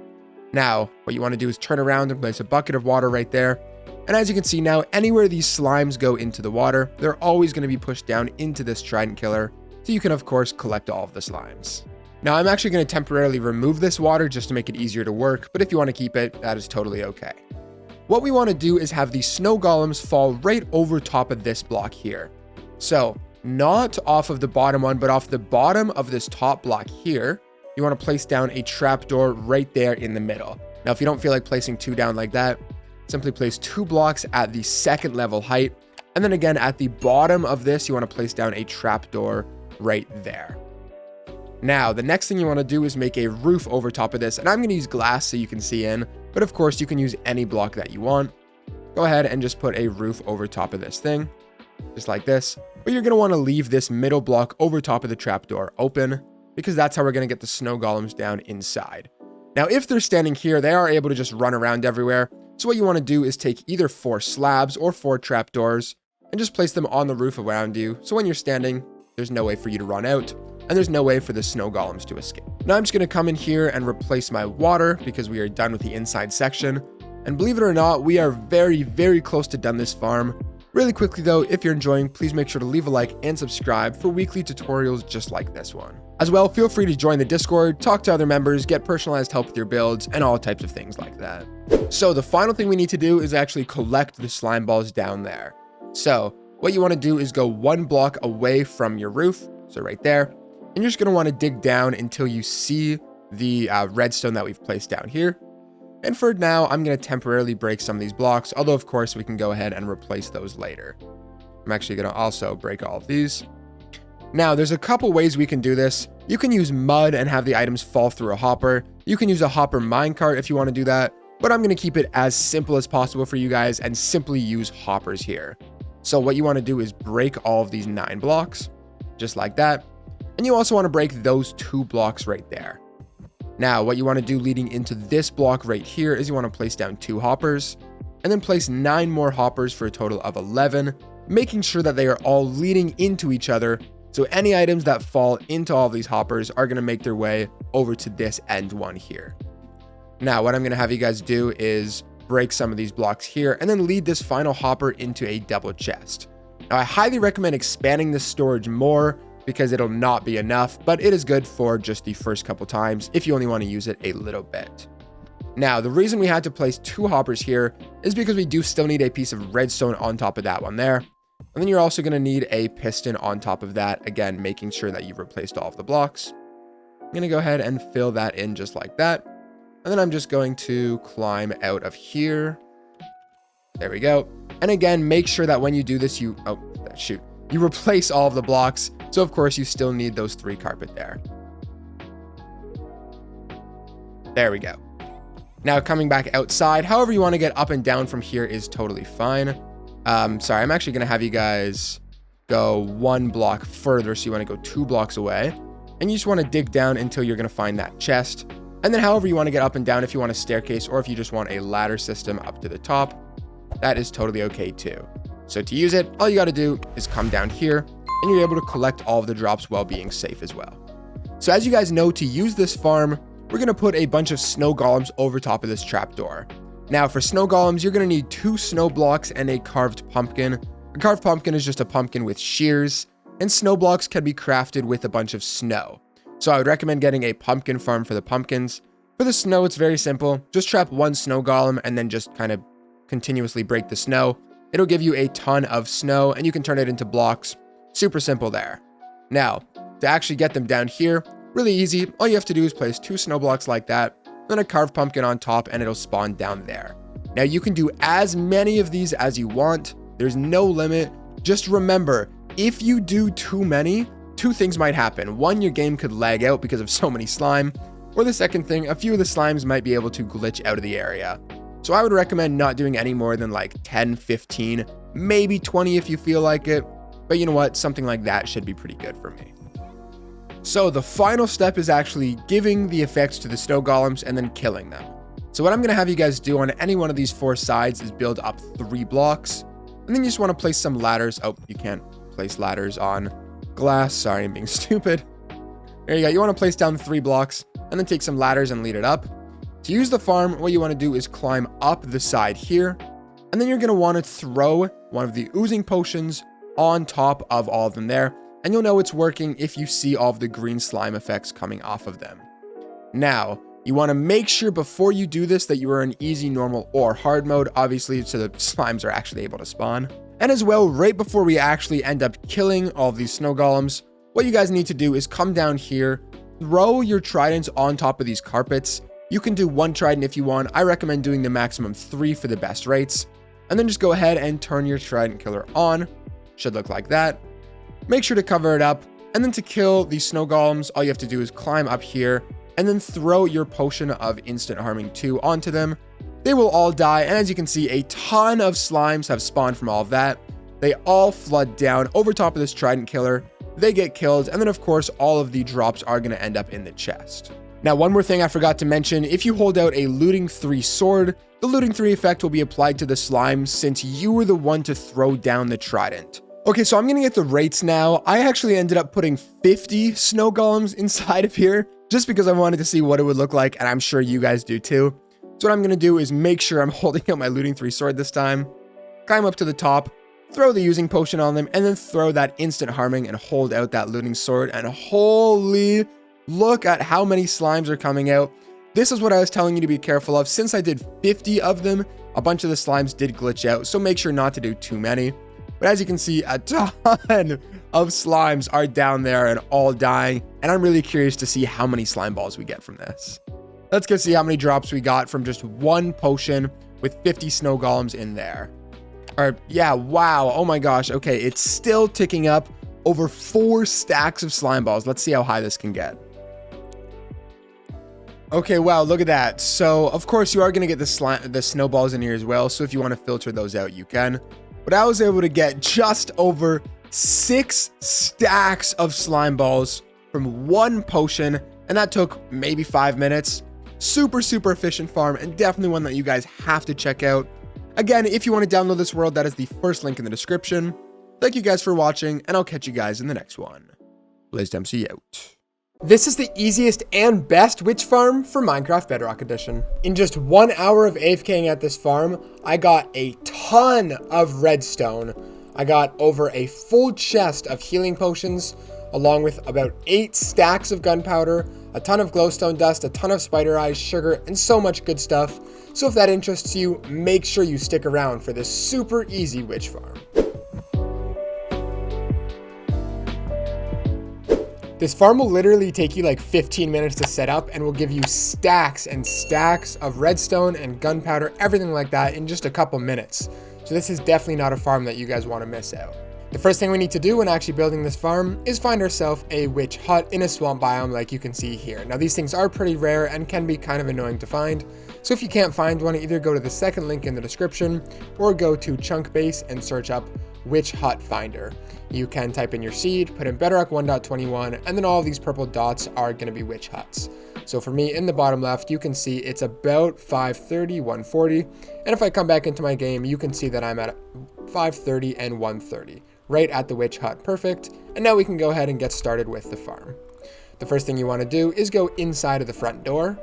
Now, what you want to do is turn around and place a bucket of water right there. And as you can see now, anywhere these slimes go into the water, they're always going to be pushed down into this Trident killer. So you can, of course, collect all of the slimes. Now, I'm actually going to temporarily remove this water just to make it easier to work, but if you want to keep it, that is totally okay. What we want to do is have these snow golems fall right over top of this block here. So, not off of the bottom one, but off the bottom of this top block here, you want to place down a trapdoor right there in the middle. Now, if you don't feel like placing 2 down like that, simply place 2 blocks at the 2nd level height. And then again, at the bottom of this, you want to place down a trapdoor right there. Now, the next thing you want to do is make a roof over top of this, and I'm going to use glass so you can see in, but of course you can use any block that you want. Go ahead and just put a roof over top of this thing, just like this. But you're going to want to leave this middle block over top of the trapdoor open, because that's how we're going to get the snow golems down inside. Now, if they're standing here, they are able to just run around everywhere. So what you want to do is take either 4 slabs or 4 trapdoors and just place them on the roof around you. So when you're standing, there's no way for you to run out, and there's no way for the snow golems to escape. Now I'm just going to come in here and replace my water because we are done with the inside section. And believe it or not, we are very, very close to done this farm. Really quickly though, if you're enjoying, please make sure to leave a like and subscribe for weekly tutorials just like this one. As well, feel free to join the Discord, talk to other members, get personalized help with your builds, and all types of things like that. So the final thing we need to do is actually collect the slime balls down there. So what you want to do is go 1 block away from your roof, so right there, and you're just going to want to dig down until you see the redstone that we've placed down here. And for now, I'm going to temporarily break some of these blocks, although of course we can go ahead and replace those later. I'm actually going to also break all of these. Now, there's a couple ways we can do this. You can use mud and have the items fall through a hopper. You can use a hopper minecart if you want to do that, but I'm going to keep it as simple as possible for you guys and simply use hoppers here. So what you want to do is break all of these 9 blocks, just like that. And you also want to break those 2 blocks right there. Now, what you want to do leading into this block right here is you want to place down 2 hoppers and then place 9 more hoppers for a total of 11, making sure that they are all leading into each other. So any items that fall into all of these hoppers are going to make their way over to this end one here. Now, what I'm going to have you guys do is break some of these blocks here and then lead this final hopper into a double chest. Now, I highly recommend expanding this storage more. because it'll not be enough, but it is good for just the first couple times if you only want to use it a little bit. Now, the reason we had to place 2 hoppers here is because we do still need a piece of redstone on top of that one there. And then you're also going to need a piston on top of that, again, making sure that you've replaced all of the blocks. I'm going to go ahead and fill that in just like that. And then I'm just going to climb out of here. There we go. And again, make sure that when you do this, you replace all of the blocks. So of course you still need those 3 carpet there. There we go. Now coming back outside, however you want to get up and down from here is totally fine. Sorry, I'm actually going to have you guys go 1 block further. So you want to go 2 blocks away, and you just want to dig down until you're going to find that chest. And then however you want to get up and down, if you want a staircase or if you just want a ladder system up to the top, that is totally okay too. So to use it, all you got to do is come down here and you're able to collect all of the drops while being safe as well. So as you guys know, to use this farm, we're going to put a bunch of snow golems over top of this trapdoor. Now for snow golems, you're going to need 2 snow blocks and a carved pumpkin. A carved pumpkin is just a pumpkin with shears, and snow blocks can be crafted with a bunch of snow. So I would recommend getting a pumpkin farm for the pumpkins. For the snow, it's very simple. Just trap 1 snow golem and then just kind of continuously break the snow. It'll give you a ton of snow and you can turn it into blocks. Super simple there. Now, to actually get them down here, really easy. All you have to do is place 2 snow blocks like that, then a carved pumpkin on top, and it'll spawn down there. Now you can do as many of these as you want. There's no limit. Just remember, if you do too many, 2 things might happen. 1, your game could lag out because of so many slime, or the second thing, a few of the slimes might be able to glitch out of the area. So I would recommend not doing any more than like 10, 15, maybe 20 if you feel like it. But you know what? Something like that should be pretty good for me. So the final step is actually giving the effects to the snow golems and then killing them. So what I'm going to have you guys do on any one of these 4 sides is build up 3 blocks. And then you just want to place some ladders. Oh, you can't place ladders on glass. Sorry, I'm being stupid. There you go. You want to place down 3 blocks and then take some ladders and lead it up. To use the farm, what you want to do is climb up the side here. And then you're going to want to throw one of the oozing potions on top of all of them there. And you'll know it's working if you see all of the green slime effects coming off of them. Now, you want to make sure before you do this that you are in easy, normal, or hard mode, obviously, so the slimes are actually able to spawn. And as well, right before we actually end up killing all of these snow golems, what you guys need to do is come down here, throw your tridents on top of these carpets. You can do 1 trident if you want. I recommend doing the maximum 3 for the best rates. And then just go ahead and turn your trident killer on. Should look like that. Make sure to cover it up. And then to kill these snow golems, all you have to do is climb up here and then throw your potion of instant harming 2 onto them. They will all die. And as you can see, a ton of slimes have spawned from all of that. They all flood down over top of this trident killer. They get killed. And then of course, all of the drops are going to end up in the chest. Now, one more thing I forgot to mention, if you hold out a looting 3 sword, the looting 3 effect will be applied to the slime since you were the one to throw down the trident. Okay, so I'm going to get the rates now. I actually ended up putting 50 snow golems inside of here just because I wanted to see what it would look like, and I'm sure you guys do too. So what I'm going to do is make sure I'm holding out my looting 3 sword this time, climb up to the top, throw the using potion on them, and then throw that instant harming and hold out that looting sword, and holy... look at how many slimes are coming out. This is what I was telling you to be careful of. Since I did 50 of them, a bunch of the slimes did glitch out, so make sure not to do too many. But as you can see, a ton of slimes are down there and all dying, and I'm really curious to see how many slime balls we get from this. Let's go see how many drops we got from just 1 potion with 50 snow golems in there. Or, yeah, wow, oh my gosh, okay, it's still ticking up over 4 stacks of slime balls. Let's see how high this can get. Okay, wow, look at that. So, of course, you are going to get the snowballs in here as well. So if you want to filter those out, you can. But I was able to get just over 6 stacks of slime balls from 1 potion. And that took maybe 5 minutes. Super, super efficient farm, and definitely one that you guys have to check out. Again, if you want to download this world, that is the first link in the description. Thank you guys for watching, and I'll catch you guys in the next one. BlazedMC out. This is the easiest and best witch farm for Minecraft Bedrock Edition. In just 1 hour of AFKing at this farm, I got a ton of redstone. I got over a full chest of healing potions, along with about 8 stacks of gunpowder, a ton of glowstone dust, a ton of spider eyes, sugar, and so much good stuff. So if that interests you, make sure you stick around for this super easy witch farm. This farm will literally take you like 15 minutes to set up and will give you stacks and stacks of redstone and gunpowder, everything like that in just a couple minutes. So this is definitely not a farm that you guys want to miss out. The first thing we need to do when actually building this farm is find ourselves a witch hut in a swamp biome like you can see here. Now these things are pretty rare and can be kind of annoying to find. So if you can't find one, either go to the second link in the description or go to Chunkbase and search up Witch Hut Finder. You can type in your seed, put in Bedrock 1.21, and then all of these purple dots are going to be witch huts. So for me, in the bottom left, you can see it's about 530, 140. And if I come back into my game, you can see that I'm at 530 and 130, right at the witch hut. Perfect. And now we can go ahead and get started with the farm. The first thing you want to do is go inside of the front door,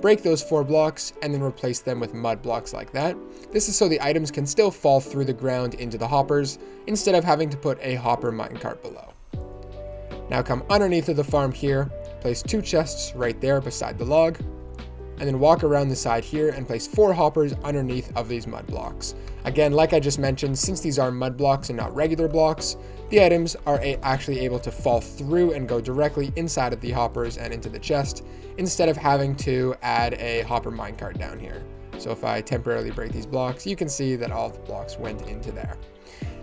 break those 4 blocks, and then replace them with mud blocks like that. This is so the items can still fall through the ground into the hoppers, instead of having to put a hopper minecart below. Now come underneath of the farm here, place 2 chests right there beside the log, and then walk around the side here and place 4 hoppers underneath of these mud blocks. Again, like I just mentioned, since these are mud blocks and not regular blocks, the items are actually able to fall through and go directly inside of the hoppers and into the chest, instead of having to add a hopper minecart down here. So if I temporarily break these blocks, you can see that all the blocks went into there.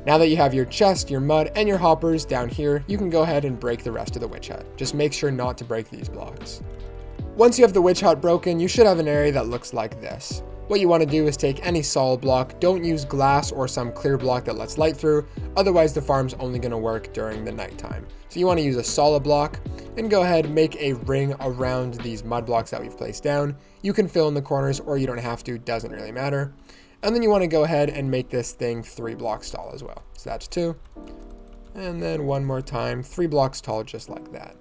Now that you have your chest, your mud, and your hoppers down here, you can go ahead and break the rest of the witch hut. Just make sure not to break these blocks. Once you have the witch hut broken, you should have an area that looks like this. What you want to do is take any solid block, don't use glass or some clear block that lets light through, otherwise the farm's only going to work during the nighttime. So you want to use a solid block and go ahead and make a ring around these mud blocks that we've placed down. You can fill in the corners or you don't have to, doesn't really matter. And then you want to go ahead and make this thing 3 blocks tall as well. So that's 2. And then one more time, 3 blocks tall just like that.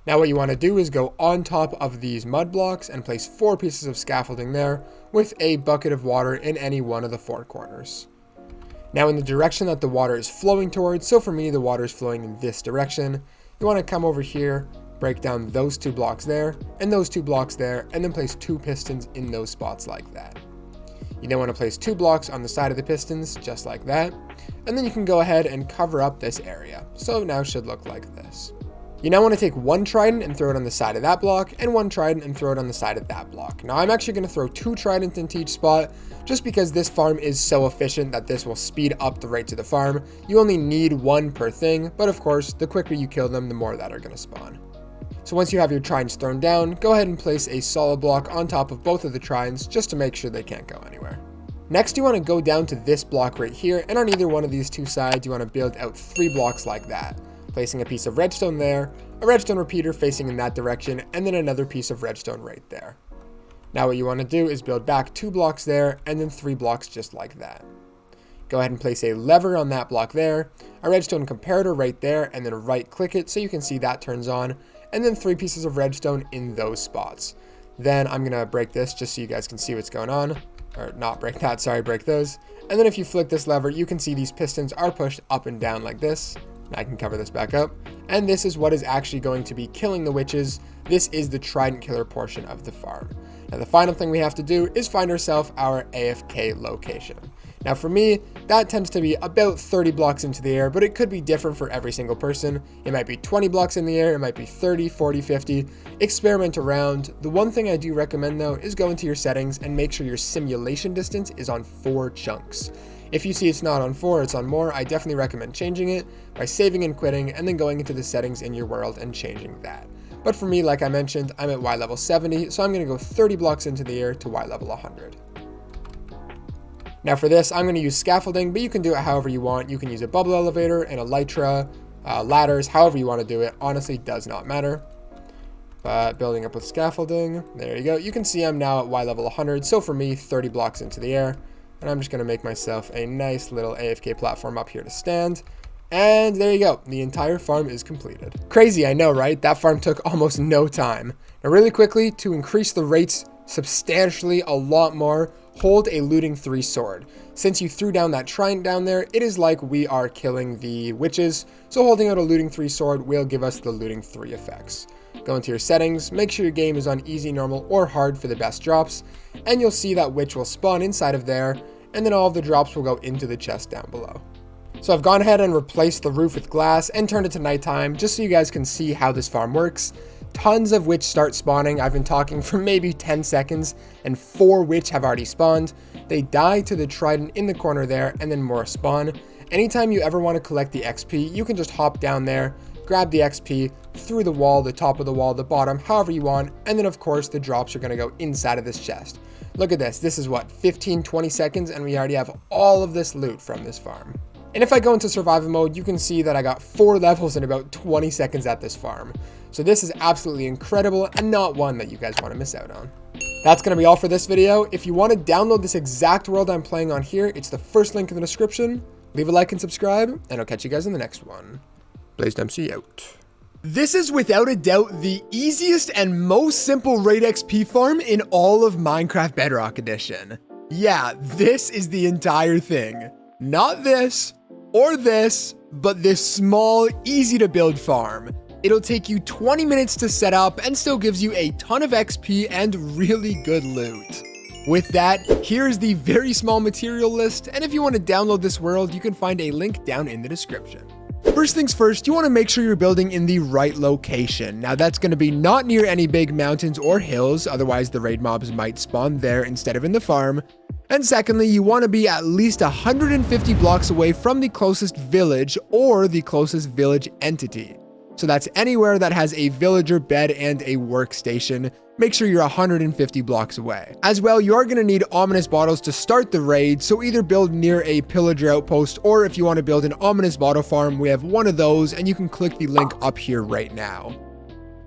Now what you want to do is go on top of these mud blocks and place 4 pieces of scaffolding there with a bucket of water in any one of the 4 corners. Now in the direction that the water is flowing towards, so for me the water is flowing in this direction, you want to come over here, break down those 2 blocks there and those 2 blocks there, and then place 2 pistons in those spots like that. You then want to place 2 blocks on the side of the pistons just like that, and then you can go ahead and cover up this area. So now it should look like this. You now want to take 1 trident and throw it on the side of that block, and 1 trident and throw it on the side of that block. Now I'm actually going to throw 2 tridents into each spot, just because this farm is so efficient that this will speed up the rates of the farm. You only need 1 per thing, but of course, the quicker you kill them, the more that are going to spawn. So once you have your tridents thrown down, go ahead and place a solid block on top of both of the tridents, just to make sure they can't go anywhere. Next, you want to go down to this block right here, and on either one of these 2 sides, you want to build out 3 blocks like that. Placing a piece of redstone there, a redstone repeater facing in that direction, and then another piece of redstone right there. Now what you want to do is build back 2 blocks there, and then 3 blocks just like that. Go ahead and place a lever on that block there, a redstone comparator right there, and then right click it so you can see that turns on, and then 3 pieces of redstone in those spots. Then I'm going to break this just so you guys can see what's going on. Or not break that, sorry, break those. And then if you flick this lever, you can see these pistons are pushed up and down like this. I can cover this back up. And this is what is actually going to be killing the witches. This is the trident killer portion of the farm. Now the final thing we have to do is find ourselves our AFK location. Now for me, that tends to be about 30 blocks into the air, but it could be different for every single person. It might be 20 blocks in the air, it might be 30, 40, 50. Experiment around. The one thing I do recommend though is go into your settings and make sure your simulation distance is on 4 chunks. If you see it's not on 4, it's on more, I definitely recommend changing it by saving and quitting and then going into the settings in your world and changing that. But for me, like I mentioned, I'm at Y level 70, so I'm going to go 30 blocks into the air to Y level 100. Now for this, I'm going to use scaffolding, but you can do it however you want. You can use a bubble elevator, an elytra, ladders, however you want to do it. Honestly, does not matter. But building up with scaffolding, there you go. You can see I'm now at Y level 100, so for me, 30 blocks into the air. And I'm just going to make myself a nice little AFK platform up here to stand. And there you go. The entire farm is completed. Crazy, I know, right? That farm took almost no time. Now really quickly, to increase the rates substantially a lot more, hold a looting 3 sword. Since you threw down that trident down there, it is like we are killing the witches, so holding out a looting 3 sword will give us the looting 3 effects. Go into your settings, make sure your game is on easy, normal, or hard for the best drops, and you'll see that witch will spawn inside of there, and then all of the drops will go into the chest down below. So I've gone ahead and replaced the roof with glass and turned it to nighttime just so you guys can see how this farm works. Tons of witch start spawning. I've been talking for maybe 10 seconds and 4 witch have already spawned. They die to the trident in the corner there and then more spawn. Anytime you ever want to collect the XP, you can just hop down there, grab the XP through the wall, the top of the wall, the bottom, however you want, and then of course the drops are going to go inside of this chest. Look at this. This is what, 15-20 seconds and we already have all of this loot from this farm. And if I go into survival mode, you can see that I got 4 levels in about 20 seconds at this farm. So this is absolutely incredible and not one that you guys want to miss out on. That's going to be all for this video. If you want to download this exact world I'm playing on here, it's the first link in the description. Leave a like and subscribe, and I'll catch you guys in the next one. BlazedMC out. This is without a doubt the easiest and most simple raid XP farm in all of Minecraft Bedrock Edition. Yeah, this is the entire thing. Not this or this, but this small, easy to build farm. It'll take you 20 minutes to set up and still gives you a ton of XP and really good loot. With that, here's the very small material list, and if you want to download this world, you can find a link down in the description. First things first, you want to make sure you're building in the right location. Now that's going to be not near any big mountains or hills, otherwise the raid mobs might spawn there instead of in the farm. And secondly, you want to be at least 150 blocks away from the closest village or the closest village entity. So that's anywhere that has a villager bed and a workstation. Make sure you're 150 blocks away. As well, you are going to need ominous bottles to start the raid, so either build near a pillager outpost, or if you want to build an ominous bottle farm, we have one of those, and you can click the link up here right now.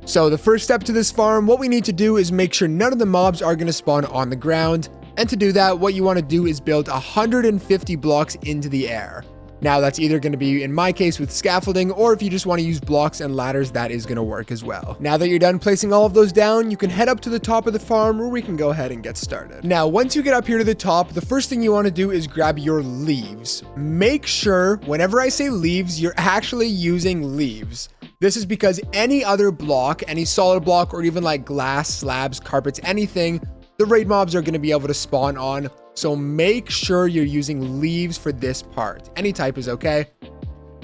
So the first step to this farm, what we need to do is make sure none of the mobs are going to spawn on the ground. And to do that, what you want to do is build 150 blocks into the air. Now that's either going to be, in my case, with scaffolding, or if you just want to use blocks and ladders, that is going to work as well. Now that you're done placing all of those down, you can head up to the top of the farm where we can go ahead and get started. Now, once you get up here to the top, the first thing you want to do is grab your leaves. Make sure whenever I say leaves, you're actually using leaves. This is because any other block, any solid block, or even like glass, slabs, carpets, anything, the raid mobs are going to be able to spawn on. So make sure you're using leaves for this part. Any type is okay.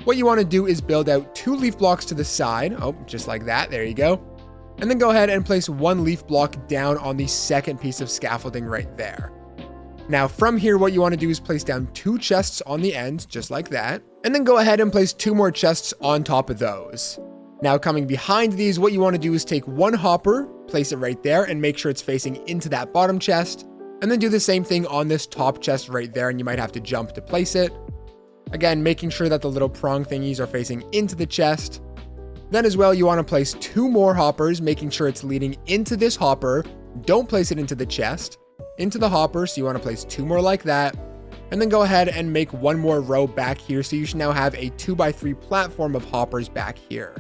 What you want to do is build out 2 leaf blocks to the side. Oh, just like that. There you go. And then go ahead and place 1 leaf block down on the second piece of scaffolding right there. Now from here, what you want to do is place down 2 chests on the end, just like that. And then go ahead and place 2 more chests on top of those. Now coming behind these, what you want to do is take 1 hopper, place it right there, and make sure it's facing into that bottom chest. And then do the same thing on this top chest right there, and you might have to jump to place it. Again, making sure that the little prong thingies are facing into the chest. Then as well, you want to place 2 more hoppers, making sure it's leading into this hopper. Don't place it into the chest, into the hopper. So you want to place 2 more like that. And then go ahead and make 1 more row back here. So you should now have a 2x3 platform of hoppers back here.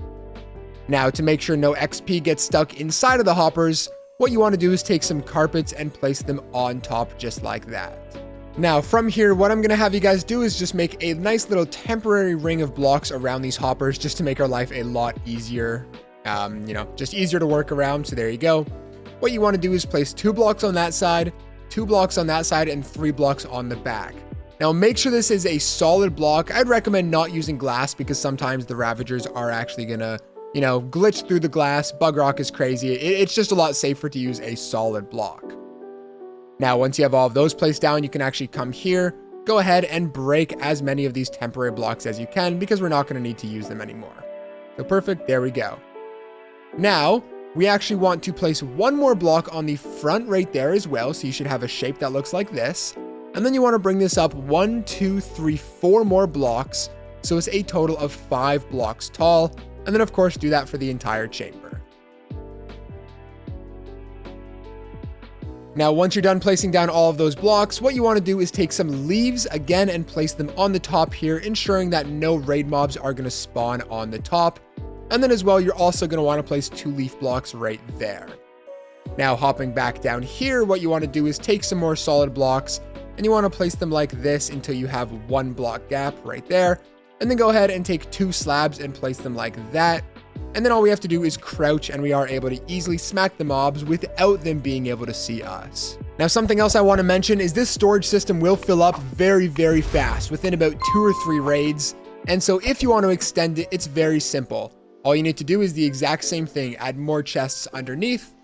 Now to make sure no XP gets stuck inside of the hoppers, what you want to do is take some carpets and place them on top just like that. Now from here, what I'm going to have you guys do is just make a nice little temporary ring of blocks around these hoppers just to make our life a lot easier, just easier to work around. So there you go. What you want to do is place 2 blocks on that side, 2 blocks on that side, and 3 blocks on the back. Now make sure this is a solid block. I'd recommend not using glass because sometimes the Ravagers are actually going to glitch through the glass. Bug rock is crazy. It's just a lot safer to use a solid block. Now, once you have all of those placed down, you can actually come here, go ahead and break as many of these temporary blocks as you can because we're not going to need to use them anymore. So perfect. There we go. Now, we actually want to place 1 more block on the front right there as well. So you should have a shape that looks like this. And then you want to bring this up 1, 2, 3, 4 more blocks. So it's a total of 5 blocks tall. And then of course do that for the entire chamber. Now once you're done placing down all of those blocks, what you want to do is take some leaves again and place them on the top here, ensuring that no raid mobs are going to spawn on the top. And then as well, you're also going to want to place 2 leaf blocks right there. Now hopping back down here, what you want to do is take some more solid blocks and you want to place them like this until you have 1 block gap right there. And then go ahead and take 2 slabs and place them like that. And then all we have to do is crouch and we are able to easily smack the mobs without them being able to see us. Now, something else I want to mention is this storage system will fill up very, very fast within about 2 or 3 raids. And so if you want to extend it, it's very simple. All you need to do is the exact same thing, add more chests underneath,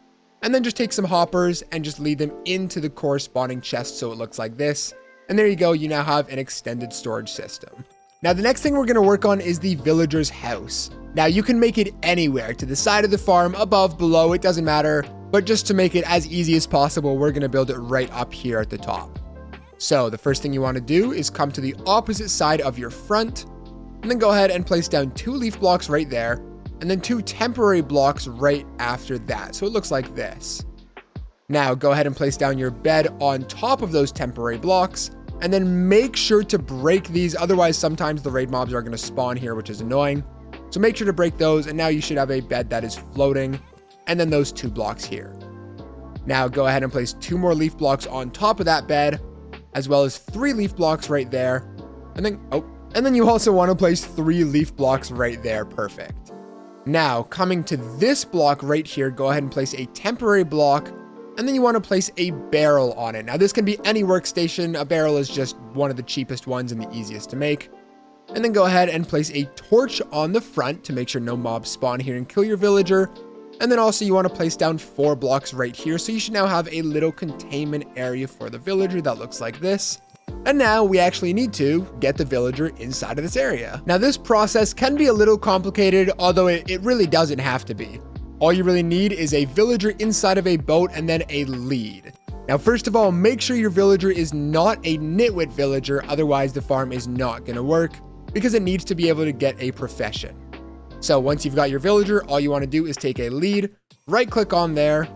and then just take some hoppers and just lead them into the corresponding chest so it looks like this. And there you go, you now have an extended storage system. Now, the next thing we're going to work on is the villager's house. Now, you can make it anywhere, to the side of the farm, above, below, it doesn't matter. But just to make it as easy as possible, we're going to build it right up here at the top. So the first thing you want to do is come to the opposite side of your front, and then go ahead and place down 2 leaf blocks right there, and then 2 temporary blocks right after that. So it looks like this. Now go ahead and place down your bed on top of those temporary blocks, and then make sure to break these. Otherwise, sometimes the raid mobs are going to spawn here, which is annoying. So make sure to break those, and now you should have a bed that is floating, and then those 2 blocks here. Now go ahead and place 2 more leaf blocks on top of that bed, as well as 3 leaf blocks right there. And then you also want to place 3 leaf blocks right there. Perfect. Now coming to this block right here, go ahead and place a temporary block, and then you want to place a barrel on it. Now this can be any workstation. A barrel is just one of the cheapest ones and the easiest to make. And then go ahead and place a torch on the front to make sure no mobs spawn here and kill your villager. And then also you want to place down 4 blocks right here. So you should now have a little containment area for the villager that looks like this. And now we actually need to get the villager inside of this area. Now this process can be a little complicated, although it really doesn't have to be. All you really need is a villager inside of a boat and then a lead. Now, first of all, make sure your villager is not a nitwit villager. Otherwise the farm is not going to work because it needs to be able to get a profession. So once you've got your villager, all you want to do is take a lead, right click on there,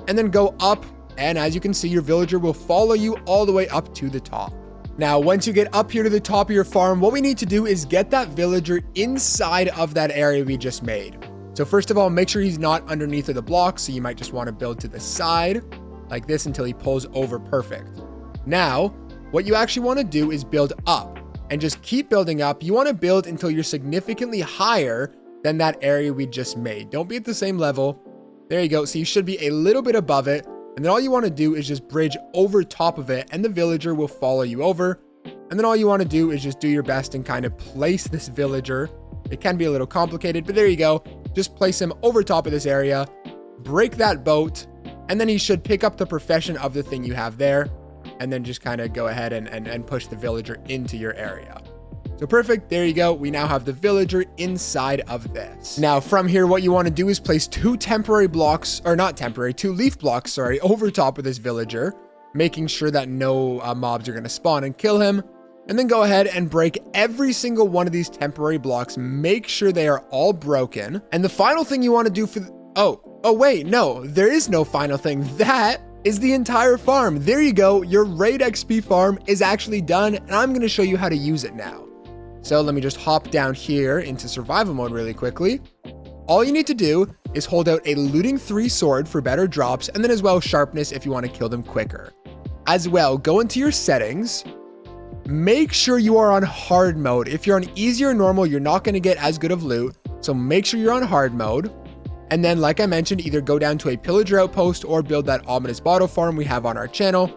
and then go up. And as you can see, your villager will follow you all the way up to the top. Now, once you get up here to the top of your farm, what we need to do is get that villager inside of that area we just made. So first of all, make sure he's not underneath of the block. So you might just want to build to the side like this until he pulls over. Perfect. Now, what you actually want to do is build up and just keep building up. You want to build until you're significantly higher than that area we just made. Don't be at the same level. There you go. So you should be a little bit above it. And then all you want to do is just bridge over top of it and the villager will follow you over. And then all you want to do is just do your best and kind of place this villager. It can be a little complicated, but there you go. Just place him over top of this area, break that boat, and then he should pick up the profession of the thing you have there. And then just kind of go ahead and push the villager into your area. So perfect. There you go. We now have the villager inside of this. Now from here, what you want to do is place 2 temporary blocks, or not temporary, 2 leaf blocks, sorry, over top of this villager, making sure that no mobs are going to spawn and kill him. And then go ahead and break every single one of these temporary blocks. Make sure they are all broken. And the final thing you want to do for oh wait, no, there is no final thing. That is the entire farm. There you go. Your raid XP farm is actually done, and I'm going to show you how to use it now. So let me just hop down here into survival mode really quickly. All you need to do is hold out a looting 3 sword for better drops, and then as well sharpness if you want to kill them quicker. As well, go into your settings. Make sure you are on hard mode. If you're on easy or normal, you're not going to get as good of loot. So make sure you're on hard mode. And then, like I mentioned, either go down to a pillager outpost or build that ominous bottle farm we have on our channel.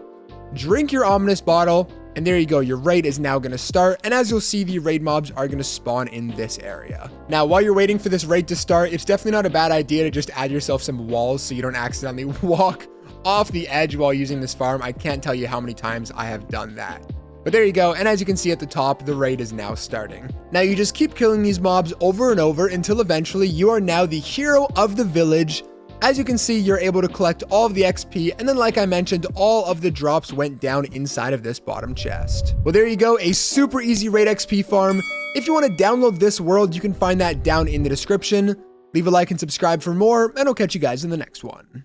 Drink your ominous bottle, and there you go. Your raid is now going to start. And as you'll see, the raid mobs are going to spawn in this area. Now, while you're waiting for this raid to start, it's definitely not a bad idea to just add yourself some walls so you don't accidentally walk off the edge while using this farm. I can't tell you how many times I have done that. But there you go, and as you can see at the top, the raid is now starting. Now you just keep killing these mobs over and over until eventually you are now the hero of the village. As you can see, you're able to collect all of the XP, and then like I mentioned, all of the drops went down inside of this bottom chest. Well, there you go, a super easy raid XP farm. If you want to download this world, you can find that down in the description. Leave a like and subscribe for more, and I'll catch you guys in the next one.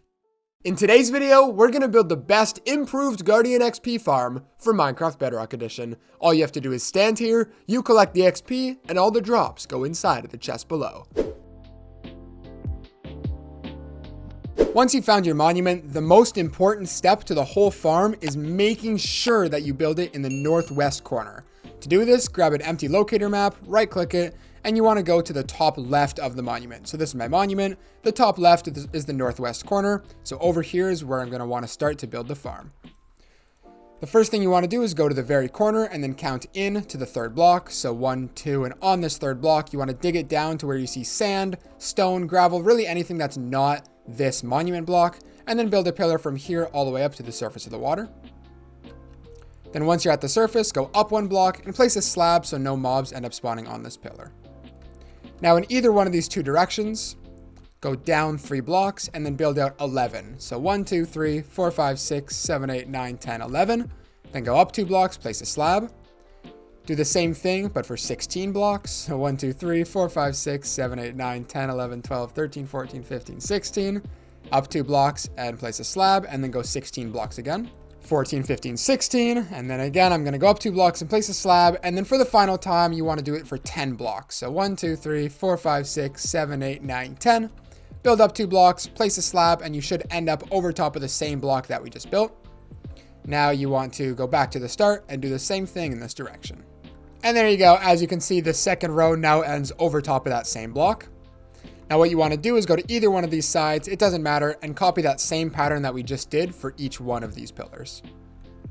In today's video, we're going to build the best improved Guardian XP farm for Minecraft Bedrock Edition. All you have to do is stand here, you collect the XP, and all the drops go inside of the chest below. Once you've found your monument, the most important step to the whole farm is making sure that you build it in the northwest corner. To do this, grab an empty locator map, right click it, and you want to go to the top left of the monument. So this is my monument. The top left is the northwest corner. So over here is where I'm going to want to start to build the farm. The first thing you want to do is go to the very corner and then count in to the third block. So 1, 2, and on this third block, you want to dig it down to where you see sand, stone, gravel, really anything that's not this monument block, and then build a pillar from here all the way up to the surface of the water. Then once you're at the surface, go up 1 block and place a slab so no mobs end up spawning on this pillar. Now in either one of these 2 directions, go down 3 blocks and then build out 11. So 1, 2, 3, 4, 5, 6, 7, 8, 9, 10, 11. Then go up 2 blocks, place a slab. Do the same thing, but for 16 blocks. So 1, 2, 3, 4, 5, 6, 7, 8, 9, 10, 11, 12, 13, 14, 15, 16. Up 2 blocks and place a slab, and then go 16 blocks again. 14, 15, 16. And then again, I'm going to go up 2 blocks and place a slab. And then for the final time, you want to do it for 10 blocks. So 1, 2, 3, 4, 5, 6, 7, 8, 9, 10. Build up 2 blocks, place a slab, and you should end up over top of the same block that we just built. Now you want to go back to the start and do the same thing in this direction. And there you go. As you can see, the second row now ends over top of that same block. Now what you want to do is go to either one of these sides, it doesn't matter, and copy that same pattern that we just did for each one of these pillars.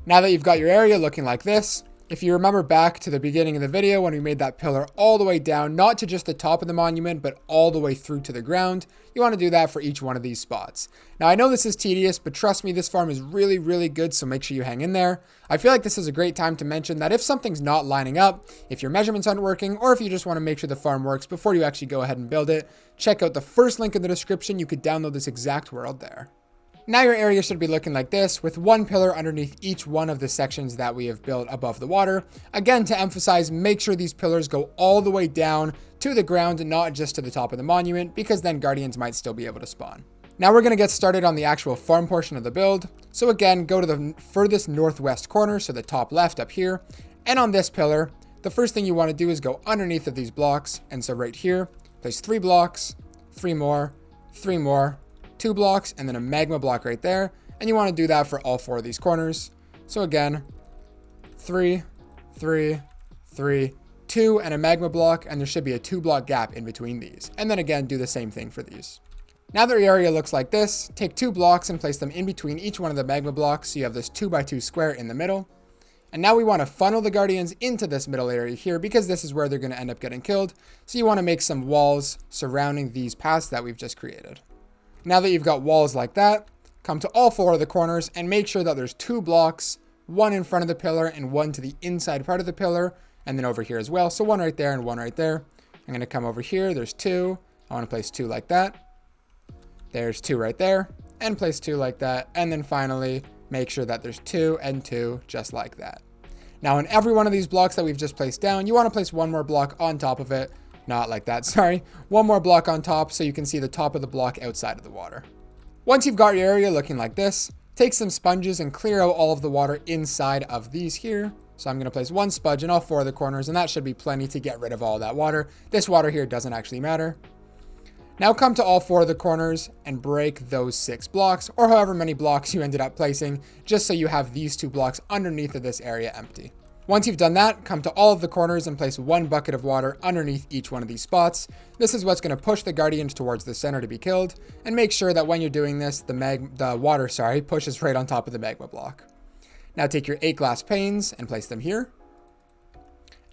Now that you've got your area looking like this, if you remember back to the beginning of the video when we made that pillar all the way down, not to just the top of the monument, but all the way through to the ground, you want to do that for each one of these spots. Now I know this is tedious, but trust me, this farm is really, really good, so make sure you hang in there. I feel like this is a great time to mention that if something's not lining up, if your measurements aren't working, or if you just want to make sure the farm works before you actually go ahead and build it, check out the first link in the description. You could download this exact world there. Now your area should be looking like this, with 1 pillar underneath each one of the sections that we have built above the water. Again, to emphasize, make sure these pillars go all the way down to the ground and not just to the top of the monument, because then guardians might still be able to spawn. Now we're going to get started on the actual farm portion of the build. So again, go to the furthest northwest corner, so the top left up here. And on this pillar, the first thing you want to do is go underneath of these blocks. And so right here, place 3 blocks, 3 more, 3 more, 2 blocks, and then a magma block right there. And you want to do that for all 4 of these corners. So again, 3, 3, 3, 2, and a magma block, and there should be a 2 block gap in between these. And then again, do the same thing for these. Now that your area looks like this, take 2 blocks and place them in between each one of the magma blocks, so you have this 2x2 square in the middle. And now we want to funnel the guardians into this middle area here, because this is where they're going to end up getting killed. So you want to make some walls surrounding these paths that we've just created. Now that you've got walls like that, come to all 4 of the corners and make sure that there's 2 blocks, 1 in front of the pillar and 1 to the inside part of the pillar, and then over here as well. So 1 right there and 1 right there. I'm going to come over here. There's 2. I want to place 2 like that. There's 2 right there, and place 2 like that. And then finally, make sure that there's 2 and 2 just like that. Now in every one of these blocks that we've just placed down, you want to place 1 more block on top of it. Not like that, sorry. 1 more block on top so you can see the top of the block outside of the water. Once you've got your area looking like this, take some sponges and clear out all of the water inside of these here. So I'm going to place 1 sponge in all 4 of the corners, and that should be plenty to get rid of all that water. This water here doesn't actually matter. Now come to all 4 of the corners and break those 6 blocks, or however many blocks you ended up placing, just so you have these 2 blocks underneath of this area empty. Once you've done that, come to all of the corners and place 1 bucket of water underneath each one of these spots. This is what's going to push the guardians towards the center to be killed, and make sure that when you're doing this, the water pushes right on top of the magma block. Now take your 8 glass panes and place them here.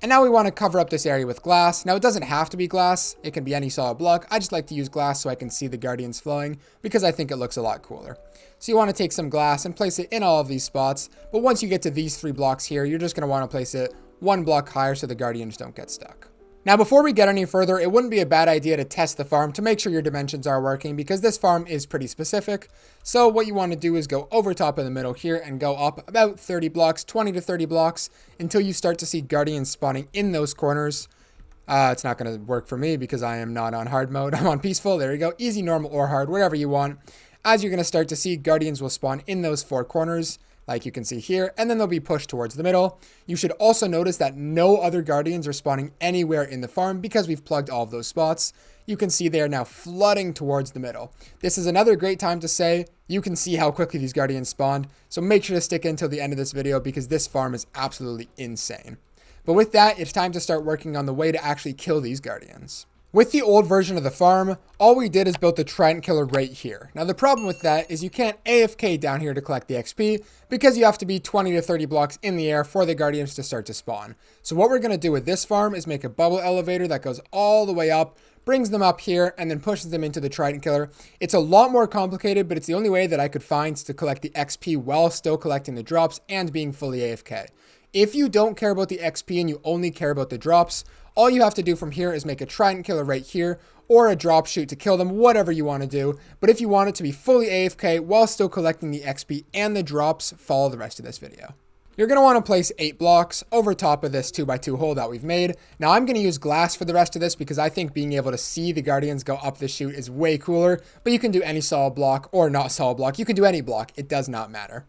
And now we want to cover up this area with glass. Now it doesn't have to be glass, it can be any solid block. I just like to use glass so I can see the guardians flowing, because I think it looks a lot cooler. So you want to take some glass and place it in all of these spots, but once you get to these 3 blocks here, you're just going to want to place it 1 block higher so the guardians don't get stuck. Now before we get any further, it wouldn't be a bad idea to test the farm to make sure your dimensions are working, because this farm is pretty specific. So what you want to do is go over top of the middle here and go up about 30 blocks, 20 to 30 blocks, until you start to see guardians spawning in those corners. It's not going to work for me because I am not on hard mode. I'm on peaceful. There you go. Easy, normal, or hard, whatever you want. As you're going to start to see, guardians will spawn in those 4 corners. like you can see here, and then they'll be pushed towards the middle. You should also notice that no other guardians are spawning anywhere in the farm because we've plugged all of those spots. You can see they are now flooding towards the middle. This is another great time to say, you can see how quickly these guardians spawned, so make sure to stick in till the end of this video because this farm is absolutely insane. But with that, it's time to start working on the way to actually kill these guardians. With the old version of the farm, all we did is built the Trident killer right here. Now the problem with that is you can't AFK down here to collect the XP because you have to be 20 to 30 blocks in the air for the guardians to start to spawn. So what we're going to do with this farm is make a bubble elevator that goes all the way up, brings them up here, and then pushes them into the Trident killer. It's a lot more complicated, but it's the only way that I could find to collect the XP while still collecting the drops and being fully AFK. If you don't care about the XP and you only care about the drops, all you have to do from here is make a Trident killer right here or a drop shoot to kill them, whatever you want to do. But if you want it to be fully AFK while still collecting the XP and the drops, follow the rest of this video. You're going to want to place 8 blocks over top of this 2x2 hole that we've made. Now I'm going to use glass for the rest of this because I think being able to see the guardians go up the chute is way cooler, but you can do any solid block or not solid block. You can do any block. It does not matter.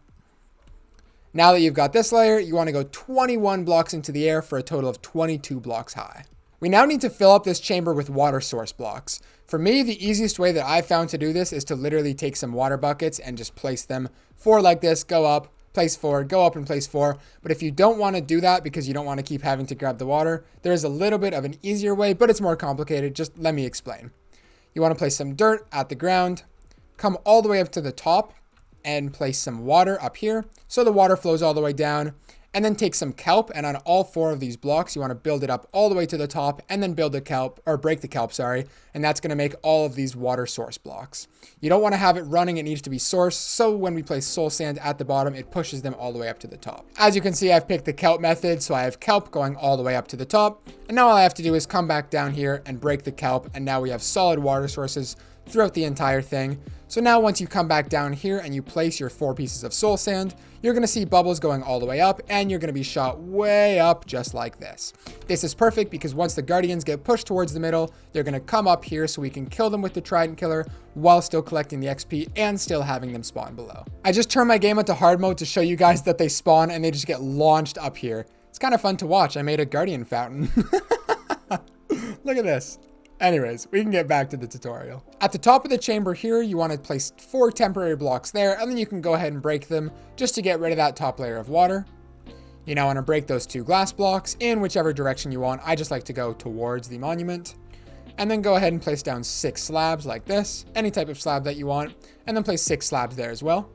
Now that you've got this layer, you want to go 21 blocks into the air for a total of 22 blocks high. We now need to fill up this chamber with water source blocks. For me, the easiest way that I've found to do this is to literally take some water buckets and just place them 4 like this, go up, place 4, go up and place 4. But if you don't want to do that because you don't want to keep having to grab the water, there is a little bit of an easier way, but it's more complicated. Just let me explain. You want to place some dirt at the ground, come all the way up to the top, and place some water up here so the water flows all the way down, and then take some kelp, and on all 4 of these blocks you want to build it up all the way to the top and then build the kelp, or break the kelp, sorry, and that's going to make all of these water source blocks. You don't want to have it running, it needs to be sourced, so when we place soul sand at the bottom it pushes them all the way up to the top. As you can see, I've picked the kelp method, so I have kelp going all the way up to the top, and now all I have to do is come back down here and break the kelp, and now we have solid water sources throughout the entire thing. So now once you come back down here and you place your 4 pieces of soul sand, you're going to see bubbles going all the way up and you're going to be shot way up just like this. This is perfect because once the guardians get pushed towards the middle, they're going to come up here so we can kill them with the Trident killer while still collecting the XP and still having them spawn below. I just turned my game into hard mode to show you guys that they spawn and they just get launched up here. It's kind of fun to watch. I made a guardian fountain. Look at this. Anyways, we can get back to the tutorial. At the top of the chamber here, you want to place 4 temporary blocks there, and then you can go ahead and break them just to get rid of that top layer of water. You now want to break those 2 glass blocks in whichever direction you want. I just like to go towards the monument. And then go ahead and place down 6 slabs like this, any type of slab that you want, and then place 6 slabs there as well.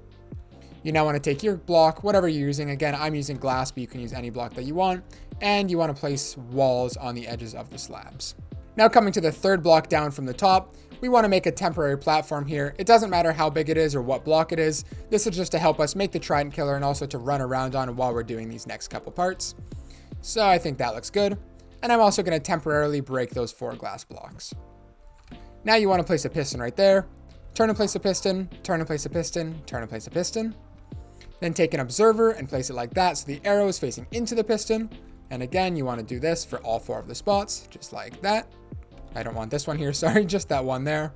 You now want to take your block, whatever you're using. Again, I'm using glass, but you can use any block that you want. And you want to place walls on the edges of the slabs. Now coming to the 3rd block down from the top, we want to make a temporary platform here. It doesn't matter how big it is or what block it is. This is just to help us make the Trident killer and also to run around on while we're doing these next couple parts. So I think that looks good. And I'm also going to temporarily break those 4 glass blocks. Now you want to place a piston right there. Turn and place a piston, turn and place a piston, turn and place a piston. Then take an observer and place it like that so the arrow is facing into the piston. And again, you want to do this for all 4 of the spots, just like that. I don't want this one here, sorry, just that one there.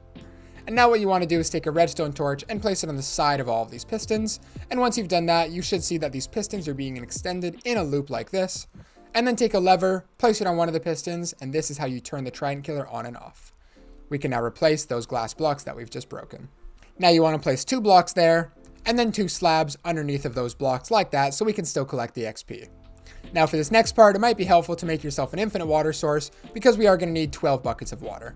And now what you want to do is take a redstone torch and place it on the side of all of these pistons. And once you've done that, you should see that these pistons are being extended in a loop like this. And then take a lever, place it on one of the pistons, and this is how you turn the Trident killer on and off. We can now replace those glass blocks that we've just broken. Now you want to place 2 blocks there, and then 2 slabs underneath of those blocks like that, so we can still collect the XP. Now for this next part, it might be helpful to make yourself an infinite water source because we are going to need 12 buckets of water.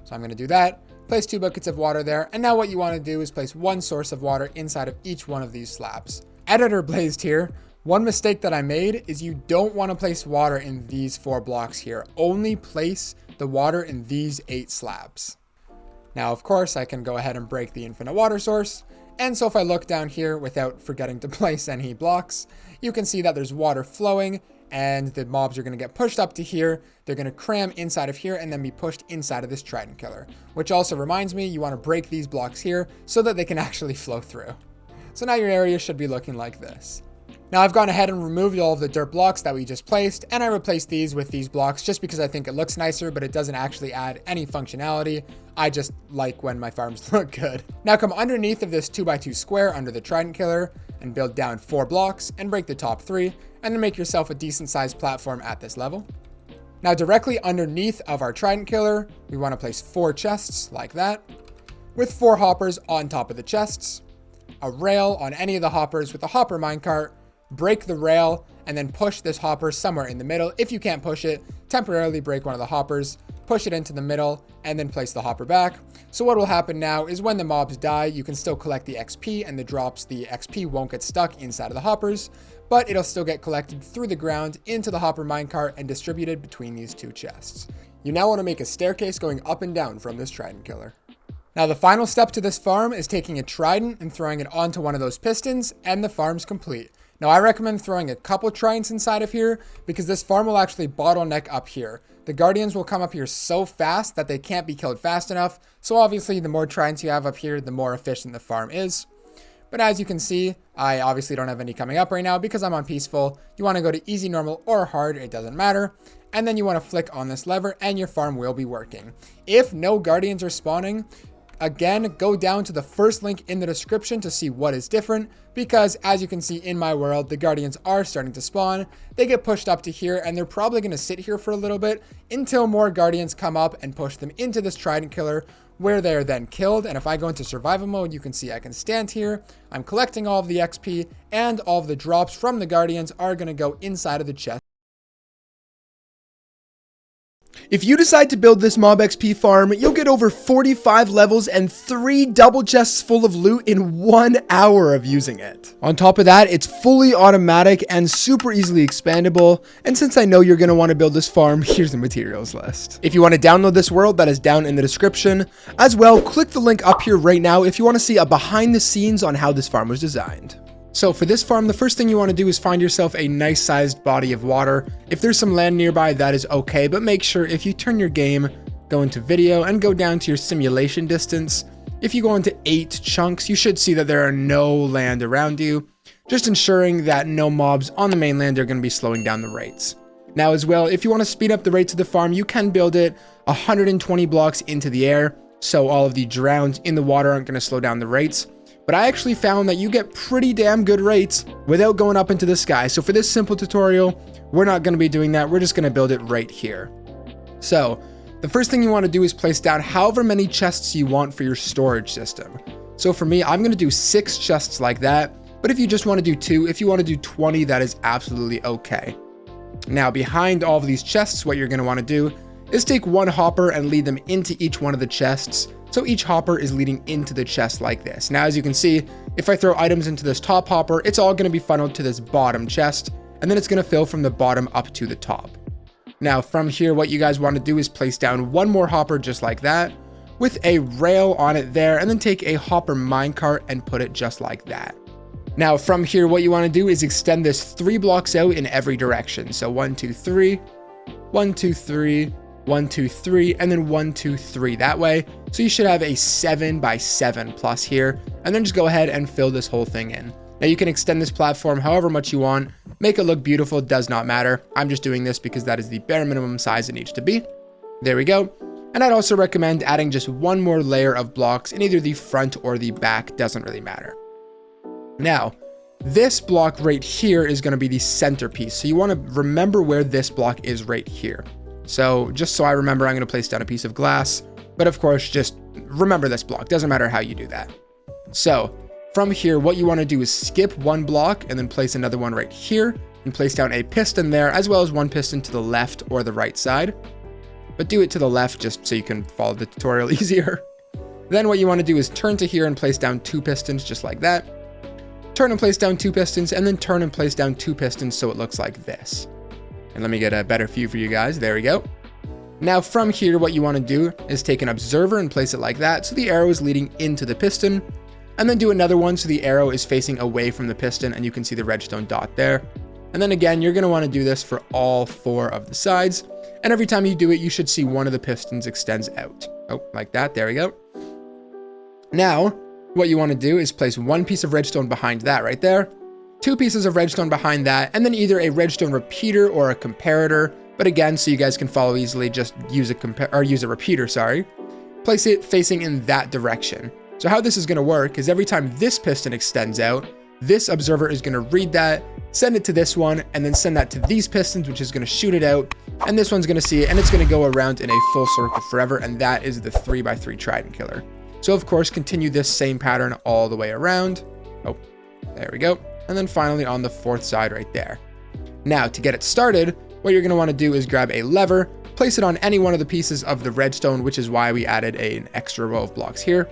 So I'm going to do that, place 2 buckets of water there, and now what you want to do is place 1 source of water inside of each one of these slabs. Editor Blazed here. One mistake that I made is you don't want to place water in these 4 blocks here. Only place the water in these 8 slabs. Now, of course, I can go ahead and break the infinite water source. And so if I look down here without forgetting to place any blocks, you can see that there's water flowing and the mobs are going to get pushed up to here. They're going to cram inside of here and then be pushed inside of this Trident killer, which also reminds me, you want to break these blocks here so that they can actually flow through. So now your area should be looking like this. Now I've gone ahead and removed all of the dirt blocks that we just placed, and I replaced these with these blocks just because I think it looks nicer, but it doesn't actually add any functionality. I just like when my farms look good. Now come underneath of this 2x2 square under the Trident killer, and build down 4 blocks and break the top 3, and then make yourself a decent sized platform at this level. Now directly underneath of our Trident killer, we want to place 4 chests like that, with 4 hoppers on top of the chests, a rail on any of the hoppers with a hopper minecart, break the rail, and then push this hopper somewhere in the middle. If you can't push it, temporarily break one of the hoppers, push it into the middle, and then place the hopper back. So what will happen now is when the mobs die, you can still collect the XP, and the XP won't get stuck inside of the hoppers, but it'll still get collected through the ground into the hopper minecart and distributed between these 2 chests. You now want to make a staircase going up and down from this Trident killer. Now the final step to this farm is taking a Trident and throwing it onto one of those pistons, and the farm's complete. Now I recommend throwing a couple Tridents inside of here because this farm will actually bottleneck up here. The Guardians will come up here so fast that they can't be killed fast enough. So obviously the more Tridents you have up here, the more efficient the farm is. But as you can see, I obviously don't have any coming up right now because I'm on peaceful. You want to go to easy, normal, or hard, it doesn't matter. And then you want to flick on this lever and your farm will be working. If no Guardians are spawning, again, go down to the first link in the description to see what is different, because as you can see in my world, the Guardians are starting to spawn. They get pushed up to here, and they're probably going to sit here for a little bit until more Guardians come up and push them into this Trident killer, where they are then killed. And if I go into survival mode, you can see I can stand here. I'm collecting all of the XP, and all of the drops from the Guardians are going to go inside of the chest. If you decide to build this mob XP farm, you'll get over 45 levels and 3 double chests full of loot in 1 hour of using it. On top of that, it's fully automatic and super easily expandable. And since I know you're going to want to build this farm, here's the materials list. If you want to download this world, that is down in the description. As well, click the link up here right now if you want to see a behind the scenes on how this farm was designed. So for this farm, the first thing you want to do is find yourself a nice sized body of water. If there's some land nearby, that is okay, but make sure if you turn your game, go into video and go down to your simulation distance. If you go into 8 chunks, you should see that there are no land around you, just ensuring that no mobs on the mainland are going to be slowing down the rates. Now as well, if you want to speed up the rates of the farm, you can build it 120 blocks into the air, so all of the drowns in the water aren't going to slow down the rates. But I actually found that you get pretty damn good rates without going up into the sky. So for this simple tutorial, we're not going to be doing that. We're just going to build it right here. So the first thing you want to do is place down however many chests you want for your storage system. So for me, I'm going to do 6 chests like that. But if you just want to do 2, if you want to do 20, that is absolutely okay. Now behind all of these chests, what you're going to want to do is take 1 hopper and lead them into each one of the chests. So each hopper is leading into the chest like this. Now, as you can see, if I throw items into this top hopper, it's all going to be funneled to this bottom chest, and then it's going to fill from the bottom up to the top. Now, from here, what you guys want to do is place down 1 more hopper just like that, with a rail on it there, and then take a hopper minecart and put it just like that. Now, from here, what you want to do is extend this 3 blocks out in every direction. So 1, 2, 3, 1, 2, 3, 1, 2, 3, and then 1, 2, 3 that way. So you should have a 7 by 7 plus here, and then just go ahead and fill this whole thing in. Now you can extend this platform however much you want, make it look beautiful, does not matter. I'm just doing this because that is the bare minimum size it needs to be. There we go. And I'd also recommend adding just 1 more layer of blocks in either the front or the back, doesn't really matter. Now, this block right here is going to be the centerpiece. So you want to remember where this block is right here. So just so I remember, I'm going to place down a piece of glass, but of course, just remember this block. Doesn't matter how you do that. So from here, what you want to do is skip 1 block and then place another one right here and place down a piston there, as well as 1 piston to the left or the right side, but do it to the left just so you can follow the tutorial easier. Then what you want to do is turn to here and place down 2 pistons just like that. Turn and place down 2 pistons, and then turn and place down 2 pistons so it looks like this. And let me get a better view for you guys. There we go. Now from here, what you want to do is take an observer and place it like that, so the arrow is leading into the piston, and then do another one so the arrow is facing away from the piston, and you can see the redstone dot there. And then again, you're going to want to do this for all 4 of the sides, and every time you do it, you should see one of the pistons extends out. Oh, like that. There we go. Now, what you want to do is place 1 piece of redstone behind that right there, 2 pieces of redstone behind that, and then either a redstone repeater or a comparator. But again, so you guys can follow easily, just use a repeater, sorry. Place it facing in that direction. So how this is going to work is every time this piston extends out, This observer is going to read that, send it to this one, and then send that to these pistons, which is going to shoot it out. And this one's going to see it, and it's going to go around in a full circle forever. And that is the 3x3 Trident killer. So of course, continue this same pattern all the way around. Oh, there we go. And then finally on the fourth side right there. Now to get it started, what you're going to want to do is grab a lever, place it on any one of the pieces of the redstone, which is why we added an extra row of blocks here.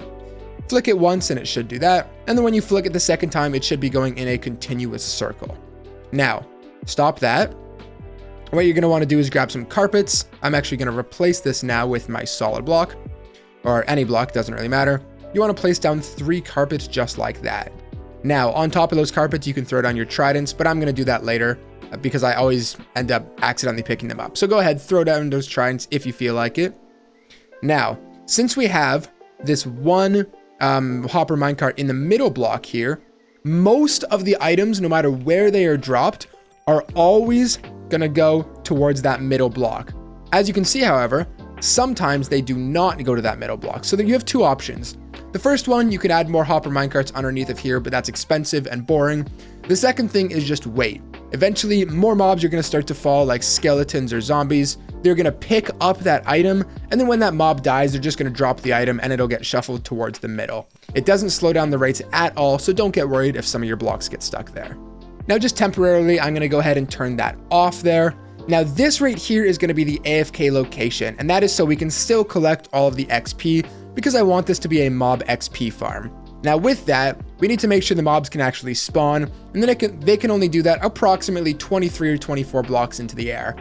Flick it once and it should do that. And then when you flick it the second time, it should be going in a continuous circle. Now, stop that. What you're going to want to do is grab some carpets. I'm actually going to replace this now with my solid block, or any block, doesn't really matter. You want to place down 3 carpets just like that. Now, on top of those carpets, you can throw down your tridents, but I'm going to do that later because I always end up accidentally picking them up. So go ahead, throw down those tridents if you feel like it. Now, since we have this one hopper minecart in the middle block here, most of the items, no matter where they are dropped, are always gonna go towards that middle block. As you can see, however, sometimes they do not go to that middle block. So then you have 2 options. The first one, you can add more hopper minecarts underneath of here, but that's expensive and boring. The second thing is just wait. Eventually, more mobs are gonna start to fall, like skeletons or zombies. They're gonna pick up that item, and then when that mob dies, they're just gonna drop the item and it'll get shuffled towards the middle. It doesn't slow down the rates at all, so don't get worried if some of your blocks get stuck there. Now, just temporarily, I'm gonna go ahead and turn that off there. Now, this right here is gonna be the AFK location, and that is so we can still collect all of the XP because I want this to be a mob XP farm. Now, with that, we need to make sure the mobs can actually spawn, and then they can only do that approximately 23 or 24 blocks into the air.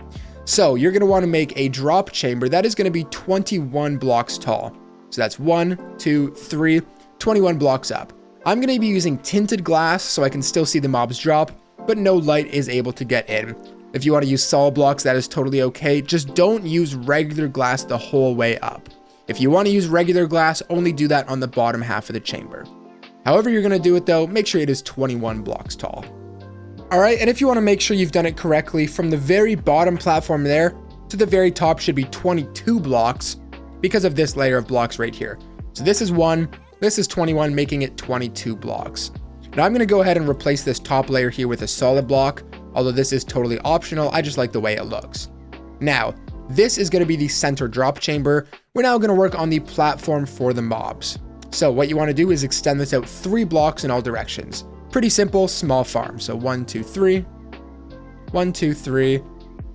So you're gonna wanna make a drop chamber that is gonna be 21 blocks tall. So that's 1, 2, 3, 21 blocks up. I'm gonna be using tinted glass so I can still see the mobs drop, but no light is able to get in. If you wanna use solid blocks, that is totally okay. Just don't use regular glass the whole way up. If you wanna use regular glass, only do that on the bottom half of the chamber. However you're gonna do it though, make sure it is 21 blocks tall. All right, and if you wanna make sure you've done it correctly, from the very bottom platform there to the very top should be 22 blocks because of this layer of blocks right here. So this is 1, this is 21, making it 22 blocks. Now I'm gonna go ahead and replace this top layer here with a solid block, although this is totally optional, I just like the way it looks. Now, this is gonna be the center drop chamber. We're now gonna work on the platform for the mobs. So what you wanna do is extend this out 3 blocks in all directions. Pretty simple, small farm. So 1, 2, 3, 1, 2, 3,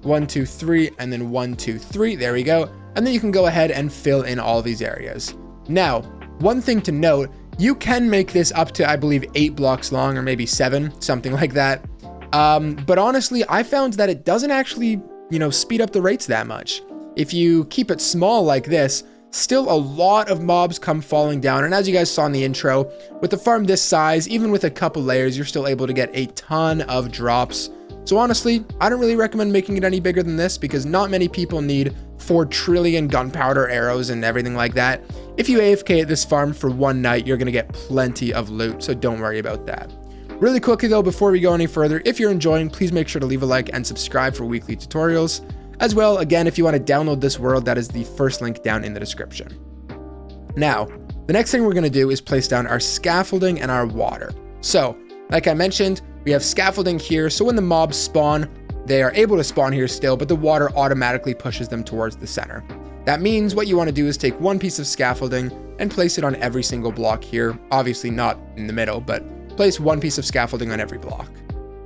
1, 2, 3, and then 1, 2, 3, there we go. And then you can go ahead and fill in all these areas. Now, one thing to note, you can make this up to, I believe, 8 blocks long or maybe 7, something like that. But honestly, I found that it doesn't actually, speed up the rates that much. If you keep it small like this, still a lot of mobs come falling down. And as you guys saw in the intro, with a farm this size, even with a couple layers, you're still able to get a ton of drops. So honestly, I don't really recommend making it any bigger than this because not many people need 4 trillion gunpowder arrows and everything like that. If you AFK at this farm for one night, you're gonna get plenty of loot, so don't worry about that. Really quickly though, before we go any further, if you're enjoying, please make sure to leave a like and subscribe for weekly tutorials. As well, again, if you want to download this world, that is the first link down in the description. Now, the next thing we're going to do is place down our scaffolding and our water. So, like I mentioned, we have scaffolding here, so when the mobs spawn, they are able to spawn here still, but the water automatically pushes them towards the center. That means what you want to do is take 1 piece of scaffolding and place it on every single block here. Obviously not in the middle, but place 1 piece of scaffolding on every block.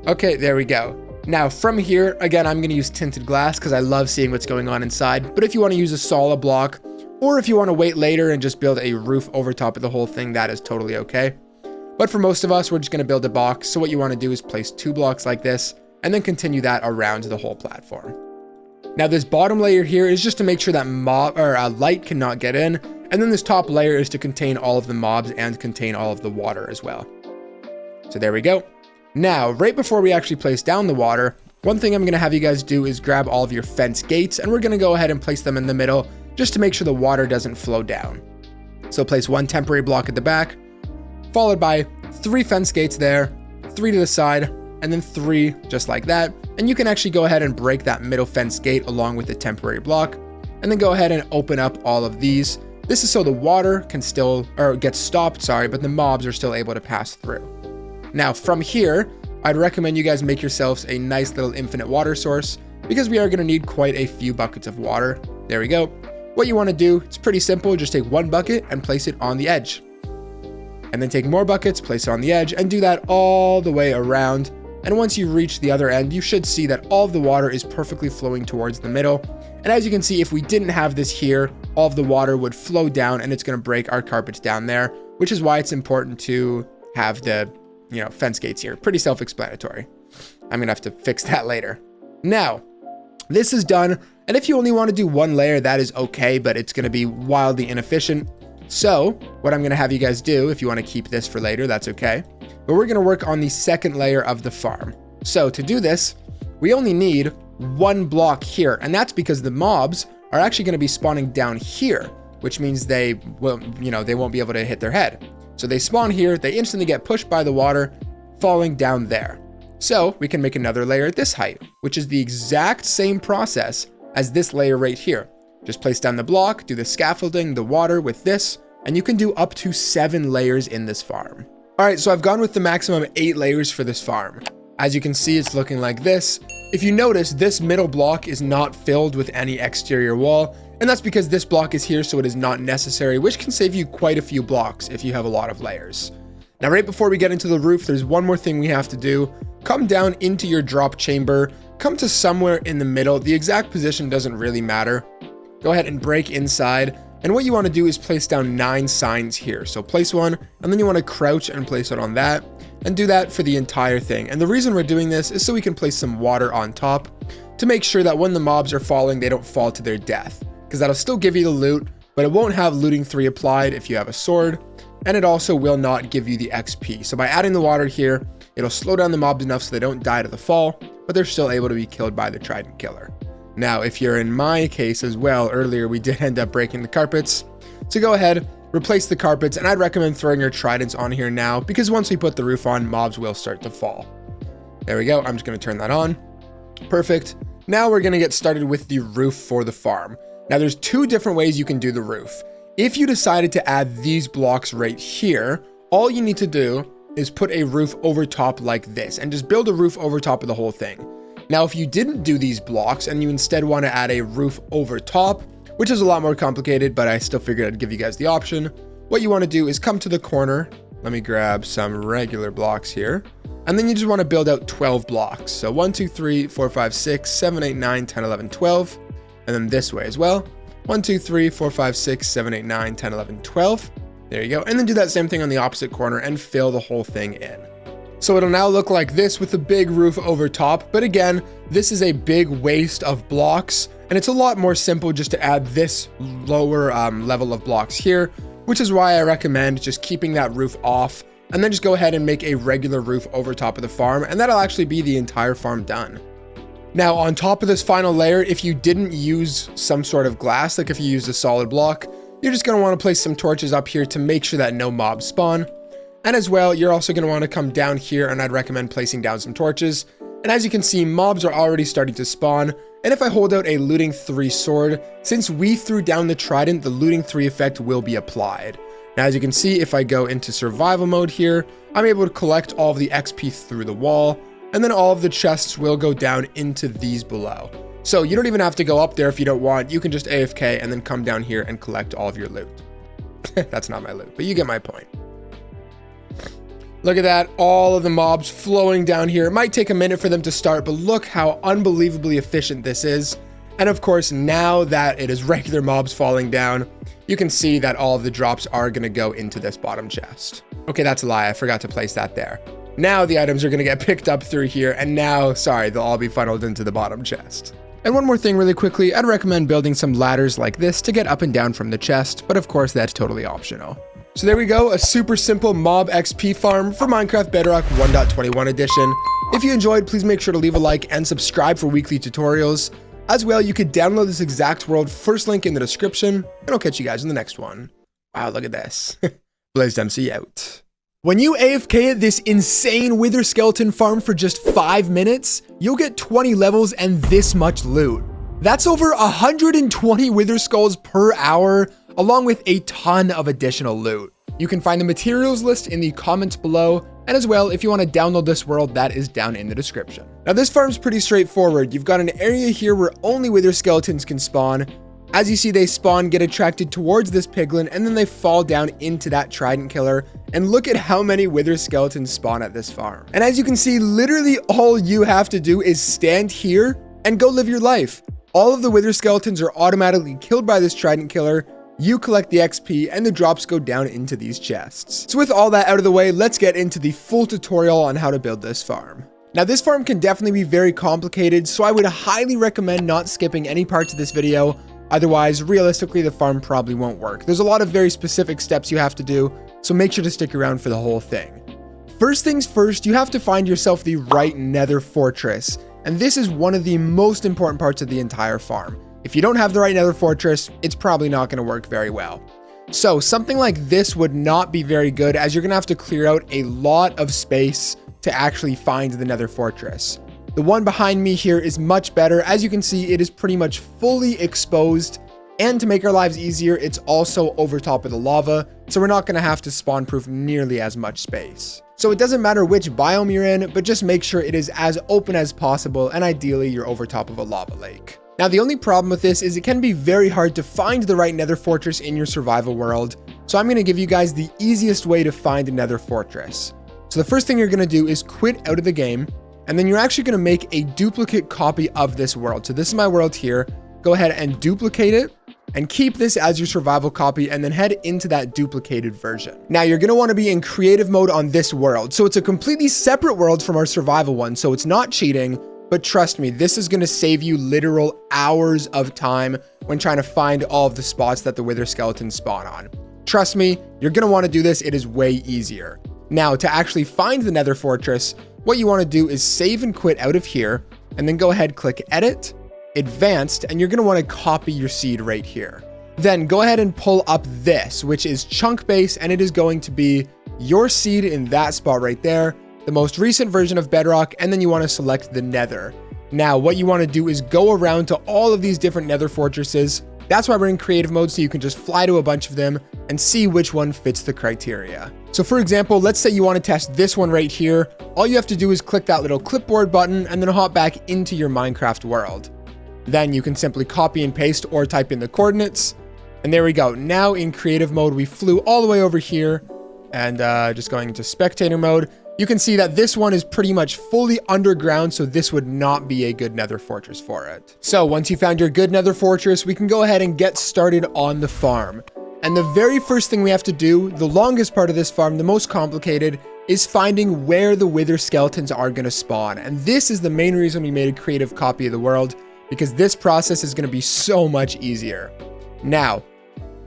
Okay, there we go. Now from here, again, I'm gonna use tinted glass because I love seeing what's going on inside, but if you wanna use a solid block, or if you wanna wait later and just build a roof over top of the whole thing, that is totally okay. But for most of us, we're just gonna build a box, so what you wanna do is place 2 blocks like this, and then continue that around the whole platform. Now this bottom layer here is just to make sure that light cannot get in, and then this top layer is to contain all of the mobs and contain all of the water as well. So there we go. Now, right before we actually place down the water, one thing I'm going to have you guys do is grab all of your fence gates, and we're going to go ahead and place them in the middle just to make sure the water doesn't flow down. So place 1 temporary block at the back, followed by 3 fence gates there, 3 to the side, and then 3 just like that. And you can actually go ahead and break that middle fence gate along with the temporary block, and then go ahead and open up all of these. This is so the water can still, or gets stopped, sorry, but the mobs are still able to pass through. Now from here, I'd recommend you guys make yourselves a nice little infinite water source because we are going to need quite a few buckets of water. There we go. What you want to do, it's pretty simple. Just take one bucket and place it on the edge. And then take more buckets, place it on the edge, and do that all the way around. And once you reach the other end, you should see that all of the water is perfectly flowing towards the middle. And as you can see, if we didn't have this here, all of the water would flow down and it's going to break our carpets down there, which is why it's important to have the, fence gates here. Pretty self-explanatory. I'm going to have to fix that later. Now, this is done. And if you only want to do one layer, that is okay, but it's going to be wildly inefficient. So what I'm going to have you guys do, if you want to keep this for later, that's okay. But we're going to work on the second layer of the farm. So to do this, we only need one block here. And that's because the mobs are actually going to be spawning down here, which means they will, they won't be able to hit their head. So they spawn here, they instantly get pushed by the water, falling down there. So we can make another layer at this height, which is the exact same process as this layer right here. Just place down the block, do the scaffolding, the water with this, and you can do up to 7 layers in this farm. All right, so I've gone with the maximum 8 layers for this farm. As you can see, it's looking like this. If you notice, this middle block is not filled with any exterior wall, and that's because this block is here, so it is not necessary, which can save you quite a few blocks if you have a lot of layers. Now, right before we get into the roof, there's one more thing we have to do. Come down into your drop chamber, come to somewhere in the middle. The exact position doesn't really matter. Go ahead and break inside. And what you want to do is place down 9 signs here. So place one, and then you want to crouch and place it on that, and do that for the entire thing. And the reason we're doing this is so we can place some water on top to make sure that when the mobs are falling, they don't fall to their death, because that'll still give you the loot, but it won't have looting 3 applied if you have a sword, and it also will not give you the XP. So by adding the water here, it'll slow down the mobs enough so they don't die to the fall, but they're still able to be killed by the Trident killer. Now, if you're in my case as well, earlier we did end up breaking the carpets. So go ahead, replace the carpets, and I'd recommend throwing your tridents on here now, because once we put the roof on, mobs will start to fall. There we go. I'm just going to turn that on. Perfect. Now we're going to get started with the roof for the farm. Now there's 2 different ways you can do the roof. If you decided to add these blocks right here, all you need to do is put a roof over top like this, and just build a roof over top of the whole thing. Now, if you didn't do these blocks and you instead want to add a roof over top, which is a lot more complicated, but I still figured I'd give you guys the option. What you want to do is come to the corner. Let me grab some regular blocks here. And then you just want to build out 12 blocks. So 1, 2, 3, 4, 5, 6, 7, 8, 9, 10, 11, 12. And then this way as well. 1, 2, 3, 4, 5, 6, 7, 8, 9, 10, 11, 12. There you go. And then do that same thing on the opposite corner and fill the whole thing in. So it'll now look like this with a big roof over top. But again, this is a big waste of blocks, and it's a lot more simple just to add this lower level of blocks here, which is why I recommend just keeping that roof off and then just go ahead and make a regular roof over top of the farm, and that'll actually be the entire farm done. Now, on top of this final layer, if you didn't use some sort of glass, like if you used a solid block, you're just going to want to place some torches up here to make sure that no mobs spawn. And as well, you're also going to want to come down here, and I'd recommend placing down some torches. And as you can see, mobs are already starting to spawn. And if I hold out a looting 3 sword, since we threw down the trident, the looting 3 effect will be applied. Now, as you can see, if I go into survival mode here, I'm able to collect all of the XP through the wall, and then all of the chests will go down into these below. So you don't even have to go up there if you don't want. You can just AFK and then come down here and collect all of your loot. That's not my loot, but you get my point. Look at that, all of the mobs flowing down here. It might take a minute for them to start, but look how unbelievably efficient this is. And of course, now that it is regular mobs falling down, you can see that all of the drops are going to go into this bottom chest. Okay, that's a lie. I forgot to place that there. Now the items are going to get picked up through here, and now, sorry, they'll all be funneled into the bottom chest. And one more thing really quickly, I'd recommend building some ladders like this to get up and down from the chest, but of course that's totally optional. So there we go, a super simple mob XP farm for Minecraft Bedrock 1.21 edition. If you enjoyed, please make sure to leave a like and subscribe for weekly tutorials. As well, you could download this exact world, first link in the description, and I'll catch you guys in the next one. Wow, look at this. BlazedMC out. When you AFK at this insane wither skeleton farm for just 5 minutes, you'll get 20 levels and this much loot. That's over 120 wither skulls per hour, along with a ton of additional loot. You can find the materials list in the comments below, And as well, if you want to download this world, that is down in the description. Now this farm's pretty straightforward. You've got an area here where only wither skeletons can spawn. As you see, they spawn, get attracted towards this piglin, and then they fall down into that trident killer. And look at how many wither skeletons spawn at this farm. And as you can see, literally all you have to do is stand here and go live your life. All of the wither skeletons are automatically killed by this trident killer. You collect the XP and the drops go down into these chests. So with all that out of the way, let's get into the full tutorial on how to build this farm. Now this farm can definitely be very complicated, so I would highly recommend not skipping any parts of this video. Otherwise, realistically, the farm probably won't work. There's a lot of very specific steps you have to do, so make sure to stick around for the whole thing. First things first, you have to find yourself the right nether fortress. And this is one of the most important parts of the entire farm. If you don't have the right nether fortress, it's probably not going to work very well. So something like this would not be very good, as you're going to have to clear out a lot of space to actually find the nether fortress. The one behind me here is much better. As you can see, it is pretty much fully exposed. And to make our lives easier, it's also over top of the lava. So we're not going to have to spawn proof nearly as much space. So it doesn't matter which biome you're in, but just make sure it is as open as possible. And ideally you're over top of a lava lake. Now, the only problem with this is it can be very hard to find the right nether fortress in your survival world. So I'm going to give you guys the easiest way to find a nether fortress. So the first thing you're going to do is quit out of the game. And then you're actually going to make a duplicate copy of this world. So this is my world here. Go ahead and duplicate it and keep this as your survival copy, and then head into that duplicated version. Now you're going to want to be in creative mode on this world. So it's a completely separate world from our survival one. So it's not cheating, but trust me, this is going to save you literal hours of time when trying to find all of the spots that the wither skeletons spawn on. Trust me, you're going to want to do this. It is way easier. Now to actually find the nether fortress, what you want to do is save and quit out of here, and then go ahead, click edit, advanced, and you're going to want to copy your seed right here. Then go ahead and pull up this, which is chunk base, and it is going to be your seed in that spot right there, the most recent version of Bedrock, and then you want to select the nether. Now what you want to do is go around to all of these different nether fortresses. That's why we're in creative mode, so you can just fly to a bunch of them and see which one fits the criteria. So for example, let's say you want to test this one right here. All you have to do is click that little clipboard button and then hop back into your Minecraft world. Then you can simply copy and paste or type in the coordinates. And there we go. Now in creative mode, we flew all the way over here, and just going into spectator mode. You can see that this one is pretty much fully underground, so this would not be a good nether fortress for it. So once you found your good nether fortress, we can go ahead and get started on the farm. And the very first thing we have to do, the longest part of this farm, the most complicated, is finding where the wither skeletons are going to spawn. And this is the main reason we made a creative copy of the world, because this process is going to be so much easier. Now,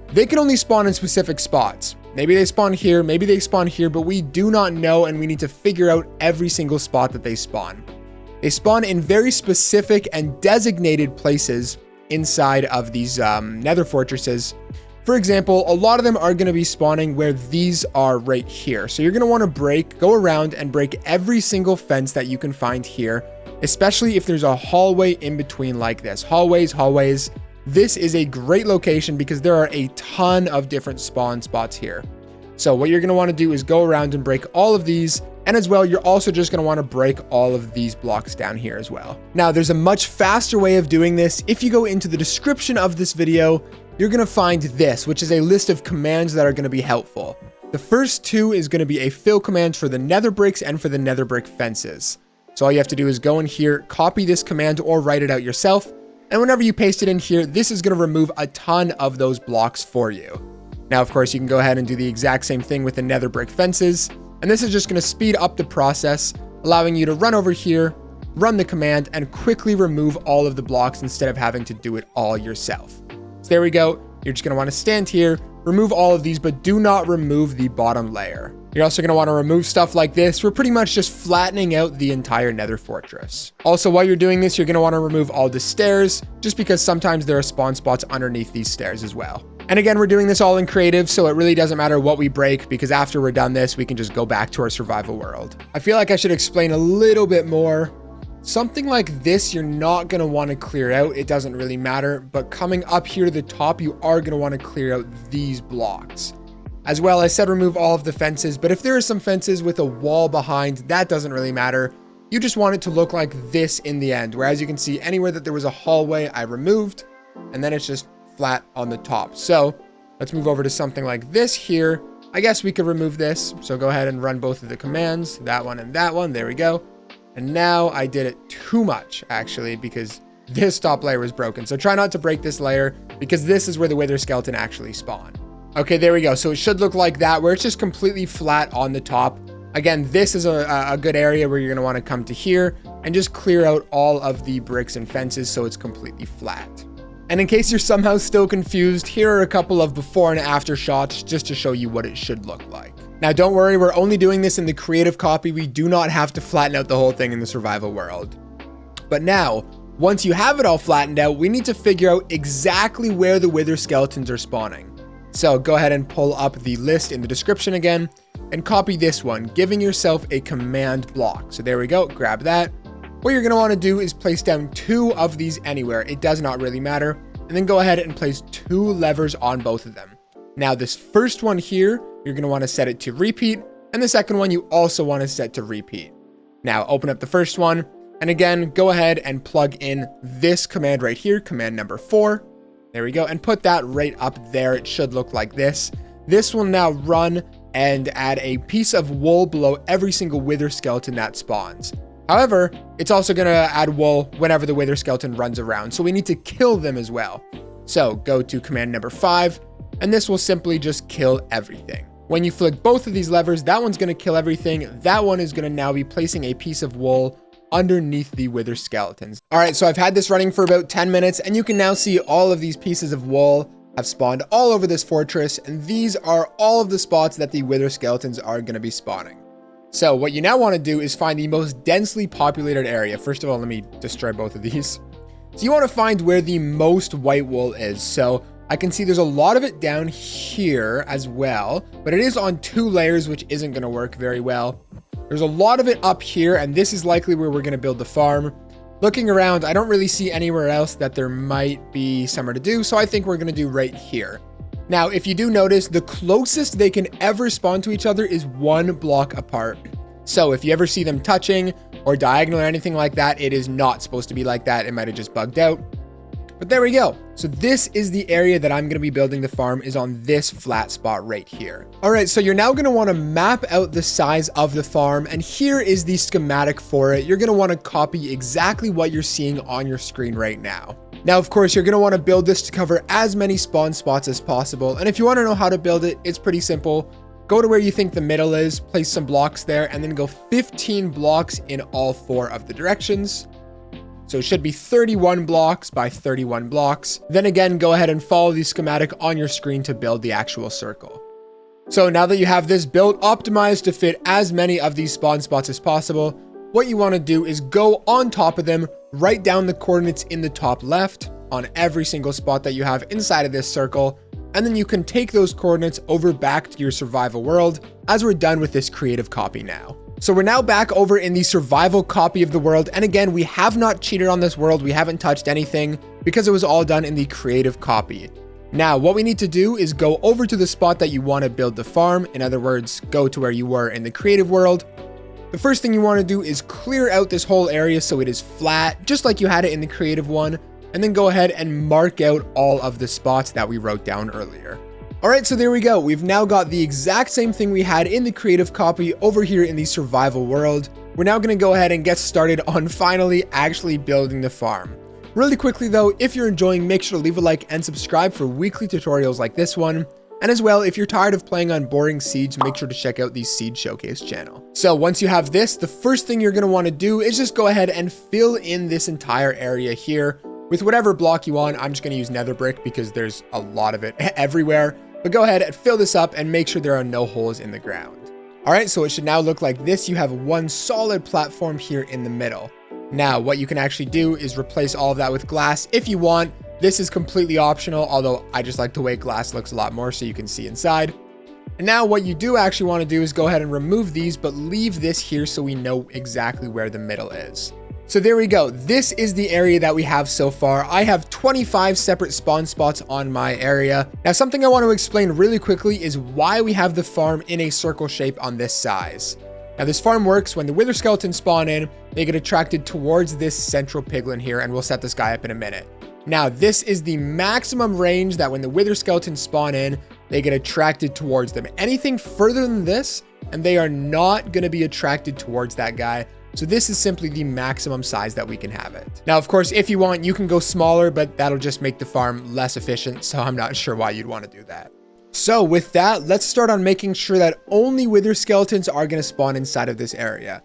they can only spawn in specific spots. Maybe they spawn here, maybe they spawn here, but we do not know, and we need to figure out every single spot that they spawn. They spawn in very specific and designated places inside of these nether fortresses. For example, a lot of them are going to be spawning where these are right here. So you're going to want to go around and break every single fence that you can find here, especially if there's a hallway in between like this. Hallways. This is a great location because there are a ton of different spawn spots here. So what you're going to want to do is go around and break all of these. And as well, you're also just going to want to break all of these blocks down here as well. Now, there's a much faster way of doing this. If you go into the description of this video, you're going to find this, which is a list of commands that are going to be helpful. The first two is going to be a fill command for the nether bricks and for the nether brick fences. So all you have to do is go in here, copy this command or write it out yourself. And whenever you paste it in here, this is going to remove a ton of those blocks for you. Now, of course, you can go ahead and do the exact same thing with the nether brick fences. And this is just going to speed up the process, allowing you to run over here, run the command, and quickly remove all of the blocks instead of having to do it all yourself. So there we go. You're just going to want to stand here, remove all of these, but do not remove the bottom layer. You're also going to want to remove stuff like this. We're pretty much just flattening out the entire nether fortress. Also, while you're doing this, you're going to want to remove all the stairs, just because sometimes there are spawn spots underneath these stairs as well. And again, we're doing this all in creative, so it really doesn't matter what we break, because after we're done this, we can just go back to our survival world. I feel like I should explain a little bit more. Something like this, you're not going to want to clear out. It doesn't really matter. But coming up here to the top, you are going to want to clear out these blocks. As well, I said remove all of the fences, but if there are some fences with a wall behind, that doesn't really matter. You just want it to look like this in the end, where as you can see, anywhere that there was a hallway, I removed, and then it's just flat on the top. So let's move over to something like this here. I guess we could remove this. So go ahead and run both of the commands, that one and that one. There we go. And now I did it too much, actually, because this top layer was broken. So try not to break this layer, because this is where the wither skeleton actually spawned. Okay, there we go. So it should look like that, where it's just completely flat on the top. Again, this is a good area where you're going to want to come to here and just clear out all of the bricks and fences so it's completely flat. And in case you're somehow still confused, here are a couple of before and after shots just to show you what it should look like. Now, don't worry, we're only doing this in the creative copy. We do not have to flatten out the whole thing in the survival world. But now, once you have it all flattened out, we need to figure out exactly where the wither skeletons are spawning. So go ahead and pull up the list in the description again and copy this one, giving yourself a command block. So there we go, grab that. What you're gonna wanna do is place down 2 of these anywhere. It does not really matter. And then go ahead and place 2 levers on both of them. Now this first one here, you're gonna wanna set it to repeat. And the second one you also wanna set to repeat. Now open up the first one. And again, go ahead and plug in this command right here, command number 4. There we go, and put that right up there. It should look like this. This will now run and add a piece of wool below every single wither skeleton that spawns. However, it's also gonna add wool whenever the wither skeleton runs around, so we need to kill them as well. So go to command number 5, and this will simply just kill everything. When you flick both of these levers, that one's gonna kill everything. That one is gonna now be placing a piece of wool underneath the wither skeletons. All right, so I've had this running for about 10 minutes, and you can now see all of these pieces of wool have spawned all over this fortress, and these are all of the spots that the wither skeletons are going to be spawning. So what you now want to do is find the most densely populated area. First of all, let me destroy both of these. So you want to find where the most white wool is. So I can see there's a lot of it down here as well, but it is on 2 layers, which isn't going to work very well. There's a lot of it up here, and this is likely where we're going to build the farm. Looking around, I don't really see anywhere else that there might be somewhere to do, so I think we're going to do right here. Now, if you do notice, the closest they can ever spawn to each other is 1 block apart. So if you ever see them touching or diagonal or anything like that, it is not supposed to be like that. It might have just bugged out. But there we go. So this is the area that I'm going to be building the farm, is on this flat spot right here. All right, so you're now going to want to map out the size of the farm, and here is the schematic for it. You're going to want to copy exactly what you're seeing on your screen right now. Now, of course, you're going to want to build this to cover as many spawn spots as possible. And if you want to know how to build it, it's pretty simple. Go to where you think the middle is, place some blocks there, and then go 15 blocks in all 4 of the directions. So it should be 31 blocks by 31 blocks. Then again, go ahead and follow the schematic on your screen to build the actual circle. So now that you have this built optimized to fit as many of these spawn spots as possible, what you want to do is go on top of them, write down the coordinates in the top left on every single spot that you have inside of this circle, and then you can take those coordinates over back to your survival world as we're done with this creative copy now. So we're now back over in the survival copy of the world. And again, we have not cheated on this world. We haven't touched anything because it was all done in the creative copy. Now, what we need to do is go over to the spot that you want to build the farm. In other words, go to where you were in the creative world. The first thing you want to do is clear out this whole area so it is flat, just like you had it in the creative one. And then go ahead and mark out all of the spots that we wrote down earlier. All right, so there we go. We've now got the exact same thing we had in the creative copy over here in the survival world. We're now gonna go ahead and get started on finally actually building the farm. Really quickly though, if you're enjoying, make sure to leave a like and subscribe for weekly tutorials like this one. And as well, if you're tired of playing on boring seeds, make sure to check out the Seed Showcase channel. So once you have this, the first thing you're gonna wanna do is just go ahead and fill in this entire area here with whatever block you want. I'm just gonna use nether brick because there's a lot of it everywhere. But go ahead and fill this up and make sure there are no holes in the ground. All right, so it should now look like this. You have one solid platform here in the middle. Now, what you can actually do is replace all of that with glass if you want. This is completely optional, although I just like the way glass looks a lot more so you can see inside. And now what you do actually want to do is go ahead and remove these, but leave this here so we know exactly where the middle is. So there we go. This is the area that we have so far. I have 25 separate spawn spots on my area. Now, something I want to explain really quickly is why we have the farm in a circle shape on this size. Now, this farm works when the wither skeletons spawn in, they get attracted towards this central piglin here, and we'll set this guy up in a minute. Now, this is the maximum range that when the wither skeletons spawn in, they get attracted towards them. Anything further than this, and they are not going to be attracted towards that guy. So this is simply the maximum size that we can have it. Now, of course, if you want, you can go smaller, but that'll just make the farm less efficient. So I'm not sure why you'd want to do that. So with that, let's start on making sure that only wither skeletons are going to spawn inside of this area.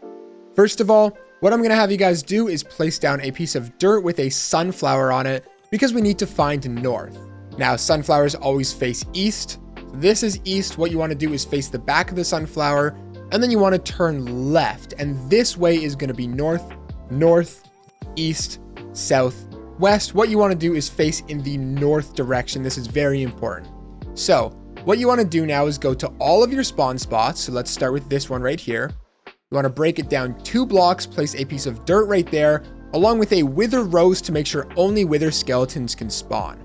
First of all, what I'm going to have you guys do is place down a piece of dirt with a sunflower on it because we need to find north. Now, sunflowers always face east. This is east. What you want to do is face the back of the sunflower, and then you want to turn left. And this way is going to be north, north, east, south, west. What you want to do is face in the north direction. This is very important. So what you want to do now is go to all of your spawn spots. So let's start with this one right here. You want to break it down 2 blocks, place a piece of dirt right there, along with a wither rose to make sure only wither skeletons can spawn.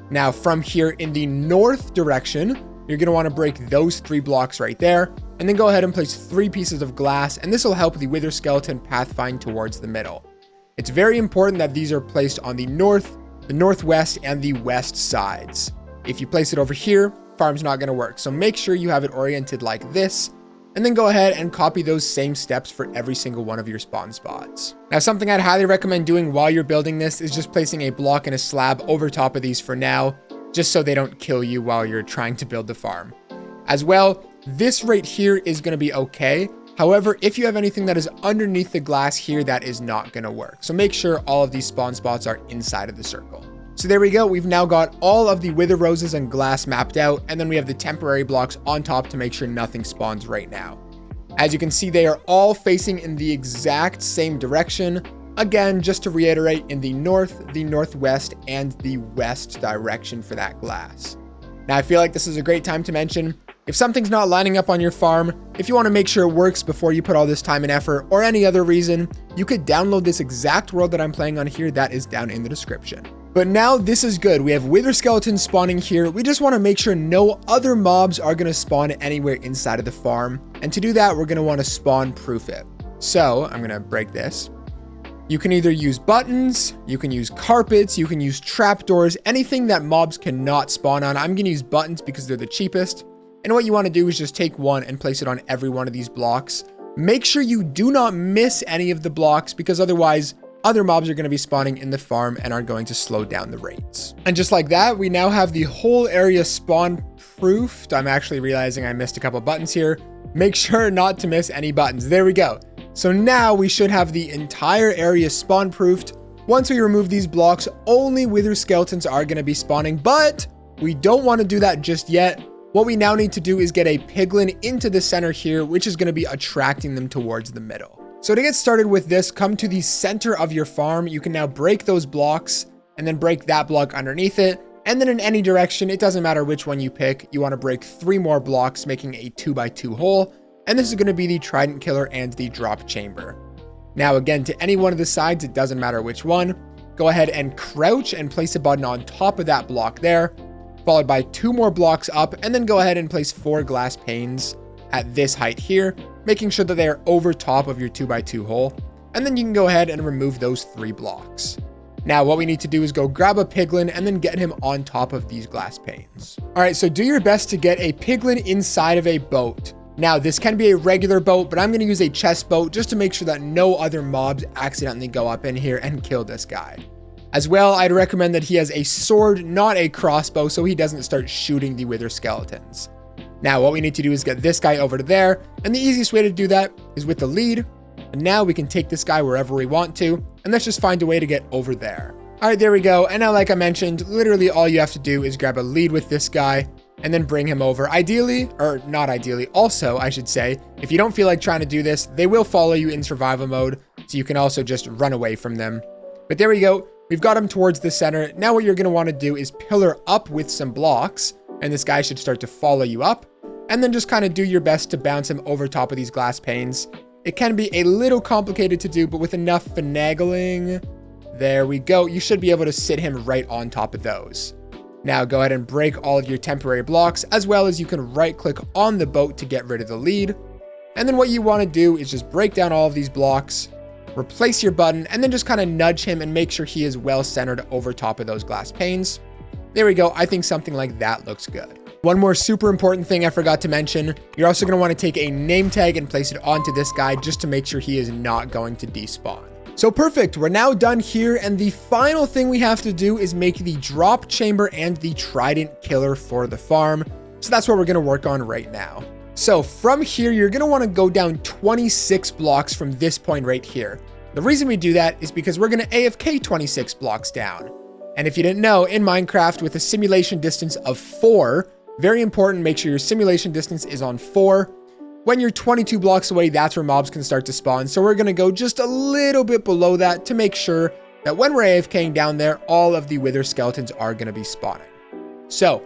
Now from here in the north direction, you're going to want to break those 3 blocks right there, and then go ahead and place 3 pieces of glass, and this will help the wither skeleton pathfind towards the middle. It's very important that these are placed on the north, the northwest, and the west sides. If you place it over here, farm's not going to work. So make sure you have it oriented like this, and then go ahead and copy those same steps for every single one of your spawn spots. Now, something I'd highly recommend doing while you're building this is just placing a block and a slab over top of these for now, just so they don't kill you while you're trying to build the farm. As well, this right here is going to be okay. However, if you have anything that is underneath the glass here, that is not going to work. So make sure all of these spawn spots are inside of the circle. So there we go. We've now got all of the wither roses and glass mapped out, and then we have the temporary blocks on top to make sure nothing spawns right now. As you can see, they are all facing in the exact same direction. Again, just to reiterate, in the north, the northwest, and the west direction for that glass. Now, I feel like this is a great time to mention, if something's not lining up on your farm, if you want to make sure it works before you put all this time and effort, or any other reason, you could download this exact world that I'm playing on here. That is down in the description. But now this is good. We have wither skeletons spawning here. We just want to make sure no other mobs are going to spawn anywhere inside of the farm. And to do that, we're going to want to spawn proof it. So I'm going to break this. You can either use buttons, you can use carpets, you can use trapdoors, anything that mobs cannot spawn on. I'm going to use buttons because they're the cheapest. And what you want to do is just take one and place it on every one of these blocks. Make sure you do not miss any of the blocks, because otherwise other mobs are going to be spawning in the farm and are going to slow down the rates. And just like that, we now have the whole area spawn proofed. I'm actually realizing I missed a couple buttons here. Make sure not to miss any buttons. There we go. So now we should have the entire area spawn proofed. Once we remove these blocks, only wither skeletons are going to be spawning, but we don't want to do that just yet. What we now need to do is get a piglin into the center here, which is going to be attracting them towards the middle. So to get started with this, come to the center of your farm. You can now break those blocks and then break that block underneath it. And then in any direction, it doesn't matter which one you pick. You want to break 3 more blocks, making a 2x2 hole. And this is going to be the Trident Killer and the drop chamber. Now, again, to any one of the sides, it doesn't matter which one. Go ahead and crouch and place a button on top of that block there, followed by 2 more blocks up, and then go ahead and place 4 glass panes at this height here, making sure that they are over top of your 2x2 hole. And then you can go ahead and remove those 3 blocks. Now, what we need to do is go grab a piglin and then get him on top of these glass panes. All right, so do your best to get a piglin inside of a boat. Now, this can be a regular boat, but I'm going to use a chest boat just to make sure that no other mobs accidentally go up in here and kill this guy. As well, I'd recommend that he has a sword, not a crossbow, so he doesn't start shooting the wither skeletons. Now, what we need to do is get this guy over to there, and the easiest way to do that is with the lead. And now we can take this guy wherever we want to, and let's just find a way to get over there. All right, there we go. And now, like I mentioned, literally all you have to do is grab a lead with this guy and then bring him over. Ideally, or not ideally, also, I should say, if you don't feel like trying to do this, they will follow you in survival mode, so you can also just run away from them. But there we go. We've got him towards the center. Now what you're going to want to do is pillar up with some blocks, and this guy should start to follow you up, and then just kind of do your best to bounce him over top of these glass panes. It can be a little complicated to do, but with enough finagling, there we go. You should be able to sit him right on top of those. Now go ahead and break all of your temporary blocks, as well as you can right click on the boat to get rid of the lead. And then what you want to do is just break down all of these blocks, replace your button, and then just kind of nudge him and make sure he is well centered over top of those glass panes. There we go. I think something like that looks good. One more super important thing I forgot to mention, you're also going to want to take a name tag and place it onto this guy just to make sure he is not going to despawn. So perfect, we're now done here, and the final thing we have to do is make the drop chamber and the trident killer for the farm. So that's what we're going to work on right now. So from here, you're going to want to go down 26 blocks from this point right here. The reason we do that is because we're going to AFK 26 blocks down. And if you didn't know, in Minecraft with a simulation distance of 4, very important, make sure your simulation distance is on 4. When you're 22 blocks away, that's where mobs can start to spawn. So we're going to go just a little bit below that to make sure that when we're AFKing down there, all of the wither skeletons are going to be spawning. So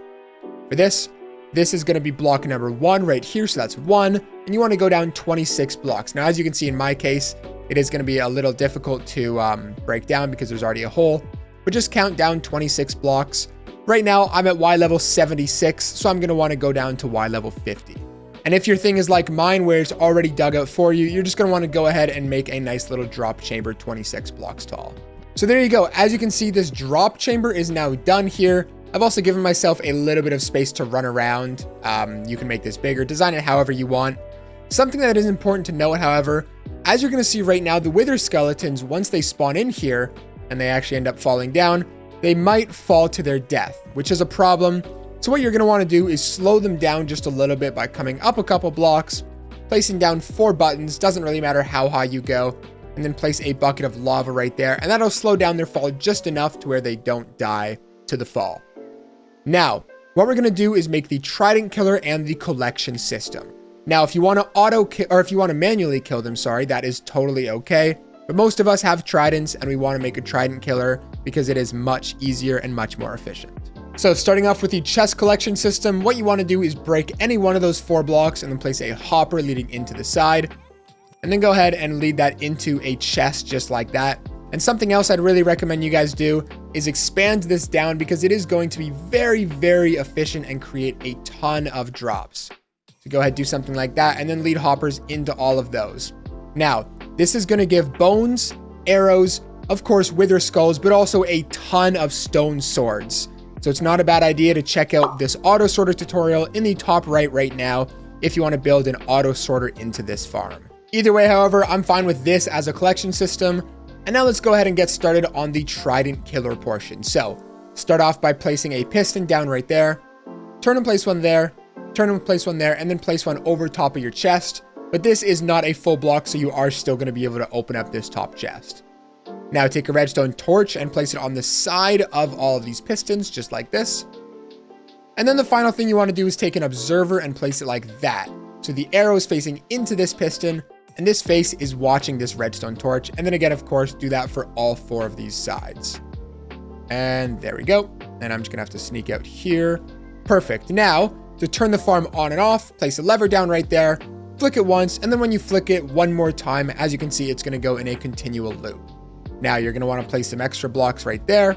for this is going to be block number 1 right here. So that's 1. And you want to go down 26 blocks. Now, as you can see in my case, it is going to be a little difficult to break down because there's already a hole. But just count down 26 blocks. Right now, I'm at Y level 76. So I'm going to want to go down to Y level 50. And if your thing is like mine, where it's already dug out for you, you're just going to want to go ahead and make a nice little drop chamber 26 blocks tall. So there you go. As you can see, this drop chamber is now done here. I've also given myself a little bit of space to run around. You can make this bigger, design it however you want. Something that is important to note, however, as you're going to see right now, the wither skeletons, once they spawn in here and they actually end up falling down, they might fall to their death, which is a problem. So what you're going to want to do is slow them down just a little bit by coming up a couple blocks, placing down 4 buttons, doesn't really matter how high you go, and then place a bucket of lava right there, and that'll slow down their fall just enough to where they don't die to the fall. Now, what we're going to do is make the trident killer and the collection system. Now, if you want to auto kill, or if you want to manually kill them, sorry, that is totally okay. But most of us have tridents, and we want to make a trident killer because it is much easier and much more efficient. So starting off with the chest collection system, what you want to do is break any one of those 4 blocks and then place a hopper leading into the side. And then go ahead and lead that into a chest just like that. And something else I'd really recommend you guys do is expand this down because it is going to be very, very efficient and create a ton of drops. So go ahead, do something like that, and then lead hoppers into all of those. Now, this is going to give bones, arrows, of course, wither skulls, but also a ton of stone swords. So it's not a bad idea to check out this auto sorter tutorial in the top right now if you want to build an auto sorter into this farm. Either way, however, I'm fine with this as a collection system. And now let's go ahead and get started on the trident killer portion. So start off by placing a piston down right there, turn and place one there, turn and place one there, and then place one over top of your chest. But this is not a full block, so you are still going to be able to open up this top chest. Now take a redstone torch and place it on the side of all of these pistons, just like this. And then the final thing you want to do is take an observer and place it like that. So the arrow is facing into this piston, and this face is watching this redstone torch. And then again, of course, do that for all 4 of these sides. And there we go. And I'm just gonna have to sneak out here. Perfect. Now, to turn the farm on and off, place a lever down right there, flick it once, and then when you flick it one more time, as you can see, it's gonna go in a continual loop. Now you're going to want to place some extra blocks right there.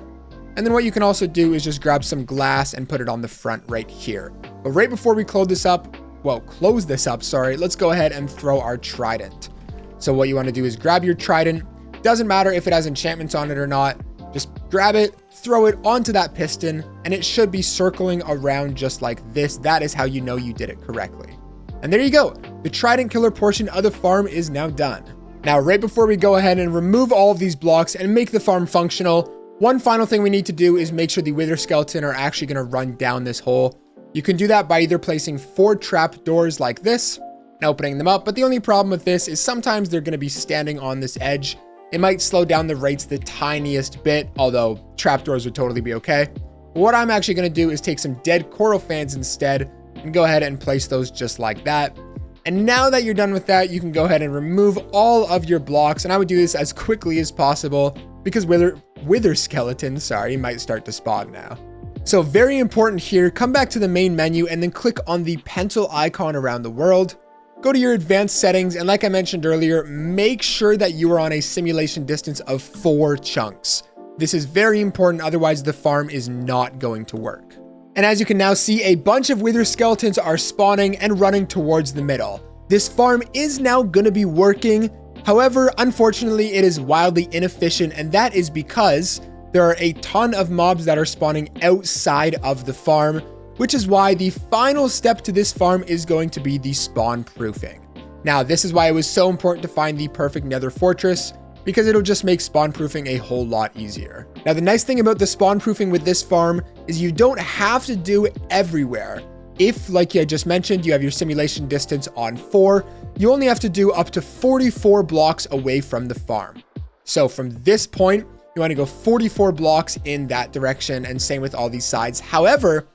And then what you can also do is just grab some glass and put it on the front right here. But right before we close this up, let's go ahead and throw our trident. So what you want to do is grab your trident. Doesn't matter if it has enchantments on it or not. Just grab it, throw it onto that piston, and it should be circling around just like this. That is how you know you did it correctly. And there you go. The trident killer portion of the farm is now done. Now, right before we go ahead and remove all of these blocks and make the farm functional, one final thing we need to do is make sure the wither skeleton are actually going to run down this hole. You can do that by either placing 4 trap doors like this and opening them up. But the only problem with this is sometimes they're going to be standing on this edge. It might slow down the rates the tiniest bit, although trapdoors would totally be okay. But what I'm actually going to do is take some dead coral fans instead and go ahead and place those just like that. And now that you're done with that, you can go ahead and remove all of your blocks. And I would do this as quickly as possible because wither skeletons, might start to spawn now. So very important here, come back to the main menu and then click on the pencil icon around the world. go to your advanced settings, and like I mentioned earlier, make sure that you are on a simulation distance of 4 chunks. This is very important, otherwise the farm is not going to work. And as you can now see, a bunch of wither skeletons are spawning and running towards the middle. This farm is now going to be working. However, unfortunately, it is wildly inefficient, and that is because there are a ton of mobs that are spawning outside of the farm, which is why the final step to this farm is going to be the spawn proofing. Now, this is why it was so important to find the perfect nether fortress, because it'll just make spawn proofing a whole lot easier. Now, the nice thing about the spawn proofing with this farm is you don't have to do it everywhere. If, like I just mentioned, you have your simulation distance on 4, you only have to do up to 44 blocks away from the farm. So from this point, you want to go 44 blocks in that direction, and same with all these sides. However,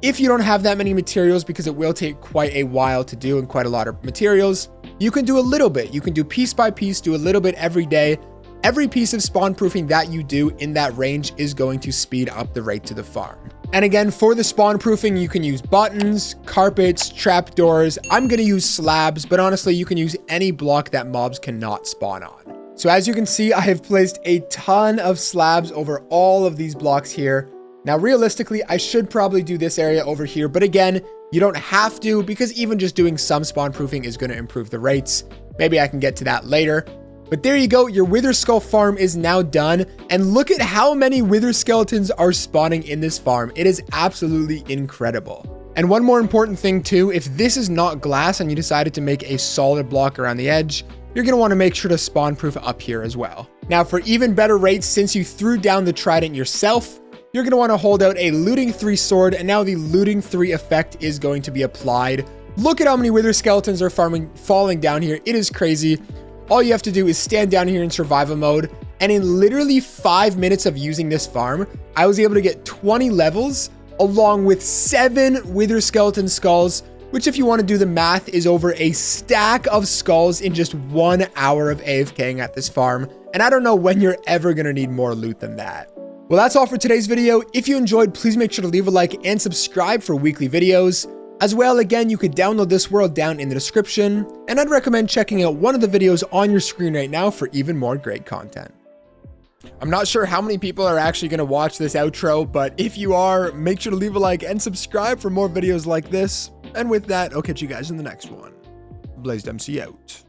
if you don't have that many materials, because it will take quite a while to do and quite a lot of materials, you can do a little bit. You can do piece by piece, do a little bit every day. Every piece of spawn proofing that you do in that range is going to speed up the rate to the farm. And again, for the spawn proofing, you can use buttons, carpets, trapdoors. I'm going to use slabs, but honestly, you can use any block that mobs cannot spawn on. So as you can see, I have placed a ton of slabs over all of these blocks here. Now, realistically, I should probably do this area over here, but again, you don't have to, because even just doing some spawn proofing is going to improve the rates. Maybe I can get to that later. But there you go, your Wither Skull farm is now done, and look at how many wither skeletons are spawning in this farm. It is absolutely incredible. And one more important thing too, if this is not glass and you decided to make a solid block around the edge, you're going to want to make sure to spawn proof up here as well. Now, for even better rates, since you threw down the trident yourself, you're going to want to hold out a looting 3 sword, and now the looting 3 effect is going to be applied. Look at how many wither skeletons are falling down here. It is crazy. All you have to do is stand down here in survival mode, and in literally 5 minutes of using this farm, I was able to get 20 levels along with 7 wither skeleton skulls, which, if you want to do the math, is over a stack of skulls in just 1 hour of AFKing at this farm. And I don't know when you're ever going to need more loot than that. Well, that's all for today's video. If you enjoyed, please make sure to leave a like and subscribe for weekly videos. As well, again, you could download this world down in the description, and I'd recommend checking out one of the videos on your screen right now for even more great content. I'm not sure how many people are actually going to watch this outro, but if you are, make sure to leave a like and subscribe for more videos like this. And with that, I'll catch you guys in the next one. BlazedMC out.